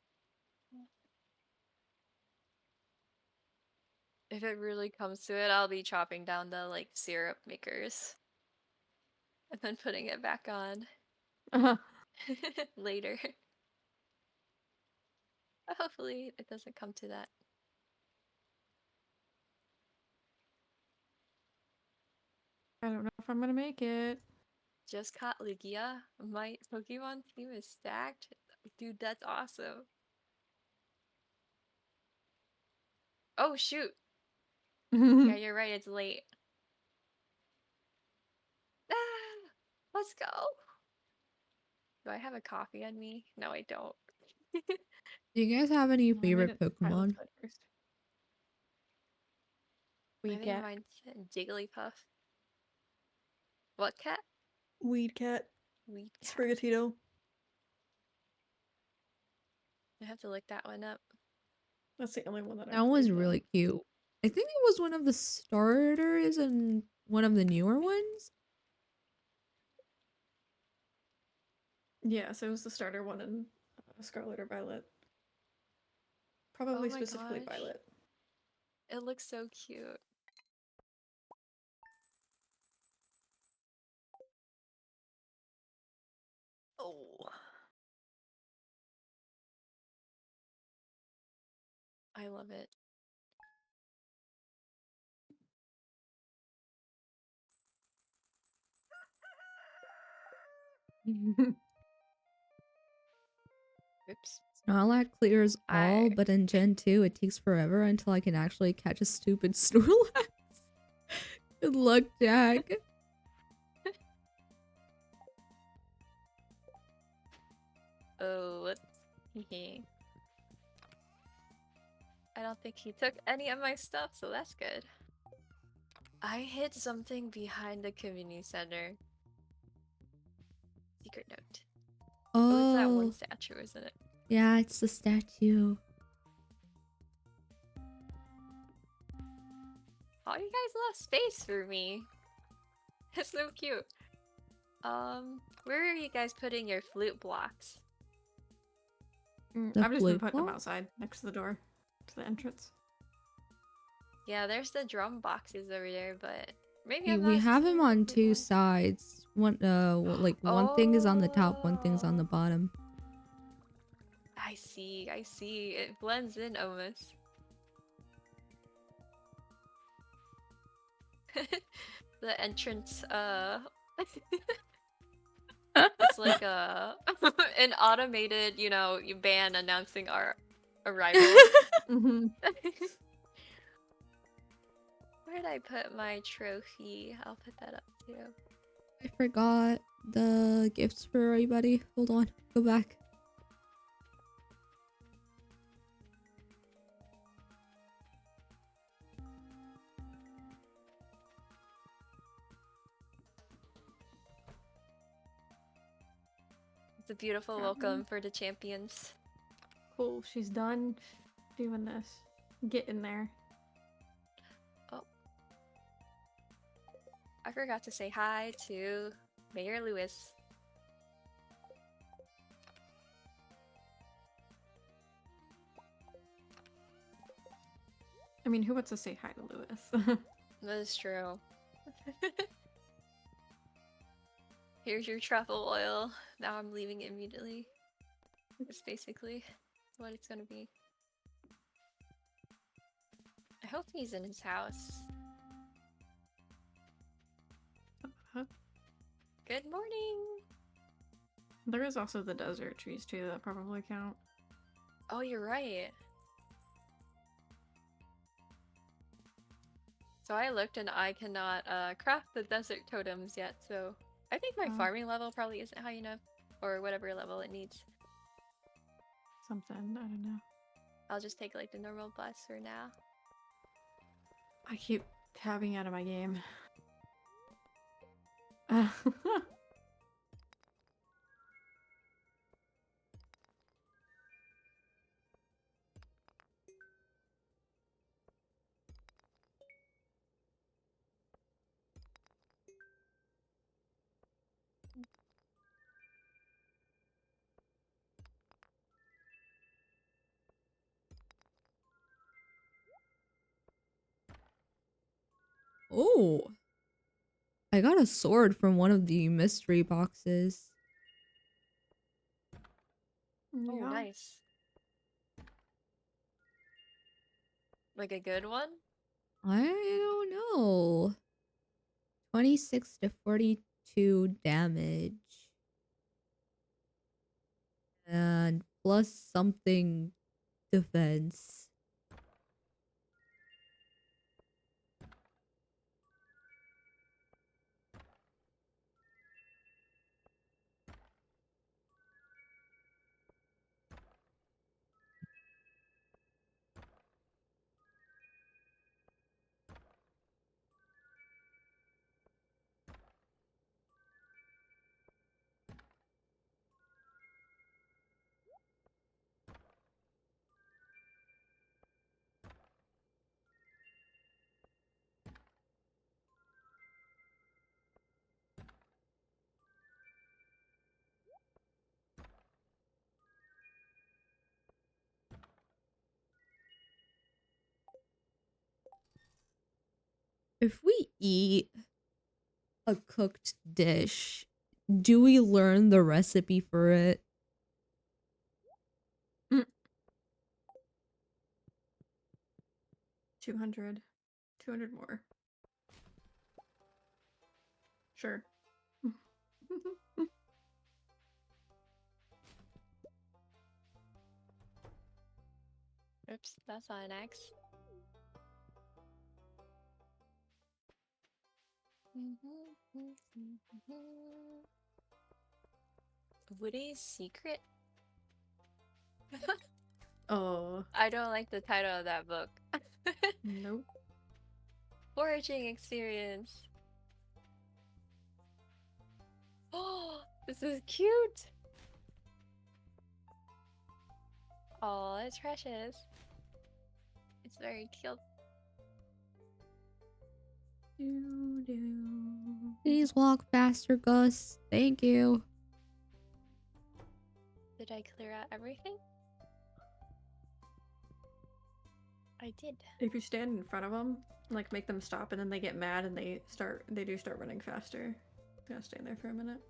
If it really comes to it, I'll be chopping down the like syrup makers and then putting it back on later. Hopefully it doesn't come to that. I don't know if I'm gonna make it. Just caught Lugia. My Pokemon team is stacked. Dude, that's awesome. Oh shoot. Yeah, you're right, it's late. Ah, let's go. Do I have a coffee on me? No, I don't. Do you guys have any Well, I made favorite it pilot Pokemon? flight first. I Weed think cat. mine's Jigglypuff. What cat? Weed cat. Weed cat. Sprigatito. I have to look that one up. That's the only one that I That was played though. really cute. I think it was one of the starters and one of the newer ones. Yeah, so it was the starter one in Scarlet or Violet. Oh Probably my specifically gosh. Violet. It looks so cute. Oh. I love it. Oops. Snorlax clears all, I but in Gen 2 it takes forever until I can actually catch a stupid Snorlax. Good luck, Jack. oh, let's see. I don't think he took any of my stuff, so that's good. I hid something behind the community center. Secret note. Oh, it's that one Oh, statue, isn't it? yeah, it's the statue. Oh, you guys left space for me. It's so cute. Where are you guys putting your flute blocks? The I've just been flute putting them block? outside next to the door to the entrance. Yeah, there's the drum boxes over there, but maybe I'm We not have him seeing the on flute two ones. sides. Like one thing is on the top, one thing's on the Oh, bottom. I see, I see. It blends in almost. The entrance, it's like a an automated, band announcing our arrival. Mm-hmm. Where did I put my trophy? I'll put that up too. I forgot the gifts for everybody. Hold on, go back. It's a beautiful welcome for the champions. Cool. She's done doing this. Get in there. Oh, I forgot to say hi to Mayor Lewis. I mean, who wants to say hi to Lewis? That is true. Here's your truffle oil. Now I'm leaving immediately. It's basically what it's gonna be. I hope he's in his house. Good morning! There is also the desert trees too that probably count. Oh, you're right. So I looked and I cannot craft the desert totems yet, so I think my Oh. farming level probably isn't high enough, or whatever level it needs. Something, I don't know. I'll just take like the normal bus for now. I keep tabbing out of my game. Oh, I got a sword from one of the mystery boxes. Oh, Yeah. nice. Like a good one? I don't know. 26 to 42 damage. And plus something defense. If we eat a cooked dish, do we learn the recipe for it? 200. 200 more. Sure. Oops, that's not an X. Woody's Secret? Oh, I don't like the title of that book. nope. Foraging experience. Oh, this is cute. Oh, it's precious. It's very cute. Please walk faster, Gus. Thank you. Did I clear out everything? I did. If you stand in front of them, like make them stop, and then they get mad and they do start running faster. You gotta stand there for a minute.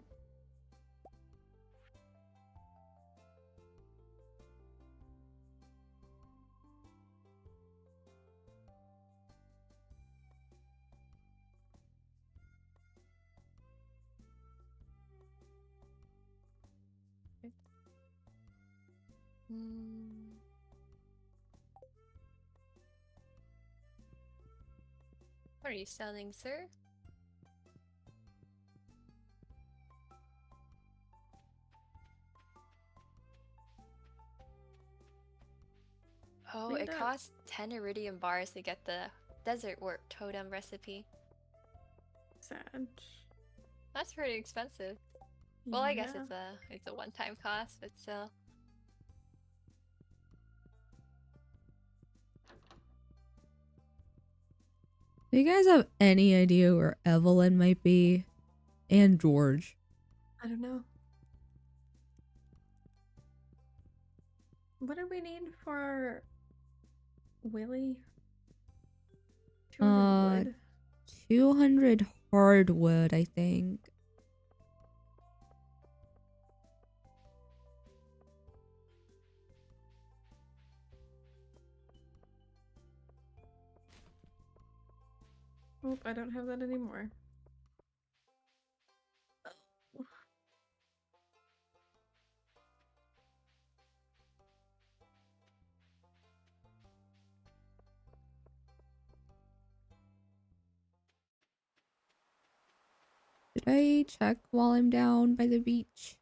What are you selling, sir? Oh, Clean it it up. costs 10 iridium bars to get the desert warp totem recipe. Sad. That's pretty expensive. Well, I guess Yeah. it's a one-time cost, but still. Do you guys have any idea where Evelyn might be? And George? I don't know. What do we need for Willy? 200 wood. 200 hardwood, I think. Oh, I don't have that anymore. Did I check while I'm down by the beach?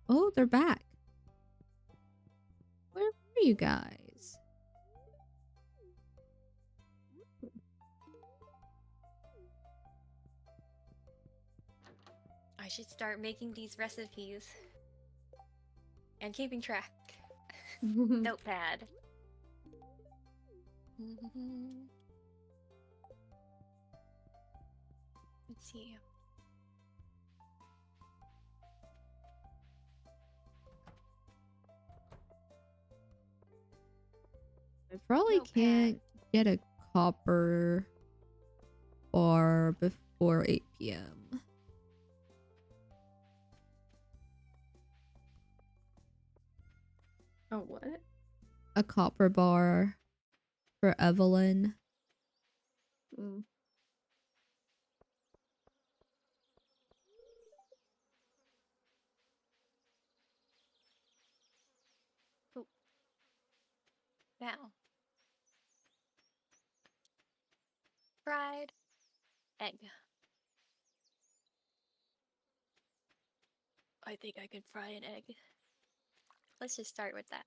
Oh, they're back. Where were you guys? I should start making these recipes. And keeping track. Notepad. Let's see. I probably Notepad. can't get a copper bar before 8 p.m. Oh, what? A copper bar for Evelyn. Mm. Oh. Now. Fried egg. I think I could fry an egg. Let's just start with that.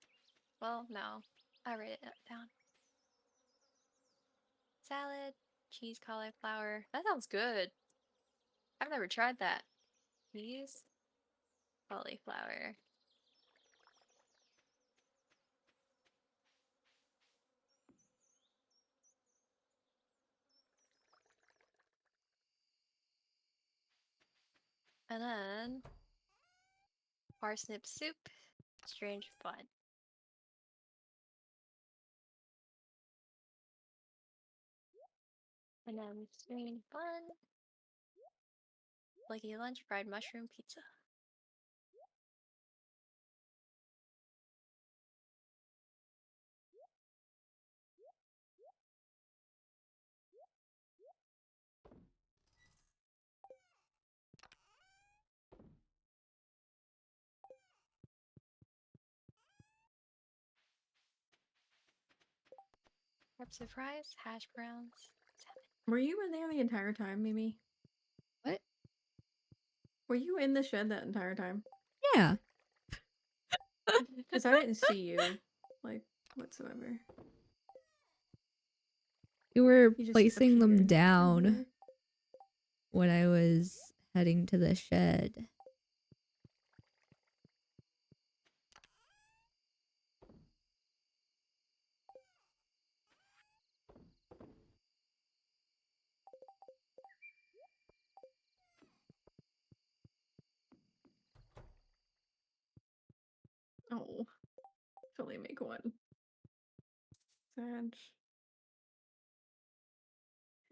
Well, no. I'll write it down. Salad, cheese, cauliflower. That sounds good. I've never tried that. Cheese, cauliflower. And then parsnip soup, strange fun. And then strange fun, flaky lunch, fried mushroom pizza. Cups of rice, hash browns, Were you in there the entire time, Mimi? What? Were you in the shed that entire time? Yeah. salmon. Because I didn't see you, like, whatsoever. You were You just placing them appeared down everywhere. when I was heading to the shed. Oh, only make one. Sad.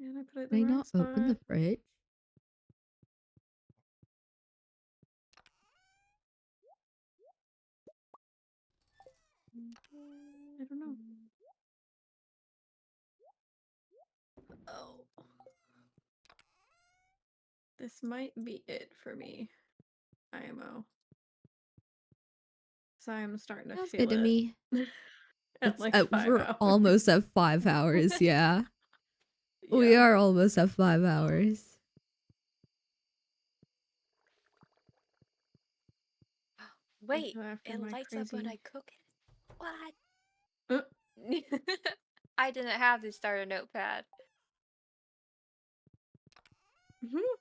And I put it in Did the I wrong not open the spot. fridge? I don't know. Oh. This might be it for me. IMO. So I'm starting to Sounds feel good to it. me. At It's like 5 we're hours. almost at 5 hours, yeah. We Yeah. are almost at 5 hours. Wait, Until after it my lights up when I crazy. cook it. What? Uh, I didn't have to start a notepad. mhm.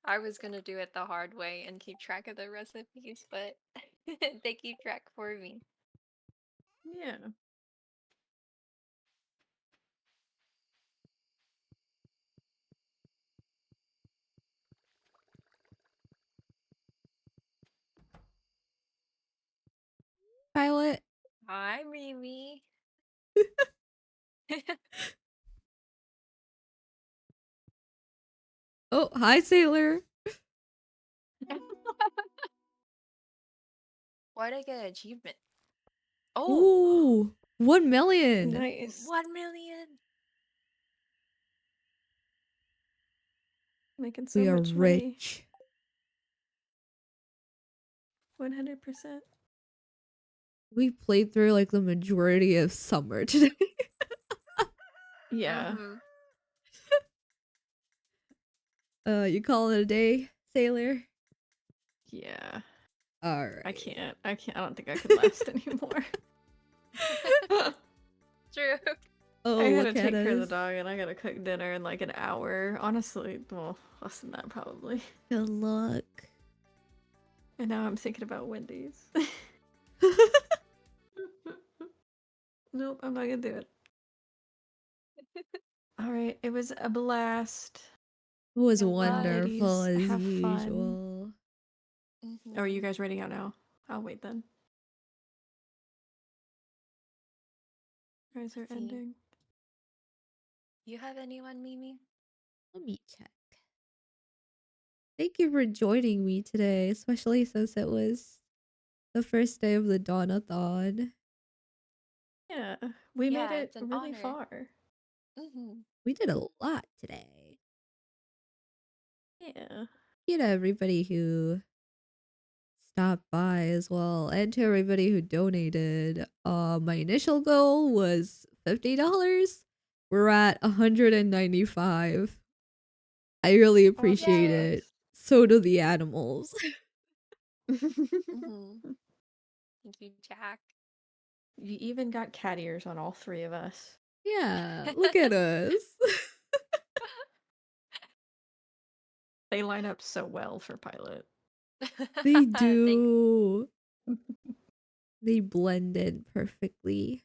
I was gonna do it the hard way and keep track of the recipes, but they keep track for me. Yeah. Violet. Hi, Mimi. Oh, hi, Sailor. Why'd I get an achievement? Oh, Ooh, 1,000,000. Nice. 1 million. Making so We are much money. rich. 100%. We played through like the majority of summer today. Yeah. You call it a day, Sailor? Yeah. All right. I can't. I don't think I could last anymore. True. I Oh, gotta look at take care of the us. dog and I gotta cook dinner in like an hour. Honestly, well, less than that probably. Good luck. And now I'm thinking about Wendy's. Nope, I'm not gonna do it. Alright, it was a blast. It was It was. wonderful Ladies, as have fun. usual. Oh, are you guys ready out now? I'll wait then. You guys are Let's see. ending. You have anyone, Mimi? Let me check. Thank you for joining me today, especially since it was the first day of the Donathon. Yeah, we made Yeah, it it's an really honor. far. We did a lot today. Yeah. You know, everybody who stopped by as well, and to everybody who donated. My initial goal was $50. We're at 195. I really appreciate Yay! it. So do the animals. Thank you, Jack. You even got cat ears on all three of us. Yeah, look at us. They line up so well for Pilot. They Thanks. do. They blend in perfectly.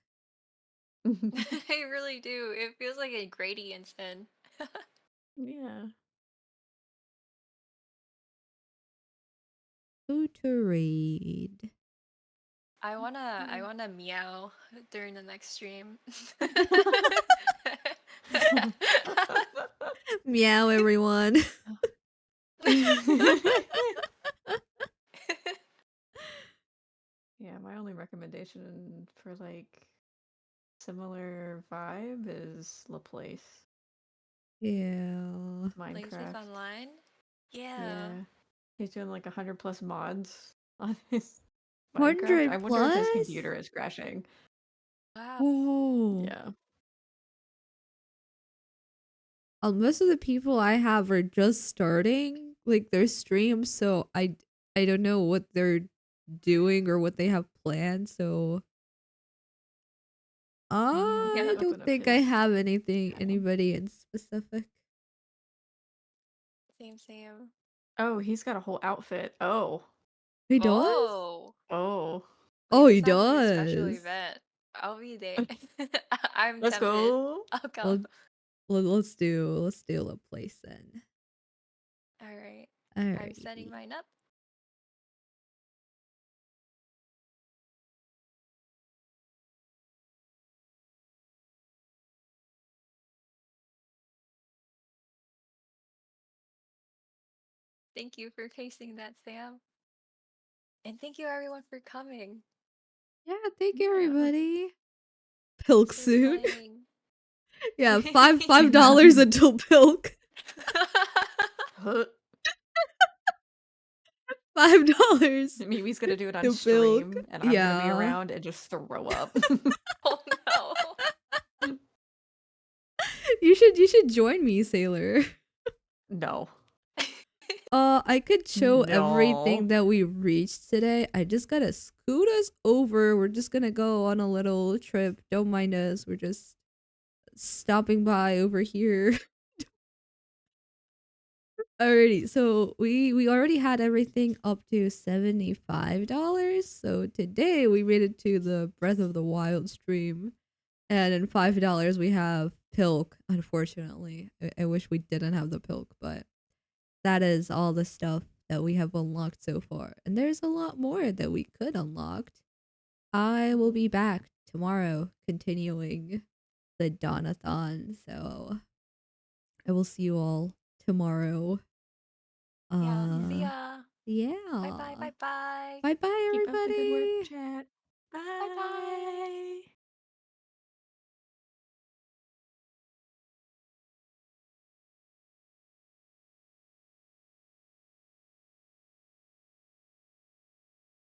They really do. It feels like a gradient then. Yeah. Who to raid? I wanna meow during the next stream. Meow, everyone. Yeah, my only recommendation for like similar vibe is LaPlace, Yeah. Places Minecraft. online? Yeah. Yeah, he's doing like 100+ mods on his Minecraft. I 100 wonder if his plus? computer is crashing. Wow. Whoa. Yeah. Most of the people I have are just starting like their streams, so I don't know what they're doing or what they have planned, so Yeah, let I me Yeah. don't open up think I his have channel. anybody in specific. Same. Oh, he's got a whole outfit. Oh. He does? Oh. Oh. We Oh, need he to have a special does. event. I'll be there. I'm Let's tempted. go. I'll come. Well, let's do a place then. Alright. I'm setting Alrighty. mine up. Thank you for pasting that, Sam. And thank you everyone for coming. Yeah, thank you Yeah. everybody. Pilk Thanks for soon. playing. Yeah, $5 until pilk. Huh. $5 Mimi's gonna do it on to pilk. stream, and I'm gonna be Yeah. around and just throw up. Oh no. You should join me, Sailor. No. I could show everything No. that we reached today. I just gotta scoot us over. We're just gonna go on a little trip. Don't mind us. We're just stopping by over here. Alrighty, so we already had everything up to $75. So today we made it to the Breath of the Wild stream. And in $5 we have Pilk, unfortunately. I wish we didn't have the Pilk, but that is all the stuff that we have unlocked so far. And there's a lot more that we could unlock. I will be back tomorrow continuing the Donathon. So I will see you all tomorrow. Yeah, see ya. Bye bye, Yeah. bye bye. Bye bye Keep up the good work, everybody. chat. Bye bye. Bye.